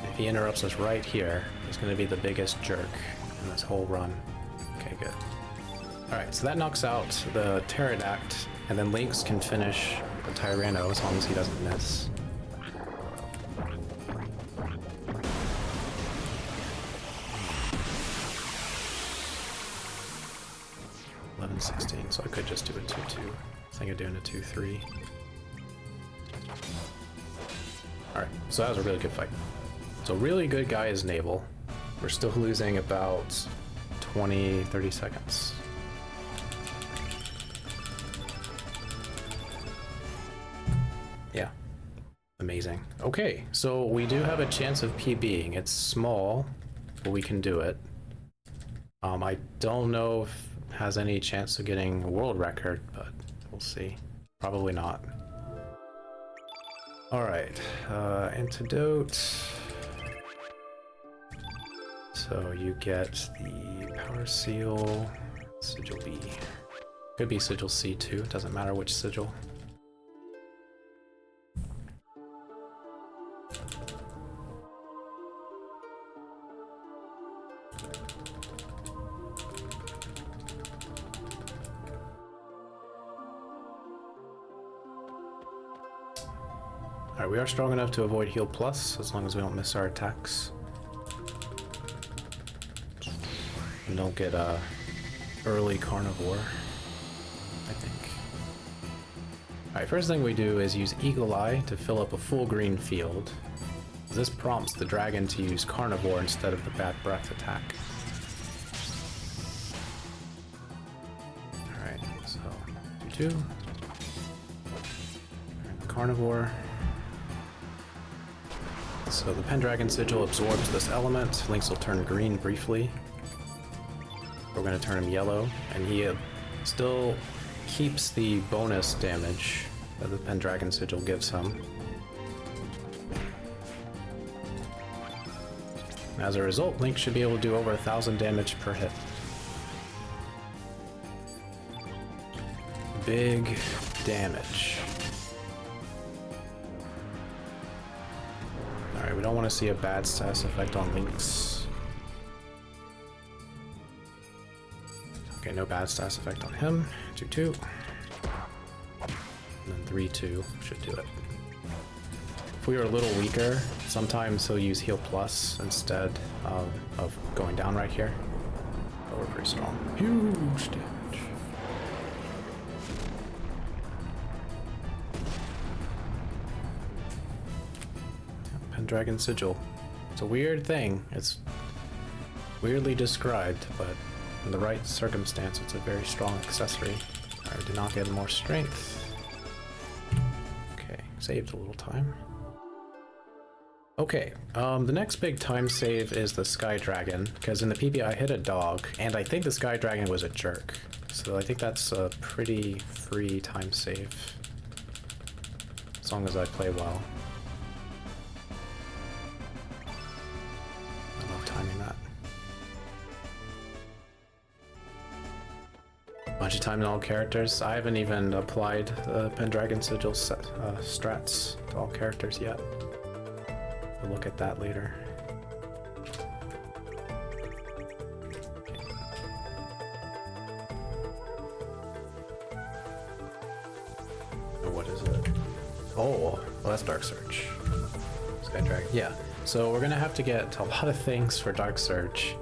If he interrupts us right here, he's going to be the biggest jerk in this whole run. Okay, good. Alright, so that knocks out the pterodactyl, and then Lynx can finish the Tyranno as long as he doesn't miss. 11-16, so I could just do a 2-2. I think I'm doing a 2-3. Alright, so that was a really good fight. So really good guy is Naval. We're still losing about 20-30 seconds. Yeah. Amazing. Okay, so we do have a chance of PBing. It's small, but we can do it. I don't know if it has any chance of getting a world record, but we'll see. Probably not. Alright, antidote. So you get the power seal, sigil B. Could be sigil C too, it doesn't matter which sigil. Alright, we are strong enough to avoid heal plus as long as we don't miss our attacks. And don't get early carnivore, I think. Alright, first thing we do is use Eagle Eye to fill up a full green field. This prompts the dragon to use carnivore instead of the bad breath attack. Alright, so 2-2. Carnivore. So the Pendragon Sigil absorbs this element. Lynx will turn green briefly. We're going to turn him yellow, and he still keeps the bonus damage that the Pendragon Sigil gives him. As a result, Lynx should be able to do over 1,000 damage per hit. Big damage. Alright, we don't want to see a bad status effect on Lynx. Okay, no bad status effect on him. 2-2. And then 3-2 should do it. If we were a little weaker, sometimes he'll use heal plus instead of going down right here. But we're pretty strong. Huge damage. Pendragon Sigil. It's a weird thing. It's weirdly described, but in the right circumstance, it's a very strong accessory. I did not get more strength. Okay, saved a little time. Okay, the next big time save is the Sky Dragon, because in the PB I hit a dog, and I think the Sky Dragon was a jerk. So I think that's a pretty free time save, as long as I play well. I love timing that. Bunch of time in all characters. I haven't even applied the Pendragon Sigil strats to all characters yet. We'll look at that later. What is it? Oh, well, that's Dark Surge. Sky Dragon. Yeah. So we're gonna have to get a lot of things for Dark Surge.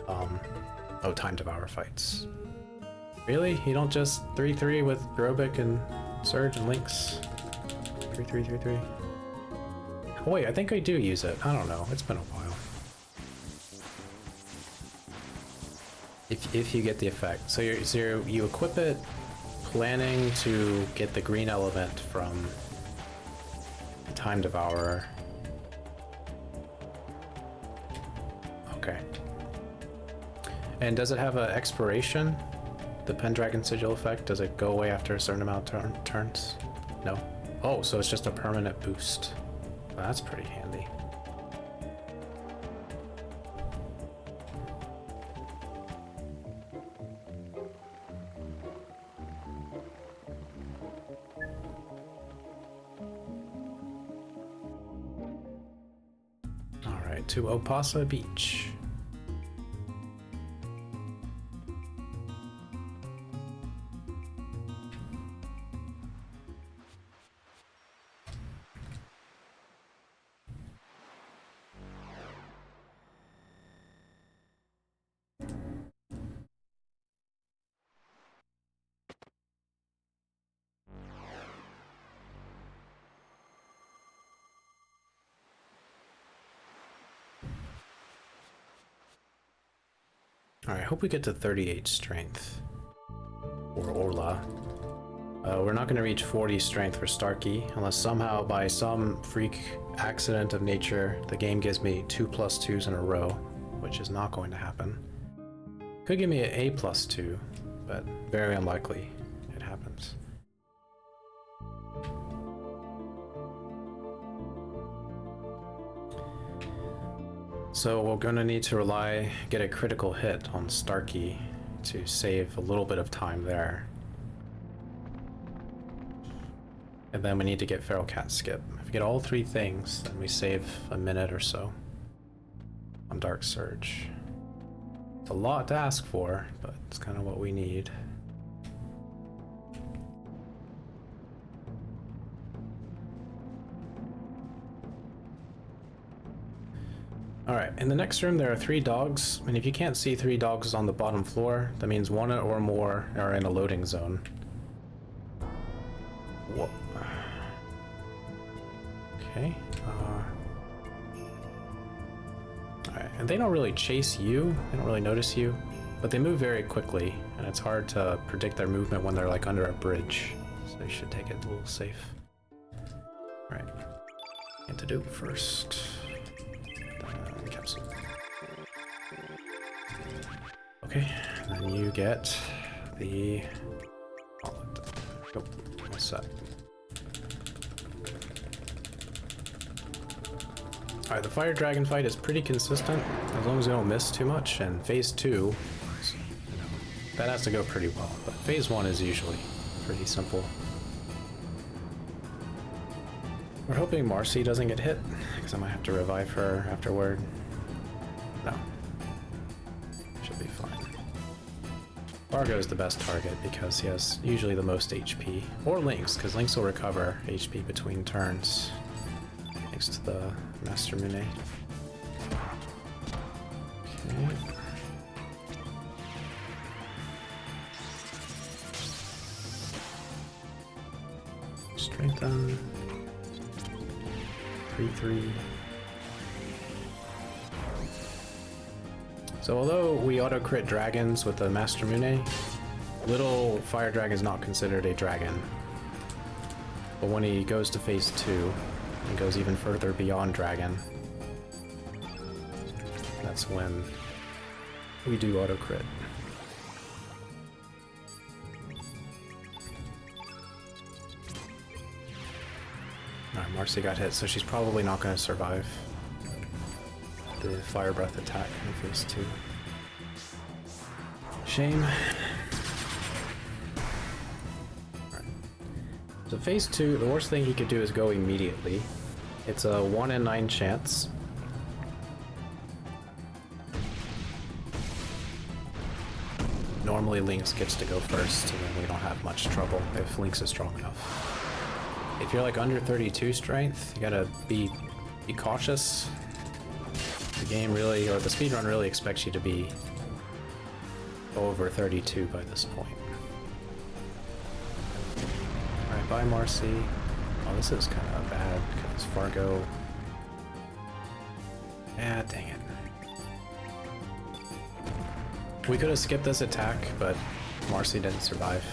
Oh, Time Devourer fights. Really? You don't just 3-3 with Grobic and Surge and Lynx? 3-3-3-3. Oh wait, I think I do use it. I don't know. It's been a while. If you get the effect. So you equip it planning to get the green element from the Time Devourer. Okay. And does it have an expiration? The Pendragon Sigil effect? Does it go away after a certain amount of turns? No? Oh, so it's just a permanent boost. Well, that's pretty handy. Alright, to Opasa Beach. Alright, hope we get to 38 strength. Or Orla. We're not going to reach 40 strength for Starkey, unless somehow by some freak accident of nature, the game gives me 2+2s in a row, which is not going to happen. Could give me an A+2, but very unlikely it happens. So we're going to need to get a critical hit on Starkey to save a little bit of time there. And then we need to get Feral Cat Skip. If we get all three things, then we save a minute or so on Dark Surge. It's a lot to ask for, but it's kind of what we need. Alright, in the next room there are 3 dogs, and if you can't see 3 dogs on the bottom floor, that means 1 or more are in a loading zone. Whoa. Okay. Alright, and they don't really chase you, they don't really notice you, but they move very quickly, and it's hard to predict their movement when they're like under a bridge, so you should take it a little safe. Alright, antidote first. Capsule. Okay, and then you get the wallet. Nope, what's that? Alright, the Fire Dragon fight is pretty consistent, as long as we don't miss too much, and Phase 2, you know, that has to go pretty well, but Phase 1 is usually pretty simple. We're hoping Marcy doesn't get hit, because I might have to revive her afterward. No. She'll be fine. Fargo is the best target because he has usually the most HP. Or Lynx, because Lynx will recover HP between turns. Thanks to the Master Mune. Okay. Strengthen. 3-3. So although we auto-crit dragons with the Master Mune, little fire dragon is not considered a dragon. But when he goes to Phase 2 and goes even further beyond dragon, that's when we do auto-crit. Alright, Marcy got hit, so she's probably not going to survive the Fire Breath attack in Phase 2. Shame. Alright. So Phase 2, the worst thing he could do is go immediately. It's a 1 in 9 chance. Normally Lynx gets to go first, and then we don't have much trouble if Lynx is strong enough. If you're like under 32 strength, you gotta be cautious. The game really, or the speedrun really expects you to be over 32 by this point. Bye, Marcy. Oh, this is kind of bad because Fargo. Ah, dang it. We could have skipped this attack, but Marcy didn't survive.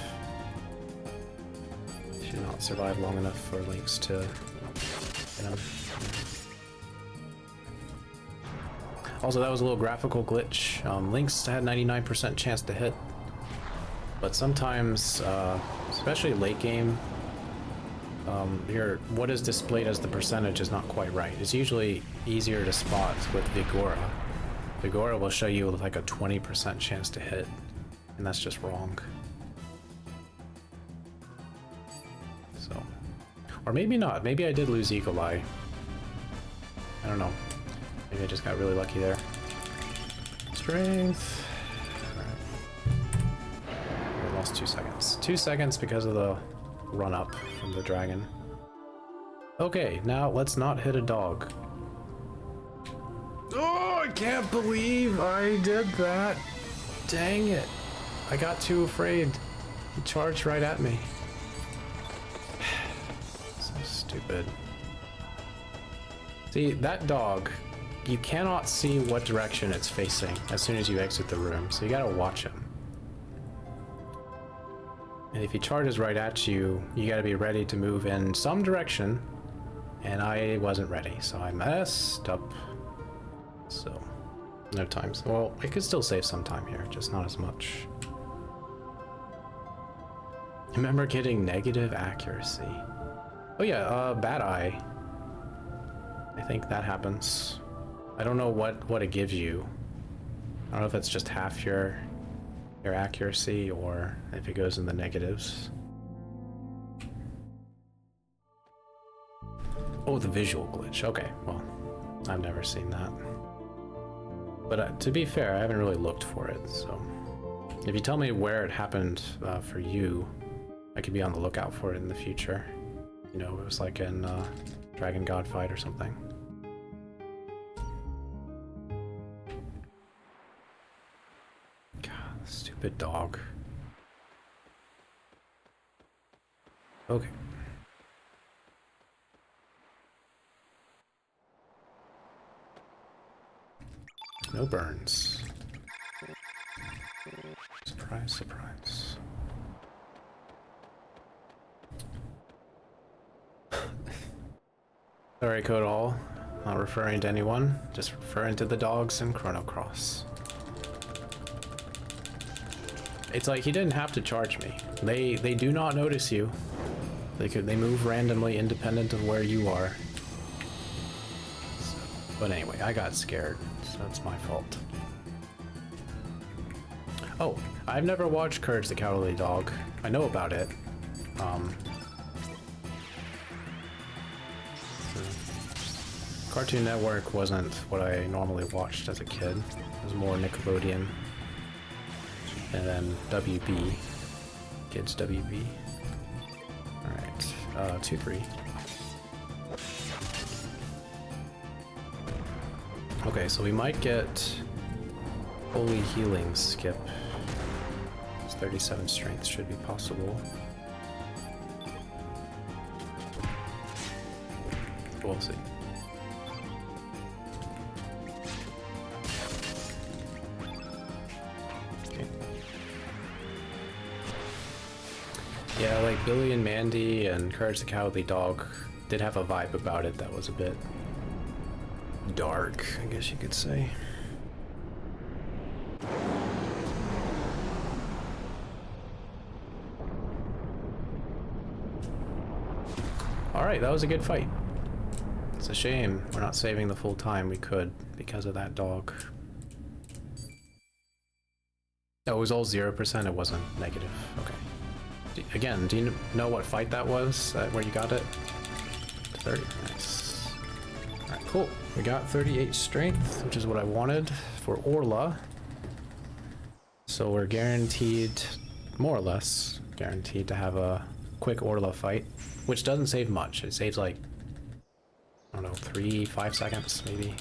She did not survive long enough for Lynx to, you know. Also, that was a little graphical glitch. Lynx had 99% chance to hit, but sometimes, especially late game, what is displayed as the percentage is not quite right. It's usually easier to spot with Vigora. Vigora will show you like a 20% chance to hit, and that's just wrong. So, or maybe not. Maybe I did lose Eagle Eye. I don't know. Maybe I just got really lucky there. Strength. Alright. I lost 2 seconds. 2 seconds because of the run up from the dragon. Okay, now let's not hit a dog. Oh, I can't believe I did that. Dang it. I got too afraid. He charged right at me. So stupid. See, that dog, you cannot see what direction it's facing as soon as you exit the room, so you gotta watch him. And if he charges right at you, you gotta be ready to move in some direction, and I wasn't ready, so I messed up. So, no time. Well, I could still save some time here, just not as much. Remember getting negative accuracy. Oh yeah, bad eye. I think that happens. I don't know what it gives you. I don't know if it's just half your accuracy or if it goes in the negatives. Oh, the visual glitch. Okay, well, I've never seen that. But to be fair, I haven't really looked for it, so if you tell me where it happened for you, I could be on the lookout for it in the future. You know, it was like in Dragon God fight or something. God, stupid dog. Okay. No burns. Surprise, surprise. Sorry, Code All. Not referring to anyone, just referring to the dogs in Chrono Cross. It's like he didn't have to charge me. They do not notice you. They move randomly independent of where you are. But anyway, I got scared, so it's my fault. Oh, I've never watched Courage the Cowardly Dog. I know about it. Cartoon Network wasn't what I normally watched as a kid. It was more Nickelodeon. And then WB. Kids WB. Alright, 2-3. Okay, so we might get Holy Healing skip. 37 strength should be possible. We'll see. Okay. Yeah, like Billy and Mandy and Courage the Cowardly Dog did have a vibe about it that was a bit dark, I guess you could say. Alright, that was a good fight. It's a shame we're not saving the full time we could because of that dog. Oh, it was all 0%, it wasn't negative. Okay. Again, do you know what fight that was? Where you got it? 30. Nice. Alright, cool. We got 38 strength, which is what I wanted for Orla. So we're guaranteed, more or less, guaranteed to have a quick Orla fight, which doesn't save much. It saves like, I don't know, 3-5 seconds maybe.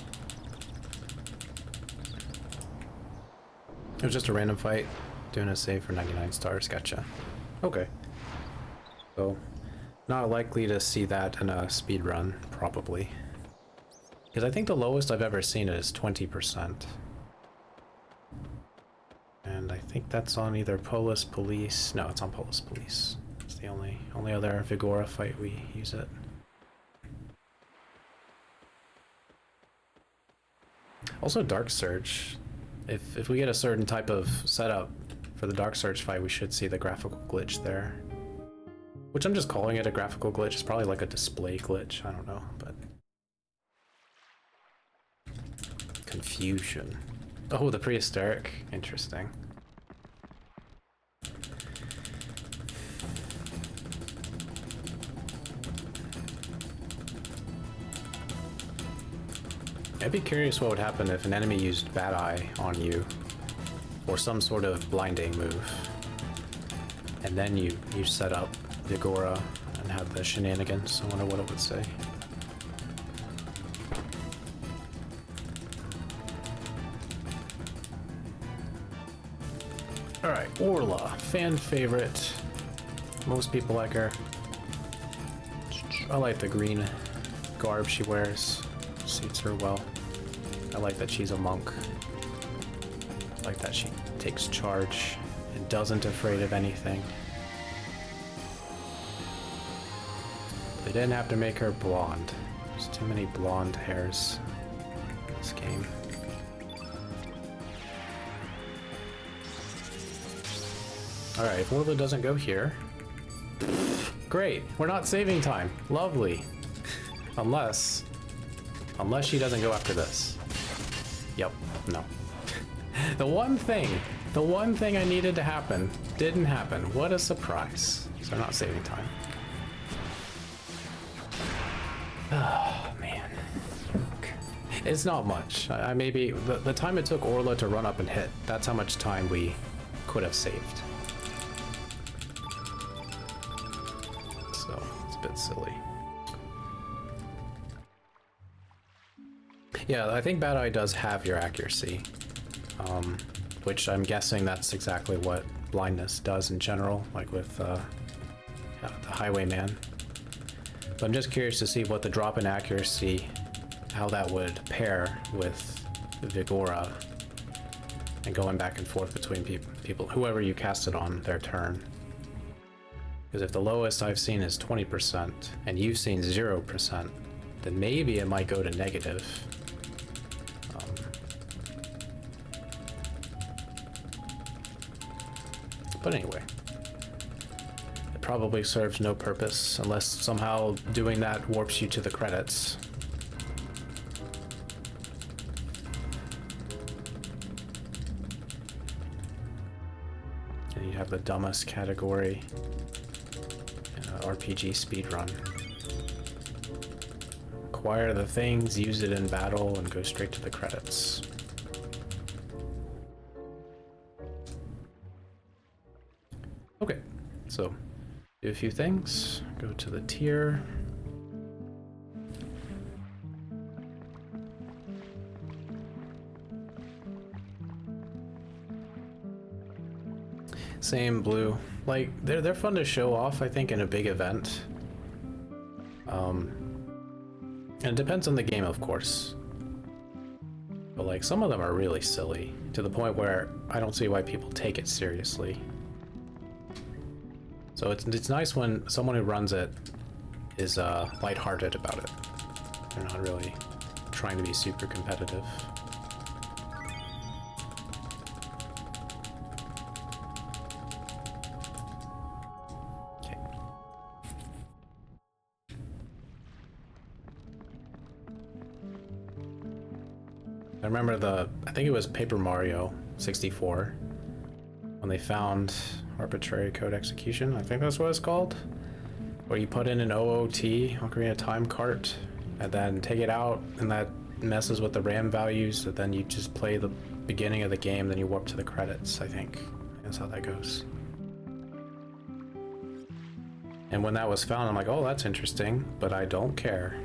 It was just a random fight, doing a save for 99 stars. Gotcha. Okay. So Not likely to see that in a speedrun, probably. Because I think the lowest I've ever seen it is 20%. And I think that's on either Polis Police. No, it's on Polis Police. It's the only other Vigora fight we use it. Also Dark Surge. If we get a certain type of setup for the Dark Surge fight, we should see the graphical glitch there. Which I'm just calling it a graphical glitch. It's probably like a display glitch. I don't know, but... Confusion. Oh, the prehistoric. Interesting. I'd be curious what would happen if an enemy used Bad Eye on you, or some sort of blinding move, and then you set up Vigora and have the shenanigans. I wonder what it would say. Alright, Orla, fan favorite. Most people like her. I like the green garb she wears. Suits her well. I like that she's a monk. I like that she takes charge and doesn't afraid of anything. They didn't have to make her blonde. There's too many blonde hairs in this game. Alright, if Orla doesn't go here... Great! We're not saving time! Lovely! Unless she doesn't go after this. Yep, no. The one thing I needed to happen didn't happen. What a surprise. So I'm not saving time. Oh, man. It's not much. I maybe, the time it took Orla to run up and hit, that's how much time we could have saved. So, it's a bit silly. Yeah, I think Bad Eye does have your accuracy, which I'm guessing that's exactly what blindness does in general, like with the Highwayman. But I'm just curious to see what the drop in accuracy, how that would pair with Vigora, and going back and forth between people, whoever you cast it on their turn. Because if the lowest I've seen is 20%, and you've seen 0%, then maybe it might go to negative. But anyway, it probably serves no purpose unless somehow doing that warps you to the credits. And you have the dumbest category, RPG speedrun. Acquire the things, use it in battle, and go straight to the credits. Okay, so do a few things, go to the tier. Same blue. Like, they're fun to show off, I think, in a big event. And it depends on the game, of course. But like, some of them are really silly, to the point where I don't see why people take it seriously. So it's nice when someone who runs it is lighthearted about it. They're not really trying to be super competitive. Okay. I remember I think it was Paper Mario 64, when they found arbitrary code execution, I think that's what it's called, where you put in an OOT, Ocarina of Time cart, and then take it out, and that messes with the RAM values, and then you just play the beginning of the game, then you warp to the credits, I think. That's how that goes. And when that was found, I'm like, oh, that's interesting, but I don't care.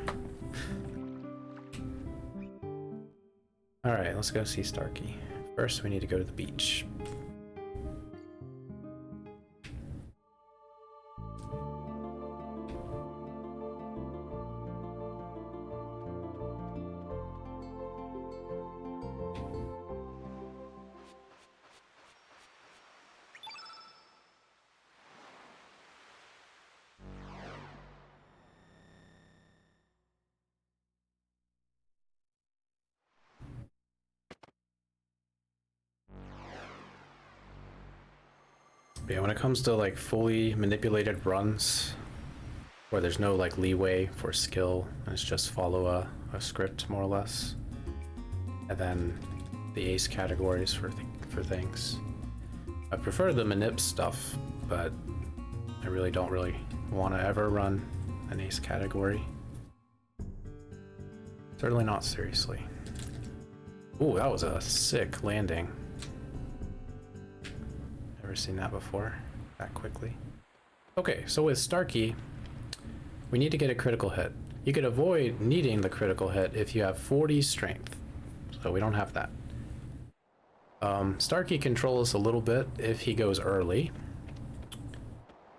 Alright, let's go see Starkey. First, we need to go to the beach. Yeah, when it comes to like fully manipulated runs, where there's no like leeway for skill, and it's just follow a script more or less, and then the ace categories for things. I prefer the manip stuff, but I really don't want to ever run an ace category. Certainly not seriously. Ooh, that was a sick landing. Never seen that before, that quickly. Okay, so with Starkey, we need to get a critical hit. You could avoid needing the critical hit if you have 40 strength, so we don't have that. Starkey controls a little bit if he goes early.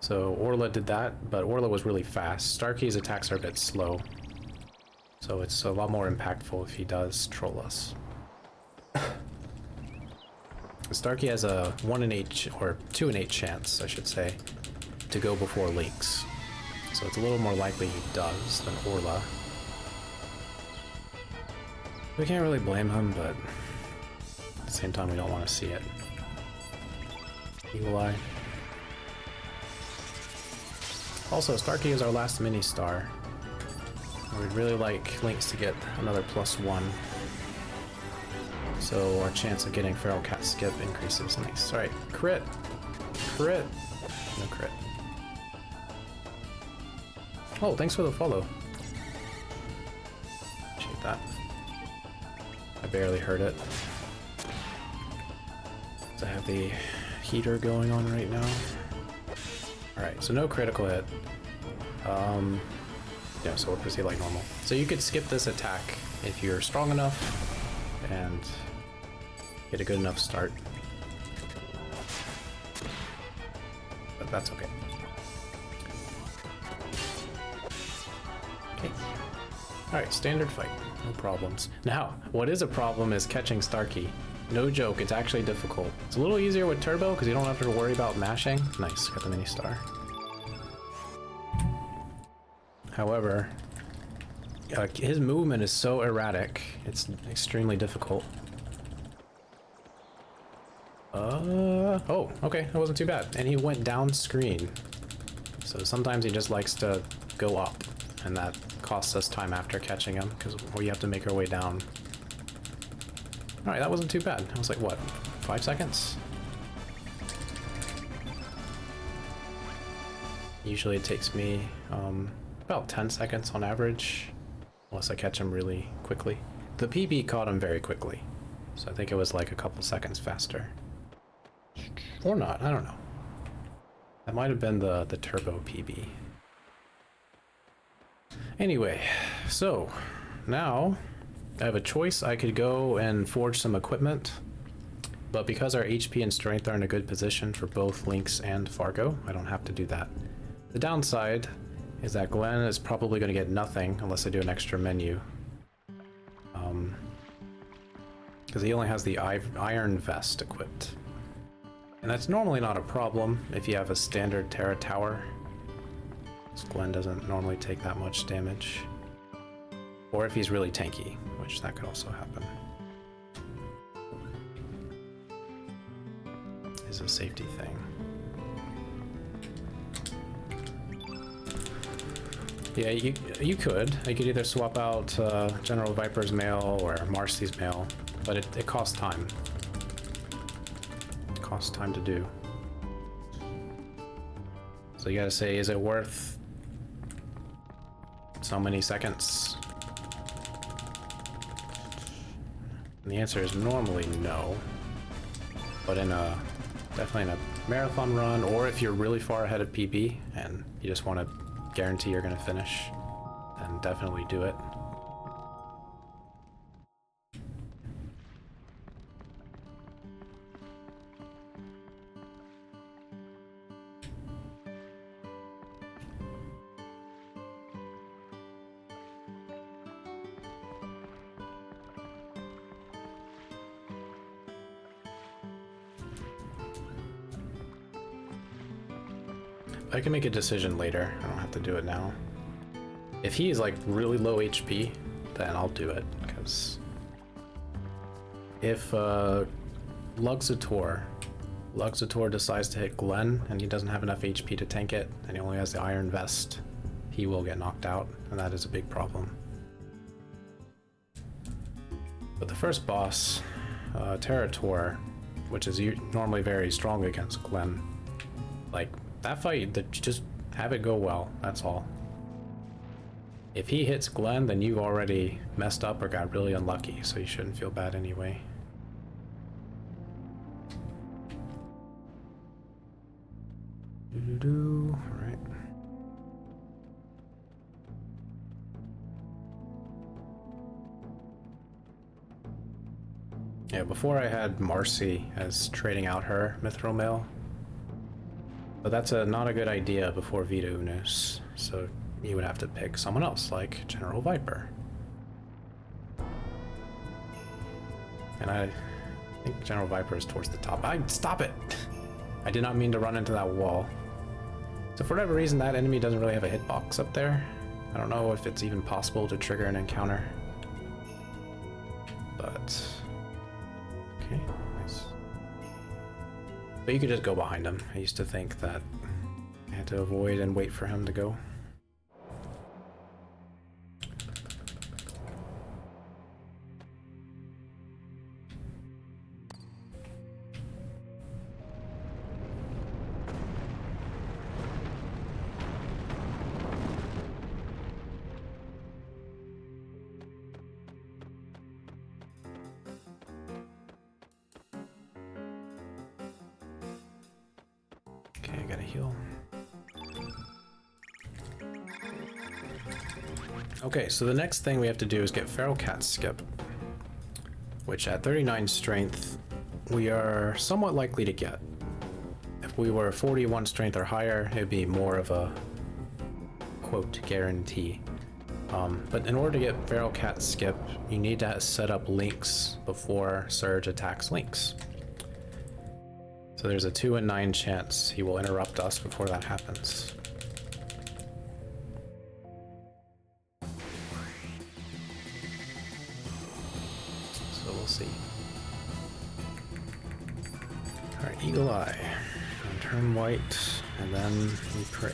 So Orla did that, but Orla was really fast. Starkey's attacks are a bit slow, so it's a lot more impactful if he does troll us. Starkey has a 1 in 8, or 2 in 8 chance, I should say, to go before Lynx. So it's a little more likely he does than Orla. We can't really blame him, but at the same time we don't want to see it. Eagle Eye. Also, Starkey is our last mini-star. We'd really like Lynx to get another +1. So our chance of getting Feral Cat Skip increases. Nice. Alright, crit! Crit! No crit. Oh, thanks for the follow. Appreciate that. I barely heard it. I have the heater going on right now. Alright, so no critical hit. Yeah, so we'll proceed like normal. So you could skip this attack if you're strong enough and get a good enough start. But that's okay. Okay. Alright, standard fight. No problems. Now, what is a problem is catching Starkey. No joke, it's actually difficult. It's a little easier with Turbo because you don't have to worry about mashing. Nice, got the mini star. However, his movement is so erratic, it's extremely difficult. Oh, okay, that wasn't too bad. And he went down screen. So sometimes he just likes to go up, and that costs us time after catching him because we have to make our way down. Alright, that wasn't too bad. I was like, what, 5 seconds? Usually it takes me about 10 seconds on average, unless I catch him really quickly. The PB caught him very quickly, so I think it was like a couple seconds faster. Or not, I don't know. That might have been the Turbo PB. Anyway, so now I have a choice. I could go and forge some equipment, but because our HP and strength are in a good position for both Lynx and Fargo, I don't have to do that. The downside is that Glenn is probably going to get nothing unless I do an extra menu. Because he only has the Iron Vest equipped. And that's normally not a problem if you have a standard Terra Tower. So Glenn doesn't normally take that much damage. Or if he's really tanky, which that could also happen. Is a safety thing. Yeah, you could. I could either swap out General Viper's mail or Marcy's mail, but it costs time. It costs time to do. So you gotta say, is it worth so many seconds? And the answer is normally no. But definitely in a marathon run, or if you're really far ahead of PB and you just want to guarantee you're going to finish, then definitely do it. I can make a decision later. I don't have to do it now. If he is like really low HP, then I'll do it, because if Luxator Luxator decides to hit Glenn, and he doesn't have enough HP to tank it, and he only has the Iron Vest. He will get knocked out, and that is a big problem. But the first boss, Territor, which is normally very strong against Glenn, like, that fight, just have it go well, that's all. If he hits Glenn, then you've already messed up or got really unlucky, so you shouldn't feel bad anyway. Alright. Yeah, before I had Marcy as trading out her Mithril Mail. But that's not a good idea before Vita Unos, so you would have to pick someone else, like General Viper. And I think General Viper is towards the top. Stop it! I did not mean to run into that wall. So for whatever reason, that enemy doesn't really have a hitbox up there. I don't know if it's even possible to trigger an encounter. But... okay, nice. But you could just go behind him. I used to think that I had to avoid and wait for him to go. Okay, I gotta heal. Okay, so the next thing we have to do is get Feral Cat Skip, which at 39 strength, we are somewhat likely to get. If we were 41 strength or higher, it'd be more of a, quote, guarantee. But in order to get Feral Cat Skip, you need to set up links before Surge attacks links. So there's a 2 in 9 chance he will interrupt us before that happens. So we'll see. Alright, Eagle Eye. And turn white, and then we pray.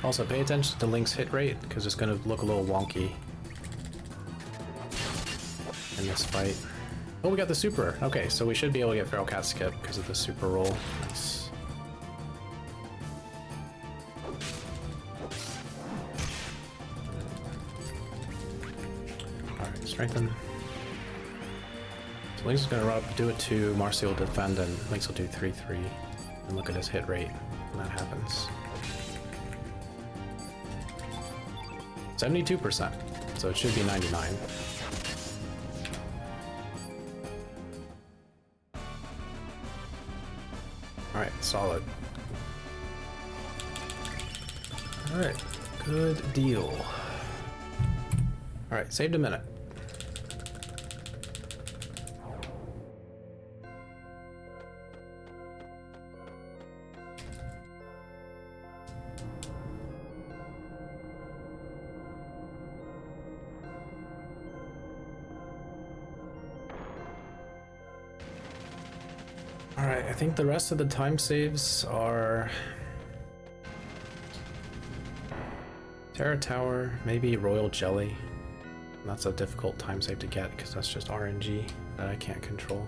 Also, pay attention to Link's hit rate, because it's going to look a little wonky in this fight. Oh, we got the super. Okay, so we should be able to get Feral Cat Skip because of the super roll. Nice. Alright, strengthen. So Link's gonna run up, do it to Marcy will defend, and Link's will do 3-3. And look at his hit rate when that happens. 72%, so it should be 99. Alright, solid. Alright, good deal. Alright, saved a minute. Alright, I think the rest of the time saves are Terra Tower, maybe Royal Jelly. That's a difficult time save to get because that's just RNG that I can't control.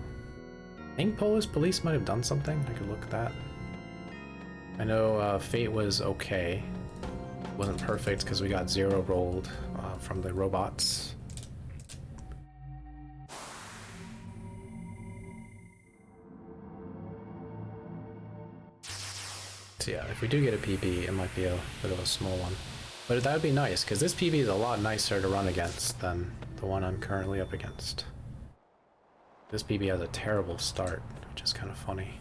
I think Polish Police might have done something. I could look at that. I know Fate was okay. It wasn't perfect because we got 0 rolled from the robots. So yeah, if we do get a PB, it might be a bit of a small one. But that would be nice, because this PB is a lot nicer to run against than the one I'm currently up against. This PB has a terrible start, which is kind of funny.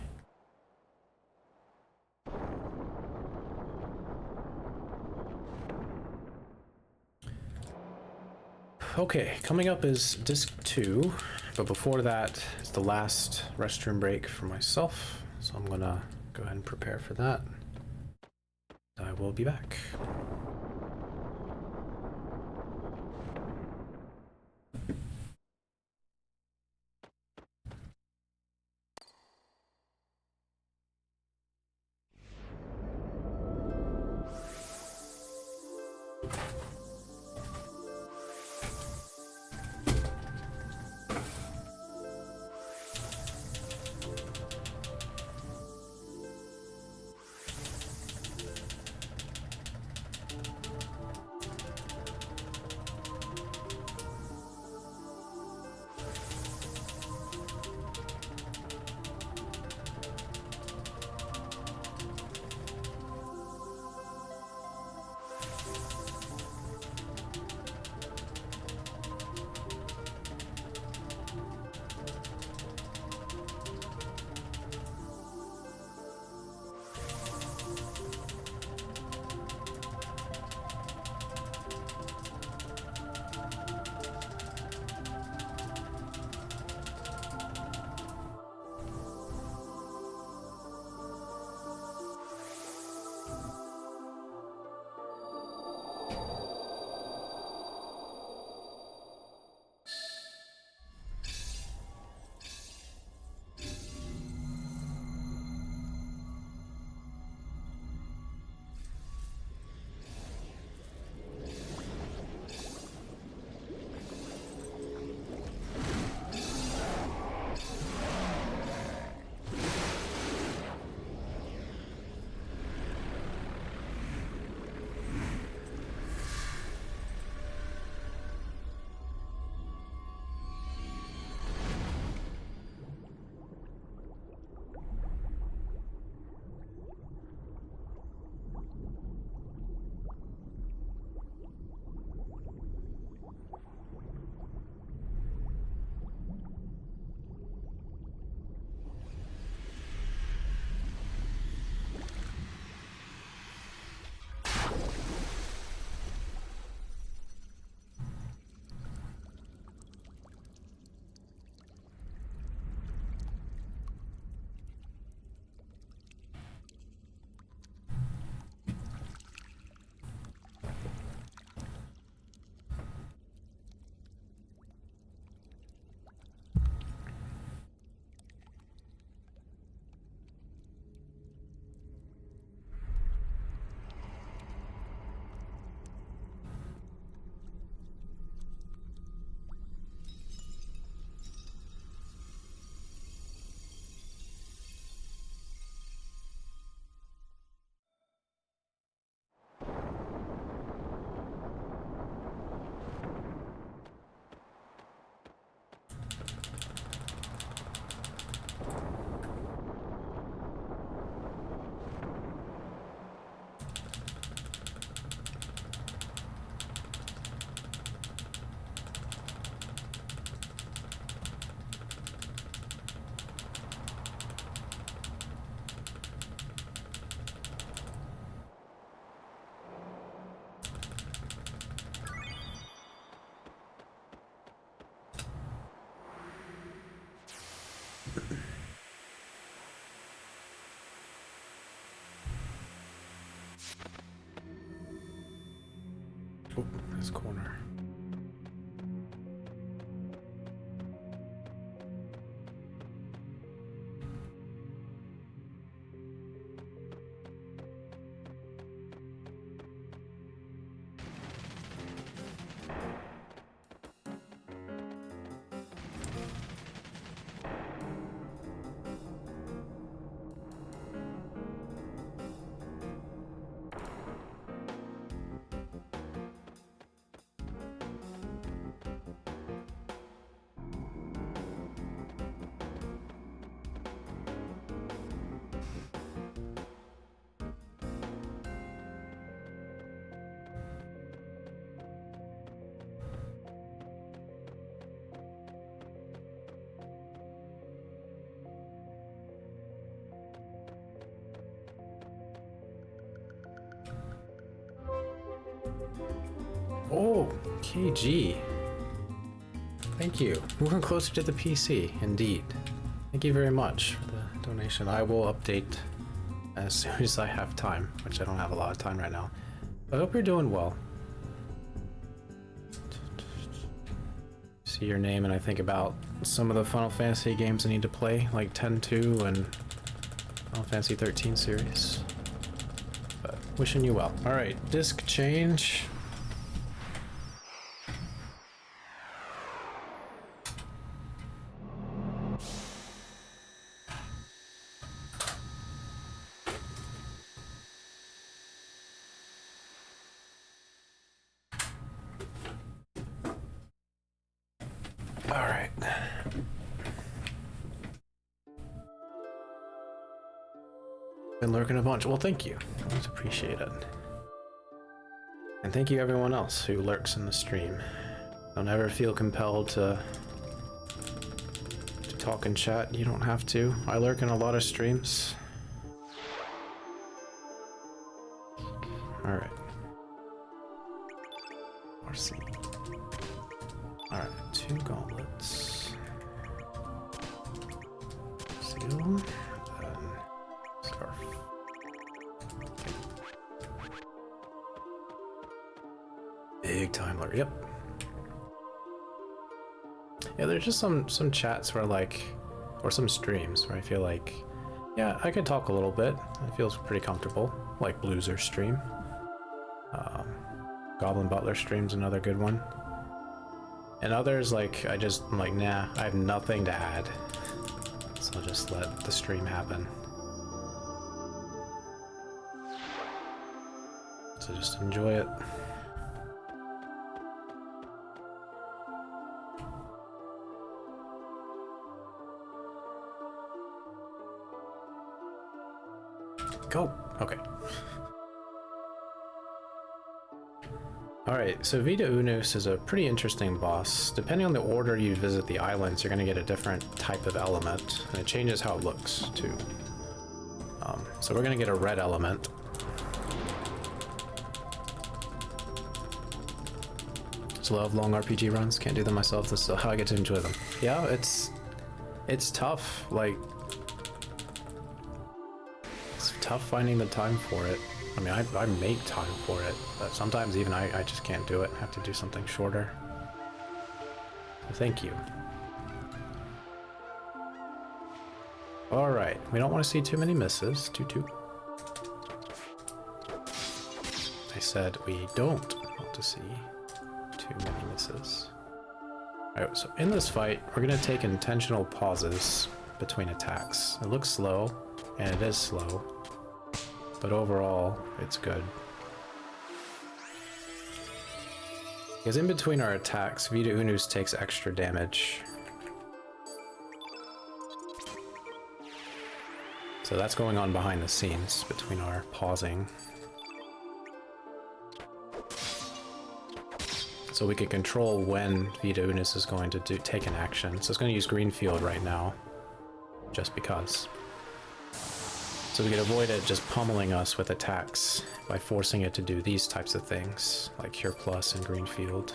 Okay, coming up is disc 2, but before that, it's the last restroom break for myself, so I'm gonna go ahead and prepare for that. I will be back. Oh, this corner. Oh, KG. Thank you. Moving closer to the PC, indeed. Thank you very much for the donation. I will update as soon as I have time, which I don't have a lot of time right now. I hope you're doing well. See your name and I think about some of the Final Fantasy games I need to play, like 10-2 and Final Fantasy 13 series. But wishing you well. Alright, disc change. Alright. Been lurking a bunch. Well, thank you. Always appreciate it. And thank you everyone else who lurks in the stream. Don't ever feel compelled to talk and chat. You don't have to. I lurk in a lot of streams. Alright. RC. Alright, 2 gauntlets. Seal. Then scarf. Big time lurk. Yep. Yeah, there's just some chats where like, or some streams where I feel like, yeah, I could talk a little bit. It feels pretty comfortable. Like Blueser stream. Goblin Butler stream's another good one. And others, like, I'm like, nah, I have nothing to add. So I'll just let the stream happen. So just enjoy it. Go! Okay. Alright, so Vita Unus is a pretty interesting boss. Depending on the order you visit the islands, you're going to get a different type of element, and it changes how it looks, too. So we're going to get a red element. Just love long RPG runs, can't do them myself, this is how I get to enjoy them. Yeah, it's tough, like... It's tough finding the time for it. I mean, I make time for it, but sometimes even I just can't do it. I have to do something shorter. So thank you. Alright, we don't want to see too many misses. 2-2. I said we don't want to see too many misses. Alright, so in this fight, we're going to take intentional pauses between attacks. It looks slow, and it is slow. But overall, it's good. Because in between our attacks, Vita Unus takes extra damage. So that's going on behind the scenes between our pausing. So we can control when Vita Unus is going to take an action. So it's going to use green field right now, just because. So we can avoid it just pummeling us with attacks by forcing it to do these types of things, like Cure Plus and Green Field.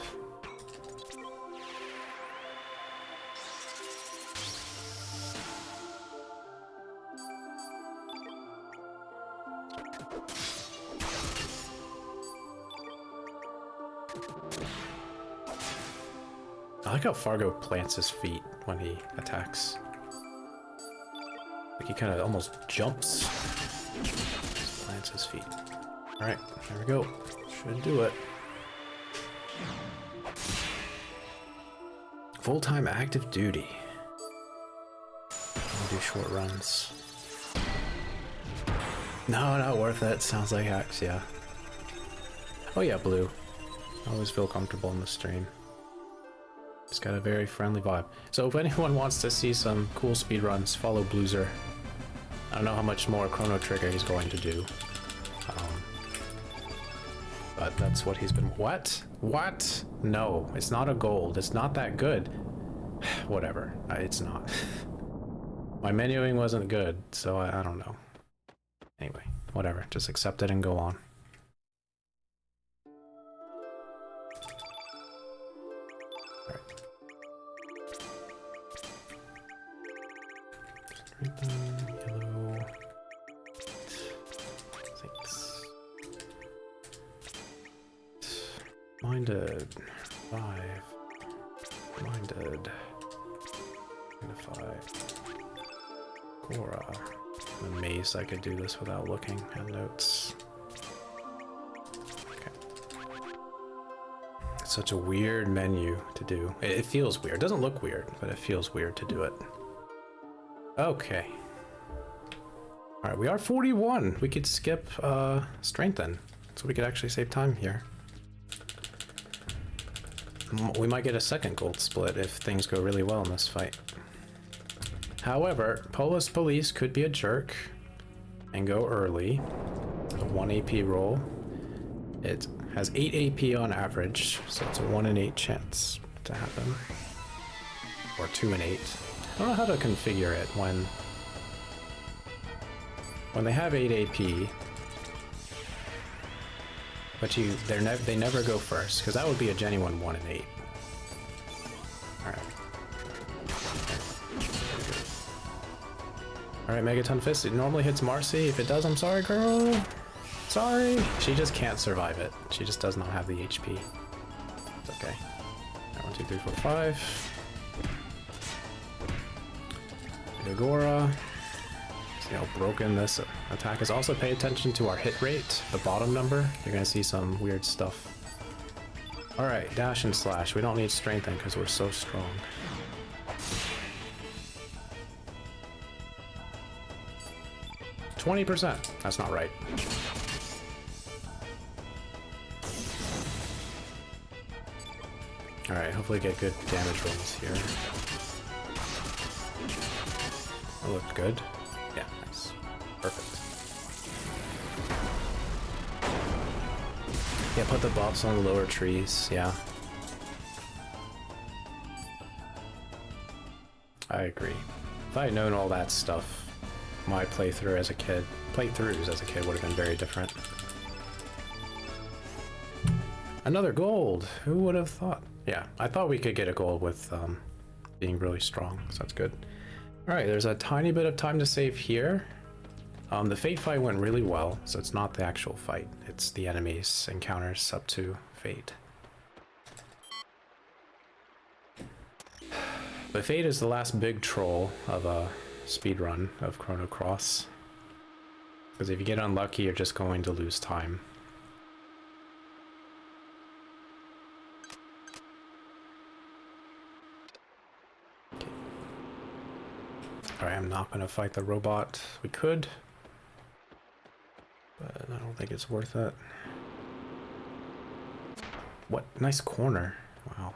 like how Fargo plants his feet when he attacks. Like he kind of almost jumps. Just plants his feet. Alright, there we go. Should do it. Full-time active duty. I'll do short runs. No, not worth it. Sounds like hacks, yeah. Oh yeah, Blue. I always feel comfortable in the stream. It's got a very friendly vibe. So if anyone wants to see some cool speedruns, follow Bluezer. I don't know how much more Chrono Trigger he's going to do. But that's what he's been... What? What? No, it's not a gold. It's not that good. Whatever. It's not. My menuing wasn't good, so I don't know. Anyway, whatever. Just accept it and go on. Yellow. Thanks. Minded. 5. Minded. Unify. Gora. I'm amazed I could do this without looking at notes. Okay. It's such a weird menu to do. It feels weird. It doesn't look weird, but it feels weird to do it. Okay. Alright, we are 41. We could skip strengthen, so we could actually save time here. We might get a second gold split if things go really well in this fight. However, Polis Police could be a jerk and go early. A 1 AP roll. It has 8 AP on average, so it's a 1 in 8 chance to happen. Or 2 in 8. I don't know how to configure it when they have 8 AP, but they never go first, because that would be a genuine 1 in 8. Alright. Alright, Megaton Fist, it normally hits Marcy. If it does, I'm sorry, girl. Sorry. She just can't survive it. She just does not have the HP. It's okay. Right, 1, 2, 3, 4, 5. Agora. See how broken this attack is. Also pay attention to our hit rate, the bottom number. You're gonna see some weird stuff. Alright, dash and slash. We don't need strengthen because we're so strong. %. That's not right. Alright, hopefully get good damage rolls here. That looked good. Yeah, nice. Perfect. Yeah, put the buffs on the lower trees, yeah. I agree. If I had known all that stuff, my playthroughs as a kid would have been very different. Another gold! Who would have thought? Yeah, I thought we could get a gold with being really strong, so that's good. Alright, there's a tiny bit of time to save here. The Fate fight went really well, so it's not the actual fight. It's the enemies encounters up to Fate. But Fate is the last big troll of a speedrun of Chrono Cross. Because if you get unlucky, you're just going to lose time. Alright, I'm not going to fight the robot. We could, but I don't think it's worth it. What? Nice corner. Wow.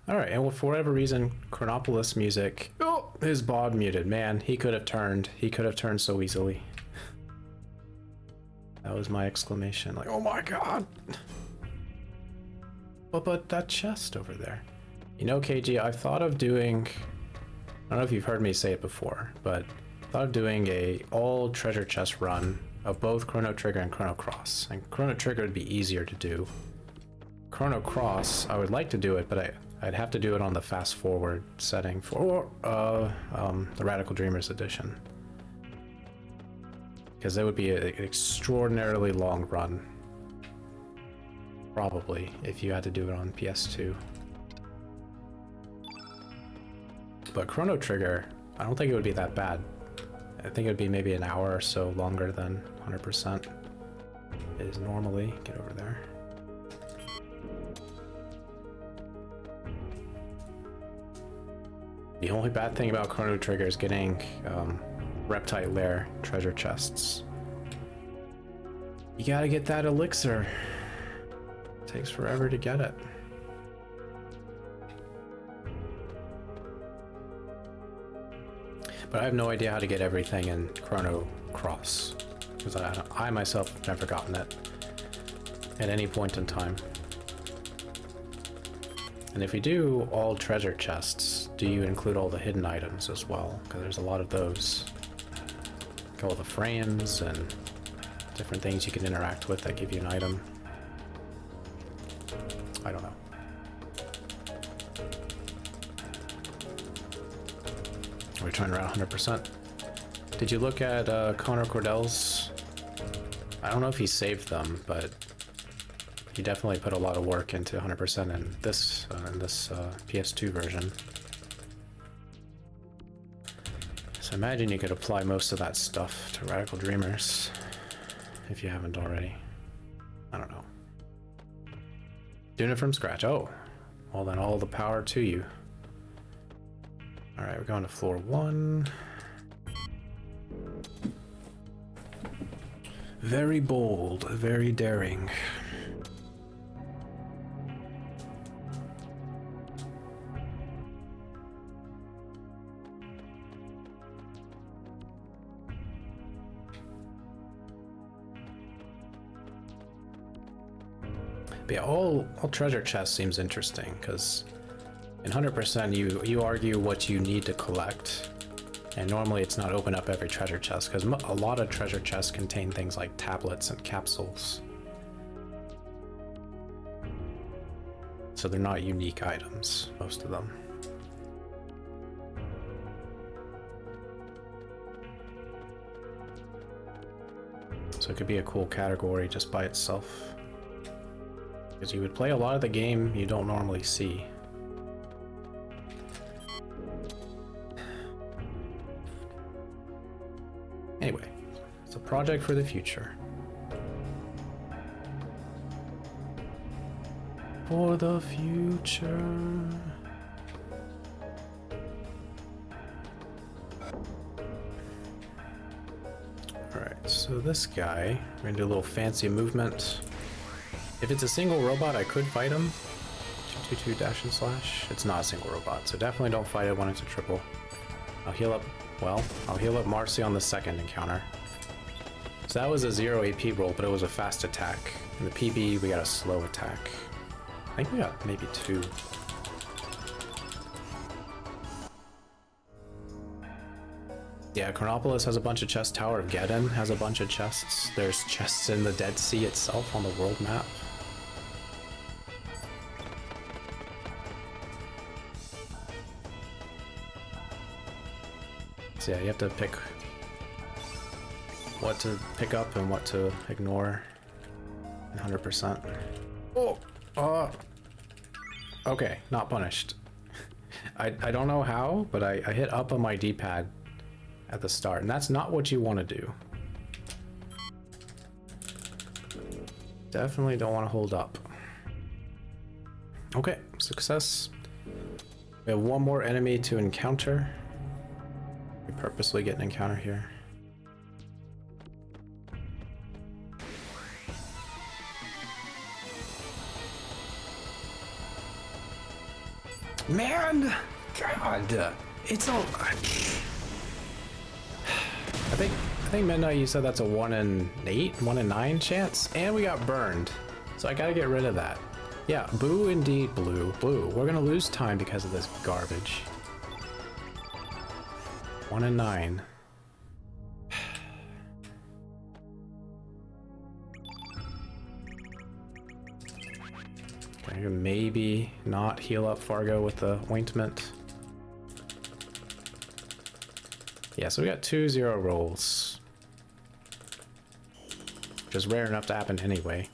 Alright, and for whatever reason, Chronopolis music... Oh! His bod muted. Man, he could have turned. He could have turned so easily. That was my exclamation. Like, oh my god! But that chest over there. You know, KG, I've thought of doing... I don't know if you've heard me say it before, but I thought of doing a all treasure chest run of both Chrono Trigger and Chrono Cross. And Chrono Trigger would be easier to do. Chrono Cross, I would like to do it, but I'd have to do it on the fast forward setting for the Radical Dreamers edition. Because that would be an extraordinarily long run. Probably, if you had to do it on PS2. But Chrono Trigger, I don't think it would be that bad. I think it would be maybe an hour or so longer than 100% is normally. Get over there. The only bad thing about Chrono Trigger is getting Reptile Lair treasure chests. You gotta get that elixir. It takes forever to get it. But I have no idea how to get everything in Chrono Cross, because I myself have never gotten it at any point in time. And if you do all treasure chests, do you include all the hidden items as well? Because there's a lot of those. Like all the frames and different things you can interact with that give you an item. I don't know. We're trying around 100%. Did you look at Connor Cordell's? I don't know if he saved them, but he definitely put a lot of work into 100% in this PS2 version. So imagine you could apply most of that stuff to Radical Dreamers if you haven't already. I don't know. Doing it from scratch. Oh, well then all the power to you. All right, we're going to floor 1. Very bold, very daring. But yeah, all treasure chests seems interesting, because in 100% you argue what you need to collect, and normally it's not open up every treasure chest, because a lot of treasure chests contain things like tablets and capsules. So they're not unique items, most of them. So it could be a cool category just by itself, because you would play a lot of the game you don't normally see. Anyway, it's a project for the future. For the future. Alright, so this guy, we're gonna do a little fancy movement. If it's a single robot, I could fight him. 222 dash and slash. It's not a single robot, so definitely don't fight it when it's a triple. I'll heal up. Well, I'll heal up Marcy on the second encounter. So that was a 0 AP roll, but it was a fast attack. In the PB, we got a slow attack. I think we got maybe 2. Yeah, Chronopolis has a bunch of chests. Tower of Geddon has a bunch of chests. There's chests in the Dead Sea itself on the world map. So yeah, you have to pick what to pick up and what to ignore. 100%. Oh! Okay, not punished. I don't know how, but I hit up on my D-pad at the start, and that's not what you want to do. Definitely don't want to hold up. Okay, success. We have one more enemy to encounter. We purposely get an encounter here. Man! God! It's all... I think Midnight, you said that's a 1 in 8, 1 in 9 chance, and we got burned, so I gotta get rid of that. Yeah, boo indeed, blue. We're gonna lose time because of this garbage. 1 in 9. Okay, maybe not heal up Fargo with the ointment. Yeah, so we got 2 0 rolls, which is rare enough to happen anyway.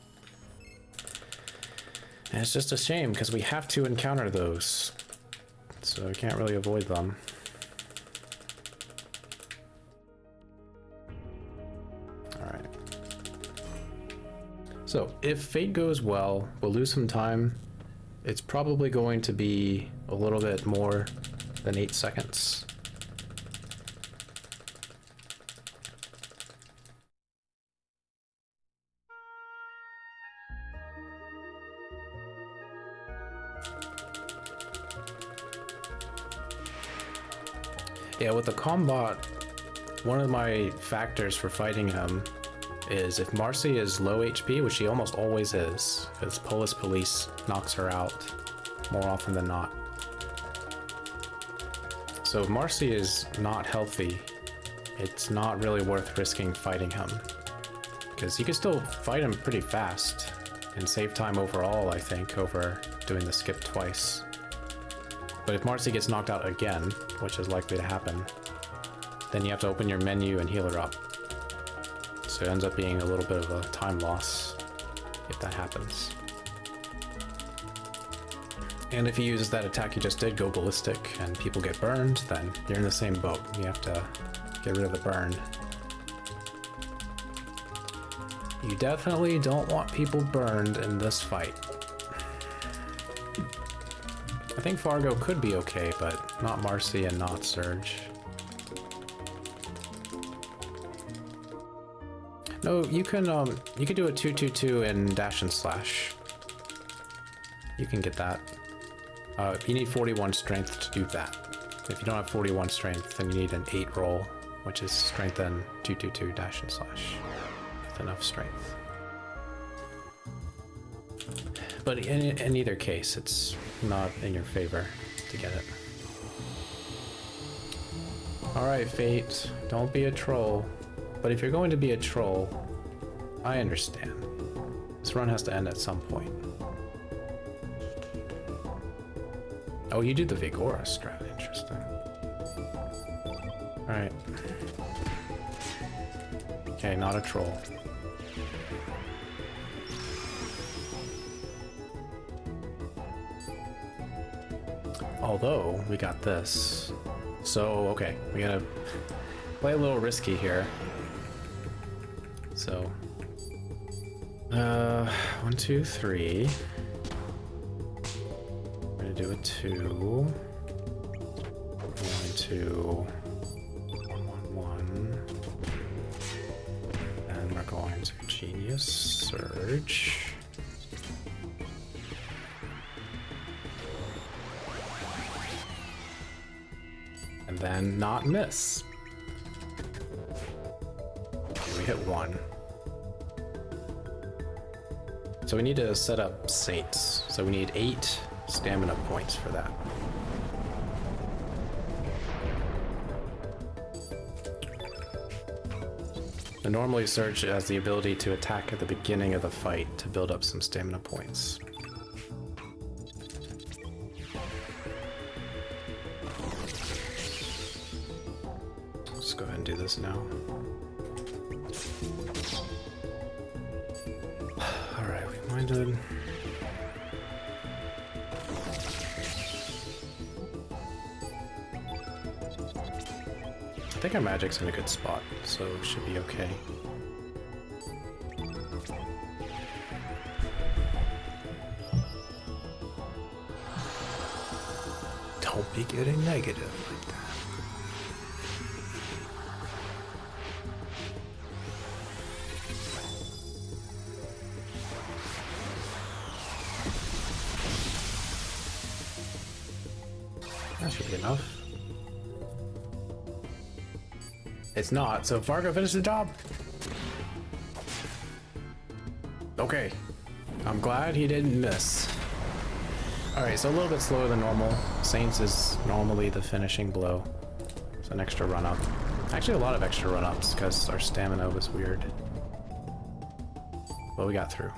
And it's just a shame because we have to encounter those. So we can't really avoid them. Alright. So if fate goes well, we'll lose some time. It's probably going to be a little bit more than 8 seconds. Yeah, with the combat, one of my factors for fighting him is if Marcy is low HP, which she almost always is, because Police knocks her out more often than not. So if Marcy is not healthy, it's not really worth risking fighting him, because you can still fight him pretty fast and save time overall, I think, over doing the skip twice. But if Marcy gets knocked out again, which is likely to happen, then you have to open your menu and heal her up. So it ends up being a little bit of a time loss if that happens. And if he uses that attack you just did, go ballistic, and people get burned, then you're in the same boat. You have to get rid of the burn. You definitely don't want people burned in this fight. I think Fargo could be okay, but not Marcy and not Surge. No, you can do a 2-2-2 and dash and slash. You can get that. You need 41 strength to do that. If you don't have 41 strength, then you need an 8 roll, which is strength and 2-2-2 dash and slash with enough strength. But in either case, it's not in your favor to get it. Alright, Fate, don't be a troll. But if you're going to be a troll, I understand. This run has to end at some point. Oh, you do the Vigora strat, interesting. Alright. Okay, not a troll. Although, we got this. So, okay, we gotta play a little risky here. So, 1, 2, 3. We're gonna do a 2. 1, 2. 1, 1. And we're going to Genius Surge. And then not miss. Okay, we hit 1. So we need to set up Saints. So we need 8 stamina points for that. And normally Surge has the ability to attack at the beginning of the fight to build up some stamina points. Let's go ahead and do this now. Alright, we minded. I think our magic's in a good spot, so it should be okay. Don't be getting negative like that. That should be enough. It's not, so Fargo finished the job. Okay, I'm glad he didn't miss. Alright, so a little bit slower than normal. Saints is normally the finishing blow. It's an extra run up. Actually, a lot of extra run ups because our stamina was weird. But we got through.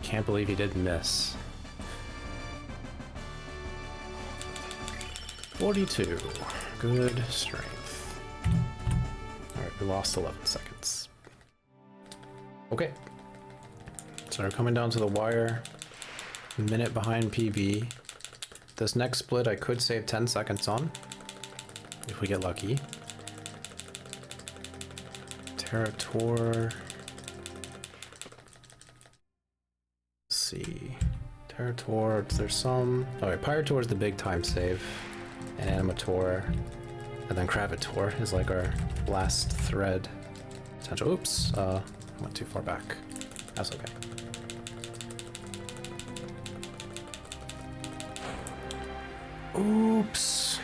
Can't believe he didn't miss. 42. Good strength. Alright, we lost 11 seconds. Okay. So we're coming down to the wire. minute behind PB. This next split I could save 10 seconds on, if we get lucky. Territor. Let's see. Territor, there's some... Alright, Pyrotor is the big time save. And Animator. And then Cravator is like our last thread. Potential. Oops, went too far back. That's okay. Oops.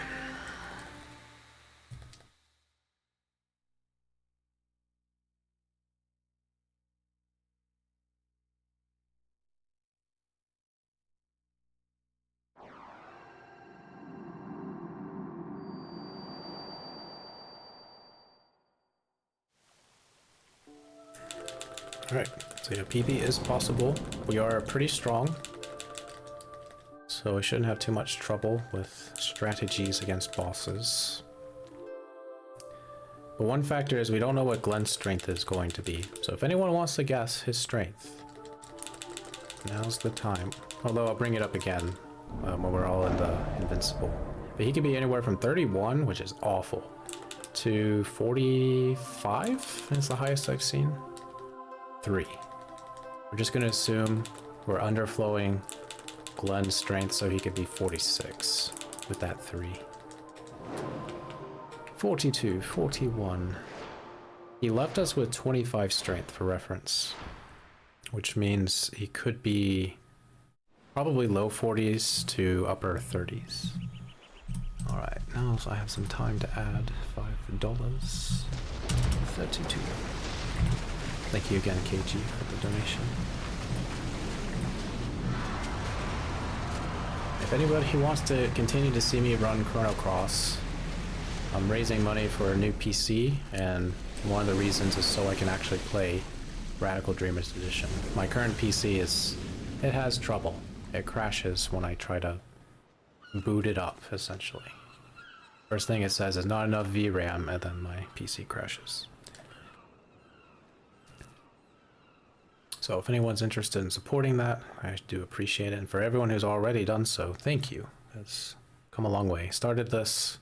Alright, so yeah, PB is possible. We are pretty strong, so we shouldn't have too much trouble with strategies against bosses. But one factor is we don't know what Glenn's strength is going to be. So if anyone wants to guess his strength, now's the time. Although I'll bring it up again when we're all in the Invincible. But he could be anywhere from 31, which is awful, to 45 is the highest I've seen. 3. We're just gonna assume we're underflowing Glenn's strength, so he could be 46 with that 3. 42, 41. He left us with 25 strength for reference, which means he could be probably low 40s to upper 30s. Alright, now I have some time to add $5. 32. Thank you again, KG, for the donation. If anybody wants to continue to see me run Chrono Cross, I'm raising money for a new PC, and one of the reasons is so I can actually play Radical Dreamers Edition. My current PC it has trouble. It crashes when I try to boot it up, essentially. First thing it says is not enough VRAM, and then my PC crashes. So if anyone's interested in supporting that, I do appreciate it. And for everyone who's already done so, thank you. It's come a long way. Started this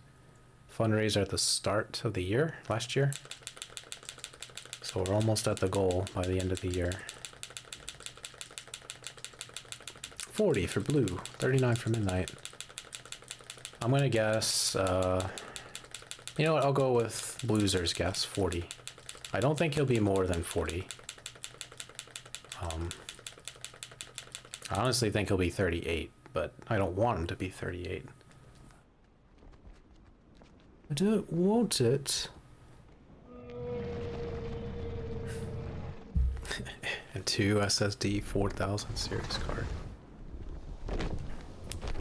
fundraiser at the start of the year, last year. So we're almost at the goal by the end of the year. 40 for blue, 39 for midnight. I'm gonna guess, you know what, I'll go with Bloozer's guess, 40. I don't think he'll be more than 40. I honestly think he'll be 38, but I don't want him to be 38. I don't want it. And 2 SSD 4000 series card.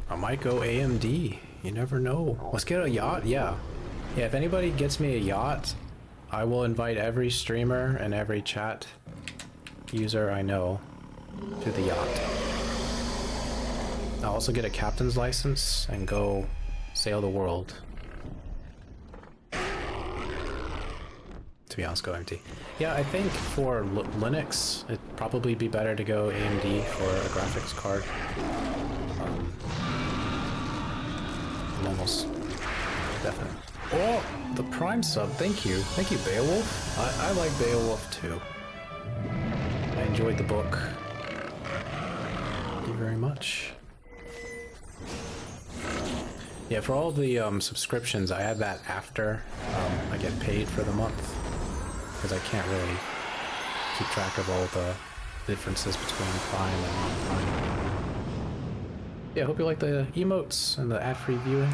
I might go AMD. You never know. Let's get a yacht. Yeah. Yeah, if anybody gets me a yacht, I will invite every streamer and every chat user I know to the yacht. I'll also get a captain's license and go sail the world. To be honest, go AMD. Yeah, I think for Linux, it'd probably be better to go AMD for a graphics card. I'm almost definite. Oh, the Prime sub, thank you. Thank you, Beowulf. I like Beowulf too. I enjoyed the book. Thank you very much. Yeah, for all the subscriptions, I add that after I get paid for the month, because I can't really keep track of all the differences between Prime and non-Prime. Yeah, I hope you like the emotes and the ad-free viewing.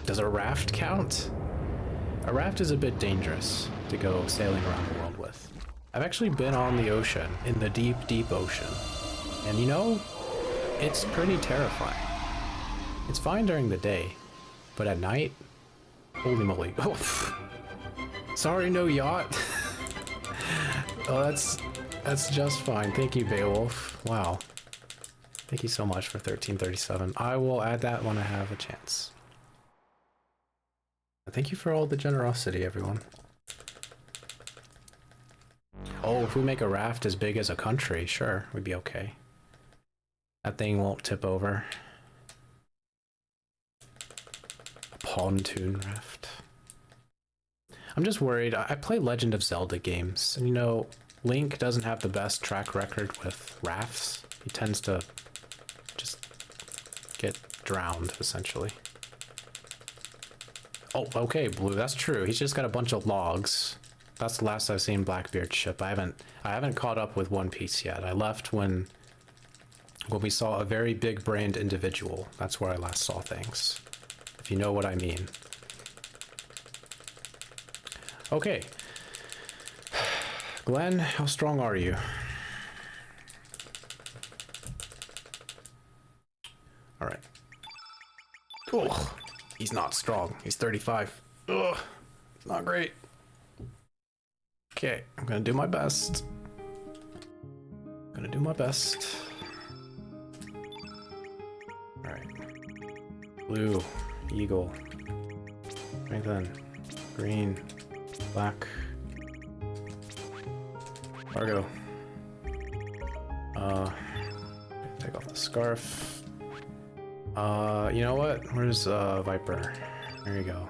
Does a raft count? A raft is a bit dangerous to go sailing around the world with. I've actually been on the ocean, in the deep, deep ocean. And you know, it's pretty terrifying. It's fine during the day, but at night, holy moly. Oh, sorry, no yacht. Oh, that's just fine. Thank you, Beowulf. Wow. Thank you so much for 1337. I will add that when I have a chance. Thank you for all the generosity, everyone. Oh, if we make a raft as big as a country, sure, we'd be okay. That thing won't tip over. A pontoon raft. I'm just worried. I play Legend of Zelda games, and you know, Link doesn't have the best track record with rafts. He tends to just get drowned, essentially. Oh, okay, Blue, that's true. He's just got a bunch of logs. That's the last I've seen Blackbeard's ship. I haven't caught up with One Piece yet. I left when we saw a very big-brained individual. That's where I last saw things, if you know what I mean. Okay. Glenn, how strong are you? All right. Oh, he's not strong. He's 35. Ugh, not great. Okay, I'm gonna do my best. Gonna do my best. All right. Blue, eagle, strengthen, green, black, Fargo. Take off the scarf. You know what? Where's Viper? There you go.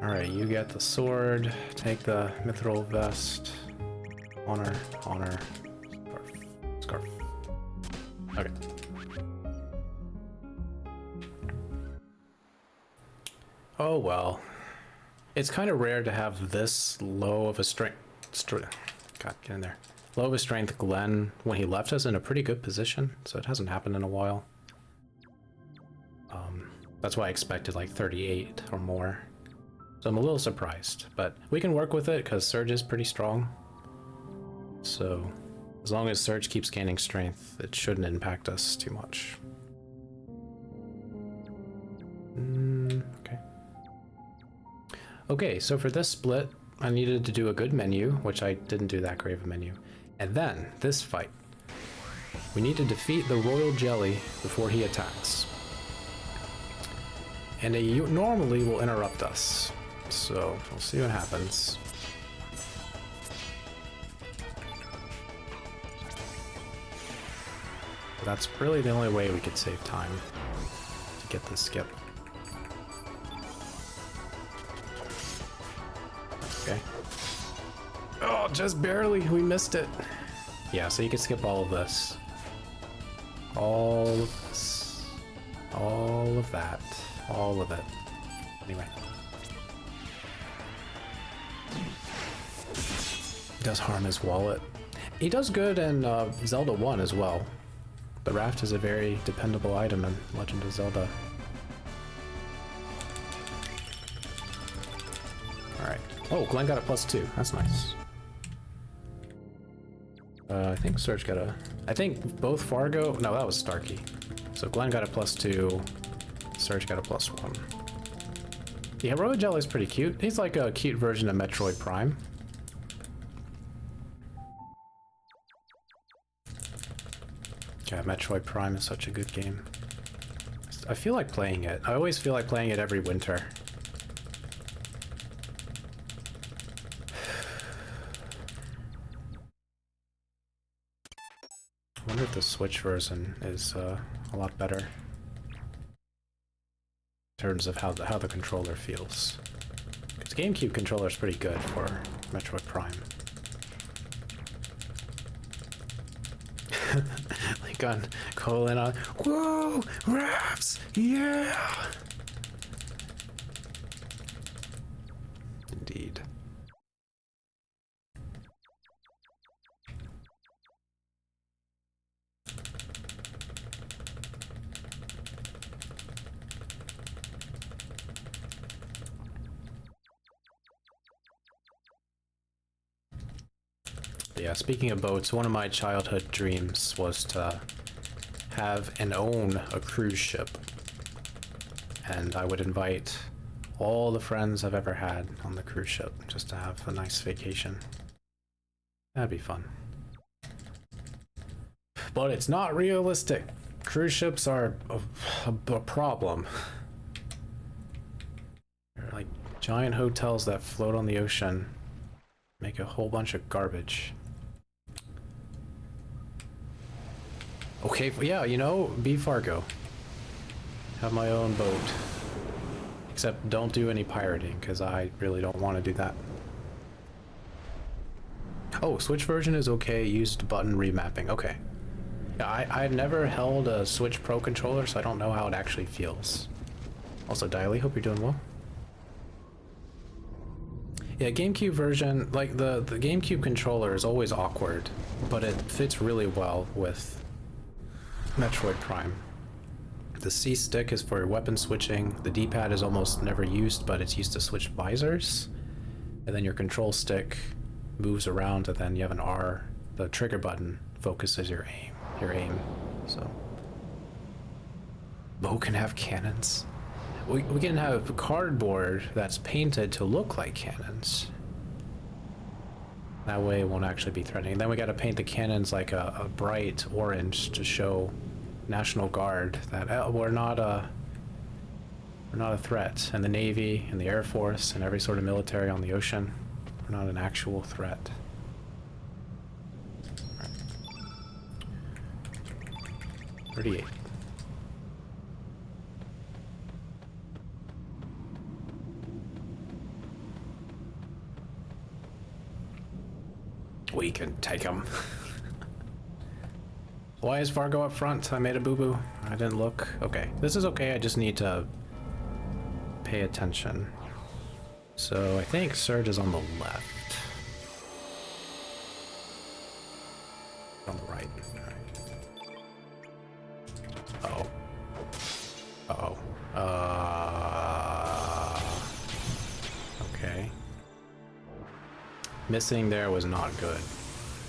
Alright, you get the sword, take the mithril vest. Honor, honor, scarf. Okay. Oh well. It's kind of rare to have this low of a strength. God, get in there. Low of a strength Glenn when he left us in a pretty good position, so it hasn't happened in a while. That's why I expected like 38 or more. So I'm a little surprised, but we can work with it because Surge is pretty strong. So as long as Surge keeps gaining strength, it shouldn't impact us too much. Okay. Okay, so for this split, I needed to do a good menu, which I didn't do that great of a menu. And then, this fight. We need to defeat the Royal Jelly before he attacks. And he normally will interrupt us. So, we'll see what happens. But that's really the only way we could save time to get this skip. Okay. Oh, just barely. We missed it. Yeah, so you can skip all of this. All of this. All of that. All of it. Anyway. Does harm his wallet. He does good in Zelda 1 as well. The raft is a very dependable item in Legend of Zelda. Alright. Oh, Glenn got a +2. That's nice. I think Surge got a... I think both Fargo... No, that was Starkey. So Glenn got a +2. Surge got a +1. Yeah, Royal Jelly's pretty cute. He's like a cute version of Metroid Prime. Yeah, Metroid Prime is such a good game. I feel like playing it. I always feel like playing it every winter. I wonder if the Switch version is a lot better in terms of how the controller feels. Because the GameCube controller is pretty good for Metroid Prime. Like on colon on. Whoa, rafts, yeah. Indeed. Yeah, speaking of boats, one of my childhood dreams was to have and own a cruise ship. And I would invite all the friends I've ever had on the cruise ship just to have a nice vacation. That'd be fun. But it's not realistic. Cruise ships are a problem. They're like giant hotels that float on the ocean, make a whole bunch of garbage. Okay, yeah, you know, be Fargo. Have my own boat. Except don't do any pirating, because I really don't want to do that. Oh, Switch version is okay, used button remapping, okay. Yeah, I've never held a Switch Pro controller, so I don't know how it actually feels. Also, Diley, hope you're doing well. Yeah, GameCube version, like the GameCube controller is always awkward, but it fits really well with Metroid Prime. The C stick is for weapon switching, the D-pad is almost never used, but it's used to switch visors, and then your control stick moves around, and then you have an R. The trigger button focuses your aim, so. Mo can have cannons. We can have cardboard that's painted to look like cannons. That way it won't actually be threatening. Then we gotta paint the cannons like a bright orange to show National Guard that we're not a threat. And the Navy and the Air Force and every sort of military on the ocean, we're not an actual threat. Right. 38. We can take them. Why is Fargo up front? I made a boo-boo. I didn't look. Okay, this is okay. I just need to pay attention. So I think Surge is on the left. On the right. All right. Uh-oh. Okay. Missing there was not good.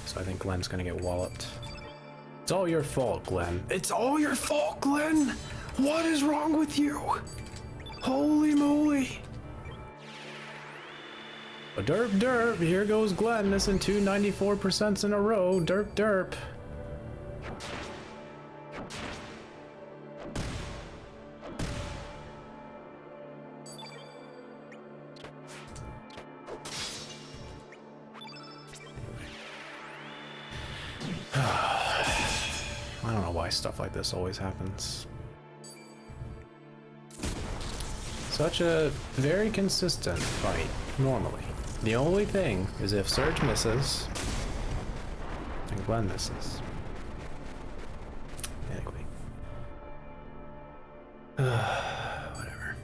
So I think Glenn's gonna get walloped. It's all your fault, Glenn. It's all your fault, Glenn! What is wrong with you? Holy moly! Derp derp, here goes Glenn, missing 2 94% in a row. Derp derp. I don't know why stuff like this always happens. Such a very consistent fight, normally. The only thing is if Surge misses and Glenn misses. Anyway. Whatever.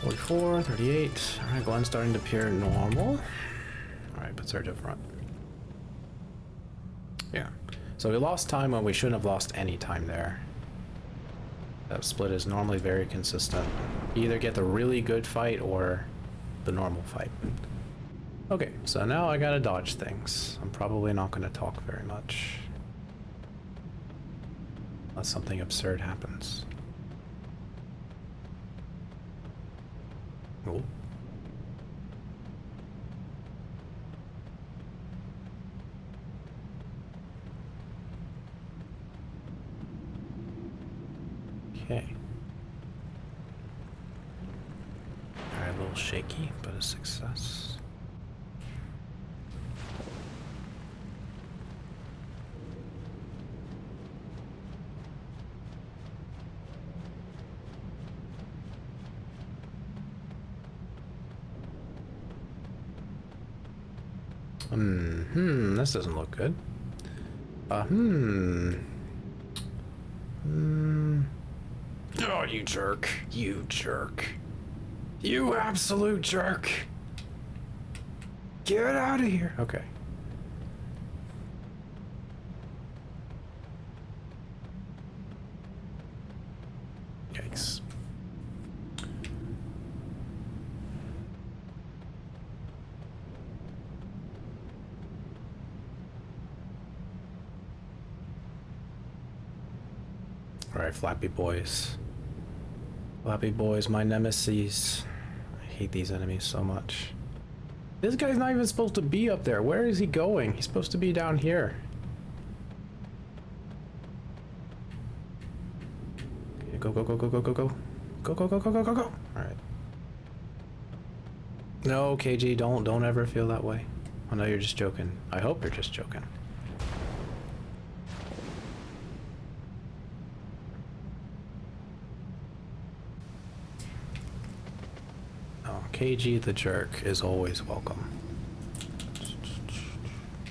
44, 38. Alright, Glenn's starting to appear normal. Alright, but Surge up front. Yeah. So we lost time when we shouldn't have lost any time there. That split is normally very consistent. You either get the really good fight or the normal fight. Okay, so now I gotta dodge things. I'm probably not gonna talk very much. Unless something absurd happens. Oh. Okay. Alright, a little shaky, but a success. This doesn't look good. Oh, you jerk. You jerk. You absolute jerk. Get out of here. Okay. Yikes. Alright, Flappy Boys. Flappy Boys, my nemesis. I hate these enemies so much. This guy's not even supposed to be up there. Where is he going? He's supposed to be down here. Okay, go, go, go, go, go, go, go. Go, go, go, go, go, go, go. Alright. No, KG, don't ever feel that way. I know you're just joking. I hope you're just joking. Oh, KG the jerk is always welcome.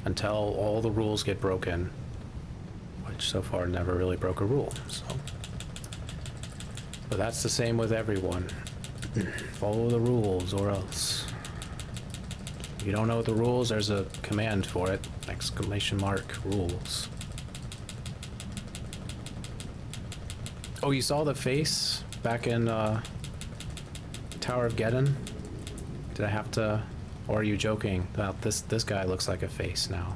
Until all the rules get broken, which so far never really broke a rule, so. But that's the same with everyone. Follow the rules or else. If you don't know the rules, there's a command for it. Exclamation mark rules. Oh, you saw the face back in Tower of Geddon? Did I have to, or are you joking about this guy looks like a face now?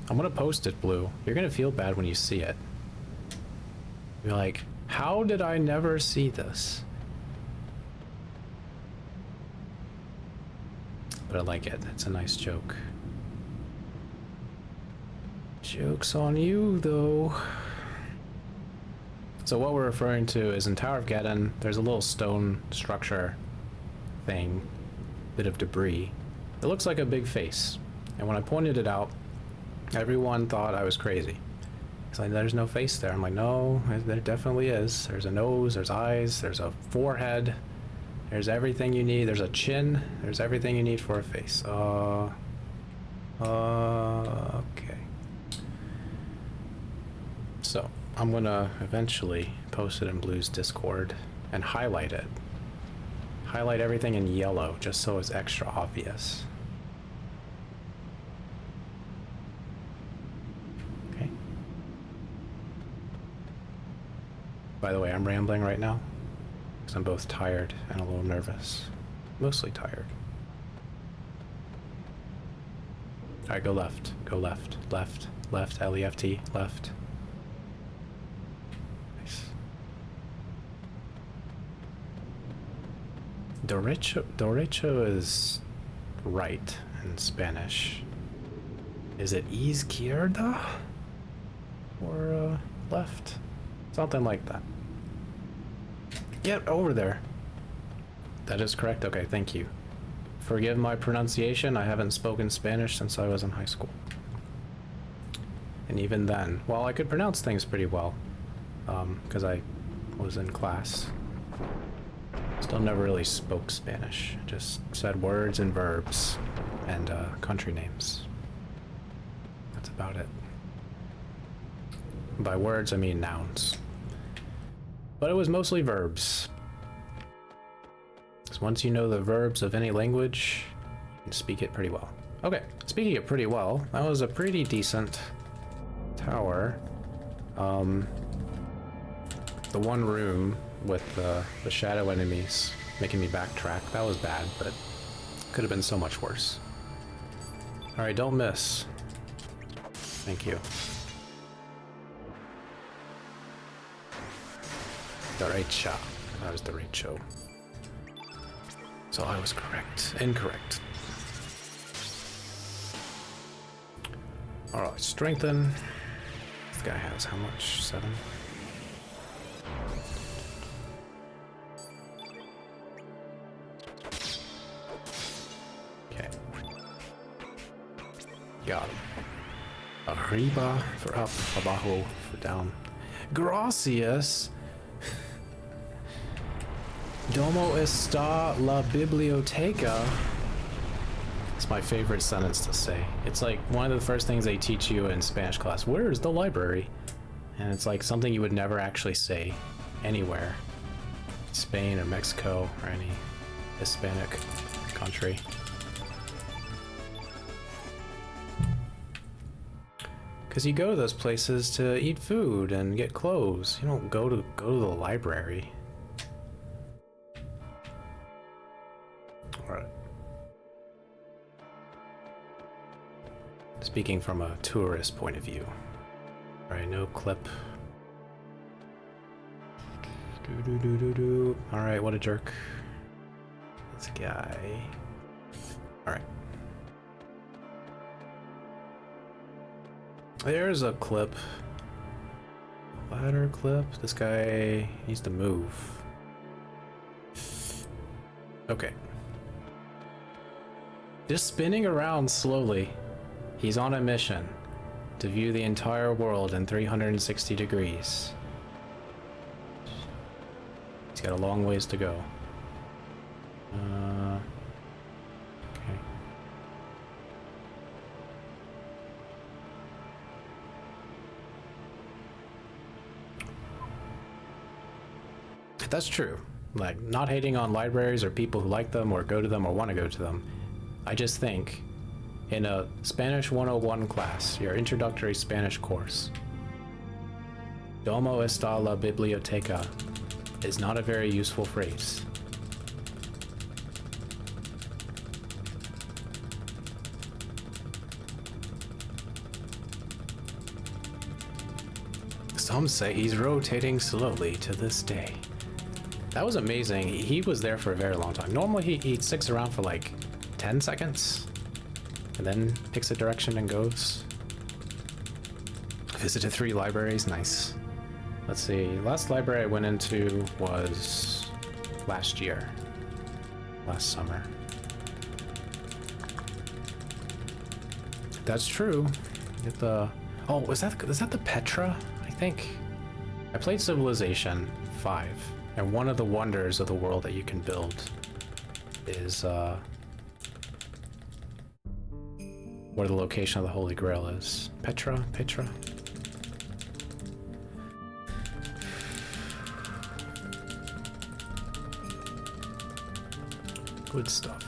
I'm gonna post it, Blue. You're gonna feel bad when you see it. You're like, how did I never see this? But I like it. It's a nice joke. Joke's on you, though. So what we're referring to is in Tower of Geddon, there's a little stone structure thing, bit of debris. It looks like a big face. And when I pointed it out, everyone thought I was crazy. It's like, there's no face there. I'm like, no, there definitely is. There's a nose, there's eyes, there's a forehead, there's everything you need. There's a chin, there's everything you need for a face. Okay. So, I'm gonna eventually post it in Blue's Discord and highlight it. Highlight everything in yellow, just so it's extra obvious. Okay. By the way, I'm rambling right now, because I'm both tired and a little nervous. Mostly tired. Alright, go left. Go left. Left. Left. L-E-F-T. Left. Derecho is right in Spanish. Is it izquierda? Or left? Something like that. Get over there. That is correct? Okay, thank you. Forgive my pronunciation. I haven't spoken Spanish since I was in high school. And even then, well, I could pronounce things pretty well, because I was in class. Still never really spoke Spanish, just said words and verbs and country names. That's about it. By words, I mean nouns. But it was mostly verbs. Because once you know the verbs of any language, you can speak it pretty well. Okay, speaking it pretty well, that was a pretty decent tower. The one room with the shadow enemies making me backtrack, that was bad, but could have been so much worse. Alright, don't miss. Thank you. Derecha. That was derecho. So I was correct. Incorrect. Alright, strengthen. This guy has how much? 7? Okay. Got him. Arriba for up, abajo for down. Gracias. Domo está la biblioteca. It's my favorite sentence to say. It's like one of the first things they teach you in Spanish class. Where's the library? And it's like something you would never actually say anywhere. Spain or Mexico or any Hispanic country. Because you go to those places to eat food and get clothes. You don't go to the library. Alright. Speaking from a tourist point of view. Alright, no clip. Alright, what a jerk. This guy. Alright. There's a clip. Ladder clip. This guy needs to move. Okay. Just spinning around slowly. He's on a mission to view the entire world in 360 degrees. He's got a long ways to go. Okay. That's true. Like, not hating on libraries or people who like them or go to them or want to go to them. I just think in a Spanish 101 class, your introductory Spanish course, "Domo está la biblioteca" is not a very useful phrase. Some say he's rotating slowly to this day. That was amazing. He was there for a very long time. Normally he sticks around for like 10 seconds and then picks a direction and goes. Visited 3 libraries, nice. Let's see, last library I went into was last year, last summer. That's true. Get the, oh, is that the Petra? I think. I played Civilization 5, and one of the wonders of the world that you can build is where the location of the Holy Grail is. Petra? Good stuff.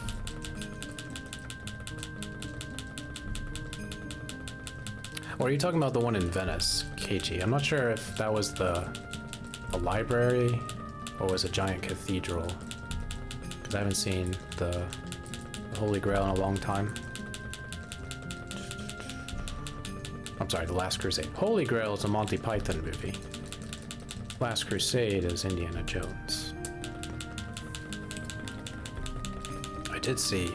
Or are you talking about the one in Venice, KG? I'm not sure if that was a library or was a giant cathedral, because I haven't seen the Holy Grail in a long time. I'm sorry, The Last Crusade. Holy Grail is a Monty Python movie. Last Crusade is Indiana Jones. I did see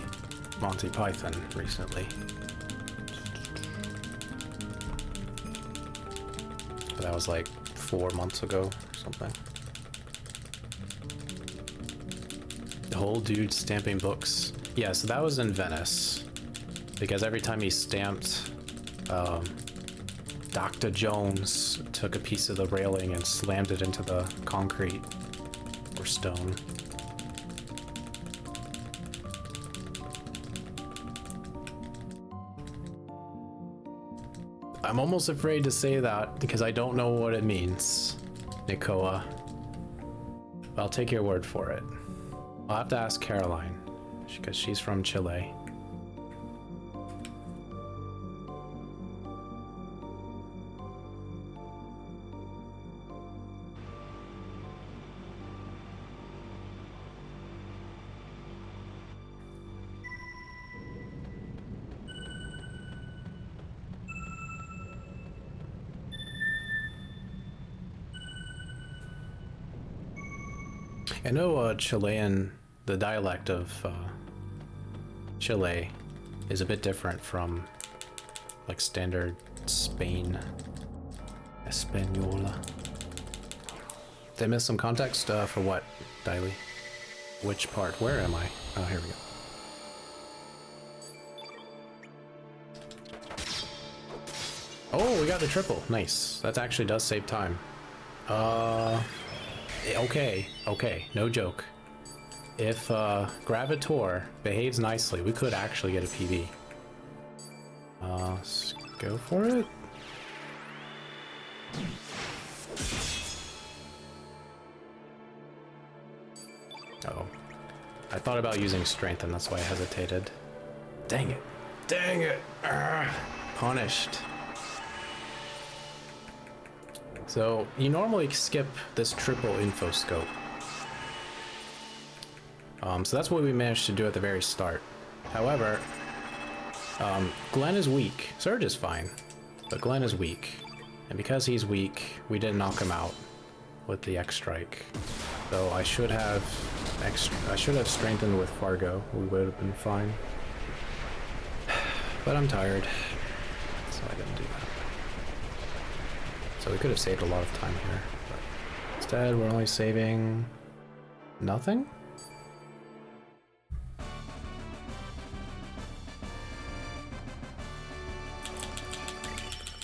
Monty Python recently. But that was like 4 months ago or something. The whole dude stamping books. Yeah, so that was in Venice. Because every time he stamped, Dr. Jones took a piece of the railing and slammed it into the concrete or stone. I'm almost afraid to say that because I don't know what it means, Nikoa. I'll take your word for it. I'll have to ask Caroline, because she's from Chile. I know Chilean, the dialect of Chile is a bit different from like standard Spain, Española. Did I miss some context for what, Diley? Which part? Where am I? Oh, here we go. Oh, we got the triple. Nice. That actually does save time. Okay, no joke. If Gravitor behaves nicely, we could actually get a PB. Let's go for it. Oh, I thought about using strength, and that's why I hesitated. Dang it! Dang it! Arrgh. Punished. So you normally skip this triple info scope. So that's what we managed to do at the very start. However, Glenn is weak. Surge is fine, but Glenn is weak. And because he's weak, we didn't knock him out with the X strike. So I should have strengthened with Fargo. We would have been fine. But I'm tired, so I didn't do that. So we could have saved a lot of time here, but instead we're only saving nothing?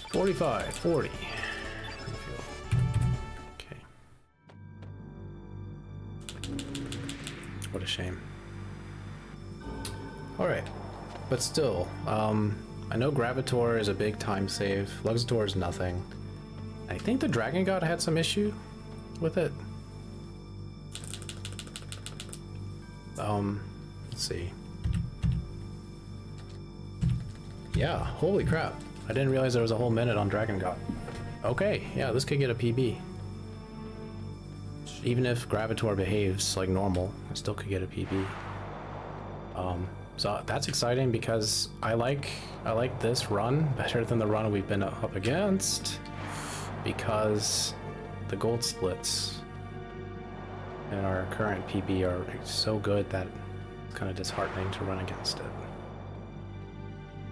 45, 40. Okay. What a shame. Alright. But still, I know Gravitor is a big time save. Luxator is nothing. I think the Dragon God had some issue with it. Let's see. Yeah, holy crap. I didn't realize there was a whole minute on Dragon God. Okay, yeah, this could get a PB. Even if Gravitor behaves like normal, I still could get a PB. So that's exciting because I like this run better than the run we've been up against, because the gold splits in our current PB are so good that it's kind of disheartening to run against it.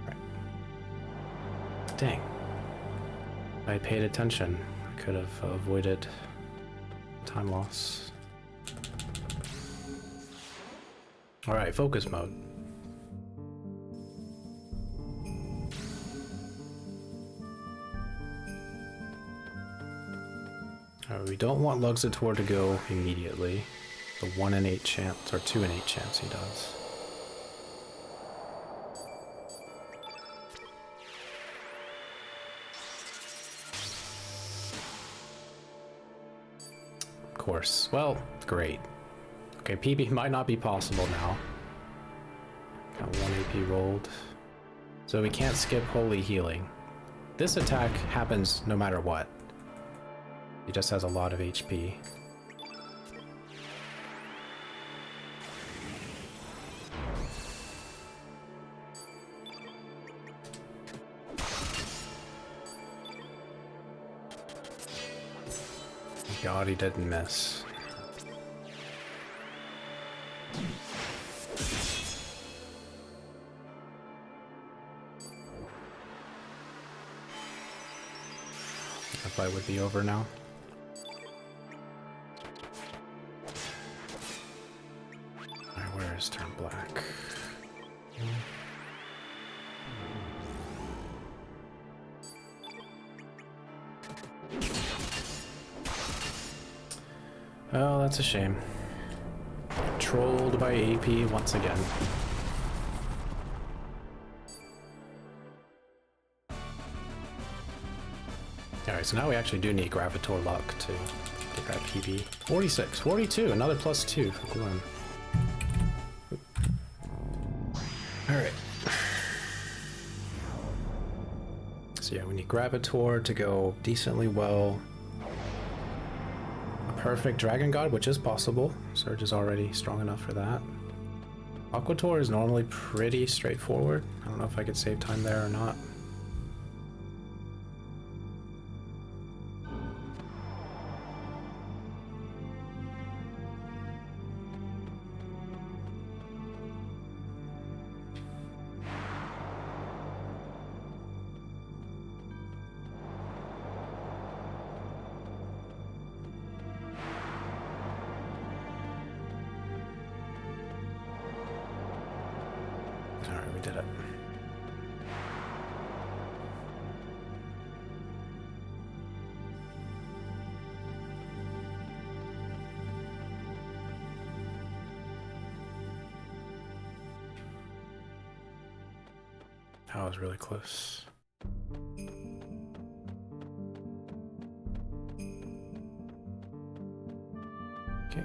Right. Dang. If I paid attention, I could have avoided time loss. Alright, focus mode. We don't want Luxator to go immediately. The 1 in 8 chance, or 2 in 8 chance he does. Of course. Well, great. Okay, PB might not be possible now. Got 1 AP rolled. So we can't skip Holy Healing. This attack happens no matter what. He just has a lot of HP. God, he didn't miss. The fight would be over now. Turn black. Oh, that's a shame. Trolled by AP once again. Alright, so now we actually do need Gravitor luck to get that PB. 46, 42, another +2 for Gloom. Alright. So yeah, we need Gravitor to go decently well. A perfect Dragon God, which is possible. Surge is already strong enough for that. Aquator is normally pretty straightforward. I don't know if I could save time there or not. Alright, we did it. That was really close. Okay.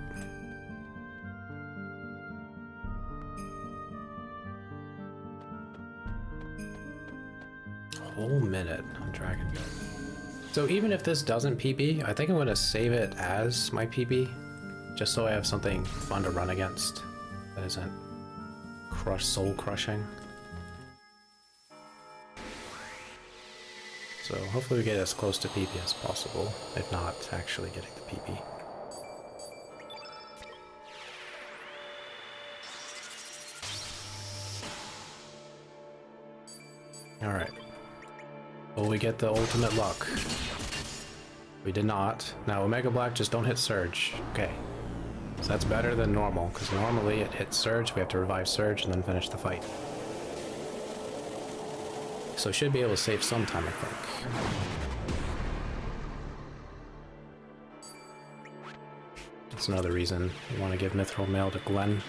Whole minute on Dragon God. So even if this doesn't PB, I think I'm going to save it as my PB, just so I have something fun to run against that isn't soul crushing. So hopefully we get as close to PB as possible, if not actually getting the PB. Alright. Will we get the ultimate luck? We did not. Now Omega Black, just don't hit Surge. Okay. So that's better than normal, because normally it hits Surge, we have to revive Surge and then finish the fight. so should be able to save some time, I think. That's another reason you want to give Mithril Mail to Glenn.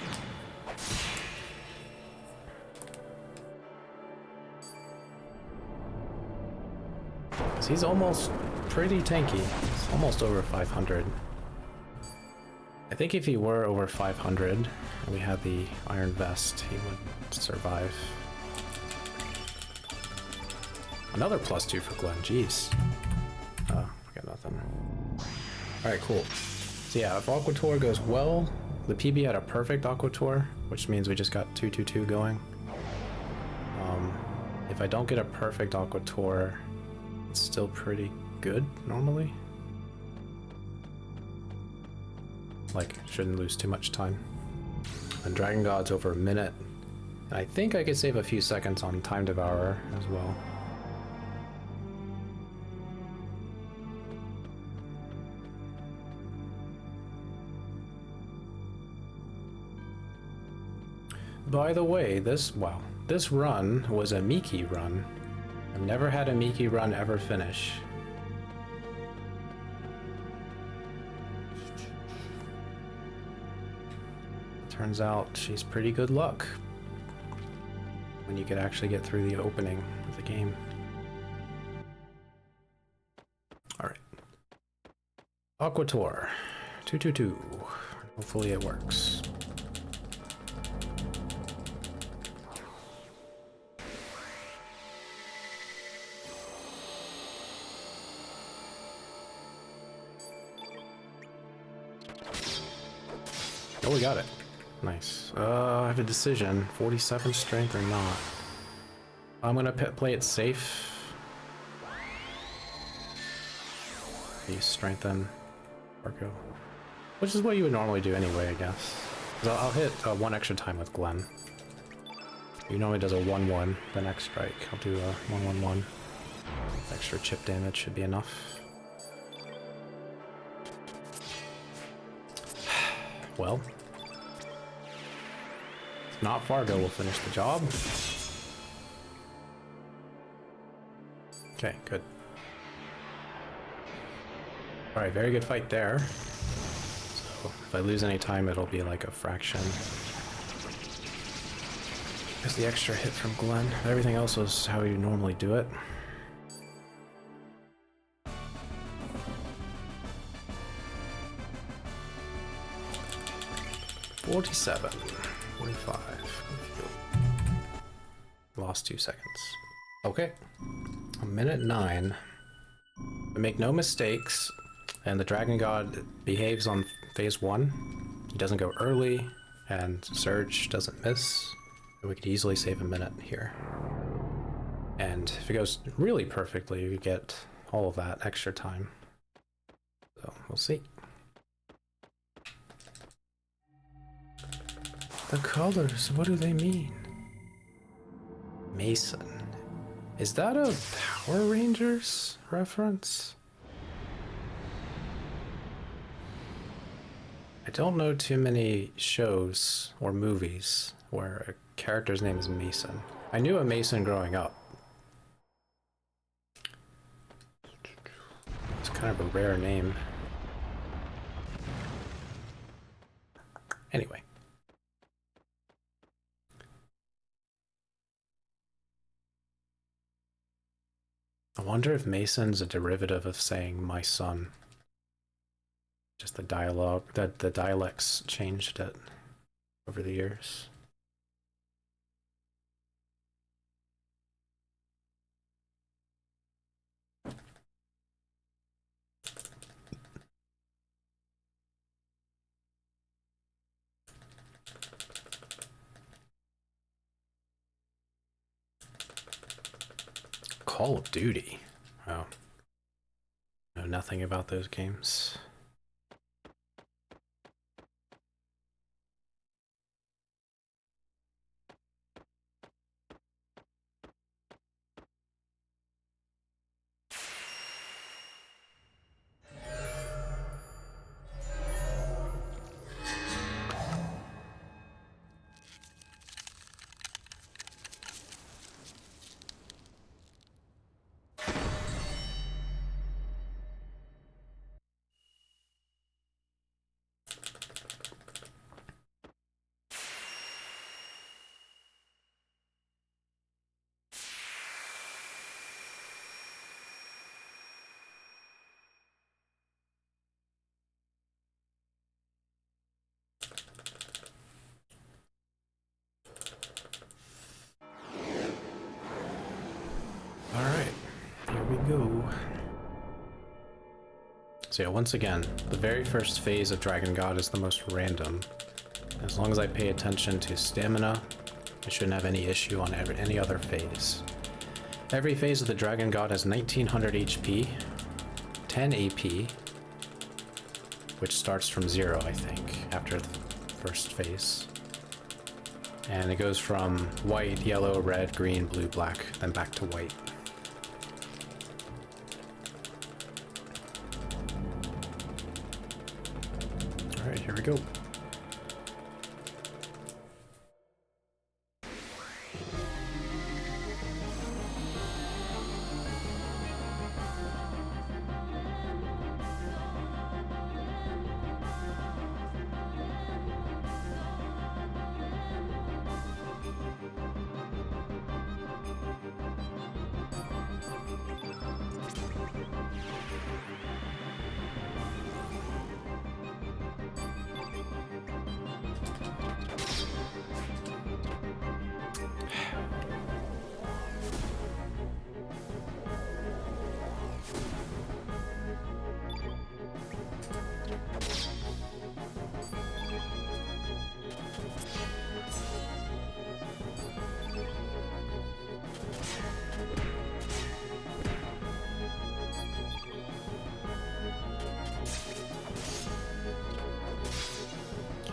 Because he's almost pretty tanky. He's almost over 500. I think if he were over 500 and we had the Iron Vest, he would survive. Another +2 for Glenn, jeez. Oh, I got nothing. Alright, cool. So yeah, if Aqua Tour goes well, the PB had a perfect Aqua Tour, which means we just got 2-2-2 going. If I don't get a perfect Aqua Tour, it's still pretty good, normally. Like, shouldn't lose too much time. And Dragon God's over a minute. And I think I could save a few seconds on Time Devourer as well. By the way, this run was a Miki run. I've never had a Miki run ever finish. Turns out she's pretty good luck when you could actually get through the opening of the game. Alright. Aqua Tour. 2-2-2. Hopefully it works. Oh, we got it. Nice. I have a decision. 47 strength or not. I'm gonna play it safe. You strengthen Argo. Which is what you would normally do anyway, I guess. I'll hit 1 extra time with Glenn. He normally does a 1-1 the next strike. I'll do a 1-1-1. Extra chip damage should be enough. Well. Not Fargo will finish the job. Okay, good. Alright, very good fight there. So if I lose any time, it'll be like a fraction. There's the extra hit from Glenn. Everything else was how you normally do it. $47. 45. Lost 2 seconds. Okay. A minute 9. I make no mistakes, and the Dragon God behaves on phase 1. He doesn't go early, and Surge doesn't miss. And we could easily save a minute here. And if it goes really perfectly, we get all of that extra time. So we'll see. The colors, what do they mean? Mason. Is that a Power Rangers reference? I don't know too many shows or movies where a character's name is Mason. I knew a Mason growing up. It's kind of a rare name. Anyway. I wonder if Mason's a derivative of saying my son. Just the dialogue, that the dialects changed it over the years. Call of Duty. Oh. Know nothing about those games. go. So yeah, once again, the very first phase of Dragon God is the most random. As long as I pay attention to stamina, I shouldn't have any issue on any other phase. Every phase of the Dragon God has 1900 HP, 10 AP, which starts from 0, I think, after the first phase. And it goes from white, yellow, red, green, blue, black, then back to white. Alright, here we go.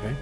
Okay.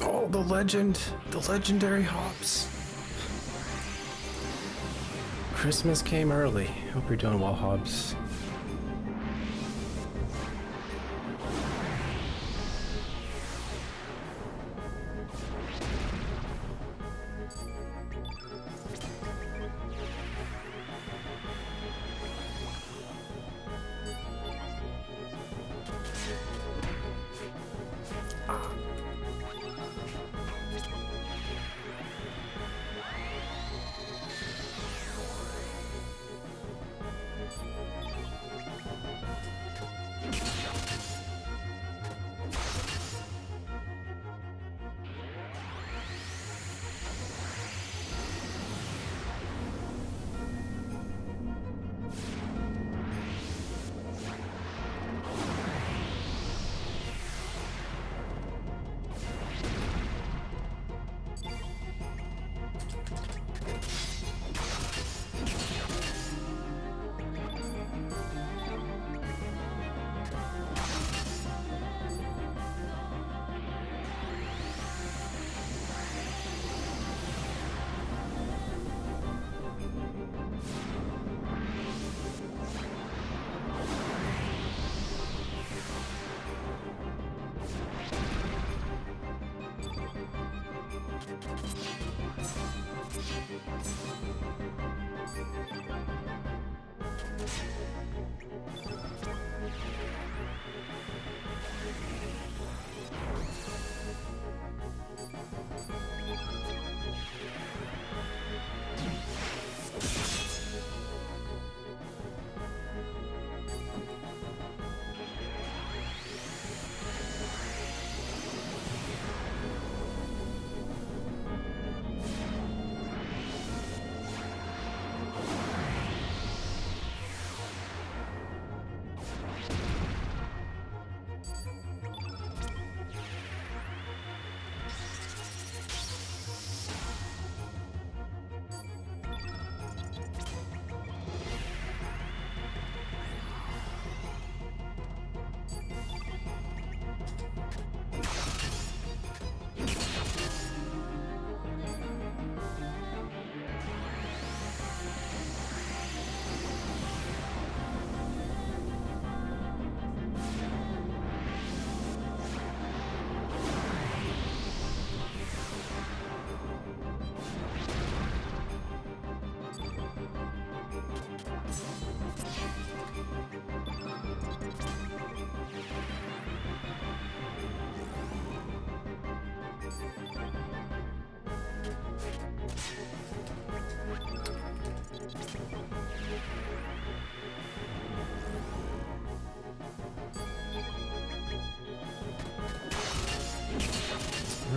Oh, the legendary hops. Christmas came early. Hope you're doing well, Hobbs.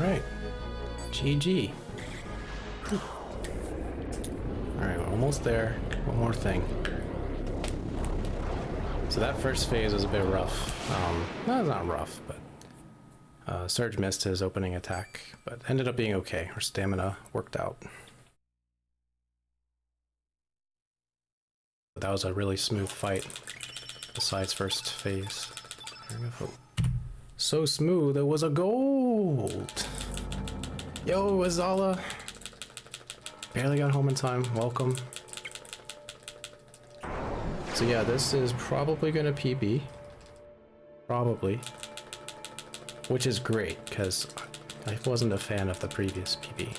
Alright. GG. Alright, we're almost there. One more thing. So that first phase was a bit rough. No, it's not rough, but Surge missed his opening attack, but ended up being okay. Our stamina worked out. But that was a really smooth fight, besides first phase. So smooth, it was a gold! Yo, Azala! Barely got home in time, welcome. So yeah, this is probably gonna PB. Probably. Which is great, because I wasn't a fan of the previous PB.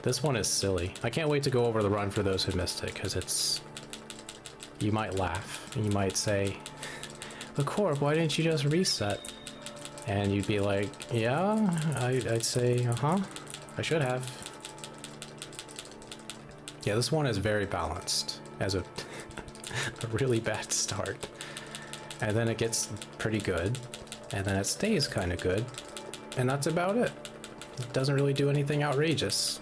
This one is silly. I can't wait to go over the run for those who missed it, because it's... You might laugh, and you might say, "The Corp, why didn't you just reset?" And you'd be like, yeah, I'd say, uh-huh, I should have. Yeah, this one is very balanced, as a really bad start. And then it gets pretty good, and then it stays kind of good, and that's about it. It doesn't really do anything outrageous.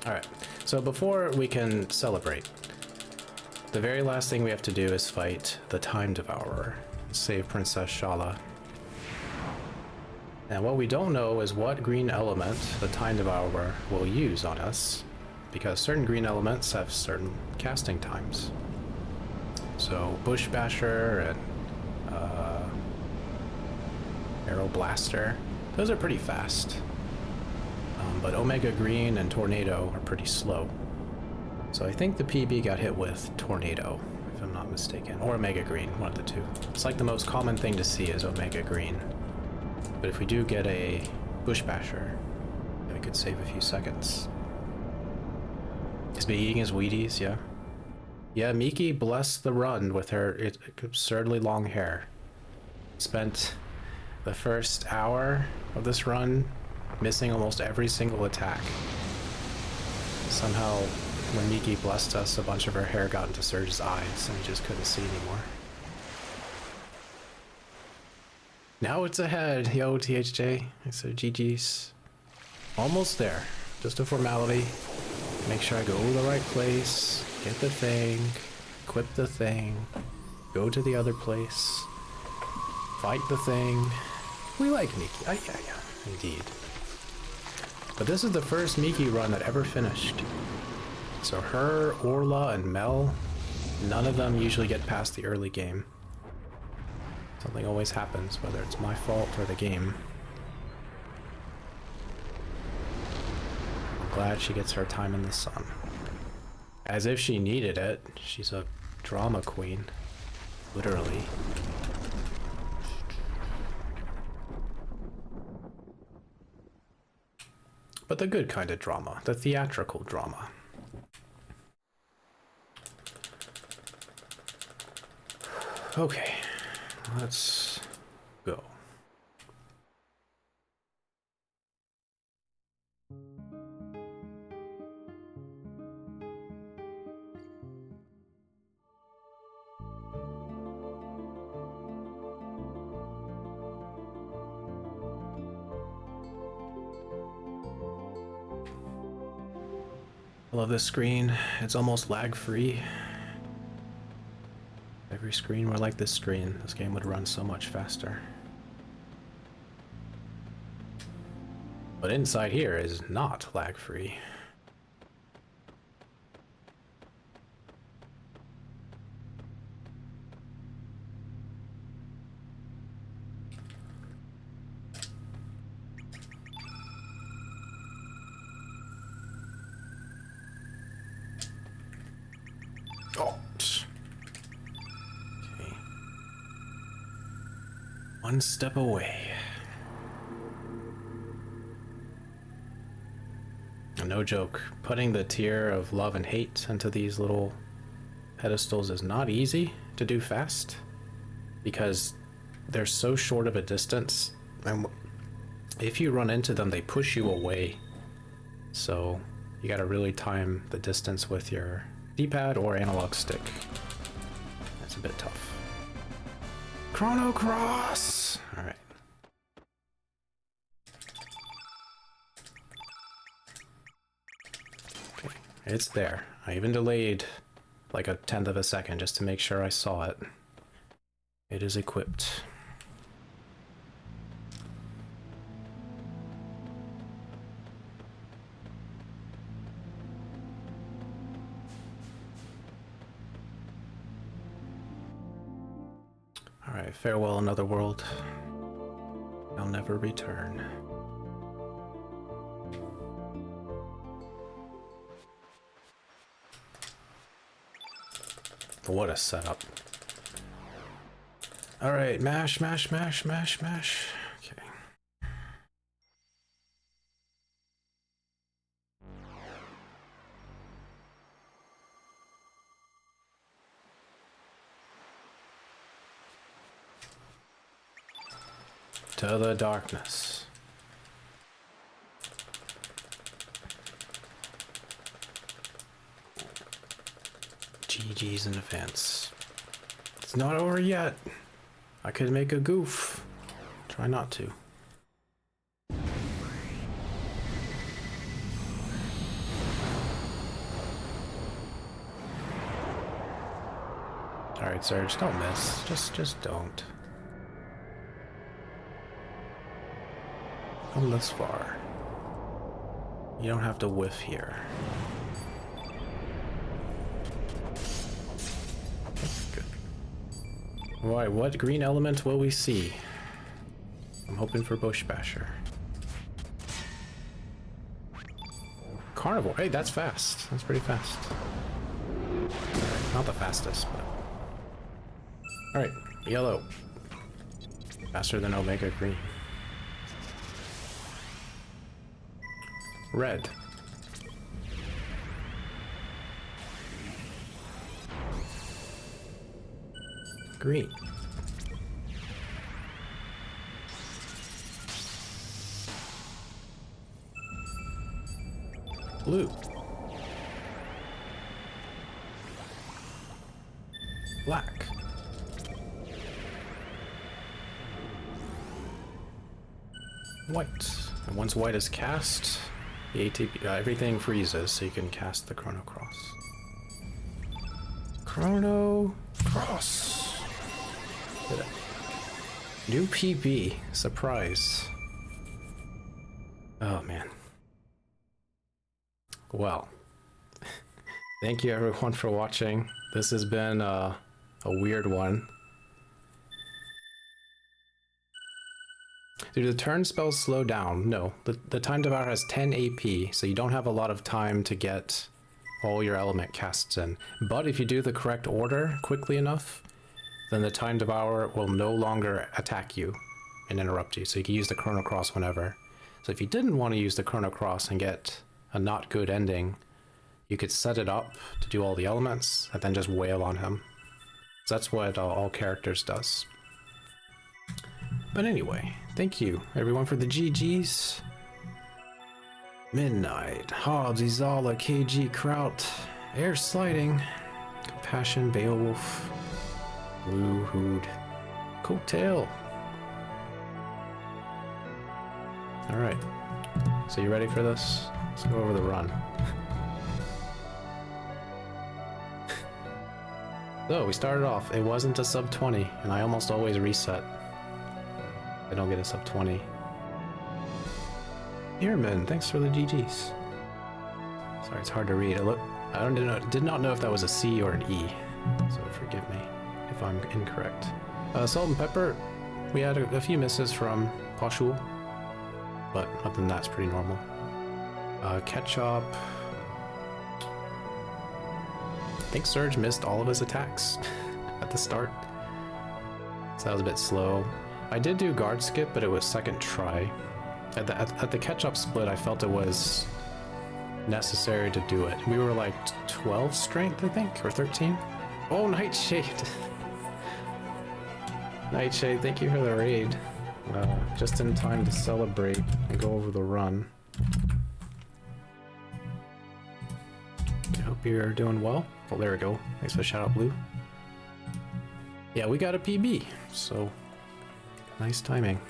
Alright, so before we can celebrate, the very last thing we have to do is fight the Time Devourer, save Princess Shala. And what we don't know is what green element the Time Devourer will use on us, because certain green elements have certain casting times. So Bush Basher and Arrow Blaster, those are pretty fast. But Omega Green and Tornado are pretty slow. So I think the PB got hit with Tornado, if I'm not mistaken, or Omega Green, one of the two. It's like the most common thing to see is Omega Green. But if we do get a Bush Basher, we could save a few seconds. He's been eating his Wheaties, yeah. Yeah, Miki blessed the run with her absurdly long hair. Spent the first hour of this run missing almost every single attack. Somehow, when Miki blessed us, a bunch of her hair got into Surge's eyes and we just couldn't see anymore. Now it's ahead, yo THJ. So GG's. Almost there. Just a formality. Make sure I go to the right place, get the thing, equip the thing, go to the other place, fight the thing. We like Miki. Yeah, indeed. But this is the first Miki run that ever finished. So her, Orla, and Mel, none of them usually get past the early game. Something always happens, whether it's my fault or the game. I'm glad she gets her time in the sun. As if she needed it. She's a drama queen. Literally. But the good kind of drama. The theatrical drama. Okay. Let's go. I love this screen. It's almost lag-free. Every screen were like this screen, this game would run so much faster. But inside here is not lag-free. Oh. Okay. One step away. No joke, putting the tier of love and hate into these little pedestals is not easy to do fast because they're so short of a distance, and if you run into them they push you away, so you gotta really time the distance with your D-pad or analog stick. That's a bit tough. Chrono Cross! Alright. Okay, it's there. I even delayed like 1/10 of a second just to make sure I saw it. It is equipped. Alright, farewell another world. I'll never return. What a setup. Alright, mash, mash, mash, mash, mash. Okay. To the darkness. GG's in advance. It's not over yet. I could make a goof. Try not to. Alright, Serge, don't miss. Just don't. Come this far. You don't have to whiff here. Good. Right, what green element will we see? I'm hoping for Bush Basher. Carnivore. Hey, that's fast. That's pretty fast. Not the fastest, but... Alright, yellow. Faster than Omega Green. Red. Green. Blue. Black. White. And once white is cast, the ATP, everything freezes, so you can cast the Chrono Cross. Chrono Cross. Did it. New PB. Surprise. Oh, man. Well. Thank you everyone for watching. This has been a weird one. Do the turn spells slow down? No. The Time Devourer has 10 AP, so you don't have a lot of time to get all your element casts in. But if you do the correct order quickly enough, then the Time Devourer will no longer attack you and interrupt you, so you can use the Chrono Cross whenever. So if you didn't want to use the Chrono Cross and get a not good ending, you could set it up to do all the elements and then just wail on him. So that's what all characters does. But anyway, thank you everyone for the GGs. Midnight, Hobbs, Izala, KG, Kraut, Air Sliding, Compassion, Beowulf, Blue Hood, Coattail. Alright, so you ready for this? Let's go over the run. So we started off, it wasn't a sub 20, and I almost always reset. I don't get a sub 20. Earman, thanks for the GGs. Sorry, it's hard to read. I did not know if that was a C or an E, so forgive me if I'm incorrect. Salt and pepper, we had a few misses from Poshul, but other than that, it's pretty normal. Ketchup. I think Surge missed all of his attacks at the start, so that was a bit slow. I did do guard skip, but it was second try. At the catch-up split, I felt it was necessary to do it. We were like 12 strength, I think, or 13. Oh, Nightshade! Nightshade, thank you for the raid. Just in time to celebrate and go over the run. I hope you're doing well. Oh, there we go. Thanks for the shout out, Blue. Yeah, we got a PB, so nice timing.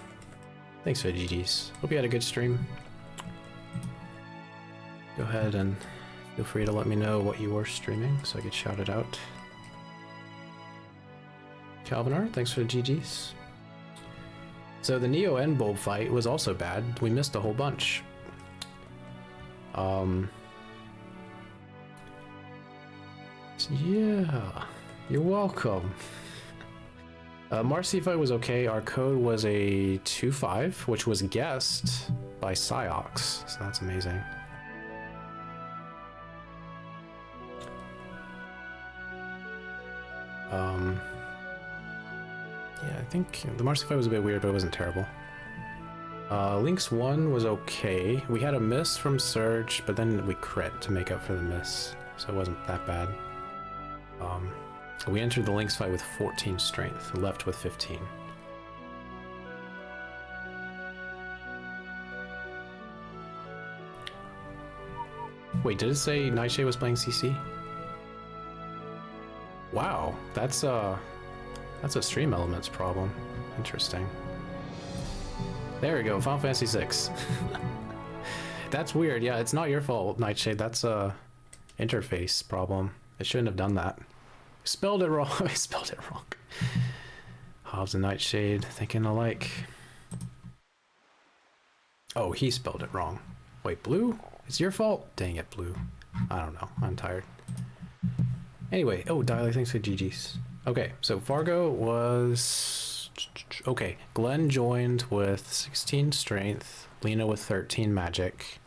Thanks for the GGs. Hope you had a good stream. Go ahead and feel free to let me know what you were streaming so I could shout it out. Calvinar, thanks for the GGs. So the Neo and Bulb fight was also bad. We missed a whole bunch. Yeah, you're welcome. Marcy fight was okay. Our code was a 2-5, which was guessed by Psyox, so that's amazing. Yeah, I think the Marcy fight was a bit weird, but it wasn't terrible. Lynx 1 was okay. We had a miss from Surge, but then we crit to make up for the miss, so it wasn't that bad. We entered the Lynx fight with 14 strength, left with 15. Wait, did it say Nightshade was playing CC? Wow, that's a Stream Elements problem. Interesting. There we go, Final Fantasy 6. That's weird. Yeah, it's not your fault, Nightshade. That's a interface problem. It shouldn't have done that. Spelled it wrong. I spelled it wrong. Hobbs and Nightshade thinking alike. Oh, he spelled it wrong. Wait, Blue? It's your fault? Dang it, Blue. I don't know. I'm tired. Anyway, oh, Diley, thanks for GG's. Okay, so Fargo was... Okay, Glenn joined with 16 strength, Lena with 13 magic.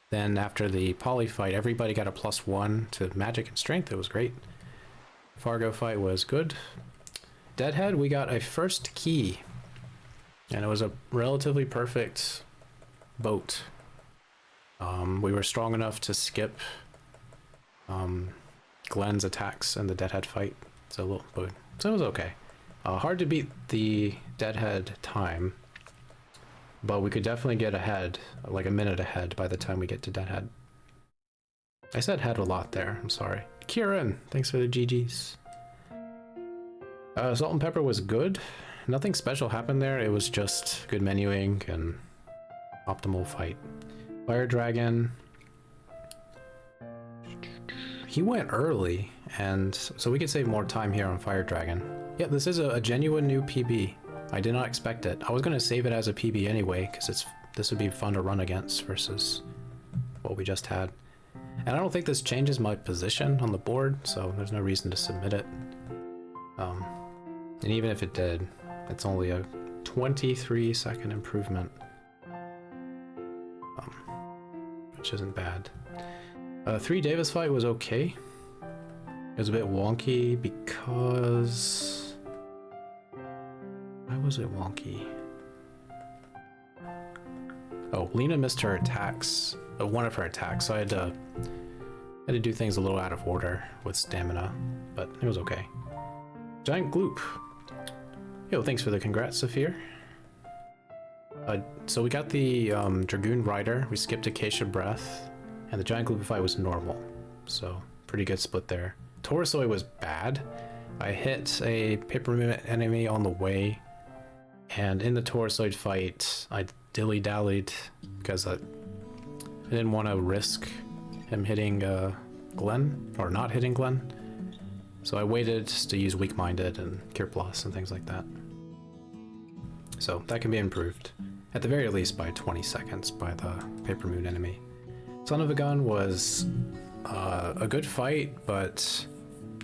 Then after the poly fight, everybody got a +1 to magic and strength. It was great. Fargo fight was good. Deadhead, we got a first key. And it was a relatively perfect boat. We were strong enough to skip Glenn's attacks in the Deadhead fight. So it was okay. Hard to beat the Deadhead time, but we could definitely get ahead, like a minute ahead by the time we get to Deadhead. I said head a lot there, I'm sorry. Kieran, thanks for the GGs. Salt and Pepper was good. Nothing special happened there, it was just good menuing and optimal fight. Fire Dragon, he went early, and so we could save more time here on Fire Dragon. Yeah, this is a genuine new PB. I did not expect it. I was going to save it as a PB anyway, because this would be fun to run against versus what we just had. And I don't think this changes my position on the board, so there's no reason to submit it. And even if it did, it's only a 23-second improvement, which isn't bad. 3 Davis fight was okay. It was a bit wonky because... Why was it wonky? Oh, Lena missed her attacks, one of her attacks, so I had to do things a little out of order with stamina, but it was okay. Giant Gloop. Yo, thanks for the congrats, Saphir. So we got the Dragoon Rider, we skipped Acacia Breath, and the Giant Gloop fight was normal, so pretty good split there. Taurosoid was bad. I hit a Paper Moon enemy on the way, and in the Taurosoid fight, I dilly-dallied because I didn't want to risk him hitting Glenn, or not hitting Glenn. So I waited to use Weak-Minded and Cure Plus and things like that. So that can be improved, at the very least by 20 seconds by the Paper Moon enemy. Son of a Gun was a good fight, but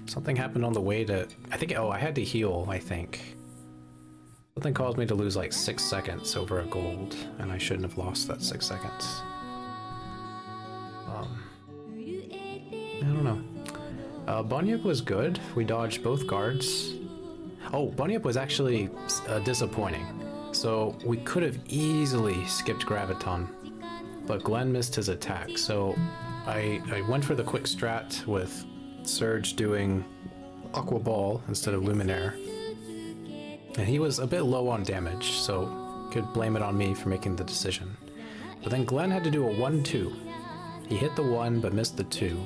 something happened on the way to... I had to heal, I think. Something caused me to lose like 6 seconds over a gold, and I shouldn't have lost that 6 seconds. I don't know. Bunyip was good. We dodged both guards. Oh, Bunyip was actually disappointing. So we could have easily skipped Graviton, but Glenn missed his attack. So I went for the quick strat with Surge doing Aqua Ball instead of Luminaire. And he was a bit low on damage, so could blame it on me for making the decision. But then Glenn had to do a 1-2. He hit the 1 but missed the 2.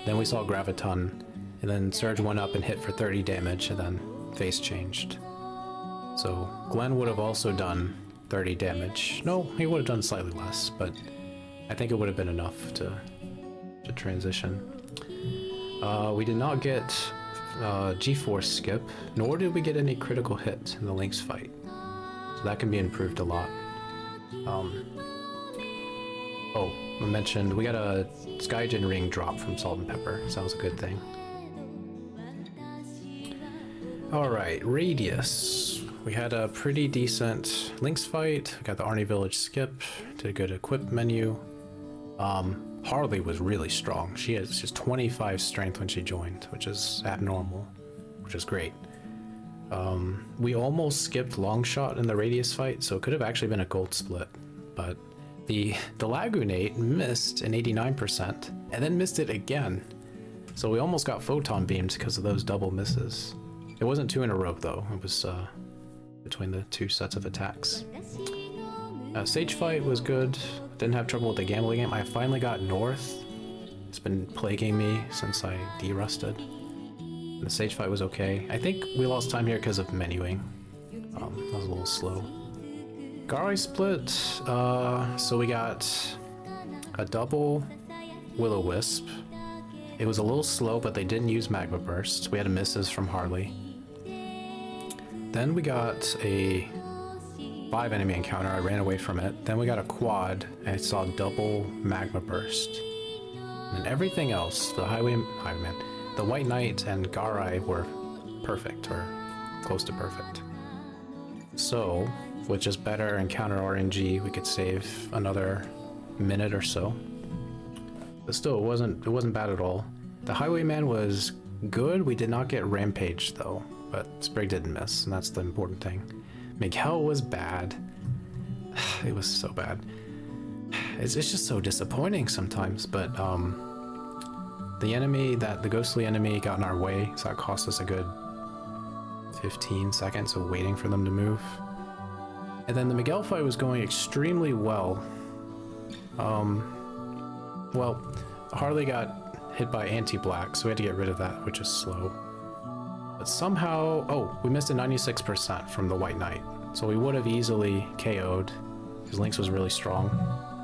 Then we saw Graviton, and then Surge went up and hit for 30 damage, and then phase changed. So Glenn would have also done 30 damage. No, he would have done slightly less, but I think it would have been enough to transition. We did not get G-force skip, nor did we get any critical hit in the Lynx fight. So that can be improved a lot. Oh, I mentioned we got a Skygen ring drop from Salt and Pepper, so that was a good thing. Alright, Radius. We had a pretty decent Lynx fight. We got the Arnie Village skip, did a good equip menu. Harley was really strong. She has just 25 strength when she joined, which is abnormal, which is great. We almost skipped Longshot in the Radius fight, so it could have actually been a gold split, but the Lagoonate missed an 89% and then missed it again. So we almost got photon beamed because of those double misses. It wasn't 2 in a row though, it was between the 2 sets of attacks. Sage fight was good. Didn't have trouble with the gambling game. I finally got North. It's been plaguing me since I derusted. And the Sage fight was okay. I think we lost time here because of menuing. That was a little slow. Garai split. So we got a double Will-O-Wisp. It was a little slow, but they didn't use Magma Burst. We had misses from Harley. Then we got a 5 enemy encounter. I ran away from it. Then we got a quad, and I saw double Magma Burst. And everything else, the Highwayman, the White Knight and Garai were perfect, or close to perfect. So, with just better encounter RNG, we could save another minute or so. But still, it wasn't bad at all. The Highwayman was good. We did not get Rampage though, but Sprig didn't miss, and that's the important thing. Miguel was bad. It was so bad. It's just so disappointing sometimes, but the ghostly enemy got in our way, so that cost us a good 15 seconds of waiting for them to move. And then the Miguel fight was going extremely well. Well, Harley got hit by anti-black, so we had to get rid of that, which is slow. But somehow, oh, we missed a 96% from the White Knight. So we would have easily KO'd, because Lynx was really strong,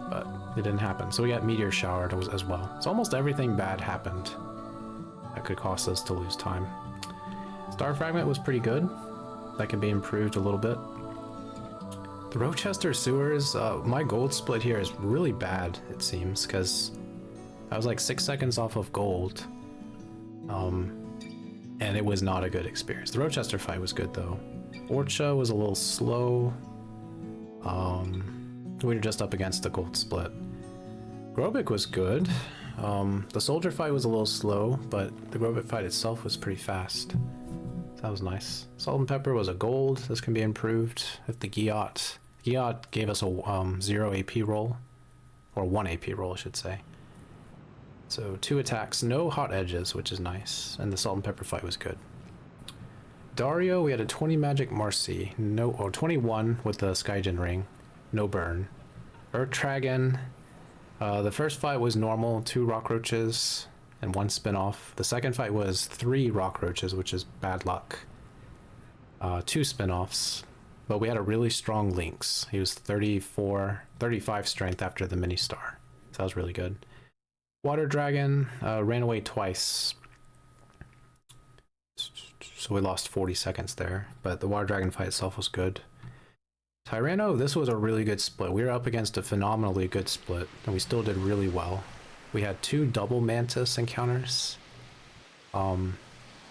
but it didn't happen. So we got Meteor Showered as well. So almost everything bad happened that could cost us to lose time. Star Fragment was pretty good. That can be improved a little bit. The Rochester Sewers, my gold split here is really bad, it seems, because I was like 6 seconds off of gold. And it was not a good experience. The Rochester fight was good though. Orcha was a little slow. We were just up against the gold split. Grobik was good. The soldier fight was a little slow, but the Grobik fight itself was pretty fast. That was nice. Salt and Pepper was a gold. This can be improved with the Giot. Giot gave us a 0 AP roll, or 1 AP roll I should say. So 2 attacks, no hot edges, which is nice, and the Salt and Pepper fight was good. Dario, we had a 20 magic Marcy, no, or 21 with the Skygen ring, no burn. Dragon, the first fight was normal, 2 rock roaches and 1 spin-off. The second fight was 3 rock roaches, which is bad luck. 2 spin-offs, but we had a really strong Lynx. He was 35 strength after the mini star, so that was really good. Water Dragon ran away twice, so we lost 40 seconds there, but the Water Dragon fight itself was good. Tyranno, this was a really good split. We were up against a phenomenally good split, and we still did really well. We had 2 double Mantis encounters. The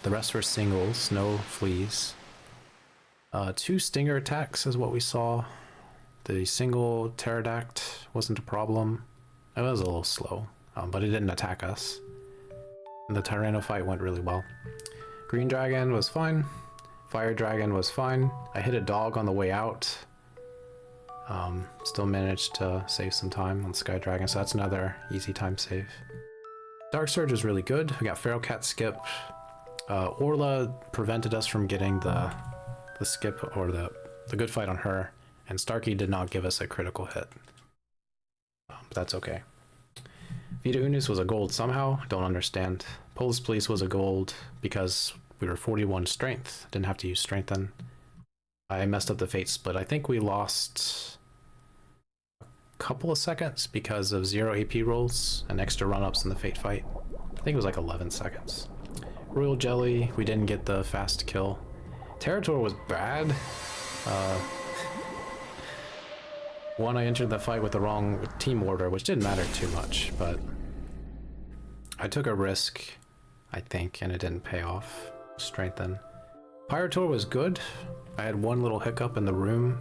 rest were singles, no fleas. 2 Stinger attacks is what we saw. The single Pterodact wasn't a problem. It was a little slow. But it didn't attack us. And the Tyranno fight went really well. Green Dragon was fine. Fire Dragon was fine. I hit a dog on the way out. Still managed to save some time on Sky Dragon, so that's another easy time save. Dark Surge was really good. We got Feral Cat skip. Orla prevented us from getting the skip, or the good fight on her. And Starkey did not give us a critical hit. But that's okay. Vita Unis was a gold somehow, don't understand. Polis Police was a gold because we were 41 strength. Didn't have to use strengthen. I messed up the fate split. I think we lost a couple of seconds because of 0 AP rolls and extra run-ups in the fate fight. I think it was like 11 seconds. Royal Jelly, we didn't get the fast kill. Territor was bad. One, I entered the fight with the wrong team order, which didn't matter too much, but I took a risk, I think, and it didn't pay off. Strengthen. Pyrotor was good. I had one little hiccup in the room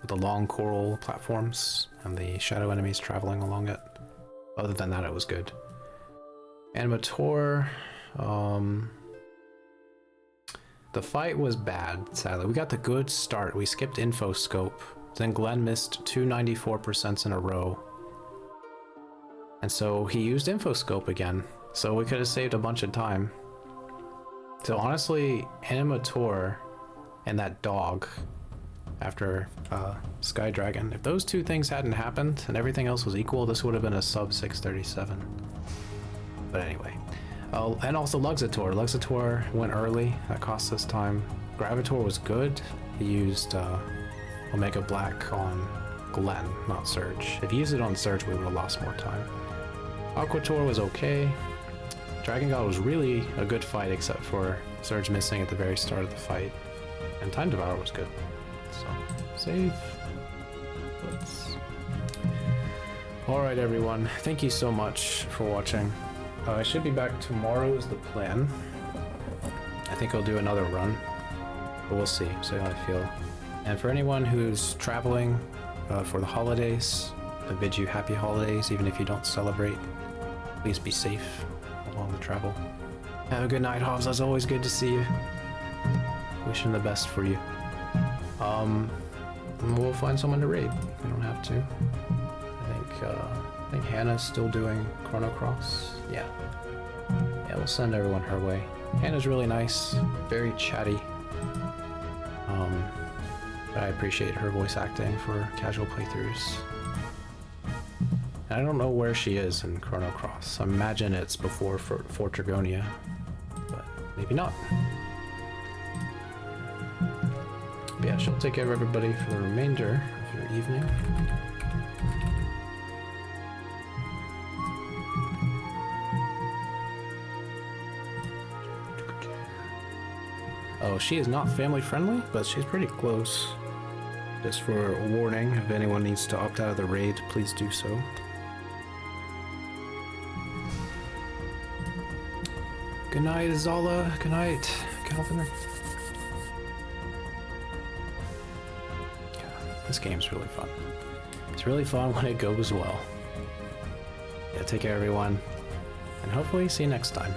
with the long coral platforms and the shadow enemies traveling along it. Other than that, it was good. Animator, the fight was bad, sadly. We got the good start. We skipped info scope. Then Glenn missed 294% in a row. And so he used info scope again. So we could have saved a bunch of time. So honestly, Animator and that dog after Sky Dragon, if those two things hadn't happened and everything else was equal, this would have been a sub 637. But anyway. And also Luxator. Luxator went early. That cost us time. Gravitor was good. He used Omega Black on Glenn, not Surge. If he used it on Surge, we would have lost more time. Aquator was okay. Dragon God was really a good fight, except for Surge missing at the very start of the fight. And Time Devourer was good. So, save. Alright everyone, thank you so much for watching. I should be back tomorrow is the plan. I think I'll do another run, but we'll see how I feel. And for anyone who's traveling for the holidays, I bid you happy holidays, even if you don't celebrate. Please be safe along the travel. Have a good night, Hobbs. It's always good to see you. Wishing the best for you. We'll find someone to raid. We don't have to. I think Hannah's still doing Chrono Cross. Yeah, we'll send everyone her way. Hannah's really nice, very chatty. But I appreciate her voice acting for casual playthroughs. And I don't know where she is in Chrono Cross. I imagine it's before Fort Dragonia, but maybe not. But yeah, she'll take care of everybody for the remainder of your evening. Oh, she is not family friendly, but she's pretty close. Just for a warning, if anyone needs to opt out of the raid, please do so. Good night, Azala. Good night, Calvin. This game's really fun. It's really fun when it goes well. Yeah, take care everyone, and hopefully see you next time.